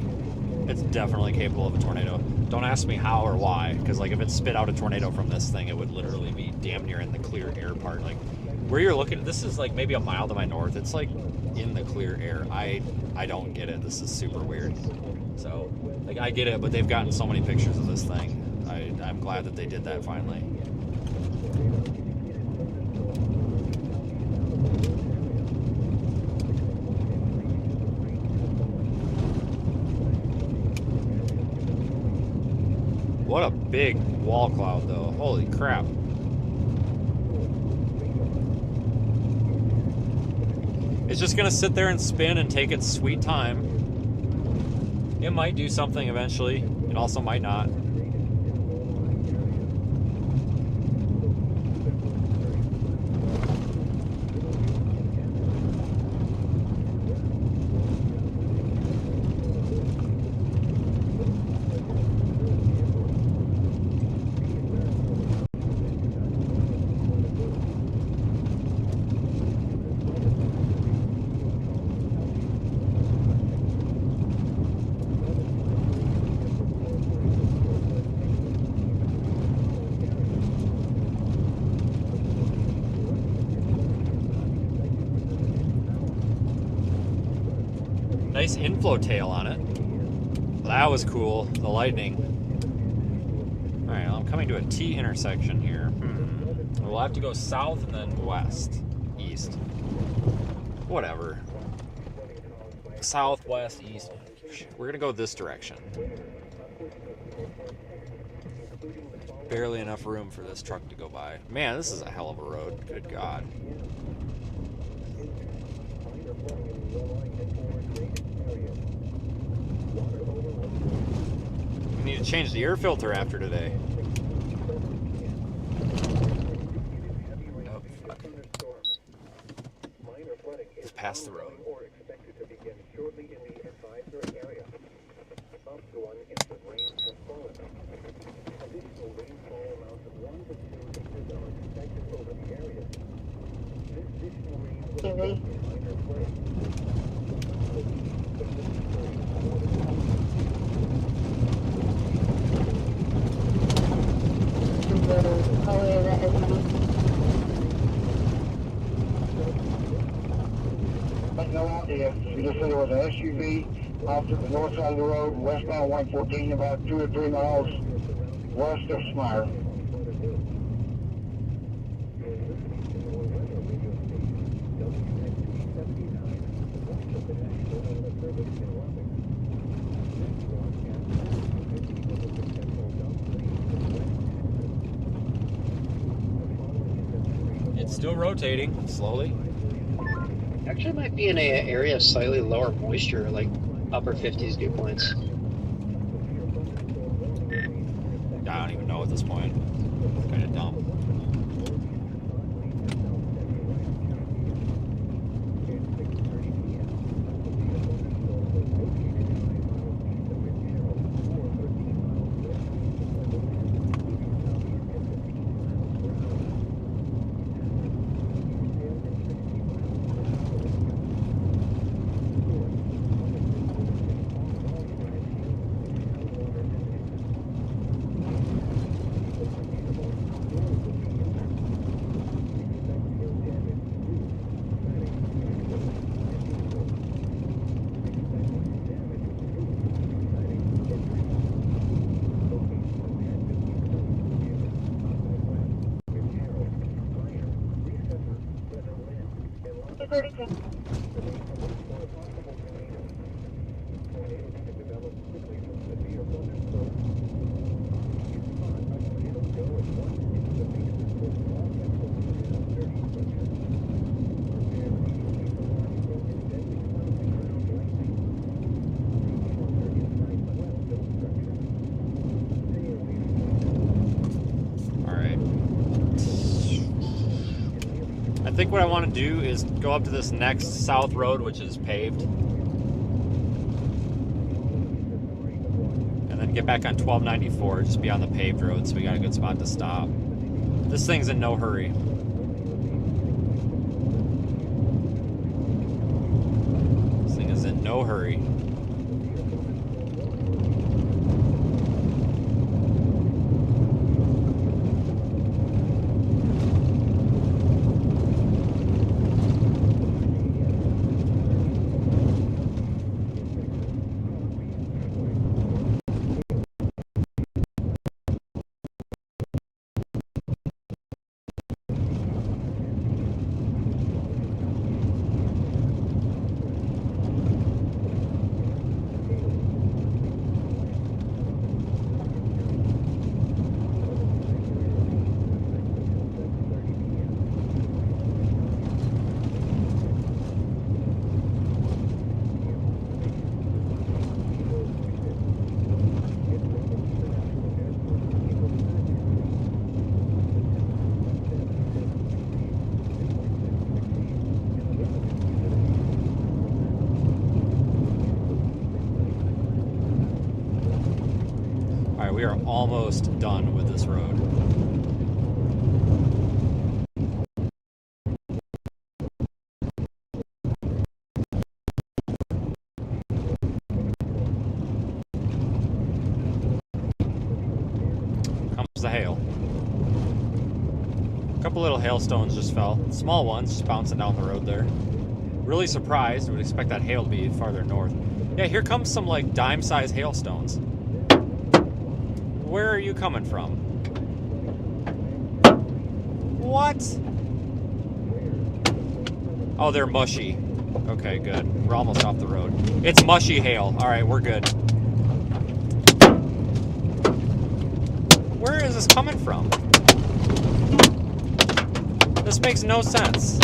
it's definitely capable of a tornado. Don't ask me how or why, because like if it spit out a tornado from this thing, it would literally be damn near in the clear air part. Like where you're looking, this is like maybe a mile to my north. It's like in the clear air. I don't get it. This is super weird. So like I get it, but they've gotten so many pictures of this thing. I'm glad that they did that finally. What a big wall cloud, though. Holy crap. It's just going to sit there and spin and take its sweet time. It might do something eventually. It also might not. Nice inflow tail on it. That was cool. The lightning. Alright, well, I'm coming to a T intersection here. We'll have to go south and then west. East. Whatever. South, west, east. We're gonna go this direction. Barely enough room for this truck to go by. Man, this is a hell of a road. Good God. We need to change the air filter after today. Oh, fuck. It's past the road. You just said there was an SUV off to the north side of the road, westbound 114, about 2 or 3 miles west of Smyre. It's still rotating slowly. Actually, it might be in an area of slightly lower moisture, like upper 50s dew points. I don't even know at this point. It's kind of dumb. I think what I want to do is go up to this next south road, which is paved, and then get back on 1294, just be on the paved road, so we got a good spot to stop. This thing's in no hurry. This thing is in no hurry. We are almost done with this road. Comes the hail. A couple little hailstones just fell. Small ones just bouncing down the road there. Really surprised. Would expect that hail to be farther north. Yeah, here comes some like dime-sized hailstones. Where are you coming from? What? Oh, they're mushy. Okay, good. We're almost off the road. It's mushy hail. All right, we're good. Where is this coming from? This makes no sense.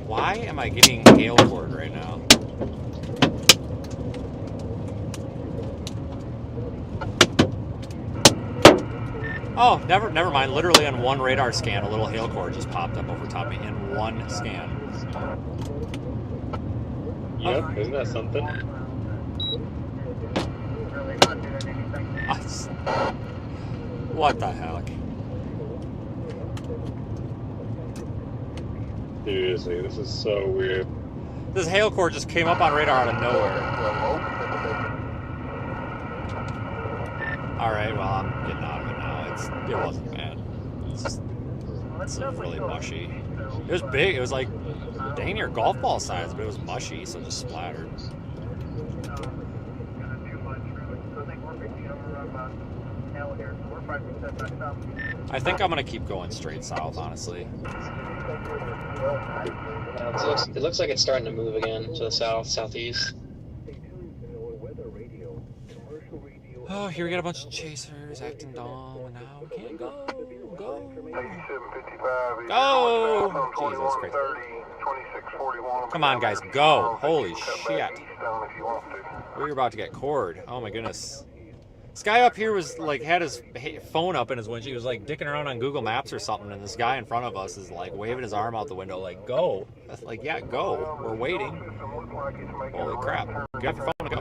Why am I getting hail cord right now? Oh, never mind. Literally on one radar scan, a little hail core just popped up over top of me in one scan. Yep, oh. Isn't that something? What the heck? Seriously, this is so weird. This hail core just came up on radar out of nowhere. Alright, well, I'm getting out of it now. It wasn't bad. It's really mushy. It was big. It was like dang near golf ball size, but it was mushy, so it just splattered. I think I'm gonna keep going straight south, honestly. Yeah, it looks like it's starting to move again to the south, southeast. Oh, here we got a bunch of chasers acting dumb, and now we can't go. Go! Jesus Christ. Come on, guys, go! Holy shit. We were about to get cored. Oh my goodness. This guy up here was like, had his phone up in his windshield. He was like dicking around on Google Maps or something, and this guy in front of us is like waving his arm out the window, like, go. That's like, yeah, go. We're waiting. Holy crap. Get off your phone and go.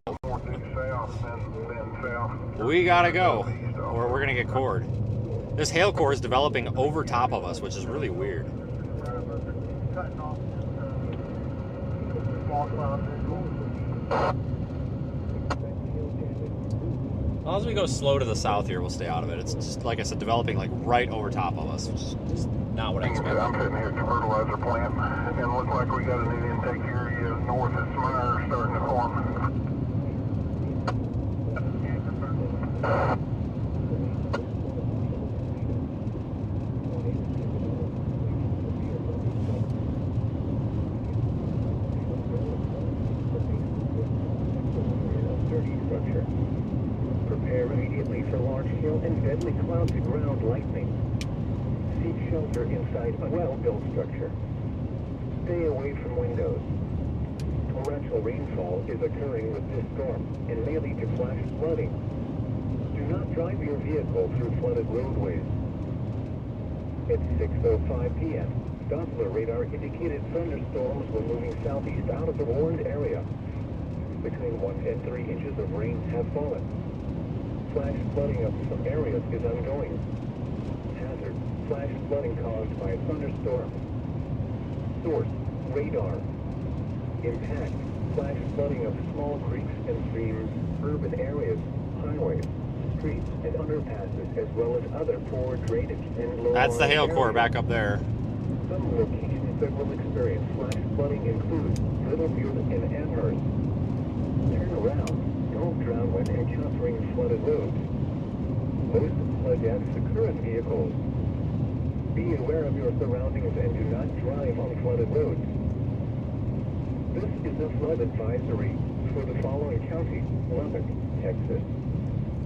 We gotta go, or we're gonna get cored. This hail core is developing over top of us, which is really weird. As long as we go slow to the south here, we'll stay out of it. It's just, like I said, developing like right over top of us, which is just not what I expected. I'm sitting here at the fertilizer plant, and it looks like we got a new intake area north of Smyrna starting to form. Prepare immediately for large-scale and deadly cloud-to-ground lightning. Seek shelter inside a well-built structure. Stay away from windows. Torrential rainfall is occurring with this storm and may lead to flash flooding. Do not drive your vehicle through flooded roadways. At 6:05 p.m., Doppler radar indicated thunderstorms were moving southeast out of the warned area. Between 1 and 3 inches of rain have fallen. Flash flooding of some areas is ongoing. Hazard: flash flooding caused by a thunderstorm. Source: radar. Impact: flash flooding of small creeks and streams, urban areas, highways, streets, and underpasses, as well as other poor drainage and low. That's the hail core back up there. Some locations that will experience flash flooding include Littlefield and Amherst. Turn around. Don't drown when encountering flooded roads. Most flood deaths occur in vehicles. Be aware of your surroundings and do not drive on flooded roads. This is a flood advisory for the following counties: Lubbock, Texas.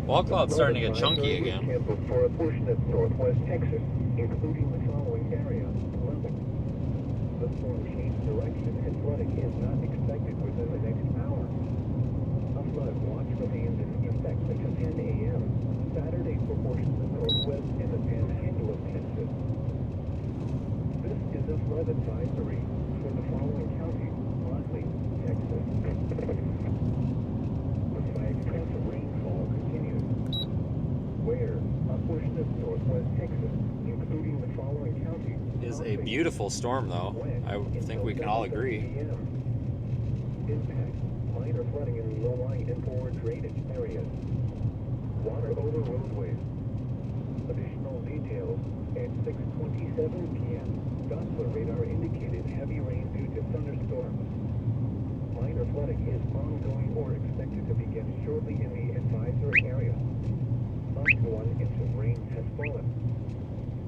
Wall cloud's starting to get chunky again. Canceled for a portion of northwest Texas, including the following areas: Lubbock. The storm changed direction and flooding is not expected within the next hour. A flood watch remains in effect until 10 a.m. Saturday for portions of northwest and the panhandle of Texas. This is a flood advisory for the following counties: Raleigh, Texas. The excessive rainfall continues. Where a portion of northwest Texas, including the following counties, Is a beautiful storm, though. I think we can all agree. Impact: minor flooding in low-lying and poor drainage areas. Water over roadways. Additional details: at 6:27 p.m., Doppler radar indicated heavy rain due to thunderstorms. Minor flooding is ongoing or expected to begin shortly in the advisory area. Up to 1 inch of rain has fallen.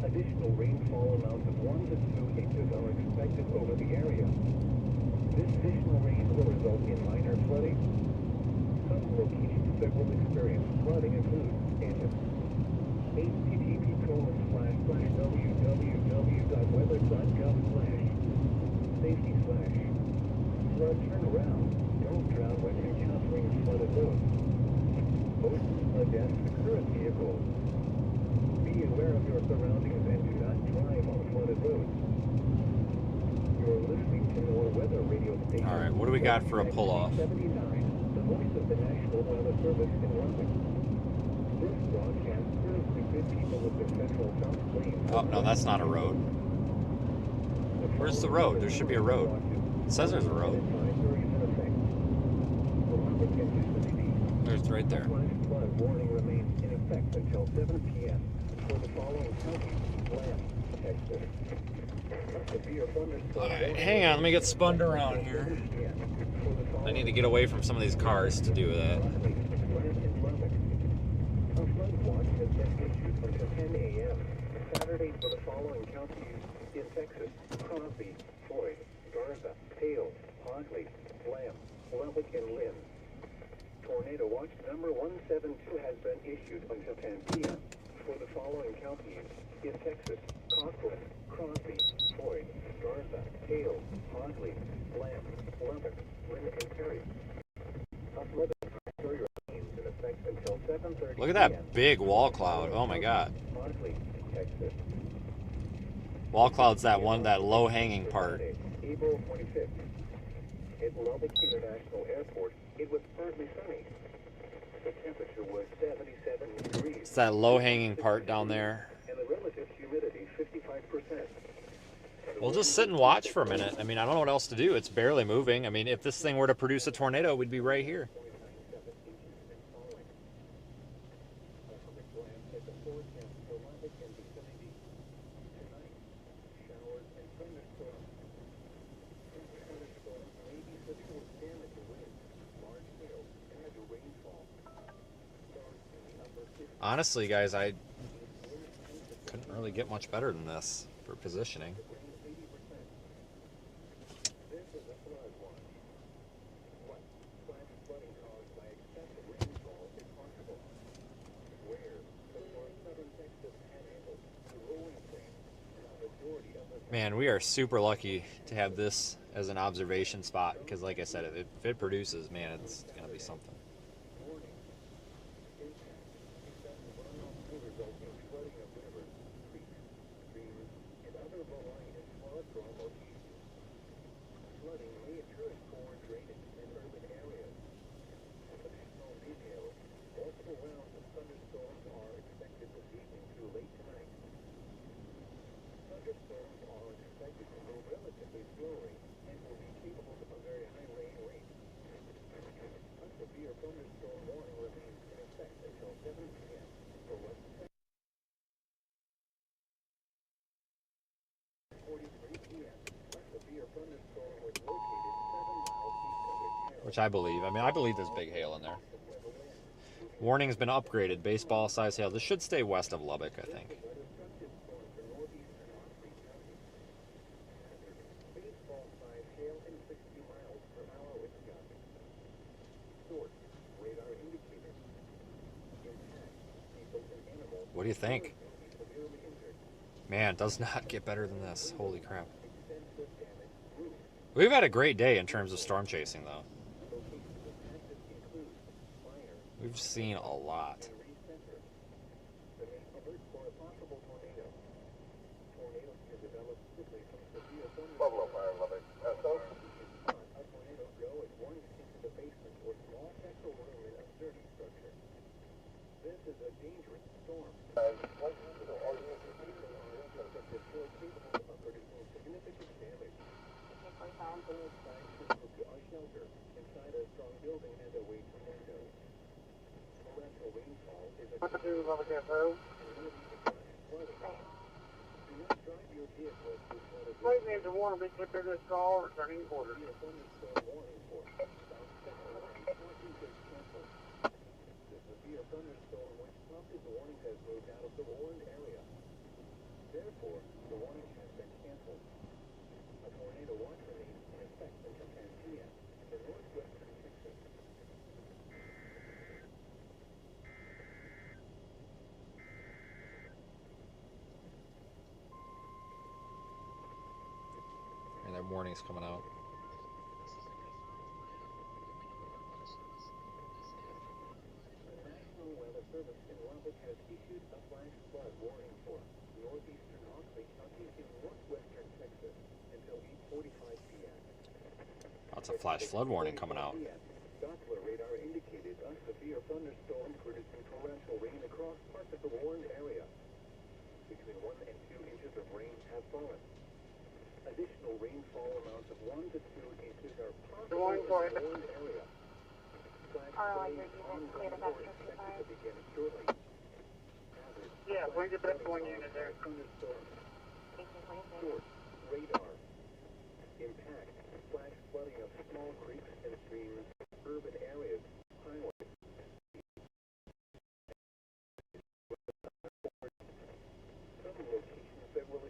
Additional rainfall amounts of 1 to 2 inches are expected over the area. This additional rain will result in minor flooding. Some locations that will experience flooding include http://www.weather.gov/safety/flood turnaround. Don't drown when encountering flooded roads. Most flood deaths occur in vehicles. Be aware of your surroundings and do not drive on flooded roads. You're listening to NOAA Weather Radio Station. All right, what do we got for a pull-off? 79, the voice of the National Weather Service in Lubbock. This broadcast serves the good people of the Central South Plains. Oh, no, that's not a road. Where's the road? There should be a road. It says there's a road. There's right there. Flood warning remains in effect until 7 p.m. for the following counties: Bland, Texas. All right, hang on, let me get spun around here. I need to get away from some of these cars to do that. A flood watch has been issued until 10 following counties in Texas: Crosby, Floyd, Garza, Hale, Hogley, Lamb, Lubbock, and Lynn. Tornado watch number 172 has been issued until 10 p.m. for the following counties in Texas: Cochran, Crosby, Floyd, Garza, Hale, Hogley, Lamb, Lubbock, Lynn, and Perry. In effect until 7:30 Look at that big wall cloud. Oh my god. Hogley, Texas. Wall cloud's that one, that low hanging part. April 25th. At Lubbock International Airport, it was partly sunny. The temperature was 77 degrees. It's that low hanging part down there. And the relative humidity 55%. We'll just sit and watch for a minute. I mean, I don't know what else to do. It's barely moving. I mean, if this thing were to produce a tornado, we'd be right here. Honestly, guys, I couldn't really get much better than this for positioning. Man, we are super lucky to have this as an observation spot because, like I said, if it produces, man, it's going to be something. Which I believe. I mean, I believe there's big hail in there. Warning's been upgraded. Baseball size hail. This should stay west of Lubbock, I think. What do you think? Man, it does not get better than this. Holy crap. We've had a great day in terms of storm chasing, though. We've seen a lot. Buffalo Fire, Lubbock. So? This is a dangerous storm. Significant damage. Shelter inside a strong building and away from windows. Torrential rainfall is a Lubbock FO. Do not drive your vehicle through flooded Please need to warn me if this call returning order. warning for This would be a thunderstorm which prompted the warning has moved out of the warned area. Therefore, the warning has been canceled. A tornado watch remains in effect until 10 p.m. in northwestern Texas. And their warning's coming out. National Weather Service in Lubbock has issued a flash flood warning for northeastern Hogley County in northwestern Texas until 8:45 p.m. That's a flash flood warning coming out. Doppler radar indicated a severe thunderstorm producing torrential rain across parts of the warned area. Between 1 and 2 inches of rain have fallen. Additional rainfall amounts of 1 to 2 inches are possible in the warned area. Yeah, bring the best one unit there. Source, radar. Impact, flash flooding of small creeks and streams, urban areas, highways. Some locations that will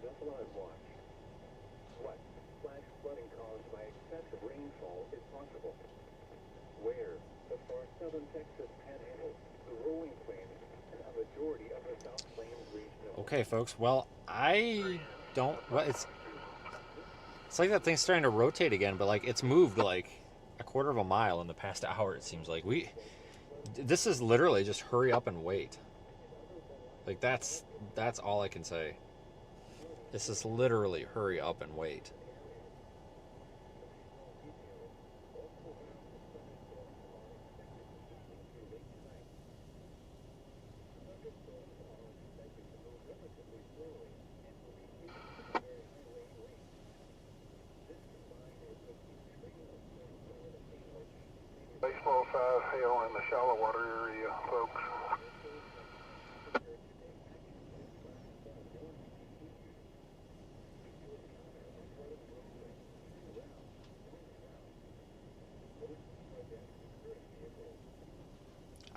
Vessel on watch. What flash flooding caused by excessive rainfall is possible? Where? The far southern Texas panhandle, the rolling plains, and a majority of the South Plains region. Okay, folks. Well, I don't. Well, it's like that thing's starting to rotate again, but like it's moved like a quarter of a mile in the past hour. It seems like this is literally just hurry up and wait. Like that's all I can say. This is literally hurry up and wait. Baseball size hail in the shallow water area, folks.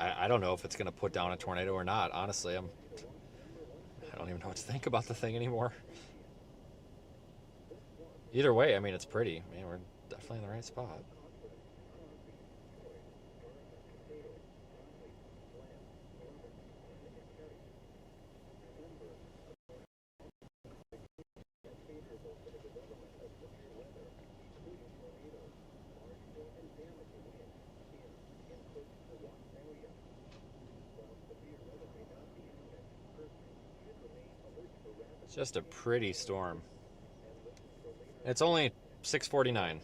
I don't know if it's going to put down a tornado or not. Honestly, I don't even know what to think about the thing anymore. Either way, I mean, it's pretty. I mean, we're definitely in the right spot. It's just a pretty storm. It's only 6:49.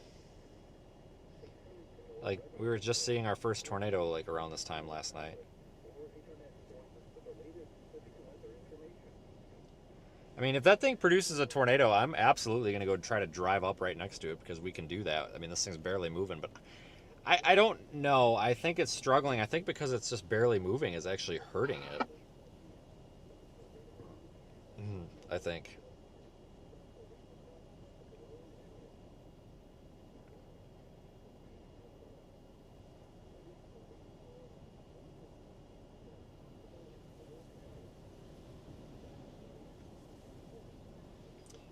Like, we were just seeing our first tornado like around this time last night. I mean, if that thing produces a tornado, I'm absolutely going to go try to drive up right next to it because we can do that. I mean, this thing's barely moving, but I don't know. I think it's struggling. I think because it's just barely moving is actually hurting it. I think.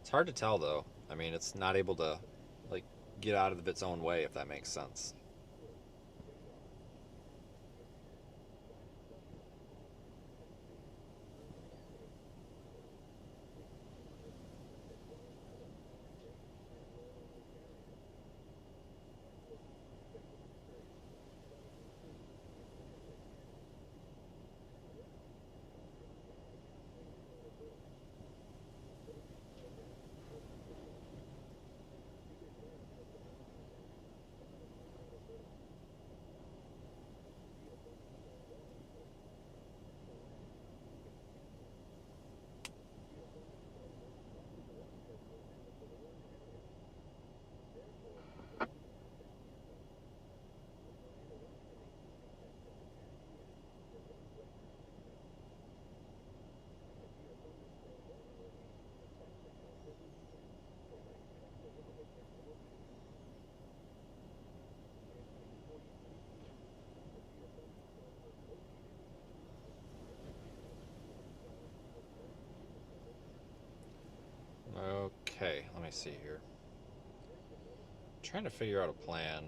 It's hard to tell, though. I mean, it's not able to, like, get out of its own way, if that makes sense. Okay, let me see here. I'm trying to figure out a plan.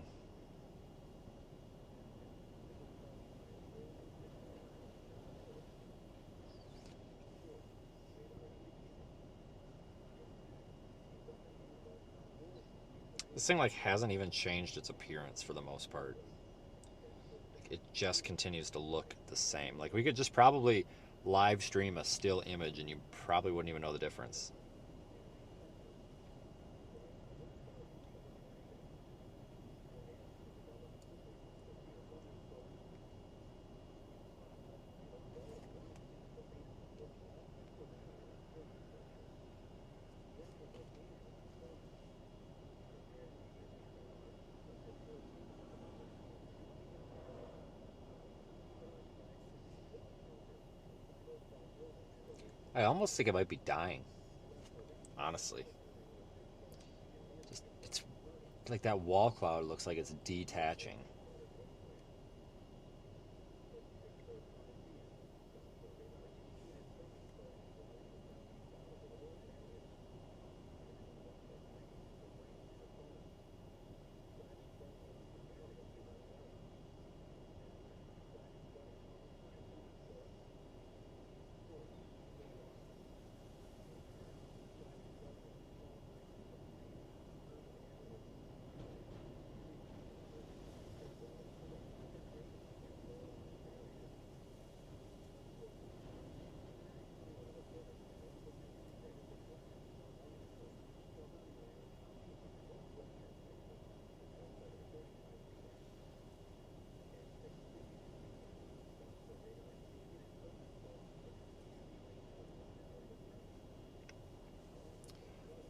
This thing like hasn't even changed its appearance for the most part. Like, it just continues to look the same. Like, we could just probably live stream a still image and you probably wouldn't even know the difference. I almost think it might be dying. Honestly. Just, it's like that wall cloud looks like it's detaching.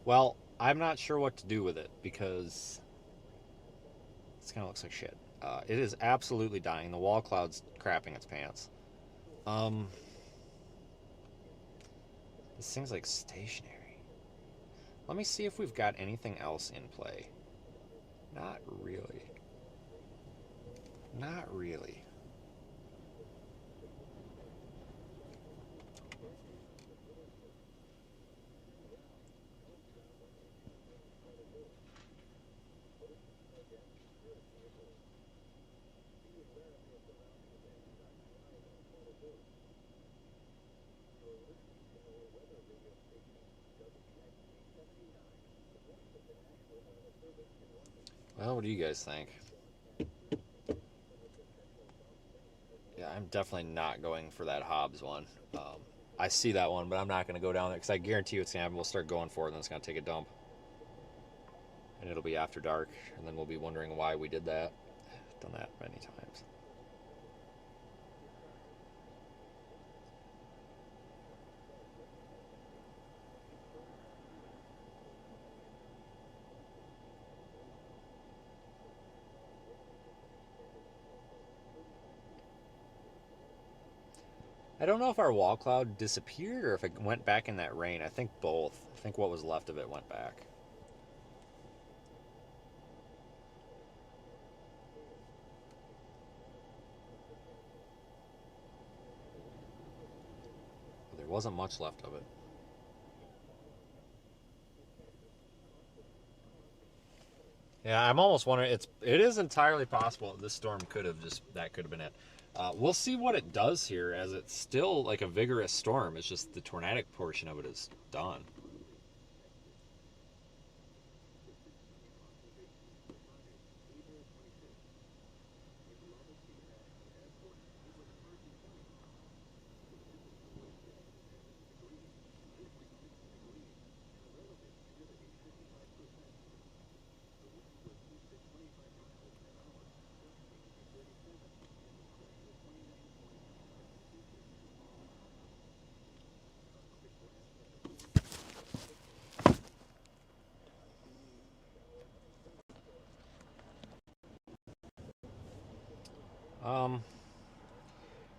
Well, I'm not sure what to do with it because this kind of looks like shit. It is absolutely dying. The wall cloud's crapping its pants. This thing's like stationary. Let me see if we've got anything else in play. Not really. Not really. Well, what do you guys think? Yeah, I'm definitely not going for that Hobbs one. I see that one, but I'm not going to go down there because I guarantee you it's going to happen. We'll start going for it, and then it's going to take a dump. And it'll be after dark, and then we'll be wondering why we did that. I've done that many times. I don't know if our wall cloud disappeared or if it went back in that rain. I think both. I think what was left of it went back. But there wasn't much left of it. Yeah, I'm almost wondering. It is entirely possible this storm could have been it. We'll see what it does here, as it's still like a vigorous storm. It's just the tornadic portion of it is done.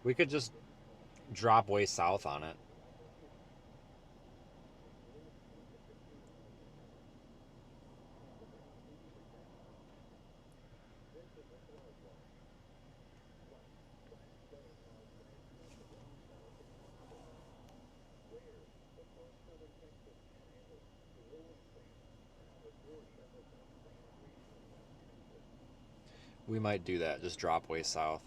We could just drop way south on it. We might do that, just drop way south.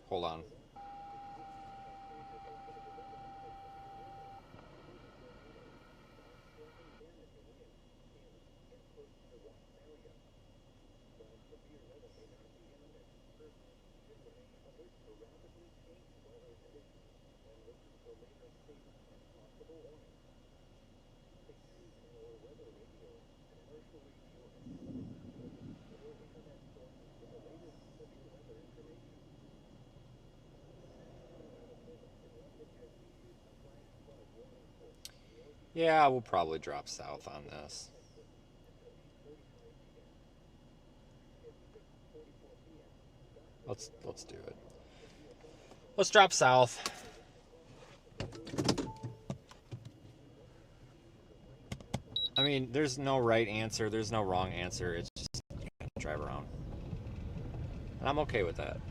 Hold on. Yeah, we'll probably drop south on this. Let's do it. Let's drop south. I mean, there's no right answer. There's no wrong answer. It's just drive around. And I'm okay with that.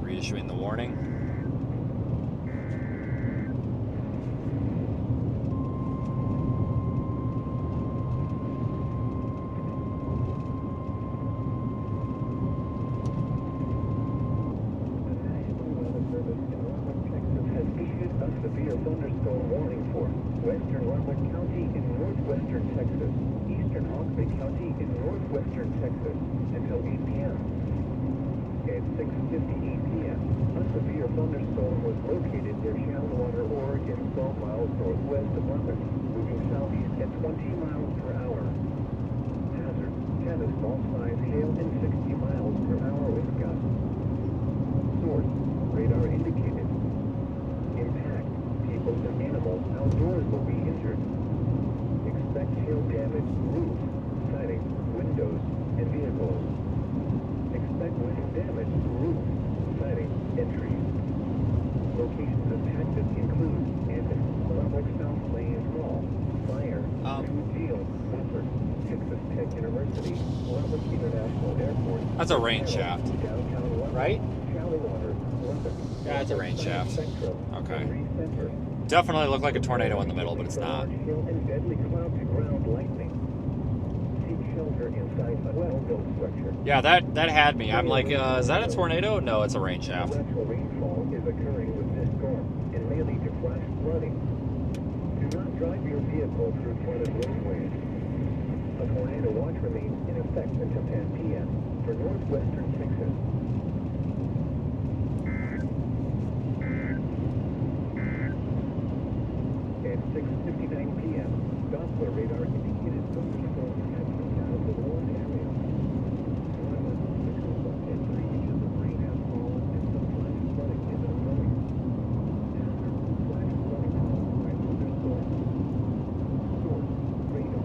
Reissuing the warning. Severe thunderstorm warning for western Rockland County in northwestern Texas, eastern Hawkeye County in northwestern Texas until 8 p.m. At 6:58 p.m., a severe thunderstorm was located near Shallowwater, Oregon, 12 miles northwest of Lubbock, moving southeast at 20 miles per hour. Hazard: tennis ball size hail and 60 miles per hour wind gusts. Source: radar indicated. Impact: people and animals outdoors will be injured. Expect hail damage to roofs, siding, windows, and vehicles. Expect wind damage to roofs, siding, and trees. Locations impacted include Antis, Lubbock South Lane Mall, Fire, New Deal, Woodford, Texas Tech University, Lubbock International Airport. That's a rain shaft, Downtown Lubbock, right? Shallowwater, Lubbock. Yeah, it's a rain shaft. Spectrum, Okay. Center. Definitely looked like a tornado in the middle, but it's not. Hail and deadly cloud-to-ground lightning. Seek shelter inside a well-built structure. Yeah, that had me. I'm like, is that a tornado? No, it's a rain shaft. Torrential rainfall is occurring with this storm and may lead to flash flooding. Do not drive your vehicle through flooded roadways. A tornado watch remains in effect until 10 p.m. for northwestern Texas. At 6:59 p.m., Doppler radar indicated thunderstorms passing out of the warned area. However, the coast up at 3 inches of rain has fallen and some flash flooding is ongoing. Hazard: flash flooding caused by thunderstorms. Source: radar.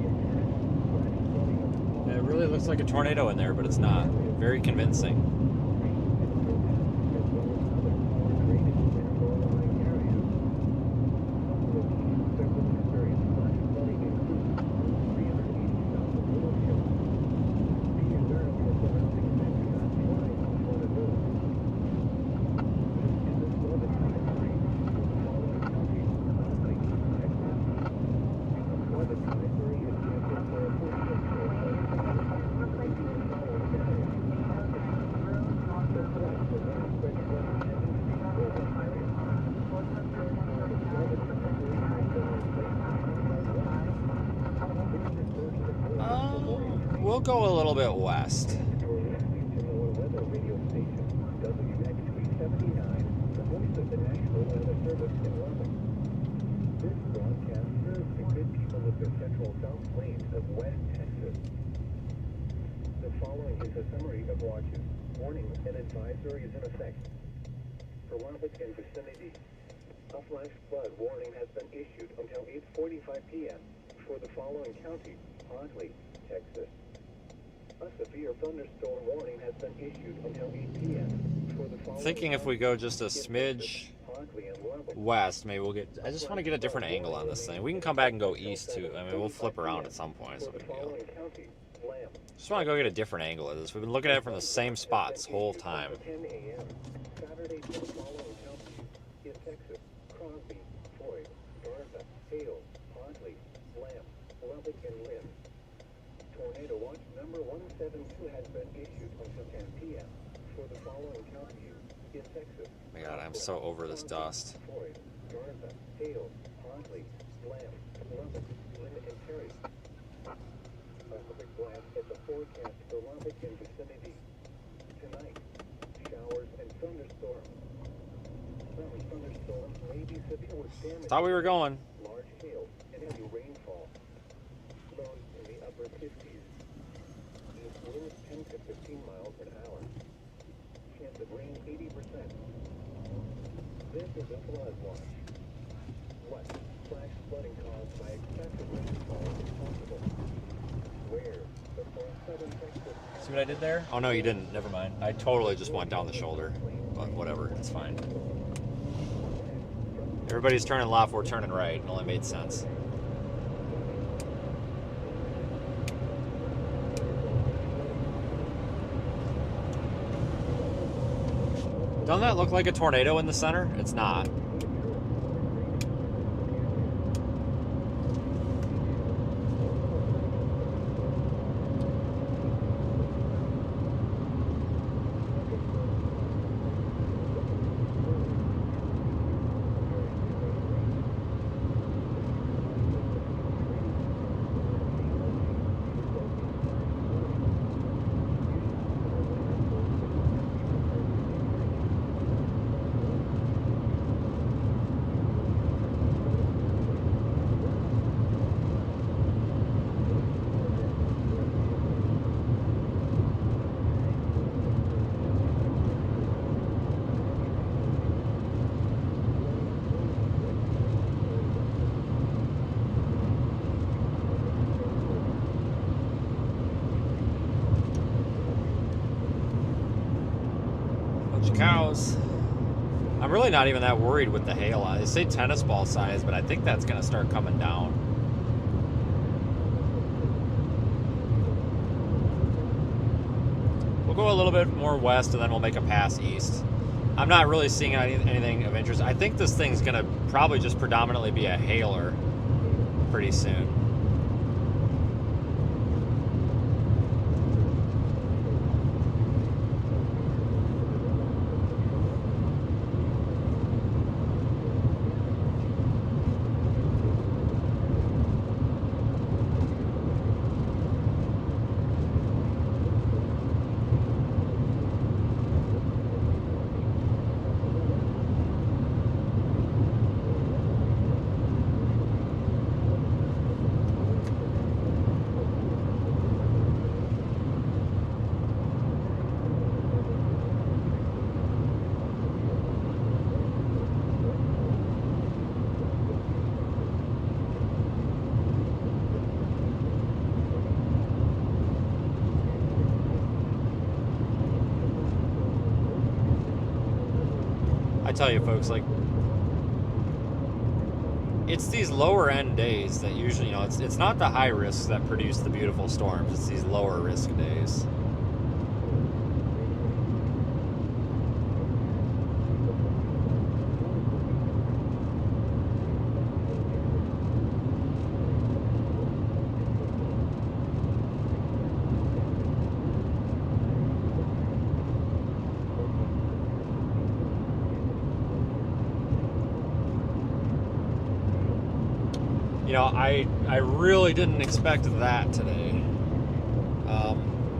Impact: flash flooding of the It really looks like a tornado in there, but it's not. Very convincing. We'll go a little bit west. This broadcast serves the good people of the central South Plains of West Texas. The following is a summary of watches. Warning and advisory is in effect. For Lubbock and vicinity, a flash flood warning has been issued until 8:45 p.m. for the following counties: Hockley, Texas. A severe thunderstorm warning has been issued until 8 p.m. for the following. Thinking if we go just a smidge west, maybe we'll get. I just want to get a different angle on this thing. We can come back and go east too. I mean, we'll flip around at some point. It's no big deal. Just want to go get a different angle of this. We've been looking at it from the same spot this whole time. Saturday for the following counties in Texas: Crosby, Floyd, Garza, Hale, Hockley, Lamb, Lubbock, and Lynn. Tornado watch number 172 has been issued until 10 p.m. for the following counties in Texas. My God, I'm so over this dust. Floyd, Garza, Hale, Hartley, Bland, Lubbock, Lynn, and Terry. A quick glance at the forecast for Lubbock and vicinity. Tonight, showers and thunderstorms. Some thunderstorms may be severe with damage. Thought we were going. Large hail and heavy rainfall. Lows in the upper 50s. East winds 10 to 15 miles an hour. Chance of rain 80%. This is a flood watch. What flash flooding caused by excessive rainfall is possible? Where before southern Texas. See what I did there? Oh no, you didn't. Never mind. I totally just went down the shoulder. But whatever, it's fine. Everybody's turning left, we're turning right. It only made sense. Doesn't that look like a tornado in the center? It's not. Cows. I'm really not even that worried with the hail. They say tennis ball size, but I think that's going to start coming down. We'll go a little bit more west and then we'll make a pass east. I'm not really seeing anything of interest. I think this thing's going to probably just predominantly be a hailer pretty soon. I tell you folks, like, it's these lower end days that usually, it's not the high risks that produce the beautiful storms, it's these lower risk days. I really didn't expect that today. All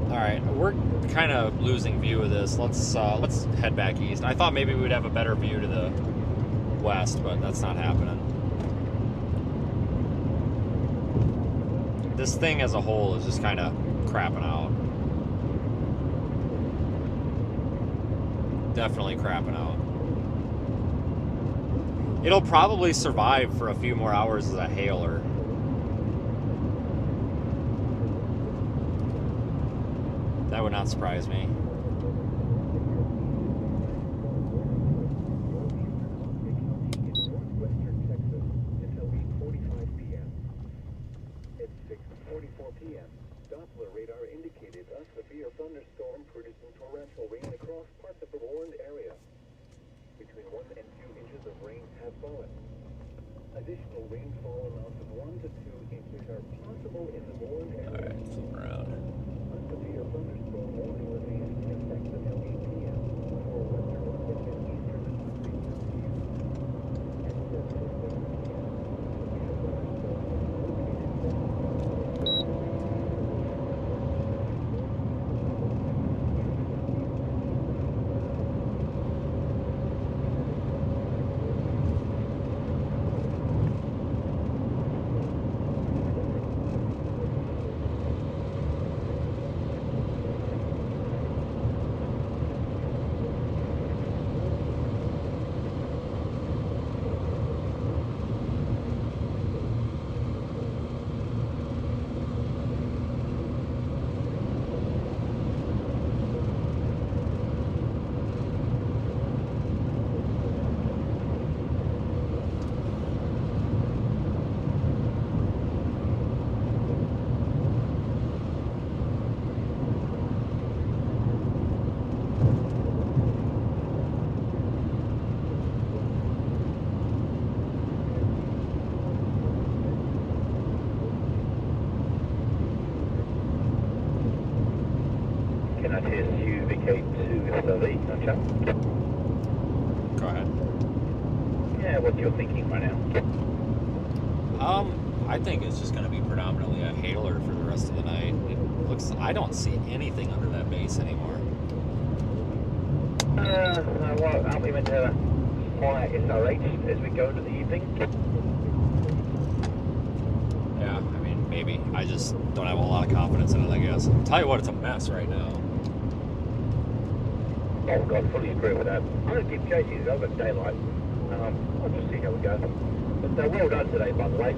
right, we're kind of losing view of this. Let's head back east. I thought maybe we'd have a better view to the west, but that's not happening. This thing as a whole is just kind of crapping out. Definitely crapping out. It'll probably survive for a few more hours as a hailer. That would not surprise me. Northwestern Texas until 8:45 p.m. At 6:44 p.m., Doppler radar indicated a severe thunderstorm producing torrential rain across parts of the warned area. Between 1 and 2 inches of rain have fallen. Additional rainfall amounts of 1 to 2 inches are possible in the warned area. All right, flip around. A severe thunderstorm warning remains in effect until 8 p.m. VK2SLE, gotcha. Go ahead. Yeah, what's your thinking right now? I think it's just going to be predominantly a hailer for the rest of the night. It looks. I don't see anything under that base anymore. Well, aren't we meant to fly SRH as we go into the evening? Yeah, I mean, maybe. I just don't have a lot of confidence in it, I guess. I'll tell you what, it's a mess right now. Oh, God, fully agree with that. I'm going to keep chasing it over daylight. I'll just see how we go. But well done today, by the way.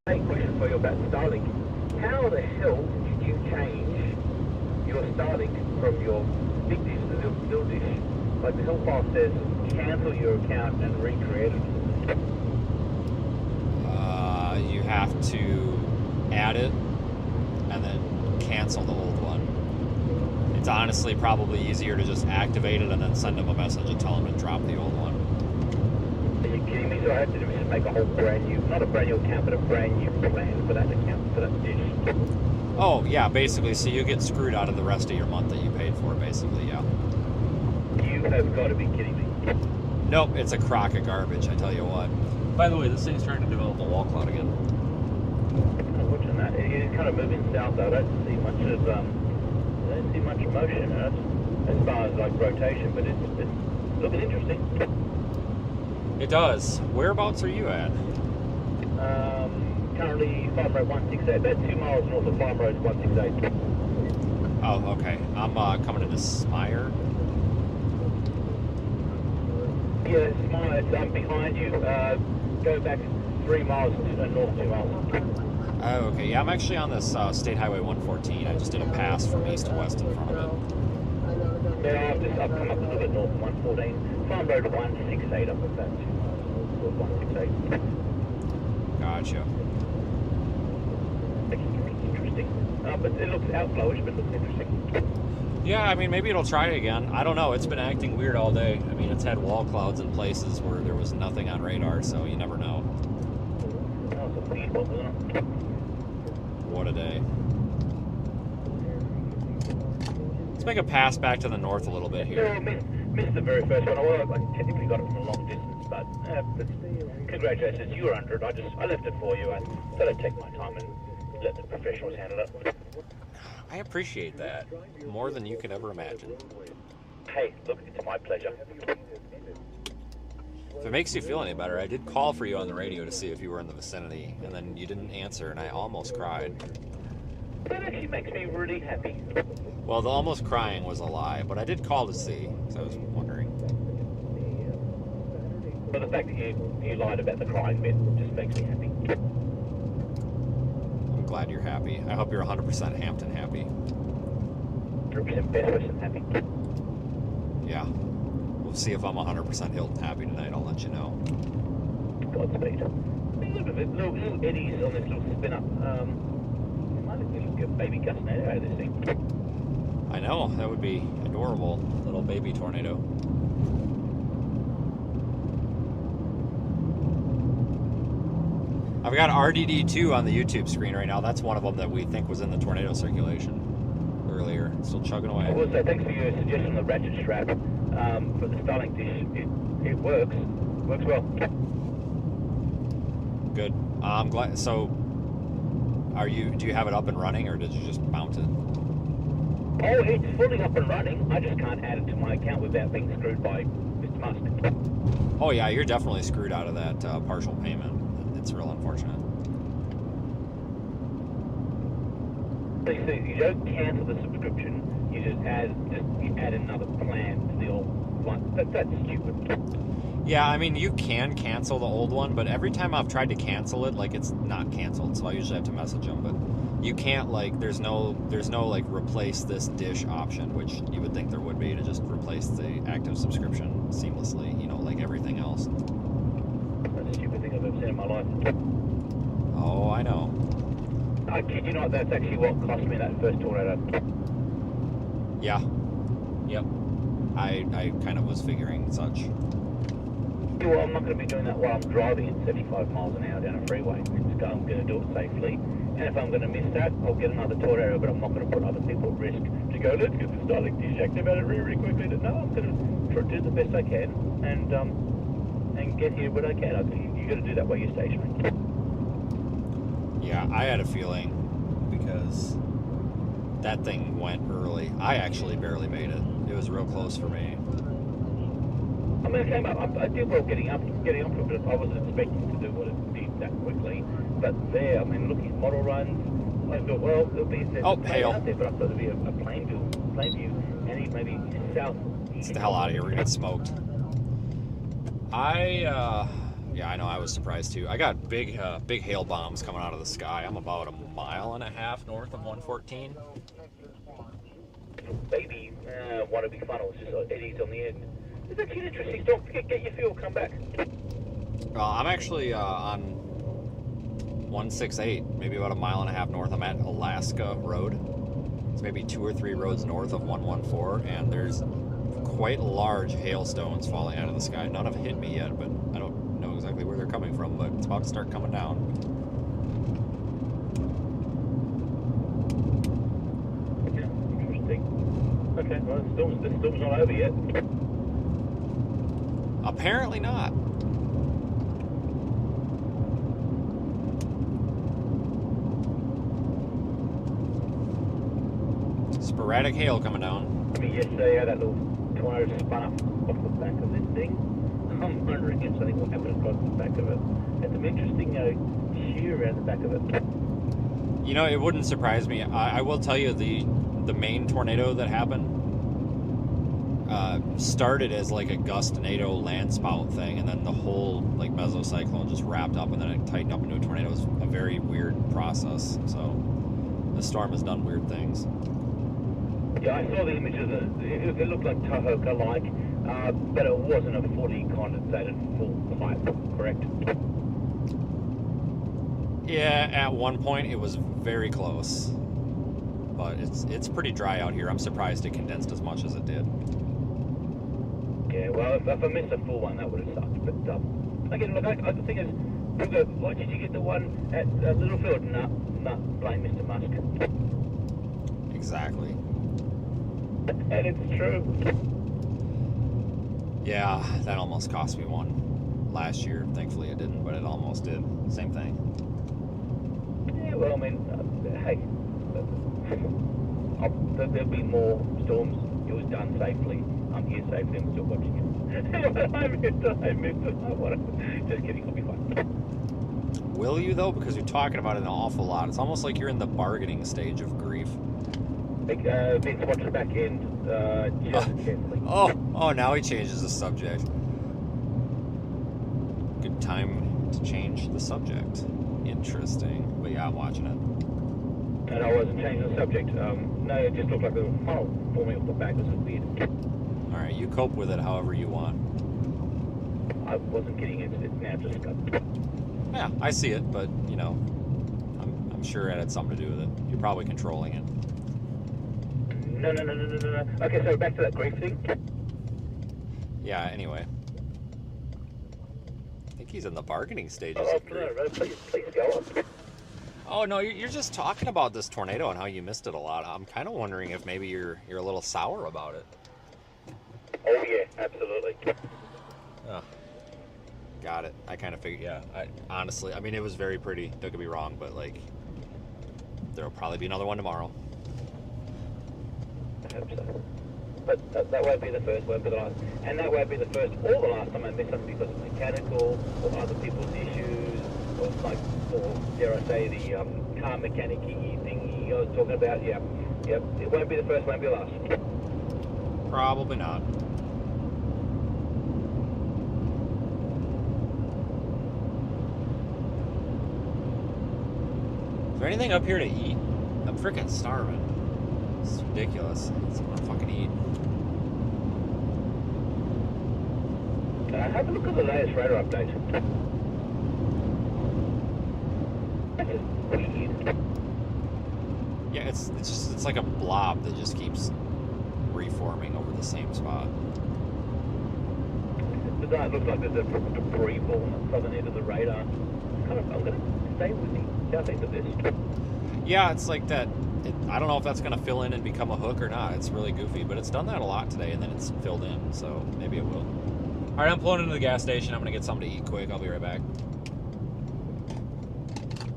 Hey, question for you about Starlink. How the hell did you change your Starlink from your big dish to the little dish? Like the help file says, cancel your account and recreate it. You have to add it and then cancel the old one. It's honestly probably easier to just activate it and then send them a message and tell them to drop the old one. Are you kidding me? So I have to just make a whole brand new, not a brand new account, but a brand new plan for that account, for that dish. Oh, yeah, basically, so you get screwed out of the rest of your month that you paid for, basically, yeah. You have got to be kidding me. Nope, it's a crock of garbage, I tell you what. By the way, this thing's trying to develop a wall cloud again. I'm watching that. It's kind of moving south. I don't see much of, I don't see much motion in it as far as like rotation, but it's looking interesting. It does. Whereabouts are you at? Currently Farm Road 168, about 2 miles north of Farm Road 168. Oh, okay. I'm coming into Smire. Yeah, Smile, it's behind you. Go back 3 miles and north 2 miles. Oh, okay. Yeah, I'm actually on this State Highway 114. I just did a pass from east to west in front of it. Yeah, I've come up a little bit north of 114. Farm Road 168 up at that 2 miles north of 168. Gotcha. Interesting. But it looks outflowish, but it looks interesting. Yeah, I mean, maybe it'll try it again. I don't know. It's been acting weird all day. I mean, it's had wall clouds in places where there was nothing on radar, so you never know. That was a weird one, wasn't it? What a day. Let's make a pass back to the north a little bit here. No, missed the very first one. Although I technically got it from a long distance, but congratulations, you were under it. I left it for you. I thought I'd take my time and let the professionals handle it. I appreciate that more than you could ever imagine. Hey, look, it's my pleasure. If it makes you feel any better, I did call for you on the radio to see if you were in the vicinity, and then you didn't answer, and I almost cried. That actually makes me really happy. Well, the almost crying was a lie, but I did call to see, so I was wondering. But the fact that you lied about the crying bit just makes me happy. I'm glad you're happy. I hope you're 100% Hampton happy. 100% Best Western happy. Yeah. We'll see if I'm 100% Hilton happy tonight. I'll let you know. Godspeed. Look at it. Little eddies on this little spin up. Might get a baby gustinator out of this thing. I know. That would be adorable. Little baby tornado. I've got RDD2 on the YouTube screen right now. That's one of them that we think was in the tornado circulation earlier. Still chugging away. I will say thanks for your suggestion on the ratchet strap for the Starlink dish. It works. Works well. Good. I'm glad. So, do you have it up and running, or did you just mount it? Oh, it's fully up and running. I just can't add it to my account without being screwed by Mr. Musk. Oh yeah, you're definitely screwed out of that partial payment. It's real unfortunate. So you don't cancel the subscription. You just add another plan to the old one. That's stupid. Yeah, I mean, you can cancel the old one, but every time I've tried to cancel it, like, it's not canceled, so I usually have to message them, but you can't, like, there's no like, replace this dish option, which you would think there would be to just replace the active subscription seamlessly, you know, like everything else. That's the stupid thing I've ever seen in my life. Oh, I know. I kid you not, that's actually what cost me that first tornado. Yeah. Yep. I kind of was figuring such. Yeah, well, I'm not going to be doing that while I'm driving at 75 miles an hour down a freeway. I'm going to do it safely. And if I'm going to miss that, I'll get another tornado, but I'm not going to put other people at risk to to go, let's get the Starlink deactivated really quickly. No, I'm going to do the best I can and get here when I can. I think you got to do that while you're stationary. Yeah, I had a feeling because that thing went early. I actually barely made it. It was real close for me. I mean, I came up. I did well getting up to it, but I wasn't expecting to do what it did that quickly. But there, I mean, looking at model runs, I thought, well, there'll be a hail out there, but I thought there'd be a plain view, and maybe south. Get the hell out of here. We're gonna get smoked. Yeah, I know. I was surprised too. I got big hail bombs coming out of the sky. I'm about 1.5 miles north of 114. Baby, wannabe funnels, just eddies on the end. It's actually an interesting storm. Get your fuel, come back. I'm actually on 168, maybe about 1.5 miles north. I'm at Alaska Road. It's maybe 2 or 3 roads north of 114, and there's quite large hailstones falling out of the sky. None have hit me yet, but I don't know exactly where they're coming from, but it's about to start coming down. Interesting. Okay, well, the storm's not over yet. Apparently not. Sporadic hail coming down. I mean, yesterday I had that little tornado spun up off the back of this thing. I'm wondering if something will happen across the back of it. Had some interesting shear around the back of it. You know, it wouldn't surprise me. I will tell you, the main tornado that happened started as like a gust-nado land spout thing, and then the whole like mesocyclone just wrapped up, and then it tightened up into a tornado. It was a very weird process. So the storm has done weird things. Yeah, I saw the images. It looked like Tahoka-like, but it wasn't a 40 condensated full pipe, correct? Yeah, at one point it was very close, but it's pretty dry out here. I'm surprised it condensed as much as it did. Yeah, well, if I missed a full one, that would have sucked. But again, look, the thing is, people go, why did you get the one at Littlefield? No, blame Mr. Musk. Exactly. And it's true. Yeah, that almost cost me one last year. Thankfully it didn't, but it almost did. Same thing. Yeah, well, I mean, hey, there'll be more storms. It was done safely. I'm here safely. I'm still watching it. I missed it. Just kidding. I'll be fine. Will you, though? Because you're talking about it an awful lot. It's almost like you're in the bargaining stage of grief. Vince, watch the back end. Just carefully. Oh, now he changes the subject. Good time to change the subject. Interesting. But yeah, I'm watching it. And I wasn't changing the subject. No, it just looked like a funnel forming off the back. It was weird. Alright, you cope with it however you want. I wasn't kidding. It's now just got... Yeah, I see it, but, you know, I'm sure it had something to do with it. You're probably controlling it. No. Okay, so back to that grief thing. Yeah, anyway. I think he's in the bargaining stages. Oh, no, please go on. Oh, no, you're just talking about this tornado and how you missed it a lot. I'm kind of wondering if maybe you're a little sour about it. Oh, yeah, absolutely. Oh, got it. I kind of figured, yeah. Honestly, I mean, it was very pretty. Don't get me wrong, but, like, there'll probably be another one tomorrow. I hope so. But that won't be the first, won't be the last. And that won't be the first or the last time I miss something because of mechanical or other people's issues or, dare I say, the car mechanic-y thing I was talking about. Yeah. Yep. It won't be the first, won't be the last. Probably not. Is there anything up here to eat? I'm freaking starving. It's ridiculous. I just want to fucking eat. Have a look at the latest radar update. That's just weird. Yeah, it's like a blob that just keeps reforming over the same spot. It looks like there's a debris ball on the southern end of the radar. I'm going to stay with the south end of this. Yeah, it's like that I don't know if that's going to fill in and become a hook or not. It's really goofy, but it's done that a lot today, and then it's filled in, so maybe it will. All right, I'm pulling into the gas station. I'm going to get something to eat quick. I'll be right back.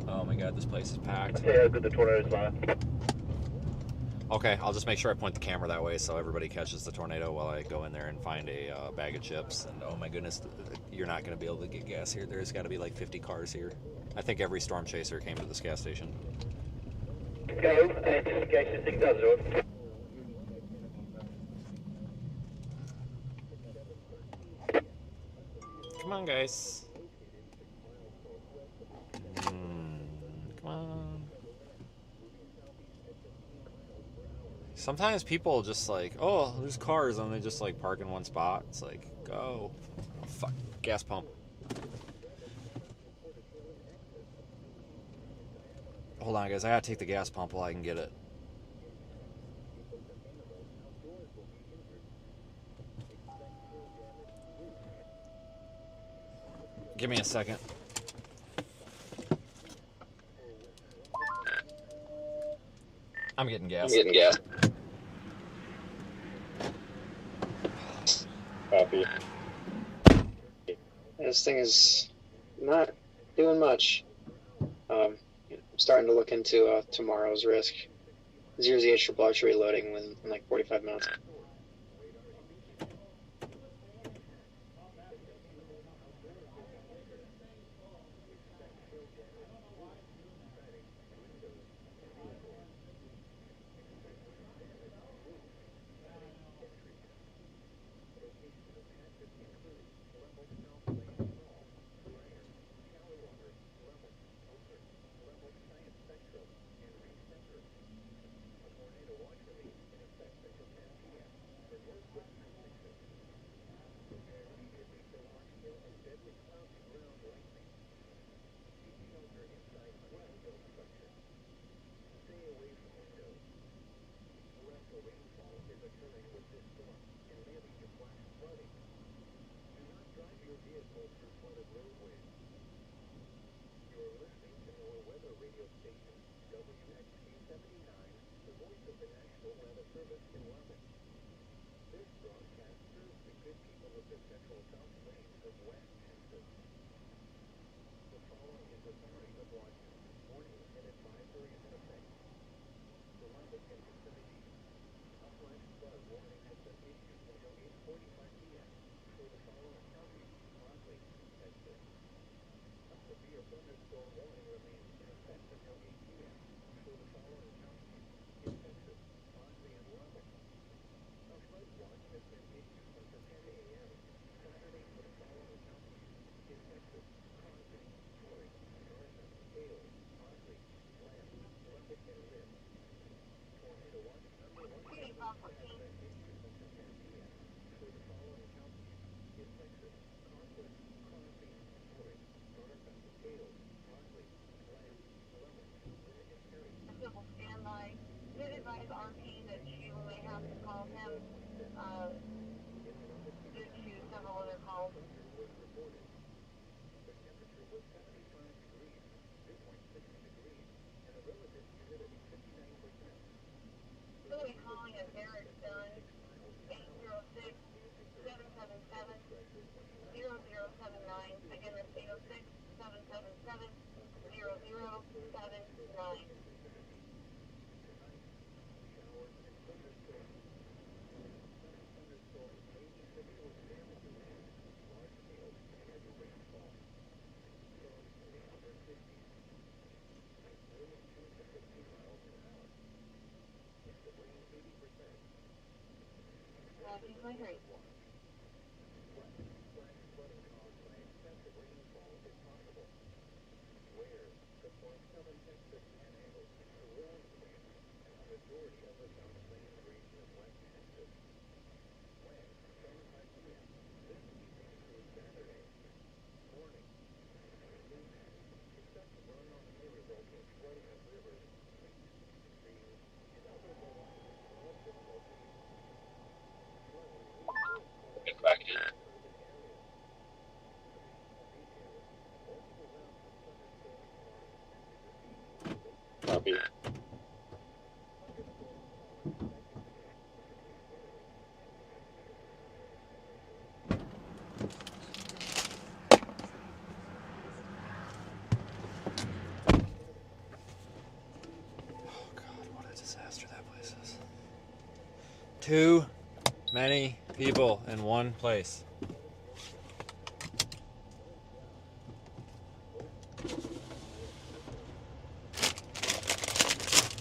Oh my god, this place is packed. Okay, how good the tornado's left. Okay, I'll just make sure I point the camera that way so everybody catches the tornado while I go in there and find a bag of chips. And oh my goodness, you're not going to be able to get gas here. There's got to be like 50 cars here. I think every storm chaser came to this gas station. Go, just in case this thing does it. Come on, guys. Come on. Sometimes people just like, oh, there's cars, and they just like park in one spot. It's like, go. Oh, fuck. Gas pump. Hold on, guys. I gotta take the gas pump while I can get it. Give me a second. I'm getting gas. Copy. This thing is not doing much. I'm starting to look into tomorrow's risk. 0ZH should block should be loading within like 45 minutes. Copy. Too many people in one place.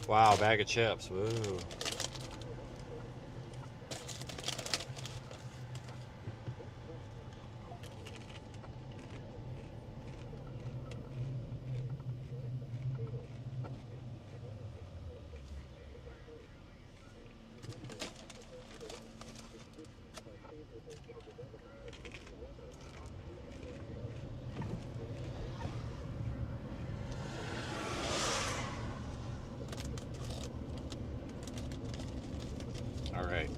Wow, bag of chips. Woo. All right.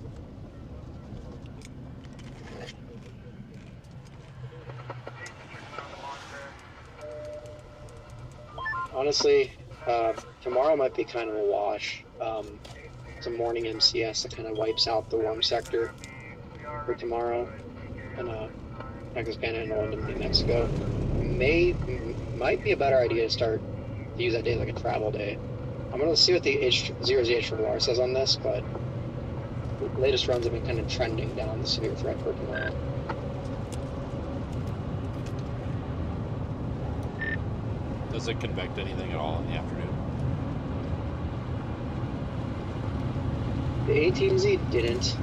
Honestly, tomorrow might be kind of a wash. It's a morning MCS that kind of wipes out the warm sector for tomorrow, and Mexican and London, New Mexico. Might be a better idea to use that day like a travel day. I'm gonna see what the H0ZH says on this, but the latest runs have been kind of trending down the severe threat for tomorrow. Does it convect anything at all in the afternoon? The 18Z didn't.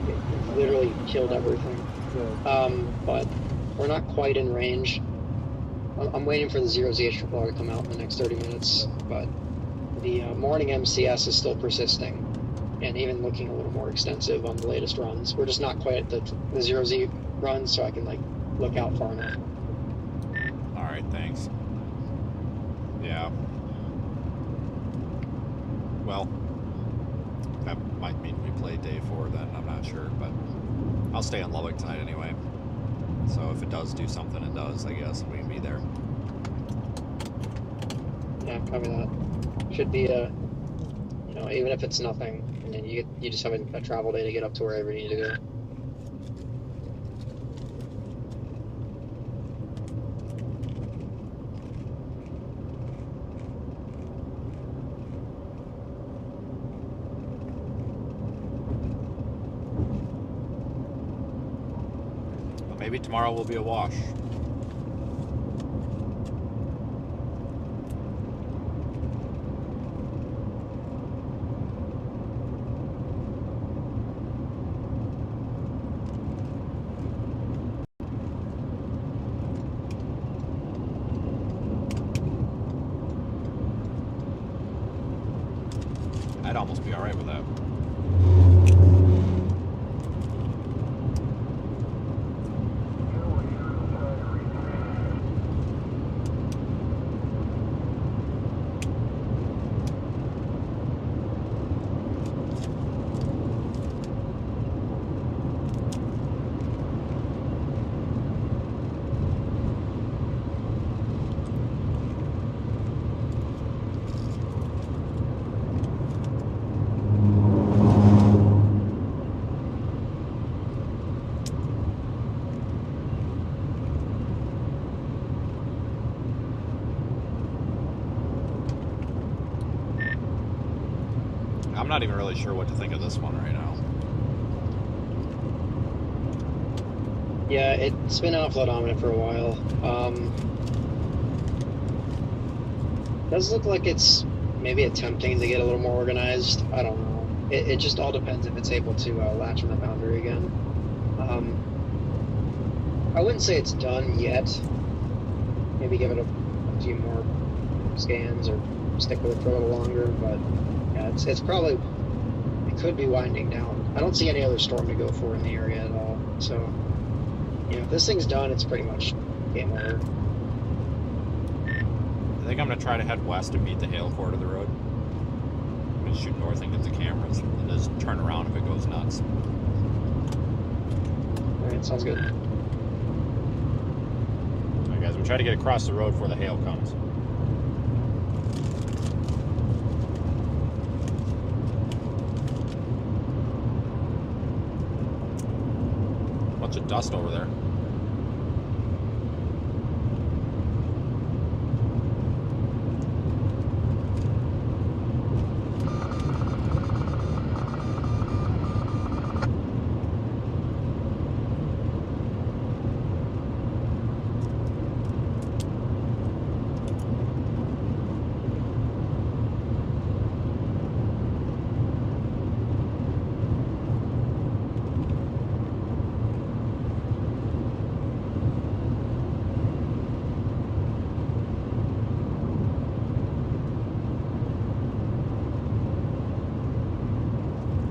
It literally killed everything. But we're not quite in range. I'm waiting for the 0ZH to come out in the next 30 minutes, but the morning MCS is still persisting and even looking a little more extensive on the latest runs. We're just not quite at the 0Z runs, so I can like look out far enough. All right, thanks. Yeah. Well, that might mean we play day 4 then. I'm not sure, but I'll stay on Lubbock tonight anyway. So if it does do something, it does, I guess. We can be there. Yeah, copy that. Should be even if it's nothing, and then you just have a travel day to get up to wherever you need to go. Maybe tomorrow will be a wash. I'd almost be all right with that. I'm not even really sure what to think of this one right now. Yeah, it's been outflow dominant for a while. Does look like it's maybe attempting to get a little more organized. I don't know. It just all depends if it's able to latch on the boundary again. I wouldn't say it's done yet. Maybe give it a few more scans or stick with it for a little longer, but yeah, it's probably, it could be winding down. I don't see any other storm to go for in the area at all, so if this thing's done, it's pretty much game over. I think I'm going to try to head west and meet the hail core to the road. I'm going to shoot north and get the cameras, and just turn around if it goes nuts. Alright, sounds good. Alright guys, we'll try to get across the road before the hail comes. Bunch of dust over there.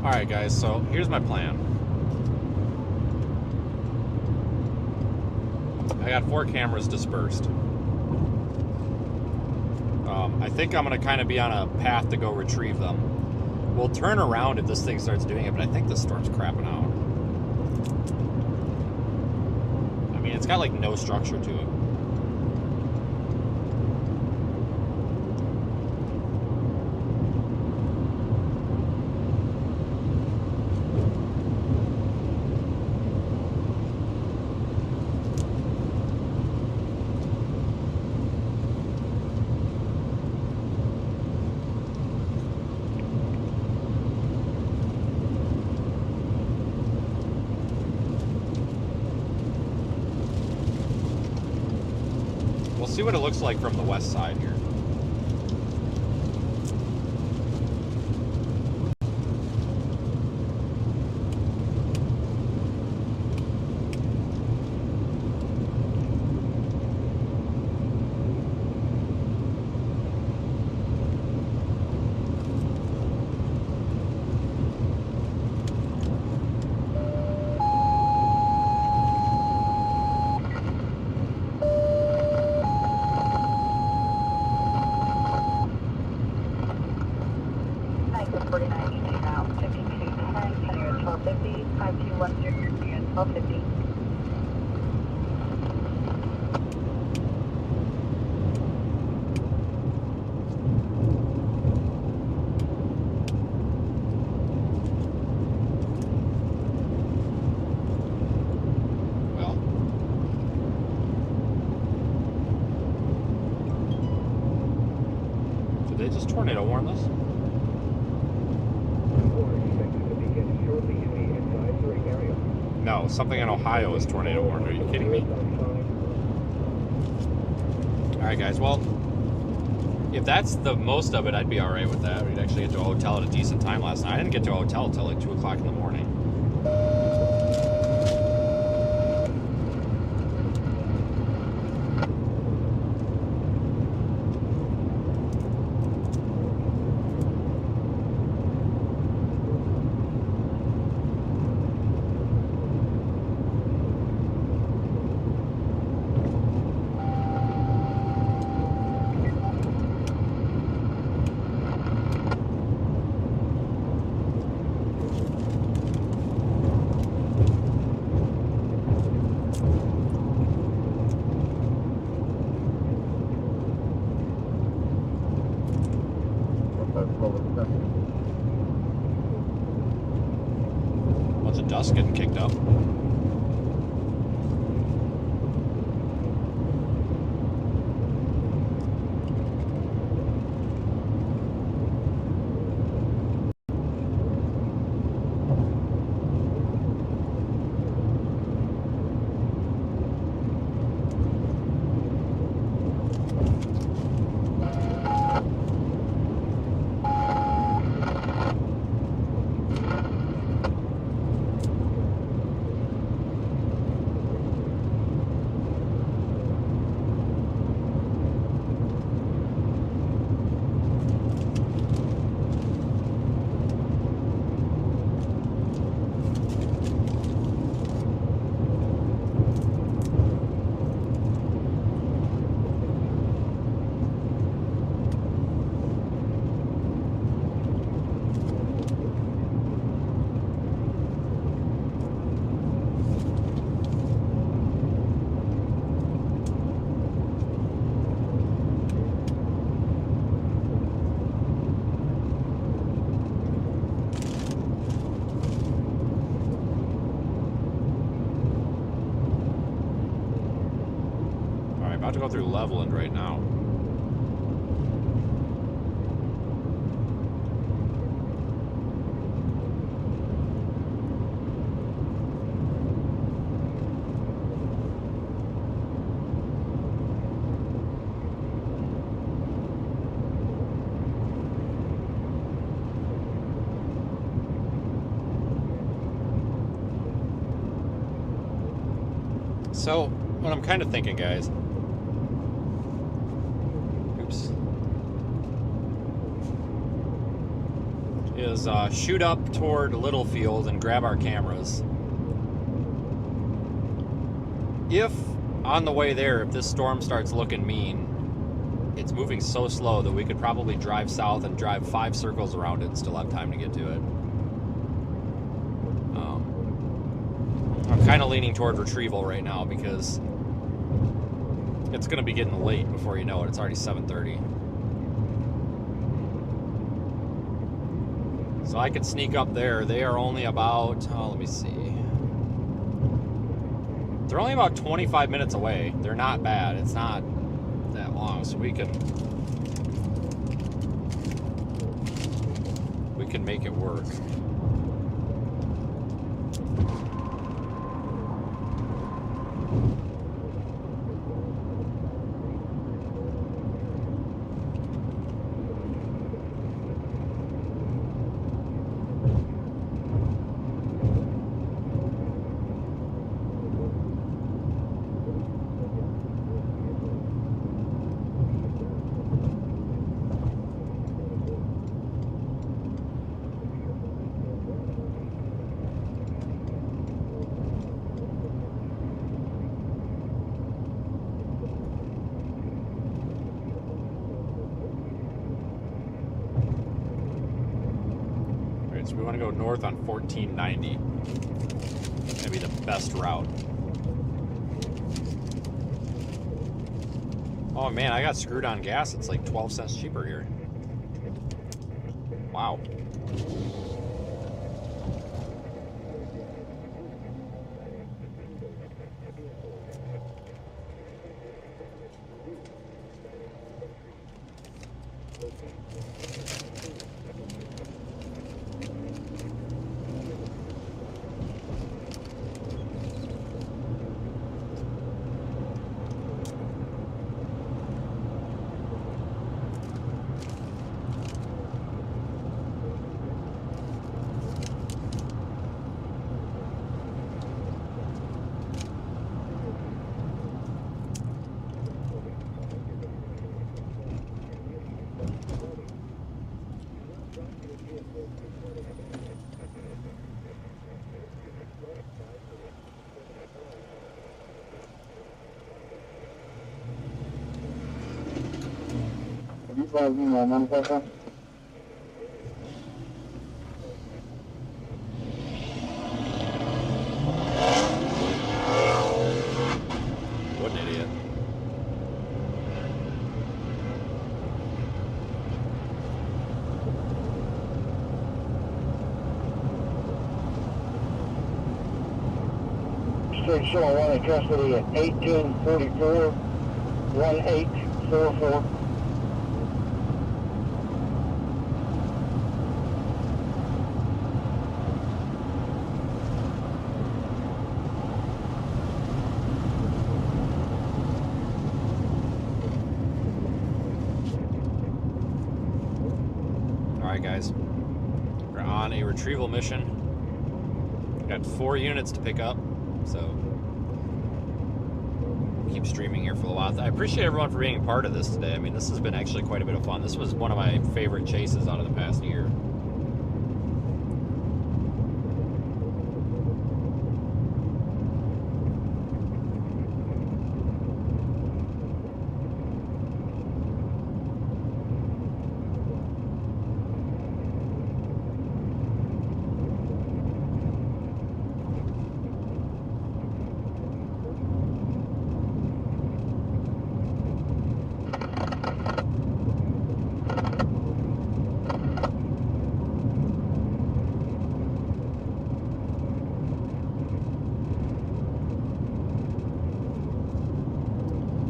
Alright guys, so here's my plan. I got 4 cameras dispersed. I think I'm going to kind of be on a path to go retrieve them. We'll turn around if this thing starts doing it, but I think this storm's crapping out. I mean, it's got like no structure to it. See what it looks like from the west side here. Did they just tornado warn this? No, something in Ohio is tornado warned. Are you kidding me? Alright guys, well, if that's the most of it, I'd be alright with that. We'd actually get to a hotel at a decent time last night. I didn't get to a hotel until like 2 o'clock in the morning. Bunch of dust getting kicked up. About to go through Leveland right now. So, what I'm kind of thinking, guys, is shoot up toward Littlefield and grab our cameras. If on the way there, if this storm starts looking mean, it's moving so slow that we could probably drive south and drive 5 circles around it and still have time to get to it. I'm kind of leaning toward retrieval right now because it's going to be getting late before you know it. It's already 7:30. So I could sneak up there. They are only about, let me see. They're only about 25 minutes away. They're not bad. It's not that long, so we can make it work. So we want to go north on 1490. It's going to be the best route. Oh man, I got screwed on gas. It's like 12 cents cheaper here. Wow. What an idiot. State Show 1 in custody at 1844 1844. Alright guys, we're on a retrieval mission. Got 4 units to pick up, so keep streaming here for a while. I appreciate everyone for being a part of this today. I mean, this has been actually quite a bit of fun. This was one of my favorite chases out of the past year.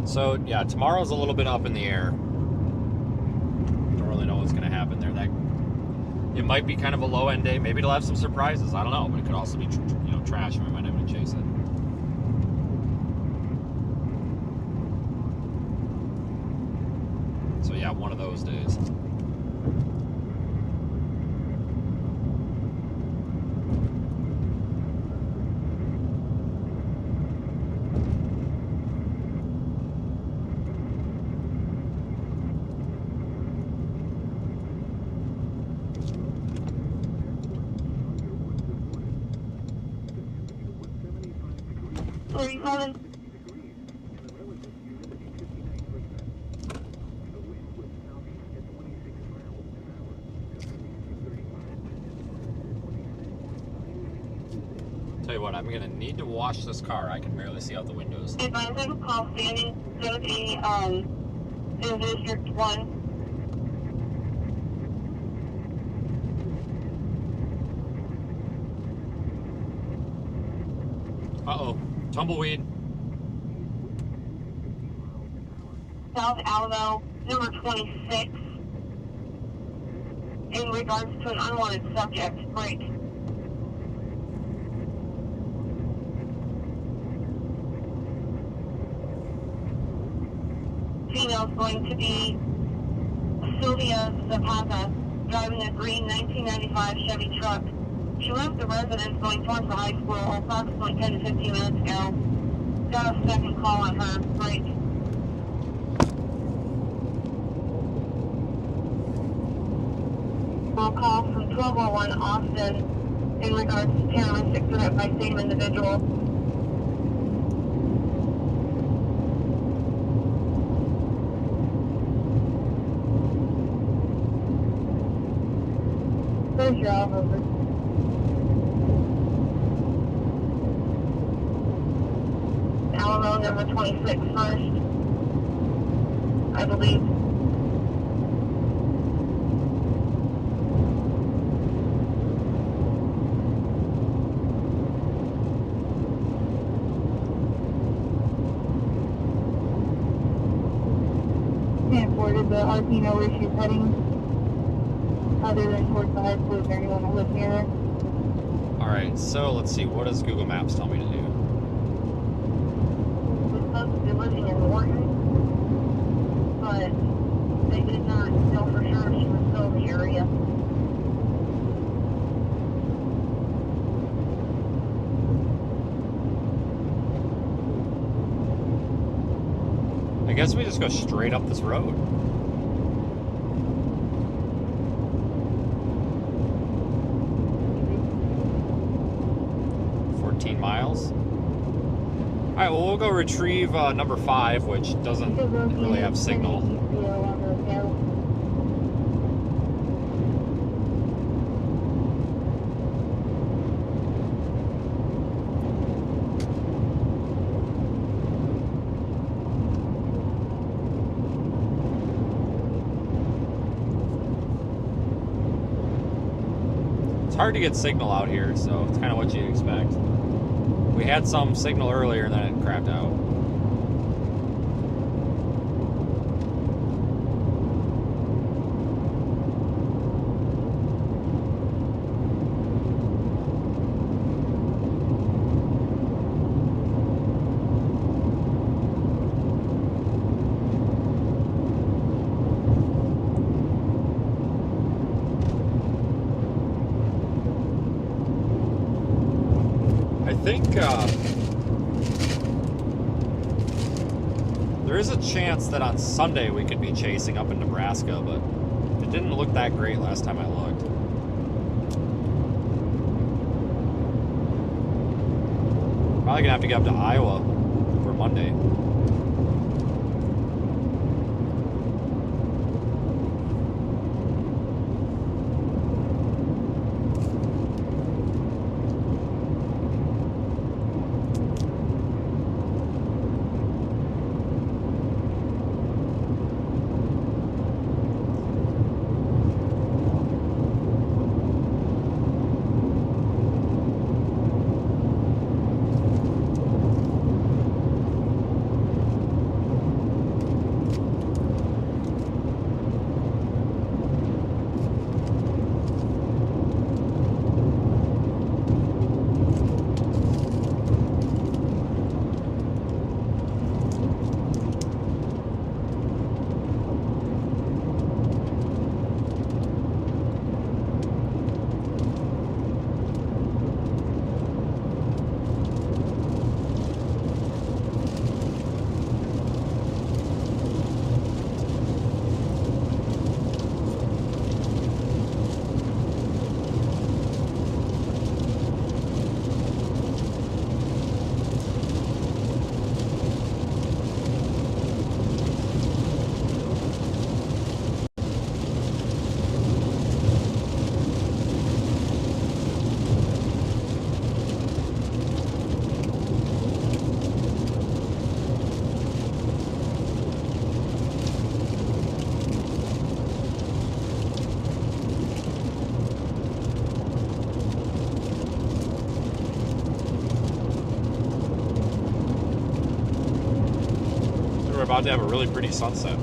So yeah, tomorrow's a little bit up in the air. Don't really know what's going to happen there. It might be kind of a low end day. Maybe it'll have some surprises. I don't know, but it could also be trash, and we might not even chase it. So yeah, one of those days. 37. Tell you what, I'm gonna need to wash this car. I can barely see out the windows. Advising the call standing is going to be in District 1. Uh-oh. Tumbleweed. South Alamo, number 26. In regards to an unwanted subject, break. Female's going to be Sylvia Zapata, driving a green 1995 Chevy truck. She left the residence going towards the high school approximately 10 to 15 minutes ago. Got a second call on her. Break. We'll call from 1201 Austin in regards to terroristic threat by same individual. There's your over. Alamo number 26 first, I believe. Can't forward the RP know where she's heading, other than towards the high school. Is there anyone that lives near her? Alright, so let's see. What does Google Maps tell me to do? Was supposed to be living in Morton, but they did not know for sure if she was still in the area. I guess we just go straight up this road. Miles. All right, well, we'll go retrieve number 5, which doesn't really have signal. It's hard to get signal out here, so it's kind of what you'd expect. We had some signal earlier and then it crapped out. I think there is a chance that on Sunday we could be chasing up in Nebraska, but it didn't look that great last time I looked. Probably gonna have to get up to Iowa for Monday. about to have a really pretty sunset.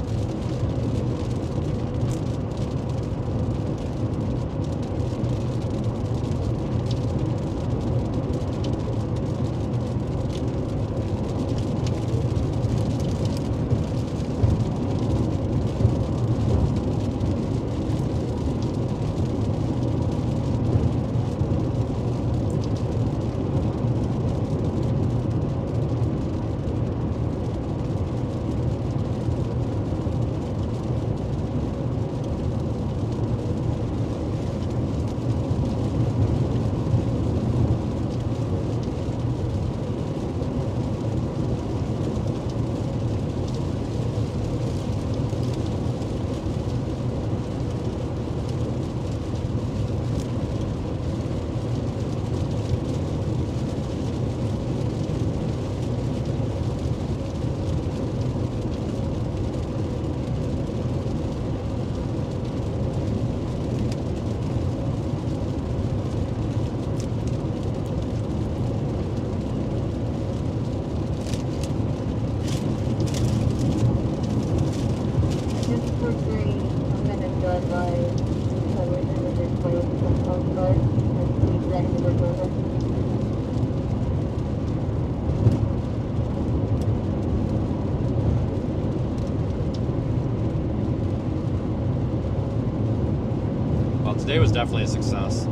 Today was definitely a success.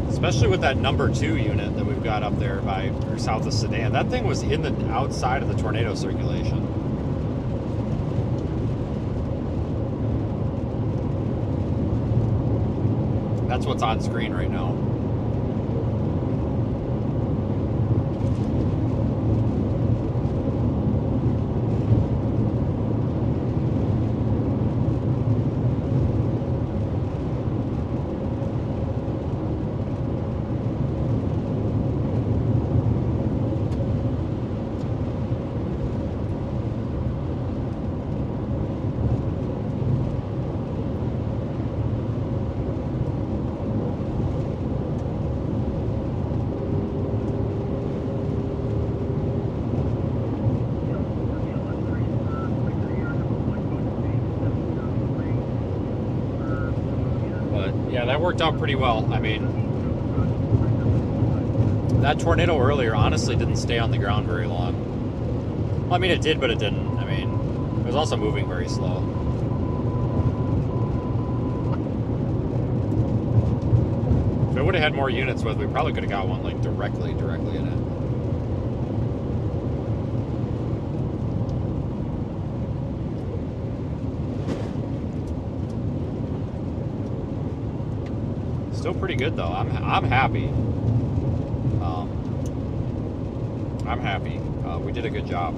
Especially with that number 2 unit that we've got up there by or south of Sedan. That thing was in the outside of the tornado circulation. That's what's on screen right now. Yeah, that worked out pretty well. I mean, that tornado earlier honestly didn't stay on the ground very long. Well, I mean, it did, but it didn't. I mean, it was also moving very slow. If it would have had more units with, we probably could have got one like directly in it. Still pretty good though. I'm happy. I'm happy. We did a good job.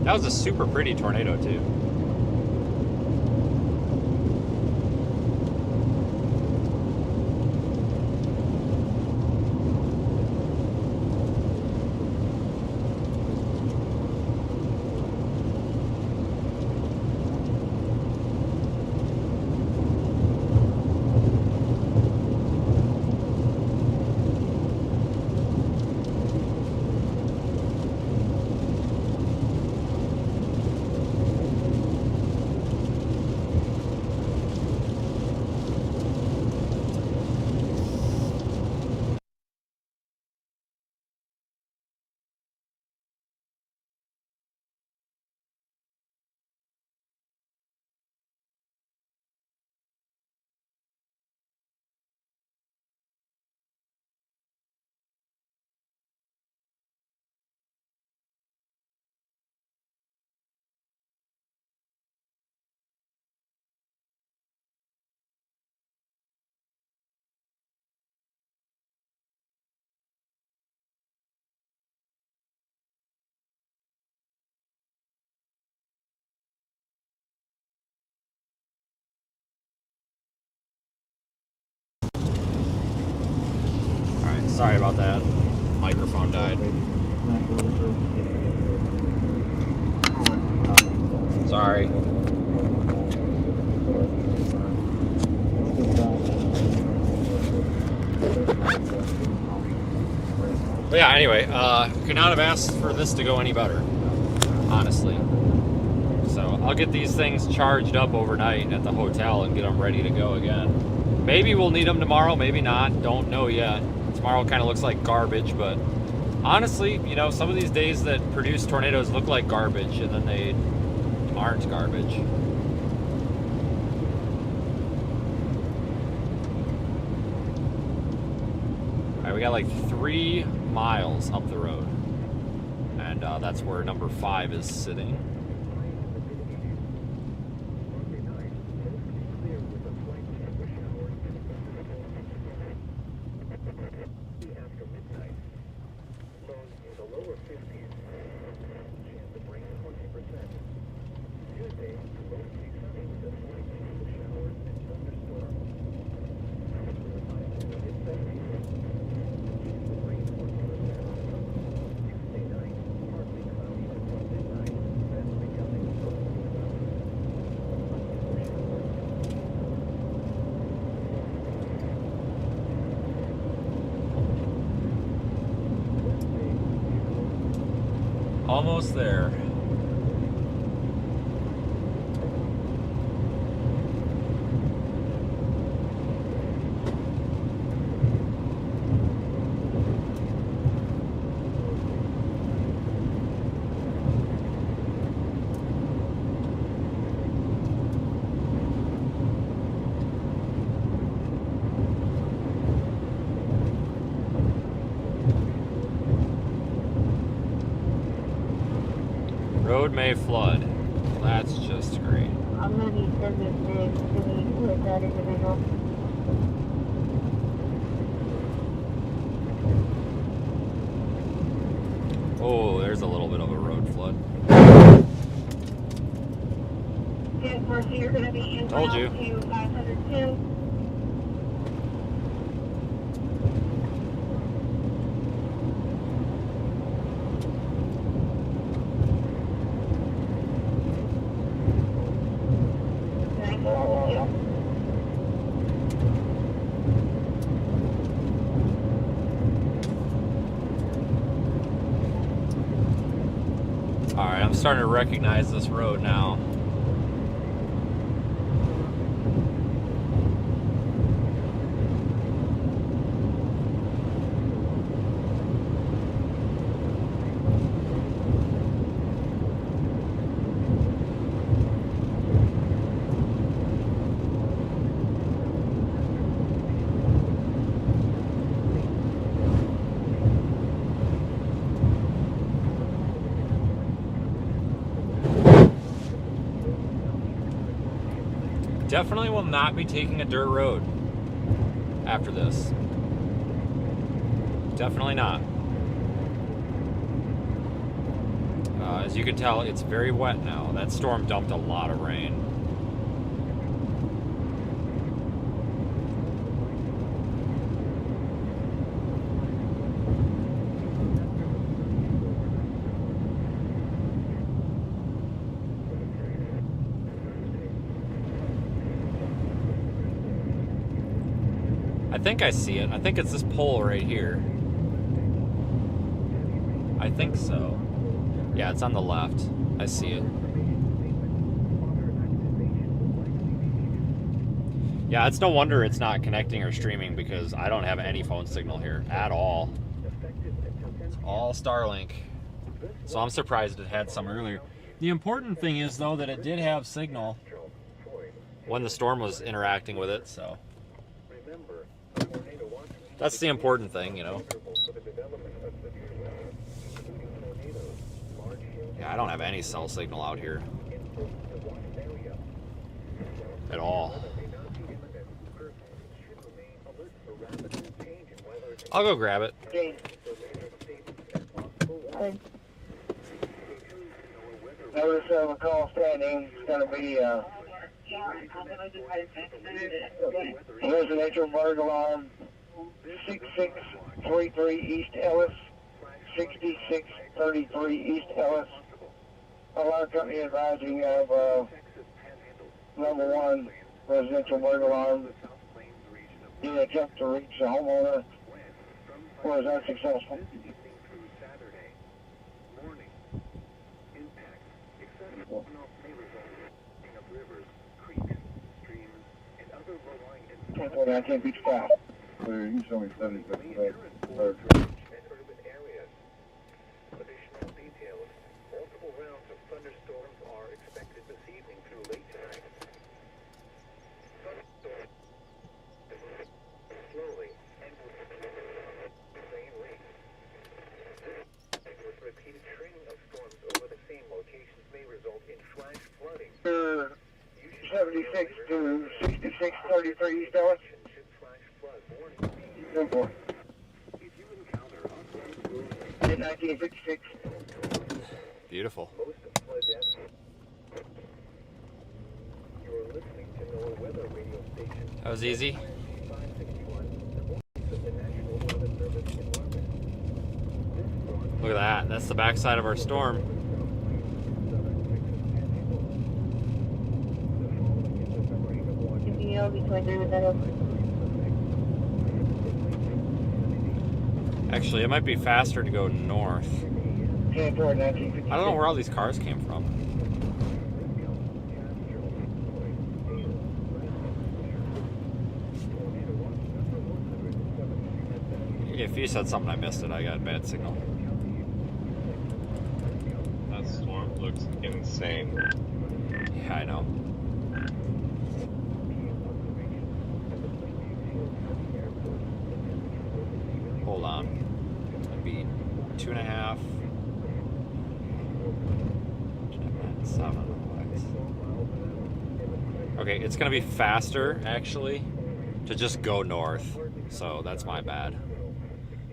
That was a super pretty tornado too. Sorry about that. Microphone died. Sorry. But yeah, anyway, could not have asked for this to go any better, honestly. So I'll get these things charged up overnight at the hotel and get them ready to go again. Maybe we'll need them tomorrow, maybe not. Don't know yet. Tomorrow kind of looks like garbage, but honestly, you know, some of these days that produce tornadoes look like garbage and then they aren't garbage. Alright, we got like 3 miles up the road. And that's where number 5 is sitting. Almost there. Road may flood. That's just great. I'm going to need to meet with that individual. Oh, there's a little bit of a road flood. You're going to be in Told you. to 502. Alright, I'm starting to recognize this road now. Definitely will not be taking a dirt road after this. Definitely not. As you can tell, it's very wet now. That storm dumped a lot of rain. I think I see it. I think it's this pole right here. I think so. Yeah, it's on the left. I see it. Yeah, it's no wonder it's not connecting or streaming because I don't have any phone signal here at all. It's all Starlink. So I'm surprised it had some earlier. The important thing is, though, that it did have signal when the storm was interacting with it, so that's the important thing, you know. Yeah, I don't have any cell signal out here at all. I'll go grab it. Notice of a call standing. It's going to be residential bird alarm 6633 East Ellis, 6633 East Ellis. Alarm company advising of level 1 residential bird alarm. The attempt to reach the homeowner was unsuccessful. 10-4, 19 feet south. So you can show me 76. Additional details. Multiple rounds of thunderstorms are expected this evening through late tonight. Thunderstorms slowly and with the same rate. With repeated string of storms over the same locations may result in flash flooding. 76 to 6633 East Dallas. Should flash flood warning be 10-4. if you encounter 1956. Beautiful. most of flood deaths. You're listening to NOAA Weather Radio Station That was easy. 561, the voice of the National Weather Service in London. Look at that. That's the backside of our storm. Actually, it might be faster to go north. 10-4, 1956. I don't know where all these cars came from. If you said something, I missed it. I got a bad signal. That storm looks insane. Yeah, I know. Hold on. That'd be 2.5. 7. Okay, it's gonna be faster actually to just go north. So that's my bad.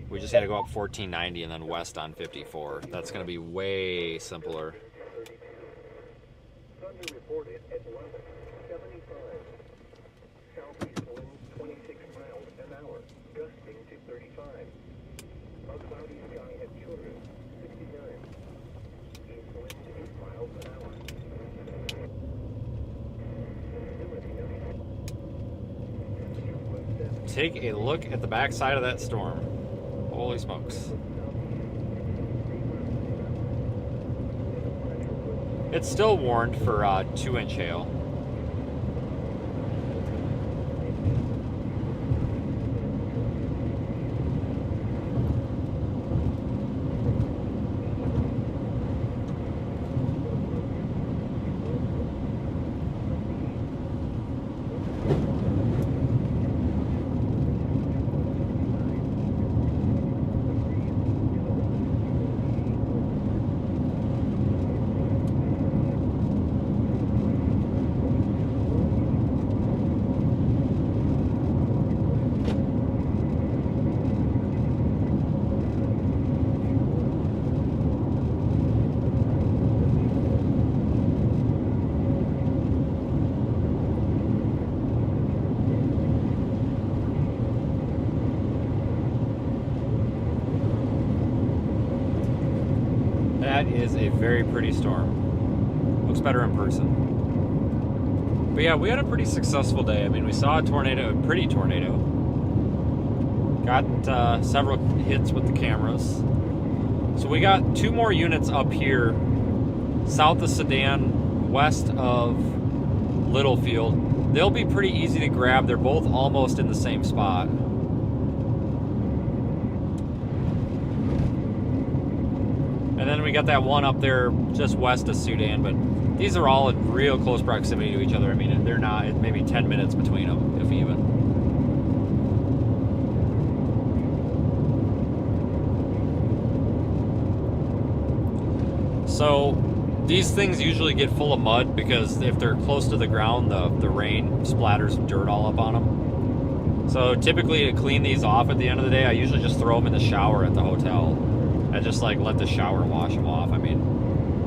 We just had to go up 1490 and then west on 54. That's gonna be way simpler. Thunder reported at 11:75. Southeast winds 26 miles an hour, gusting to 35. A cloudy sky at Children, 69. East winds 8 miles an hour. Visibility 90. Take a look at the backside of that storm. Holy smokes. It's still warned for 2-inch hail. That is a very pretty storm. Looks better in person. But yeah, we had a pretty successful day. I mean, we saw a tornado, a pretty tornado. Got several hits with the cameras. So we got 2 more units up here, south of Sedan, west of Littlefield. They'll be pretty easy to grab. They're both almost in the same spot. And then we got that one up there just west of Sudan, but these are all in real close proximity to each other. I mean, they're not, maybe 10 minutes between them, if even. So these things usually get full of mud because if they're close to the ground, the rain splatters dirt all up on them. So typically to clean these off at the end of the day, I usually just throw them in the shower at the hotel. I just like let the shower wash them off. I mean,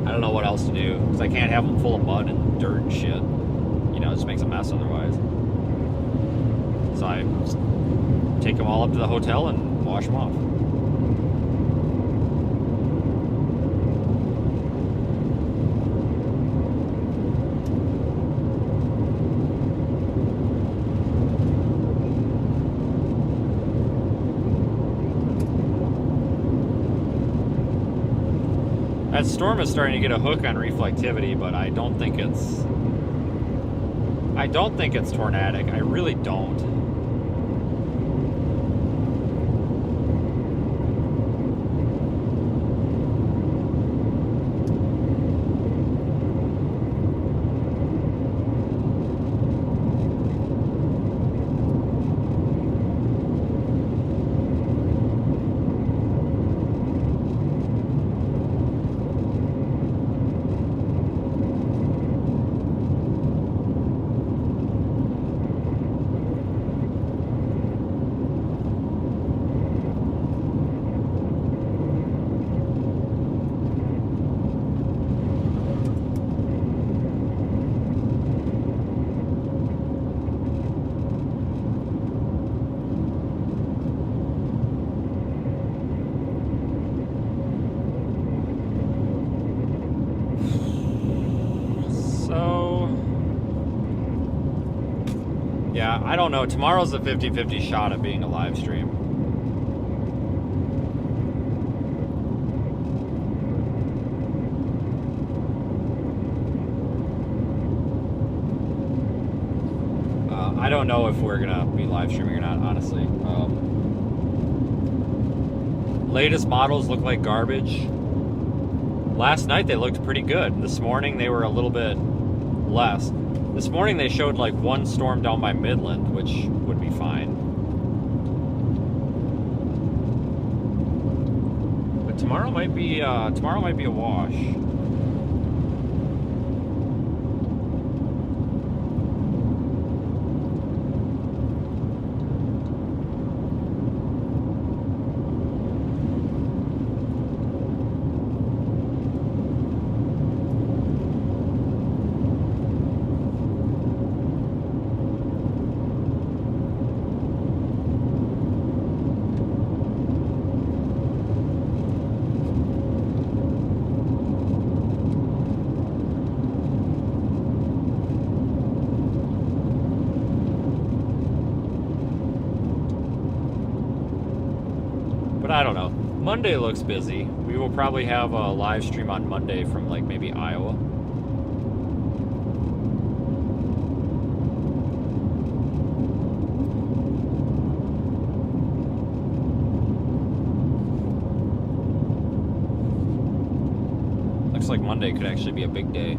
I don't know what else to do because I can't have them full of mud and dirt and shit. You know, it just makes a mess otherwise. So I just take them all up to the hotel and wash them off. That storm is starting to get a hook on reflectivity, but I don't think it's tornadic. I really don't. Yeah, I don't know. Tomorrow's a 50-50 shot at being a live stream. I don't know if we're gonna be live streaming or not, honestly. Latest models look like garbage. Last night they looked pretty good. This morning they were a little bit less. This morning they showed like one storm down by Midland, which would be fine. But tomorrow might be a wash. But I don't know. Monday looks busy. We will probably have a live stream on Monday from like maybe Iowa. Looks like Monday could actually be a big day.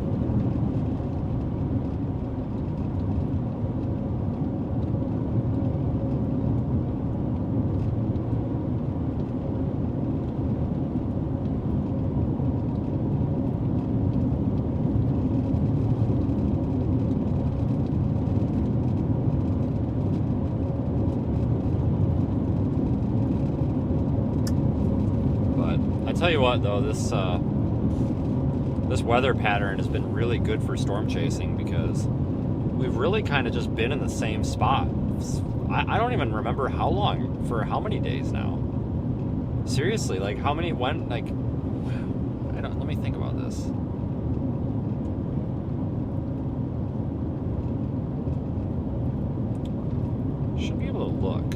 Tell you what though, this weather pattern has been really good for storm chasing because we've really kind of just been in the same spot. I don't even remember how long, for how many days now. Seriously, like how many, when, like, I don't, let me think about this. Should be able to look.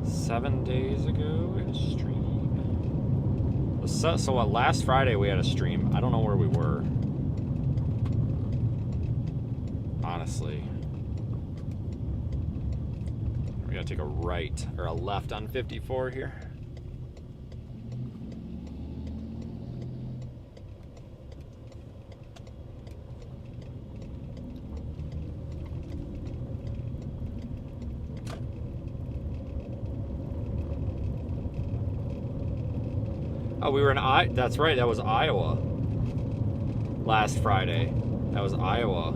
Seven days ago, we had a stream. So what, last Friday we had a stream. I don't know where we were. Honestly. We gotta take a right, or a left on 54 here. Oh, we were in that's right, that was Iowa. Last Friday. That was Iowa.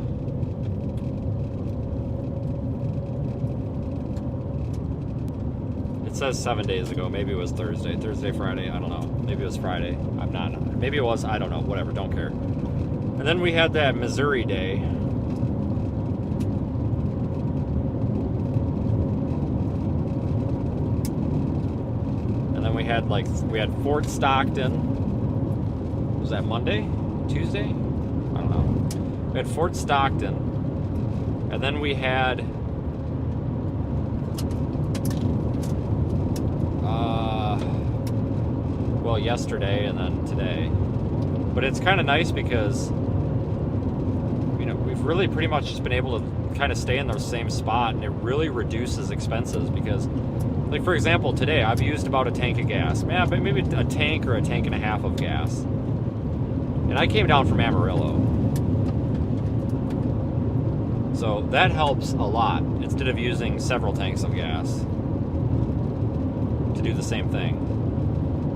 It says 7 days ago. Maybe it was Thursday. Thursday, Friday, I don't know. Maybe it was Friday. I'm not. Maybe it was, I don't know. Whatever, don't care. And then we had that Missouri day. We had Fort Stockton. Was that Monday? Tuesday? I don't know. We had Fort Stockton. And then we had well, yesterday and then today. But it's kind of nice because we've really pretty much just been able to kind of stay in the same spot, and it really reduces expenses because, like, for example, today I've used about a tank of gas. Man, maybe a tank or a tank and a half of gas. And I came down from Amarillo. So that helps a lot instead of using several tanks of gas to do the same thing.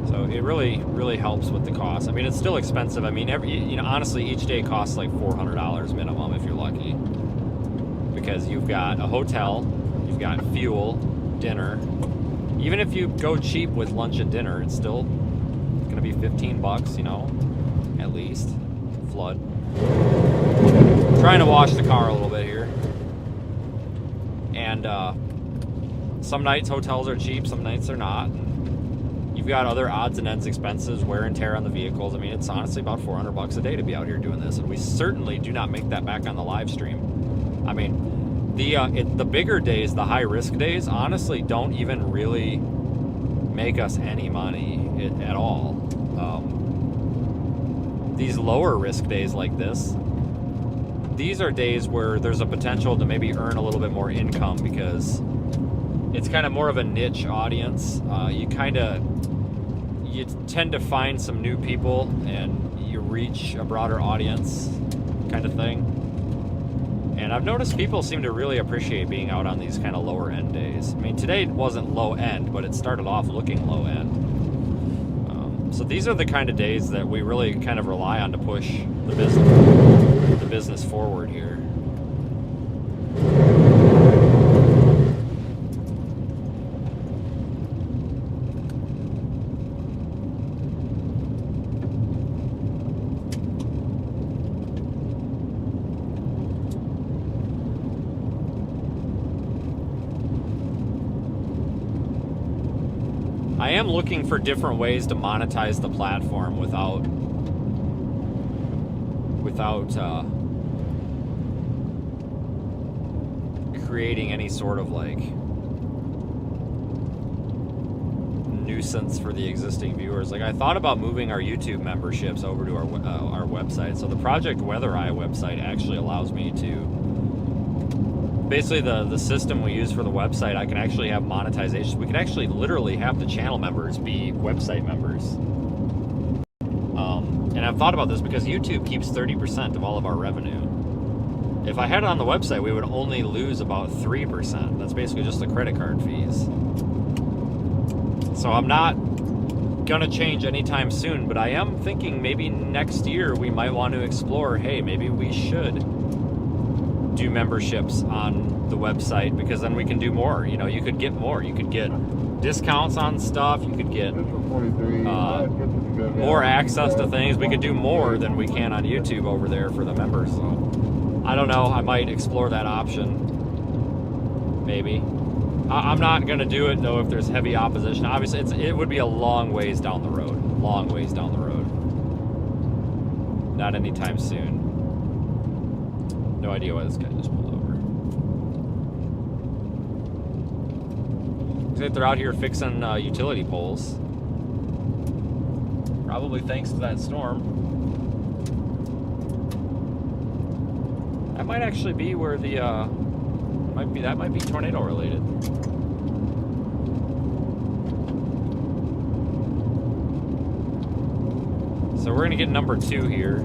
So it really, really helps with the cost. I mean, it's still expensive. I mean, honestly, each day costs like $400 minimum if you're lucky. Because you've got a hotel, you've got fuel, dinner. Even if you go cheap with lunch and dinner, it's still gonna be $15, at least. Flood. Trying to wash the car a little bit here. And some nights hotels are cheap, some nights they're not. you've got other odds and ends expenses, wear and tear on the vehicles. I mean, it's honestly about $400 a day to be out here doing this, and we certainly do not make that back on the live stream. I mean, the bigger days, the high risk days, honestly don't even really make us any money at all. These lower risk days like this, these are days where there's a potential to maybe earn a little bit more income because it's kind of more of a niche audience. You tend to find some new people and you reach a broader audience kind of thing. And I've noticed people seem to really appreciate being out on these kind of lower end days. I mean, today wasn't low end, but it started off looking low end. So these are the kind of days that we really kind of rely on to push the business forward here. I am looking for different ways to monetize the platform without creating any sort of like nuisance for the existing viewers. Like I thought about moving our YouTube memberships over to our website. So the Project Weather Eye website actually allows me to. Basically, the system we use for the website, I can actually have monetization. We can actually literally have the channel members be website members. And I've thought about this because YouTube keeps 30% of all of our revenue. If I had it on the website, we would only lose about 3%. That's basically just the credit card fees. So I'm not gonna change anytime soon, but I am thinking maybe next year we might want to explore, hey, maybe we should do memberships on the website because then we can do more. You know, you could get more. You could get discounts on stuff. You could get more access to things. We could do more than we can on YouTube over there for the members. So I don't know. I might explore that option. Maybe. I'm not going to do it, though, if there's heavy opposition. Obviously, it would be a long ways down the road. Long ways down the road. Not anytime soon. No idea why this guy just pulled over. Looks like they're out here fixing utility poles. Probably thanks to that storm. That might actually be where the that might be tornado related. So we're gonna get number 2 here.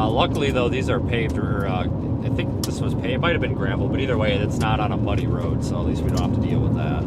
Luckily, though, these are paved, or I think this was paved. It might have been gravel, but either way, it's not on a muddy road, so at least we don't have to deal with that.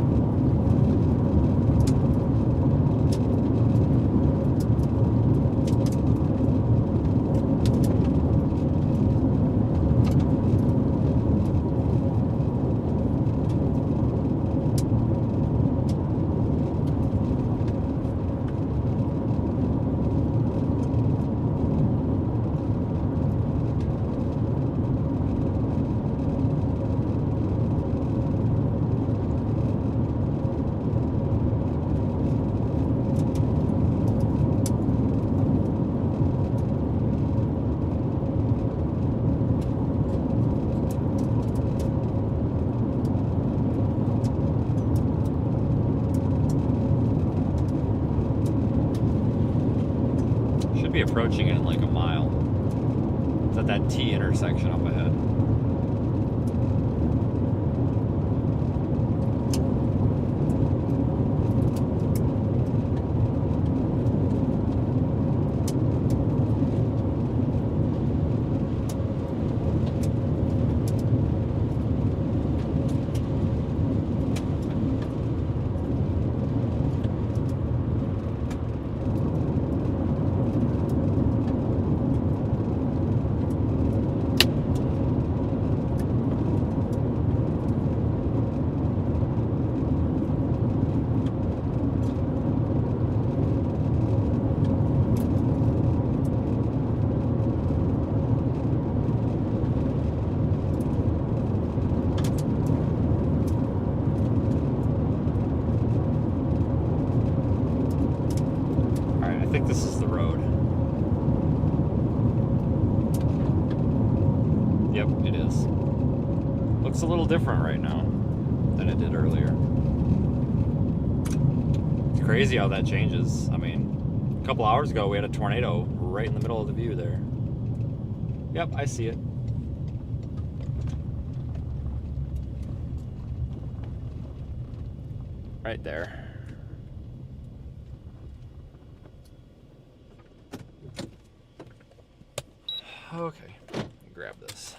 Approaching it in like a mile. It's at that T intersection up ahead. Looks a little different right now than it did earlier. It's crazy how that changes. I mean, a couple hours ago we had a tornado right in the middle of the view there. Yep, I see it. Right there. Okay, grab this.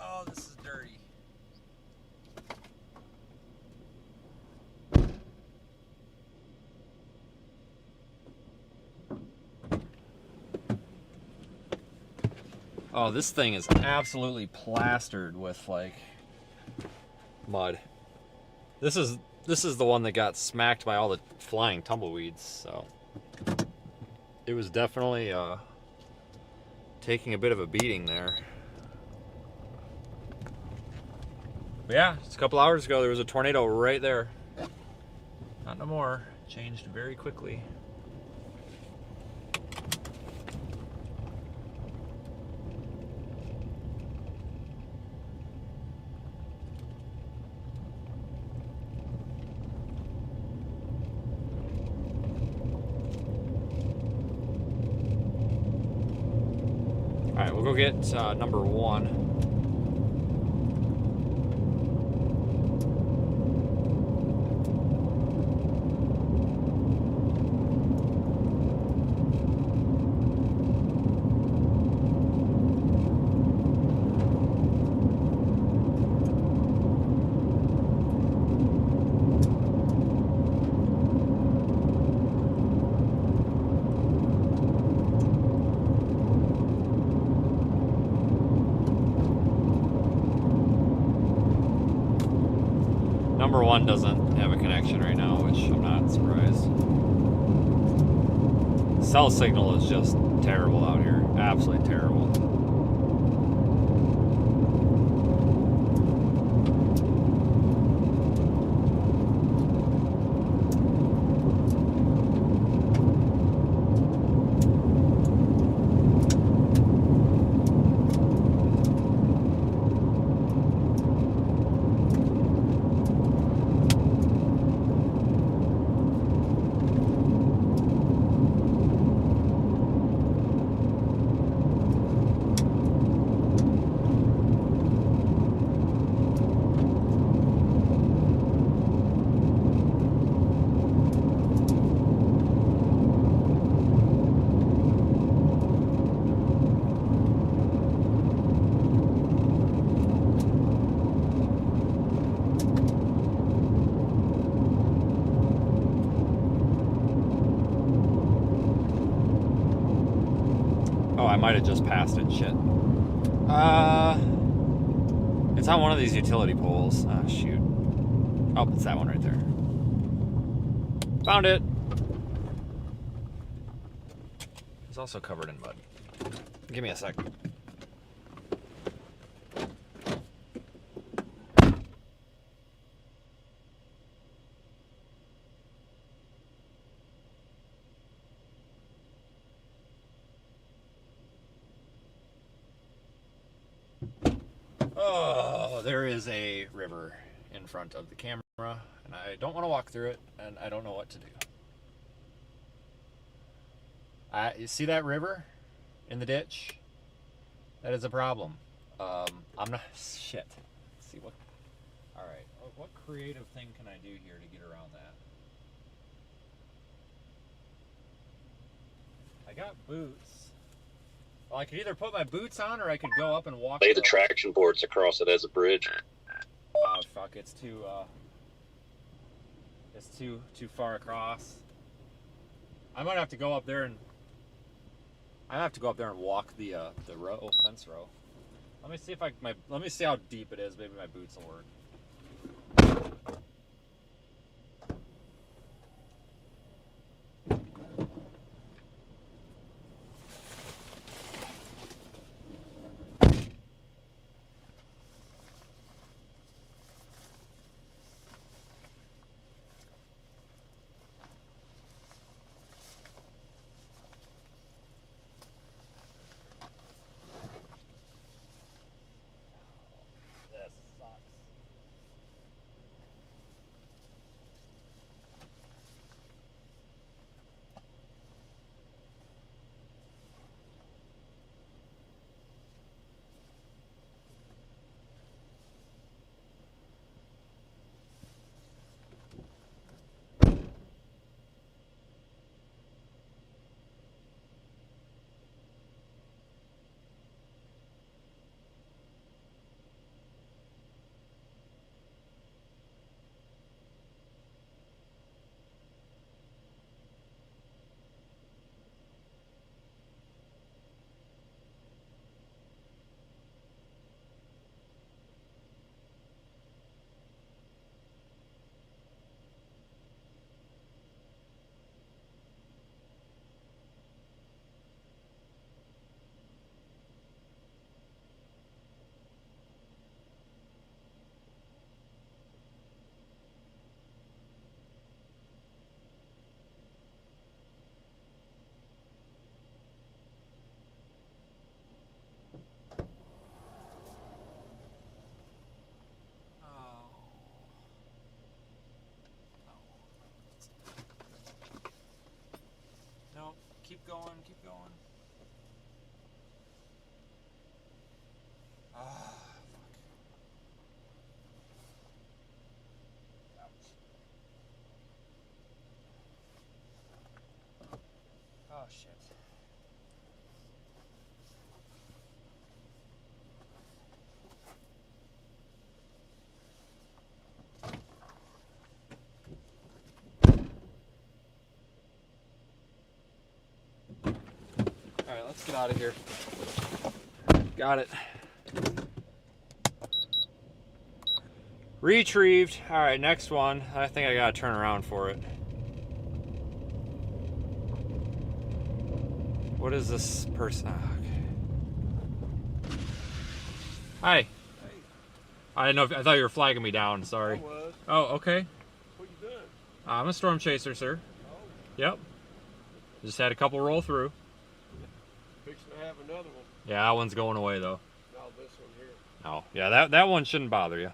Oh, this is dirty. Oh, this thing is absolutely plastered with like mud. This is the one that got smacked by all the flying tumbleweeds, so it was definitely taking a bit of a beating there. But yeah, just a couple hours ago there was a tornado right there. Not no more. Changed very quickly. Alright, we'll go get number 1. Number 1 doesn't have a connection right now, which I'm not surprised. Cell signal is just terrible out here. Absolutely terrible. Oh, I might have just passed it. Shit. It's on one of these utility poles. Ah, shoot. Oh, it's that one right there. Found it. It's also covered in mud. Give me a sec. Oh, there is a river in front of the camera, and I don't want to walk through it, and I don't know what to do. You see that river in the ditch? That is a problem. I'm not... Shit. Let's see what... Alright, what creative thing can I do here to get around that? I got boots. Well, I could either put my boots on or I could go up and walk... Lay the traction boards across it as a bridge. Oh fuck! It's too far across. I might have to go up there and walk the fence row. Let me see if let me see how deep it is. Maybe my boots will work. No, keep going, keep going. Ah, fuck. Ouch. Oh, shit. Alright, let's get out of here. Got it. Retrieved. Alright, next one. I think I gotta turn around for it. What is this person? Oh, okay. Hi. Hey. I didn't know if, I thought you were flagging me down, sorry. I was. Oh, okay. What you doing? I'm a storm chaser, sir. Oh. Yep. Just had a couple roll through. Fixing to have another one. Yeah, that one's going away though. No, this one here. Oh, yeah, that one shouldn't bother you.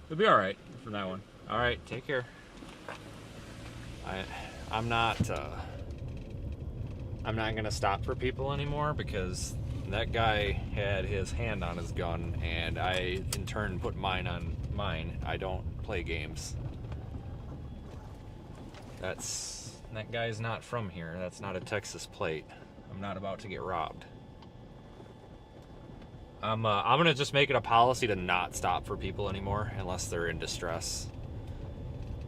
It'll be all right from that one. All right, take care. I'm not gonna stop for people anymore because that guy had his hand on his gun and I in turn put mine on mine. I don't play games. That guy's not from here. That's not a Texas plate. I'm not about to get robbed. I'm gonna just make it a policy to not stop for people anymore unless they're in distress.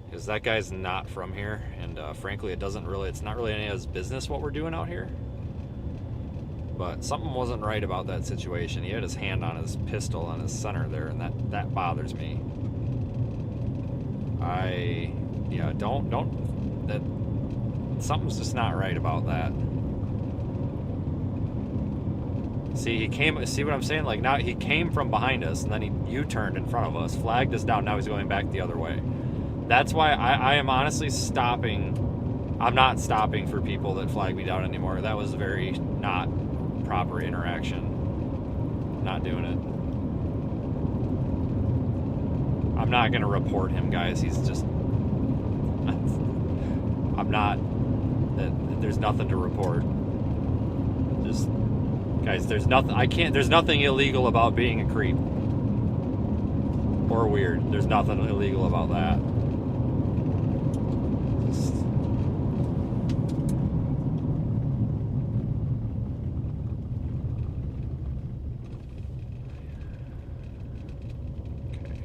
Because that guy's not from here, and frankly, it's not really any of his business what we're doing out here. But something wasn't right about that situation. He had his hand on his pistol on his center there, and that bothers me. Something's just not right about that. See what I'm saying? Like now he came from behind us and then he U-turned in front of us, flagged us down, now he's going back the other way. That's why I am honestly stopping. I'm not stopping for people that flag me down anymore. That was very not proper interaction. Not doing it. I'm not gonna report him, guys. He's just there's nothing to report. Just guys, there's nothing illegal about being a creep or weird. There's nothing illegal about that. Okay.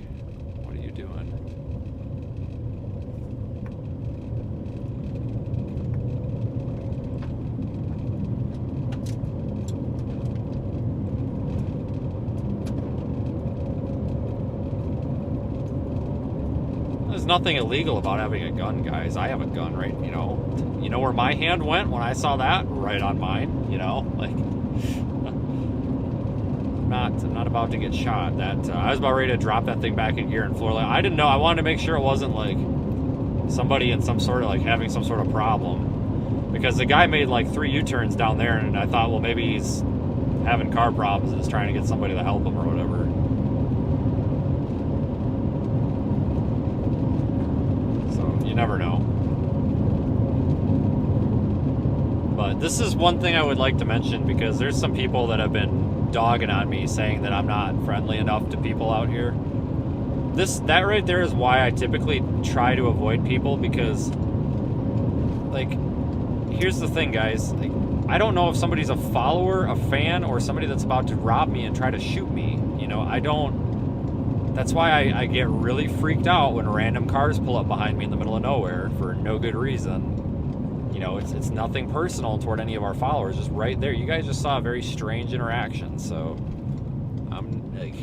nothing illegal about having a gun, guys. I have a gun, right? You know where my hand went when I saw that? Right on mine, you know? Like, I'm not about to get shot. That I was about ready to drop that thing back in gear and floor. Like, I didn't know. I wanted to make sure it wasn't like somebody in some sort of like having some sort of problem, because the guy made like 3 U-turns down there, and I thought, well, maybe he's having car problems and is trying to get somebody to help him or whatever. So you never know. But this is one thing I would like to mention, because there's some people that have been dogging on me, saying that I'm not friendly enough to people out here. That right there is why I typically try to avoid people, because, like, here's the thing, guys. Like, I don't know if somebody's a follower, a fan, or somebody that's about to rob me and try to shoot me. You know, I don't... That's why I get really freaked out when random cars pull up behind me in the middle of nowhere for no good reason. You know, it's nothing personal toward any of our followers. Just right there. You guys just saw a very strange interaction, so... I'm, like...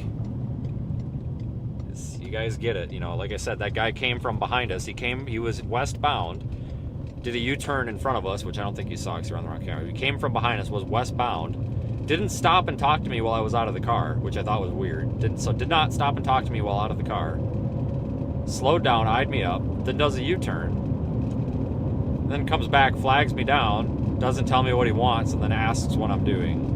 You guys get it. You know, like I said, that guy came from behind us. He was westbound. Did a U-turn in front of us, which I don't think you saw because you're on the wrong camera. He came from behind us, was westbound, didn't stop and talk to me while I was out of the car, which I thought was weird. Did not stop and talk to me while out of the car. Slowed down, eyed me up, then does a U-turn. Then comes back, flags me down, doesn't tell me what he wants, and then asks what I'm doing.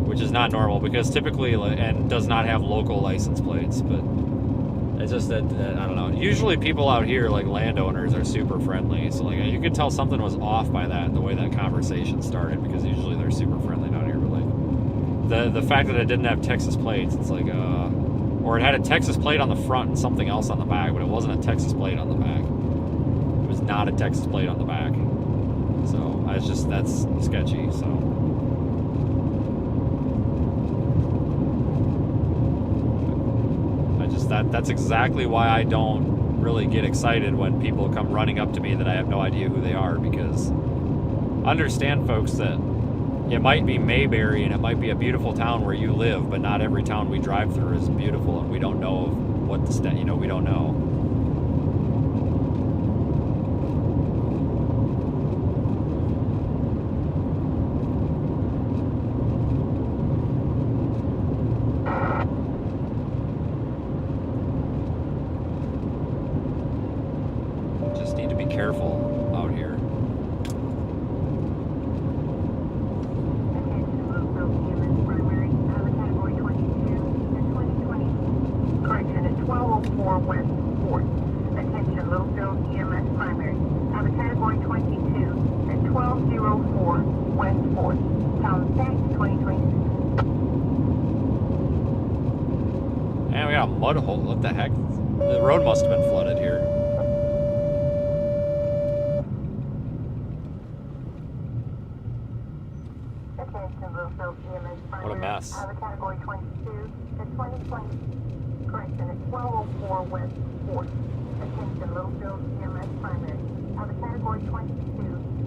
Which is not normal, because typically, and does not have local license plates, but... It's just that, I don't know. Usually people out here, like landowners, are super friendly. So, like, you could tell something was off by that, the way that conversation started, because usually they're super friendly down here. But, like, the fact that it didn't have Texas plates, it's like, or it had a Texas plate on the front and something else on the back, but it wasn't a Texas plate on the back. It was not a Texas plate on the back. So, that's sketchy, so... That's exactly why I don't really get excited when people come running up to me that I have no idea who they are, because understand, folks, that it might be Mayberry and it might be a beautiful town where you live, but not every town we drive through is beautiful, and we don't know what the state, we don't know. Careful out here. Correction at 1204 West 4th. Attention, Littlefield EMS primary. Have a category 22 at 1204 West 4th. Town Thanks 2020. And we got a mud hole. What the heck? The road must have been flooded here. What a mess. Have a category 22 at 2020. Correction at 1204 West 4th. Attention, Littlefield EMS primary. Have a category 22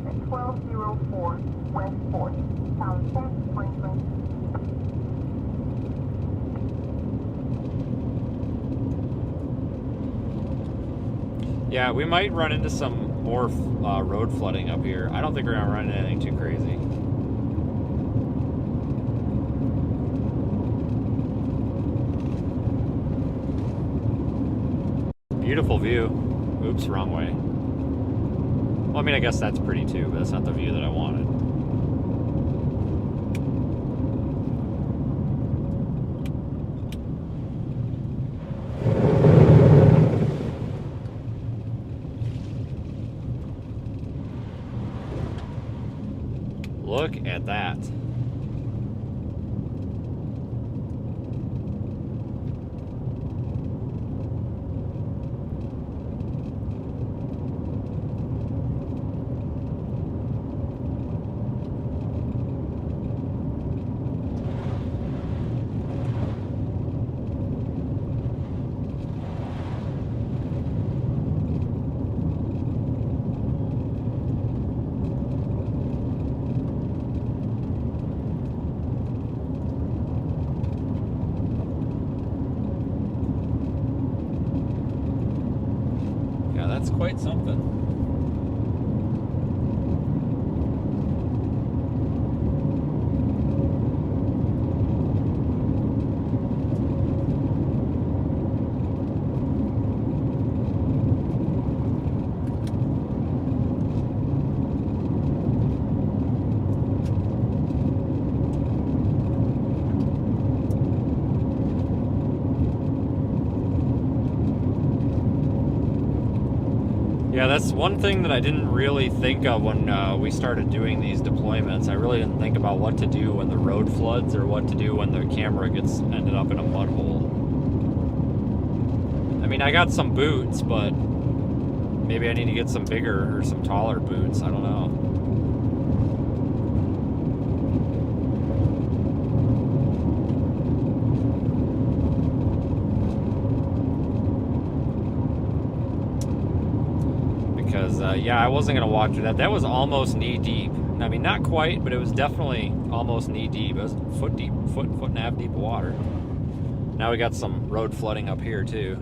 at 1204 West 4th. Town Thanks 2020. Yeah, we might run into some more road flooding up here. I don't think we're going to run into anything too crazy. Beautiful view. Oops, wrong way. Well, I mean, I guess that's pretty too, but that's not the view that I wanted. Look at that. that's quite something. Yeah, that's one thing that I didn't really think of when we started doing these deployments. I really didn't think about what to do when the road floods or what to do when the camera gets ended up in a mud hole. I mean, I got some boots, but maybe I need to get some bigger or some taller boots. I don't know. Yeah, I wasn't going to walk through that. That was almost knee deep. I mean, not quite, but it was definitely almost knee deep. It was foot deep, foot and a half deep of water. Now we got some road flooding up here, too.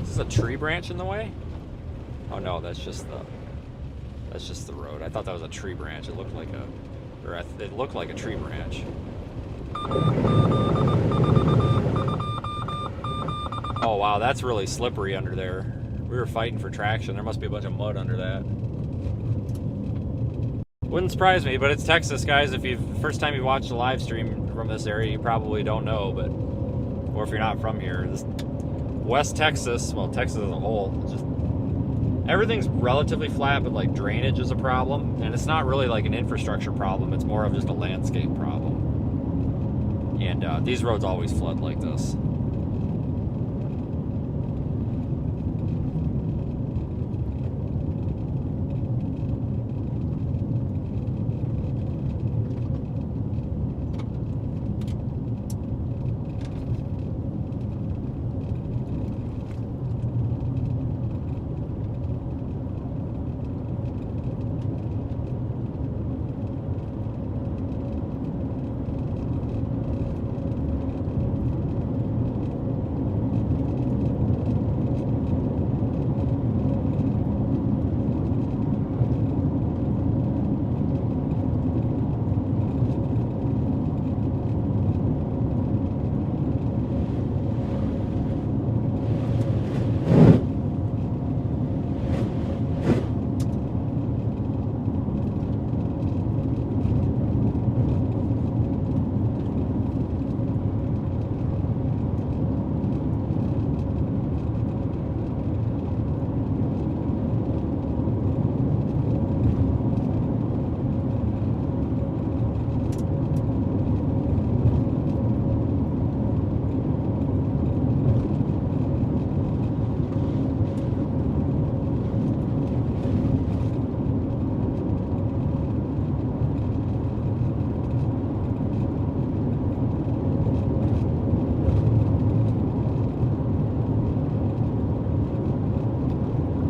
Is this a tree branch in the way? Oh no, that's just the road. I thought that was a tree branch. It looked like a tree branch. Oh wow, that's really slippery under there. We were fighting for traction. There must be a bunch of mud under that. Wouldn't surprise me, but it's Texas, guys. If first time you watched a live stream from this area, you probably don't know, but or if you're not from here, this West Texas, well, Texas as a whole, just everything's relatively flat, but like drainage is a problem, and it's not really like an infrastructure problem. It's more of just a landscape problem. And these roads always flood like this.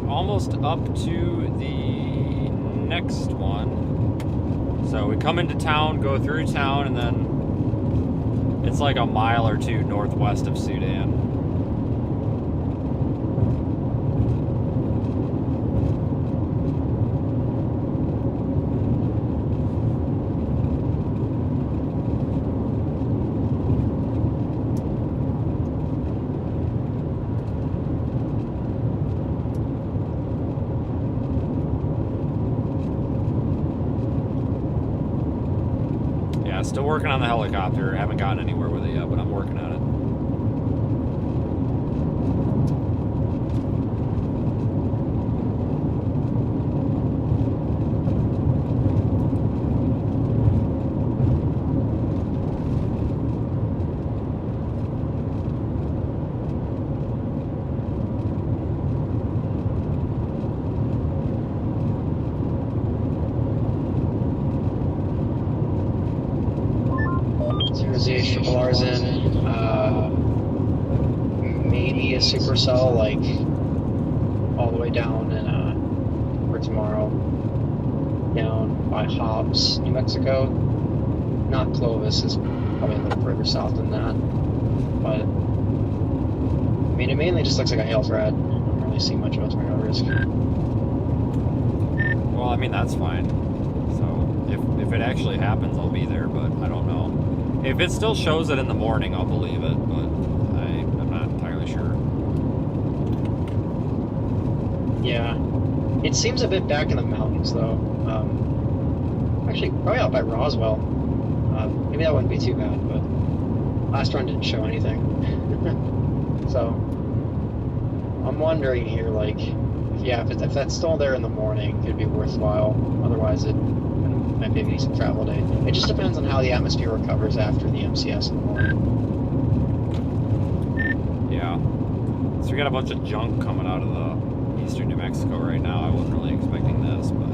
Almost up to the next one. So we come into town, go through town, and then it's like a mile or two northwest of Sudan. Still working on the helicopter. Haven't gotten anywhere with it yet, but I'm working on it. Maybe a supercell, like all the way down in for tomorrow, down by Hobbs, New Mexico. not Clovis is probably a little further south than that. But, I mean, it mainly just looks like a hail threat. I don't really see much of a tornado risk. Well, I mean, that's fine. So, if it actually happens, I'll be there, but I don't know. If it still shows it in the morning, I'll believe it, but I'm not entirely sure. Yeah. It seems a bit back in the mountains, though. Actually, probably out by Roswell. Maybe that wouldn't be too bad, but last run didn't show anything. So, I'm wondering here, like, if that's still there in the morning, it'd be worthwhile. Otherwise, it might be a decent travel day. It just depends on how the atmosphere recovers after the MCS in the morning. Yeah. So we got a bunch of junk coming out of the eastern New Mexico right now. I wasn't really expecting this, but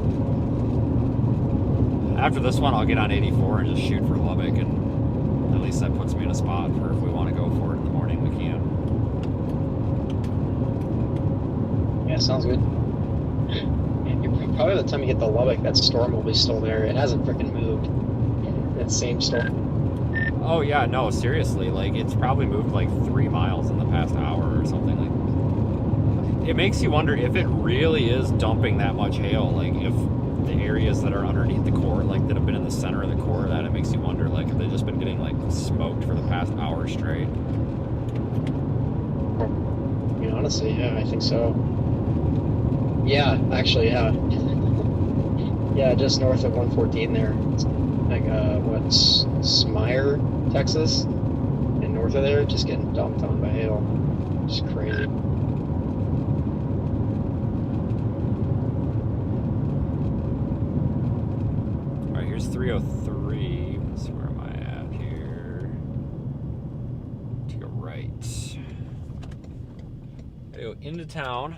after this one, I'll get on 84 and just shoot for Lubbock, and at least that puts me in a spot for if we want to go for it in the morning, we can. Yeah, sounds good. Probably by the time you get to Lubbock, that storm will be still there. It hasn't freaking moved. That same storm. Oh yeah, no, seriously, like it's probably moved like 3 miles in the past hour or something. Like, it makes you wonder if it really is dumping that much hail. Like if the areas that are underneath the core, like that have been in the center of the core of that, it makes you wonder, like, have they just been getting like smoked for the past hour straight? I mean, honestly, yeah, I think so. Yeah, actually, yeah. Yeah, just north of 114 there. It's like, Smyre, Texas? And north of there, just getting dumped on by hail. Just crazy. Alright, here's 303. Let's see, where am I at here? To go right. I go into town.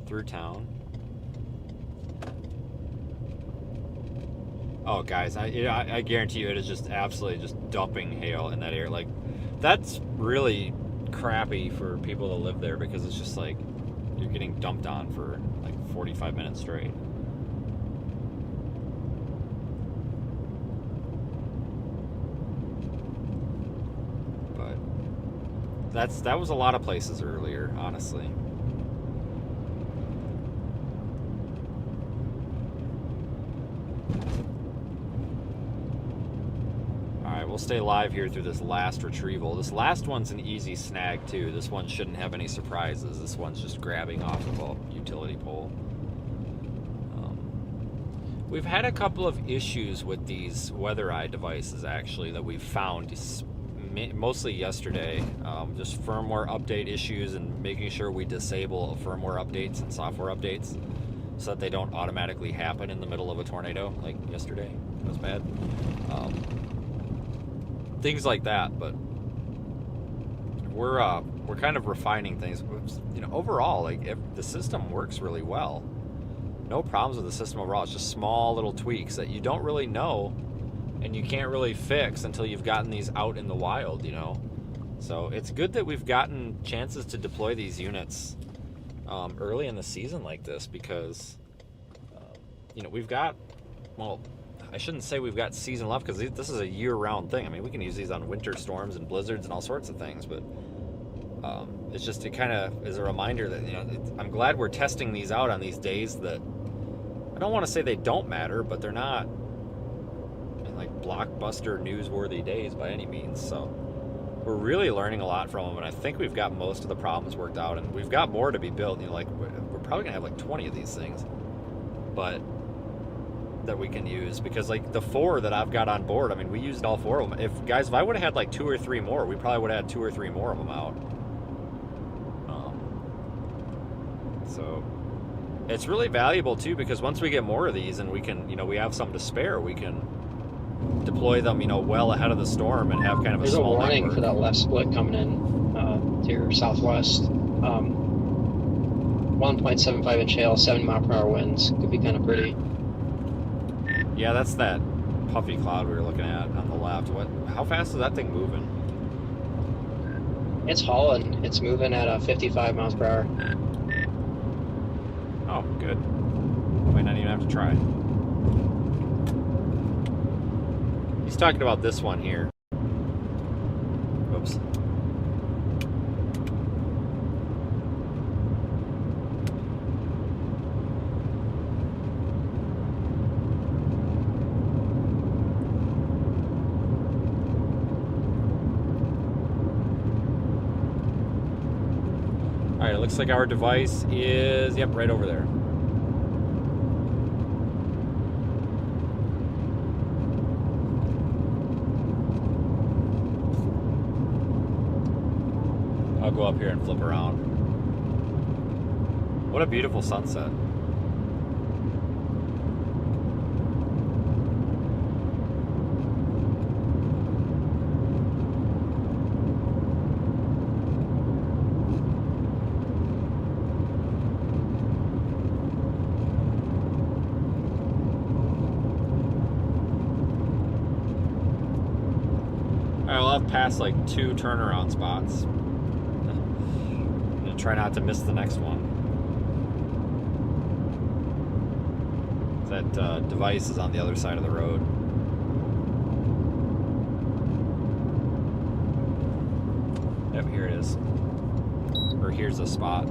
Through town. Oh, guys, I guarantee you it is just absolutely just dumping hail in that area. Like, that's really crappy for people to live there because it's just like you're getting dumped on for like 45 minutes straight. But that was a lot of places earlier, honestly. We'll stay live here through this last retrieval. This last one's an easy snag too. This one shouldn't have any surprises. This one's just grabbing off of a utility pole. We've had a couple of issues with these weather eye devices actually that we've found mostly yesterday. Just firmware update issues and making sure we disable firmware updates and software updates so that they don't automatically happen in the middle of a tornado like yesterday. That was bad. Things like that, but we're kind of refining things. You know, overall, like the system works really well. No problems with the system overall. It's just small little tweaks that you don't really know and you can't really fix until you've gotten these out in the wild, you know. So it's good that we've gotten chances to deploy these units early in the season like this because you know, we've got, well, I shouldn't say we've got season left because this is a year-round thing. I mean, we can use these on winter storms and blizzards and all sorts of things, but it's just, it kind of is a reminder that, you know, I'm glad we're testing these out on these days that, I don't want to say they don't matter, but they're not like blockbuster newsworthy days by any means. So we're really learning a lot from them, and I think we've got most of the problems worked out, and we've got more to be built. You know, like we're probably gonna have like 20 of these things, but that we can use, because like the 4 that I've got on board, I mean, we used all 4 of them. If I would have had like 2 or 3 more, we probably would have had 2 or 3 more of them out. So it's really valuable too, because once we get more of these and we can, you know, we have some to spare, we can deploy them, you know, well ahead of the storm and have kind of There's a small warning network. for that left split coming in to your southwest. 1.75 inch hail, 7-mile-per-hour winds. Could be kind of pretty. Yeah, that's that puffy cloud we were looking at on the left. How fast is that thing moving? It's hauling. It's moving at 55 miles per hour. Oh, good. Might not even have to try. He's talking about this one here. Oops. All right, it looks like our device is, yep, right over there. I'll go up here and flip around. What a beautiful sunset. I'll have passed like 2 turnaround spots. And try not to miss the next one. That device is on the other side of the road. Yep, here it is. Or here's the spot.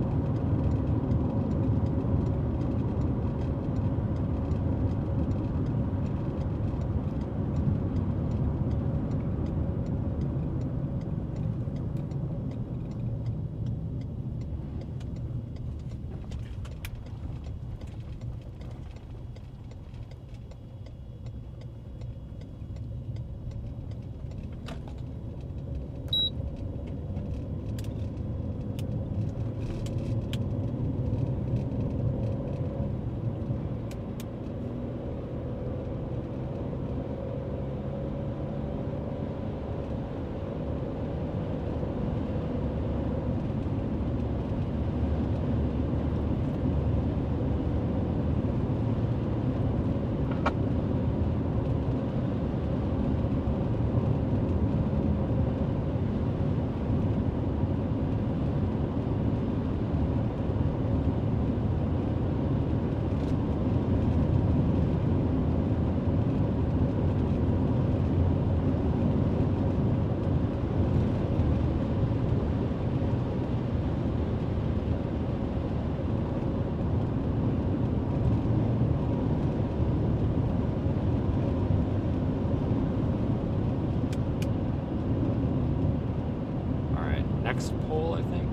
Next pole, I think.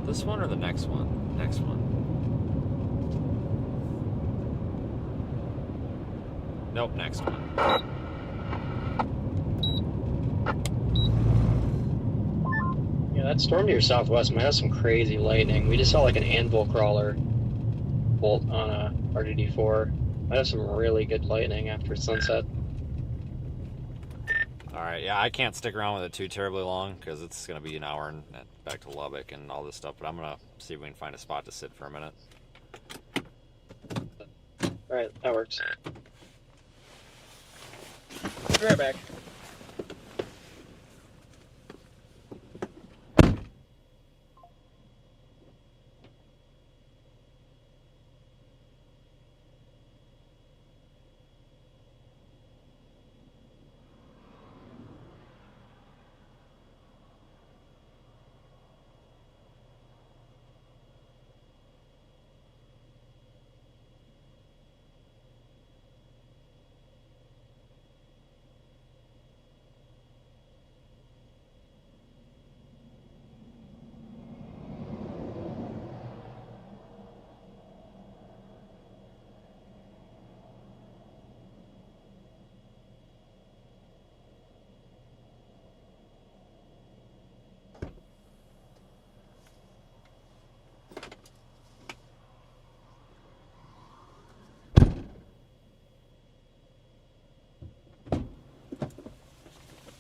This one or the next one? Next one. Nope, next one. Yeah, that storm to your southwest might have some crazy lightning. We just saw like an anvil crawler bolt on a RDD4. Might have some really good lightning after sunset. Alright, yeah, I can't stick around with it too terribly long because it's going to be an hour and back to Lubbock and all this stuff, but I'm going to see if we can find a spot to sit for a minute. Alright, that works. Be right back.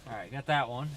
Alright, got that one.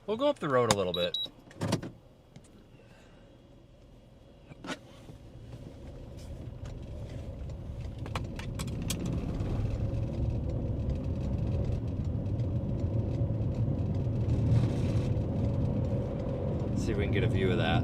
We'll go up the road a little bit. See if we can get a view of that.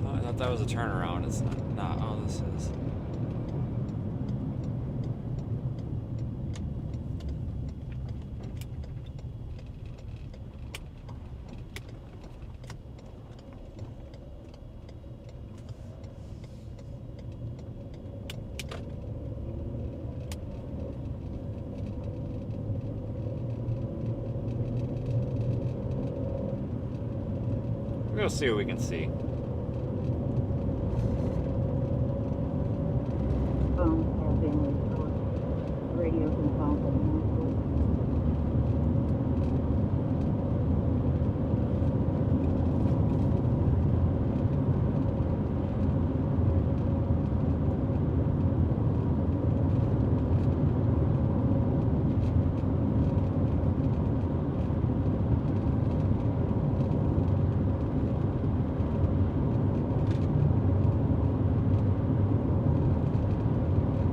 Oh, I thought that was a turnaround. It's not. Oh, this is. We'll see what we can see. Phones have been restored. Radios and phones have been restored.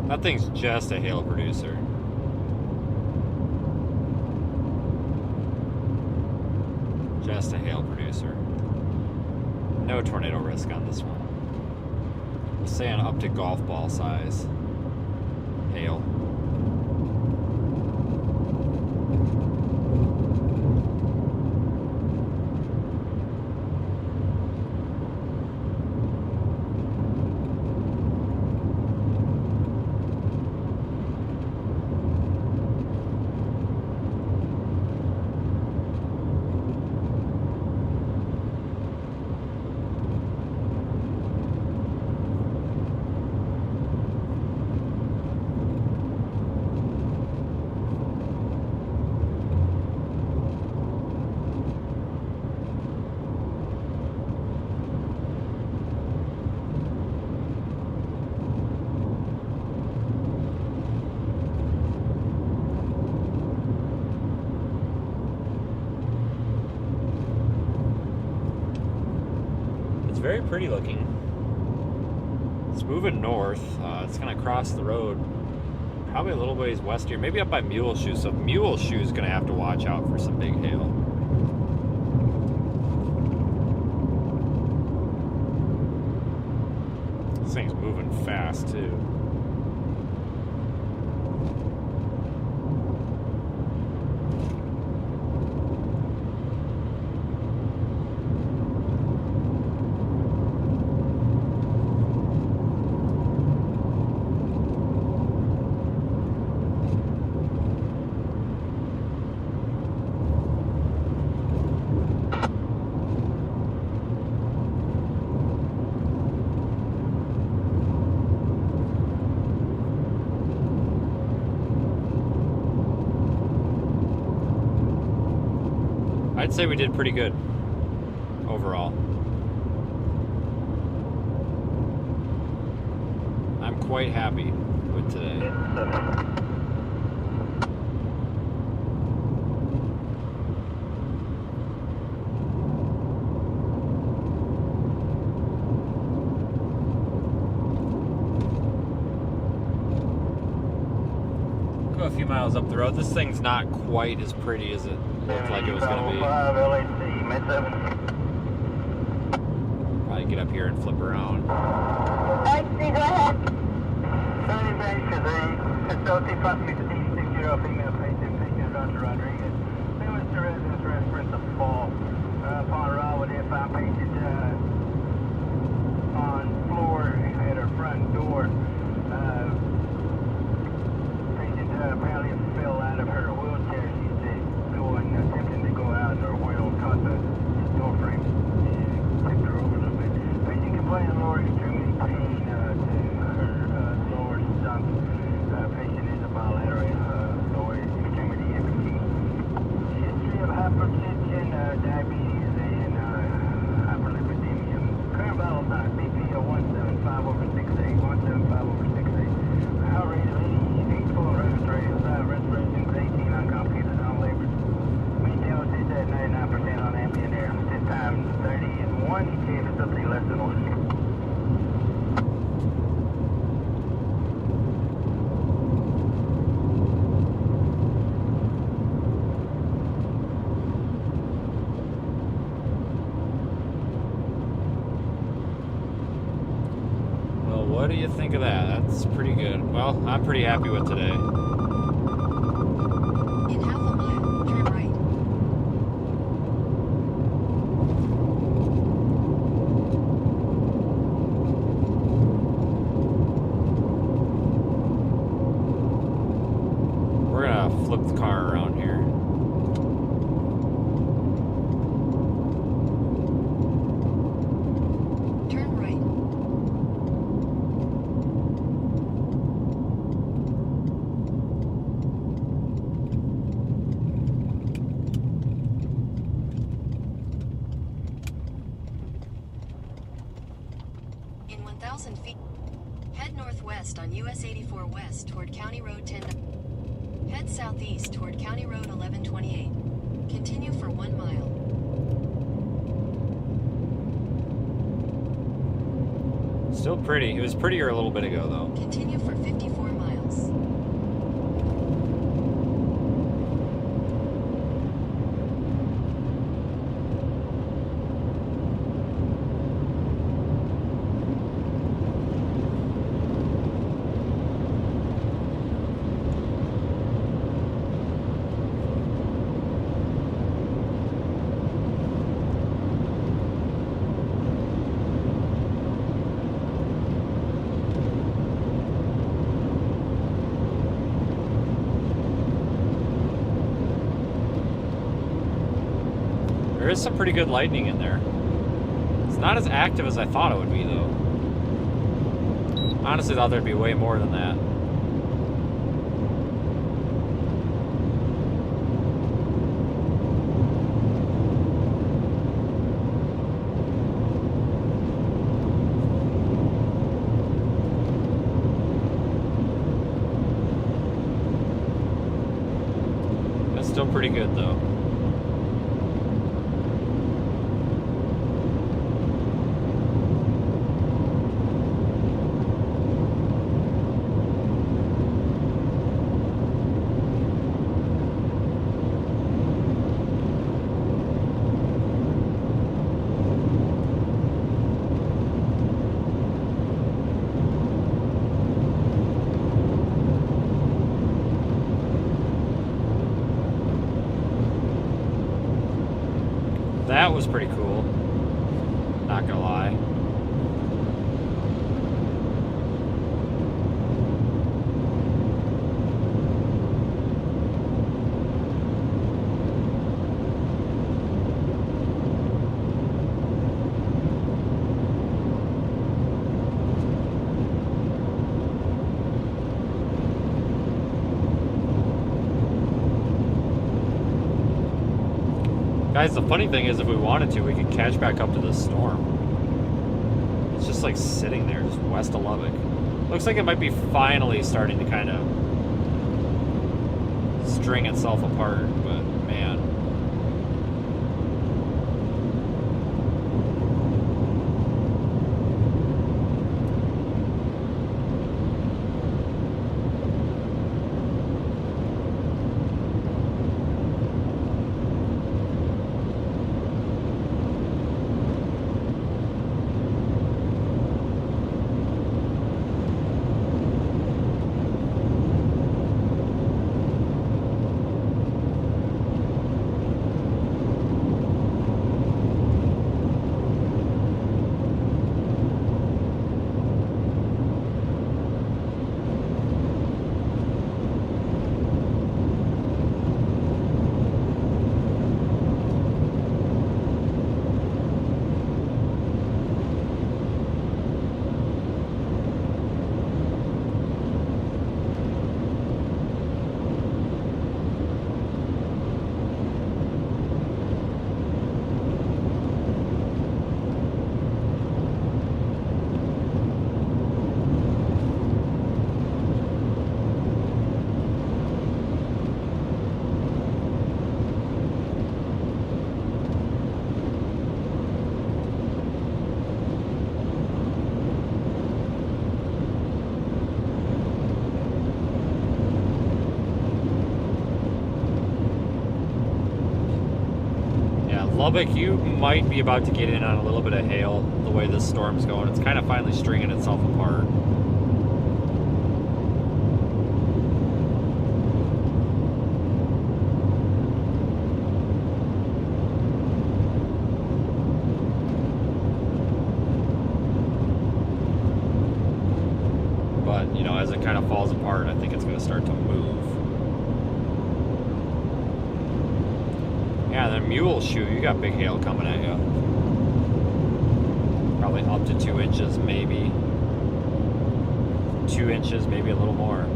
That thing's just a hail producer. Just a hail producer. No tornado risk on this one. We'll say an up to golf ball size hail. Very pretty looking. It's moving north. It's gonna cross the road probably a little ways west here, maybe up by Mule Shoe. So Mule Shoe is gonna have to watch out for some big hail. This thing's moving fast too. I'd say we did pretty good overall. I'm quite happy with today. Go a few miles up the road. This thing's not quite as pretty as it looked like it was going to be. Probably get up here and flip around. Go ahead. Rodriguez. Mr. Residence reference of fall. Upon arrival, they found painted on floor at her front door. Patient apparently fell out of her wheelchair. She's going, attempting to go out, and her wheel caught the door frame and tipped her over a little bit. Patient complained of lower extremity pain to her lower stump. Patient is a bilateral lower extremity empty. do you think of that? That's pretty good. Well, I'm pretty happy with today. In half a mile, turn right. We're gonna flip the car around here. Turn right. In 1,000 feet, head northwest on US 84 West toward County Road 10. Head southeast toward County Road 1128. Continue for 1 mile. Still pretty. It was prettier a little bit ago, though. Continue for 54 miles. There is some pretty good lightning in there. It's not as active as I thought it would be, though. Honestly, thought there'd be way more than that. That's still pretty good, though. That was pretty cool. Not gonna lie. Guys, the funny thing is, if we wanted to, we could catch back up to the storm. It's just like sitting there, just west of Lubbock. Looks like it might be finally starting to kind of string itself apart, but man. Lubbock, you might be about to get in on a little bit of hail the way this storm's going. It's kind of finally stringing itself apart. But, you know, as it kind of falls apart, I think it's going to start to move. Yeah, then mule shoe, you got big hail coming at you. Probably up to 2 inches, maybe. 2 inches, maybe a little more.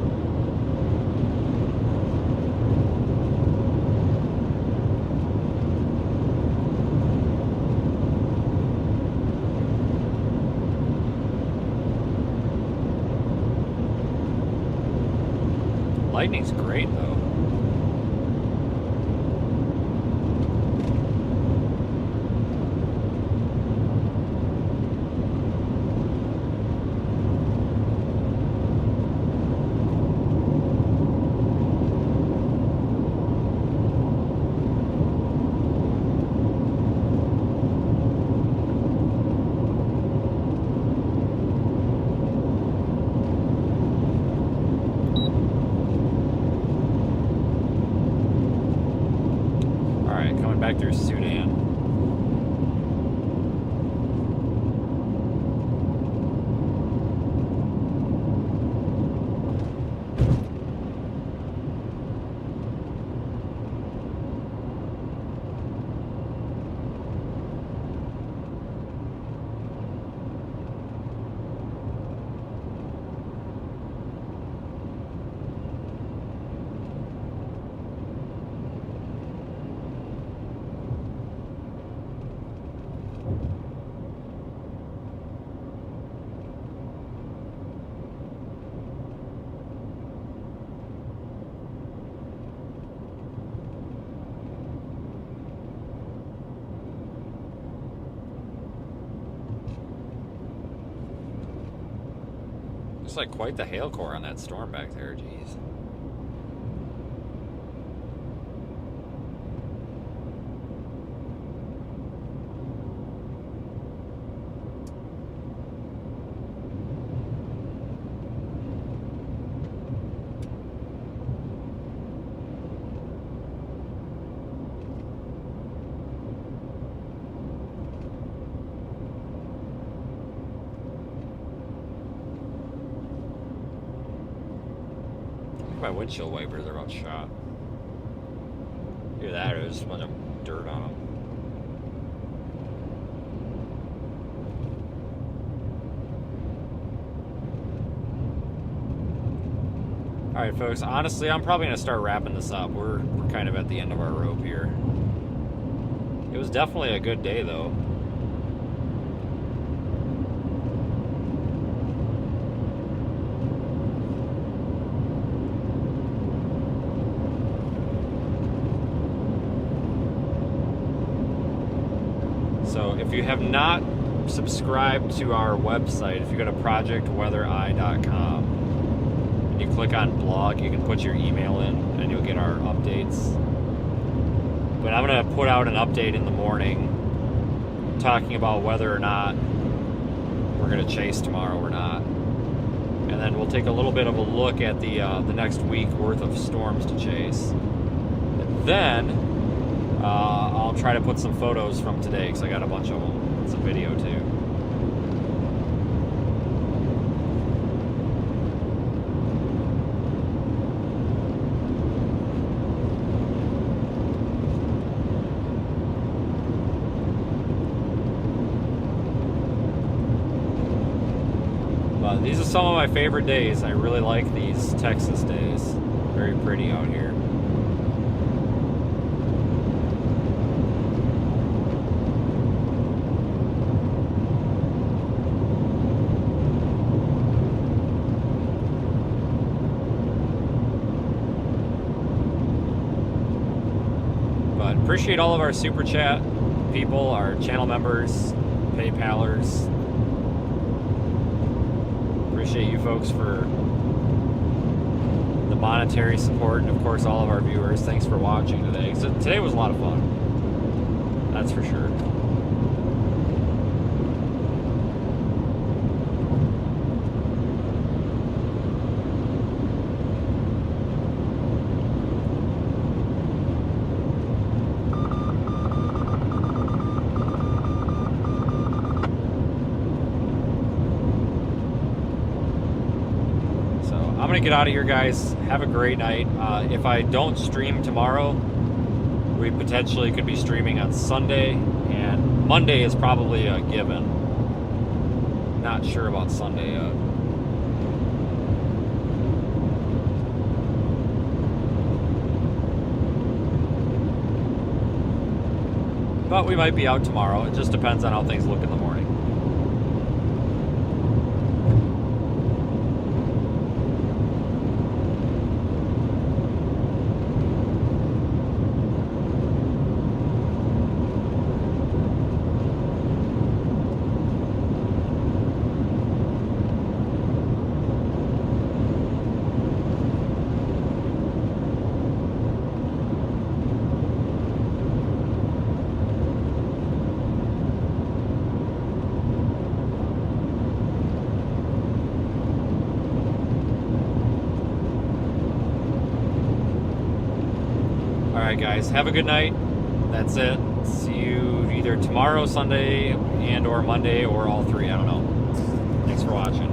Lightning's great, though. Back through Sudan. Looks like quite the hail core on that storm back there, geez. My windshield wipers are about shot. Hear that? There's just a bunch of dirt on them. All right, folks. Honestly, I'm probably gonna start wrapping this up. We're kind of at the end of our rope here. It was definitely a good day, though. So if you have not subscribed to our website, if you go to projectweatheri.com and you click on blog, you can put your email in and you'll get our updates. But I'm going to put out an update in the morning talking about whether or not we're going to chase tomorrow or not. And then we'll take a little bit of a look at the next week worth of storms to chase. And then I'll try to put some photos from today because I got a bunch of them. Some video too. But these are some of my favorite days. I really like these Texas days. Very pretty out here. Appreciate all of our super chat people, our channel members, PayPalers. Appreciate you folks for the monetary support, and of course all of our viewers. Thanks for watching today. So today was a lot of fun. That's for sure. I'm going to get out of here, guys. Have a great night. If I don't stream tomorrow, we potentially could be streaming on Sunday, and Monday is probably a given. Not sure about Sunday yet. But we might be out tomorrow. It just depends on how things look in the morning. Alright guys, have a good night. That's it. See you either tomorrow, Sunday, and or Monday, or all three. I don't know. Thanks for watching.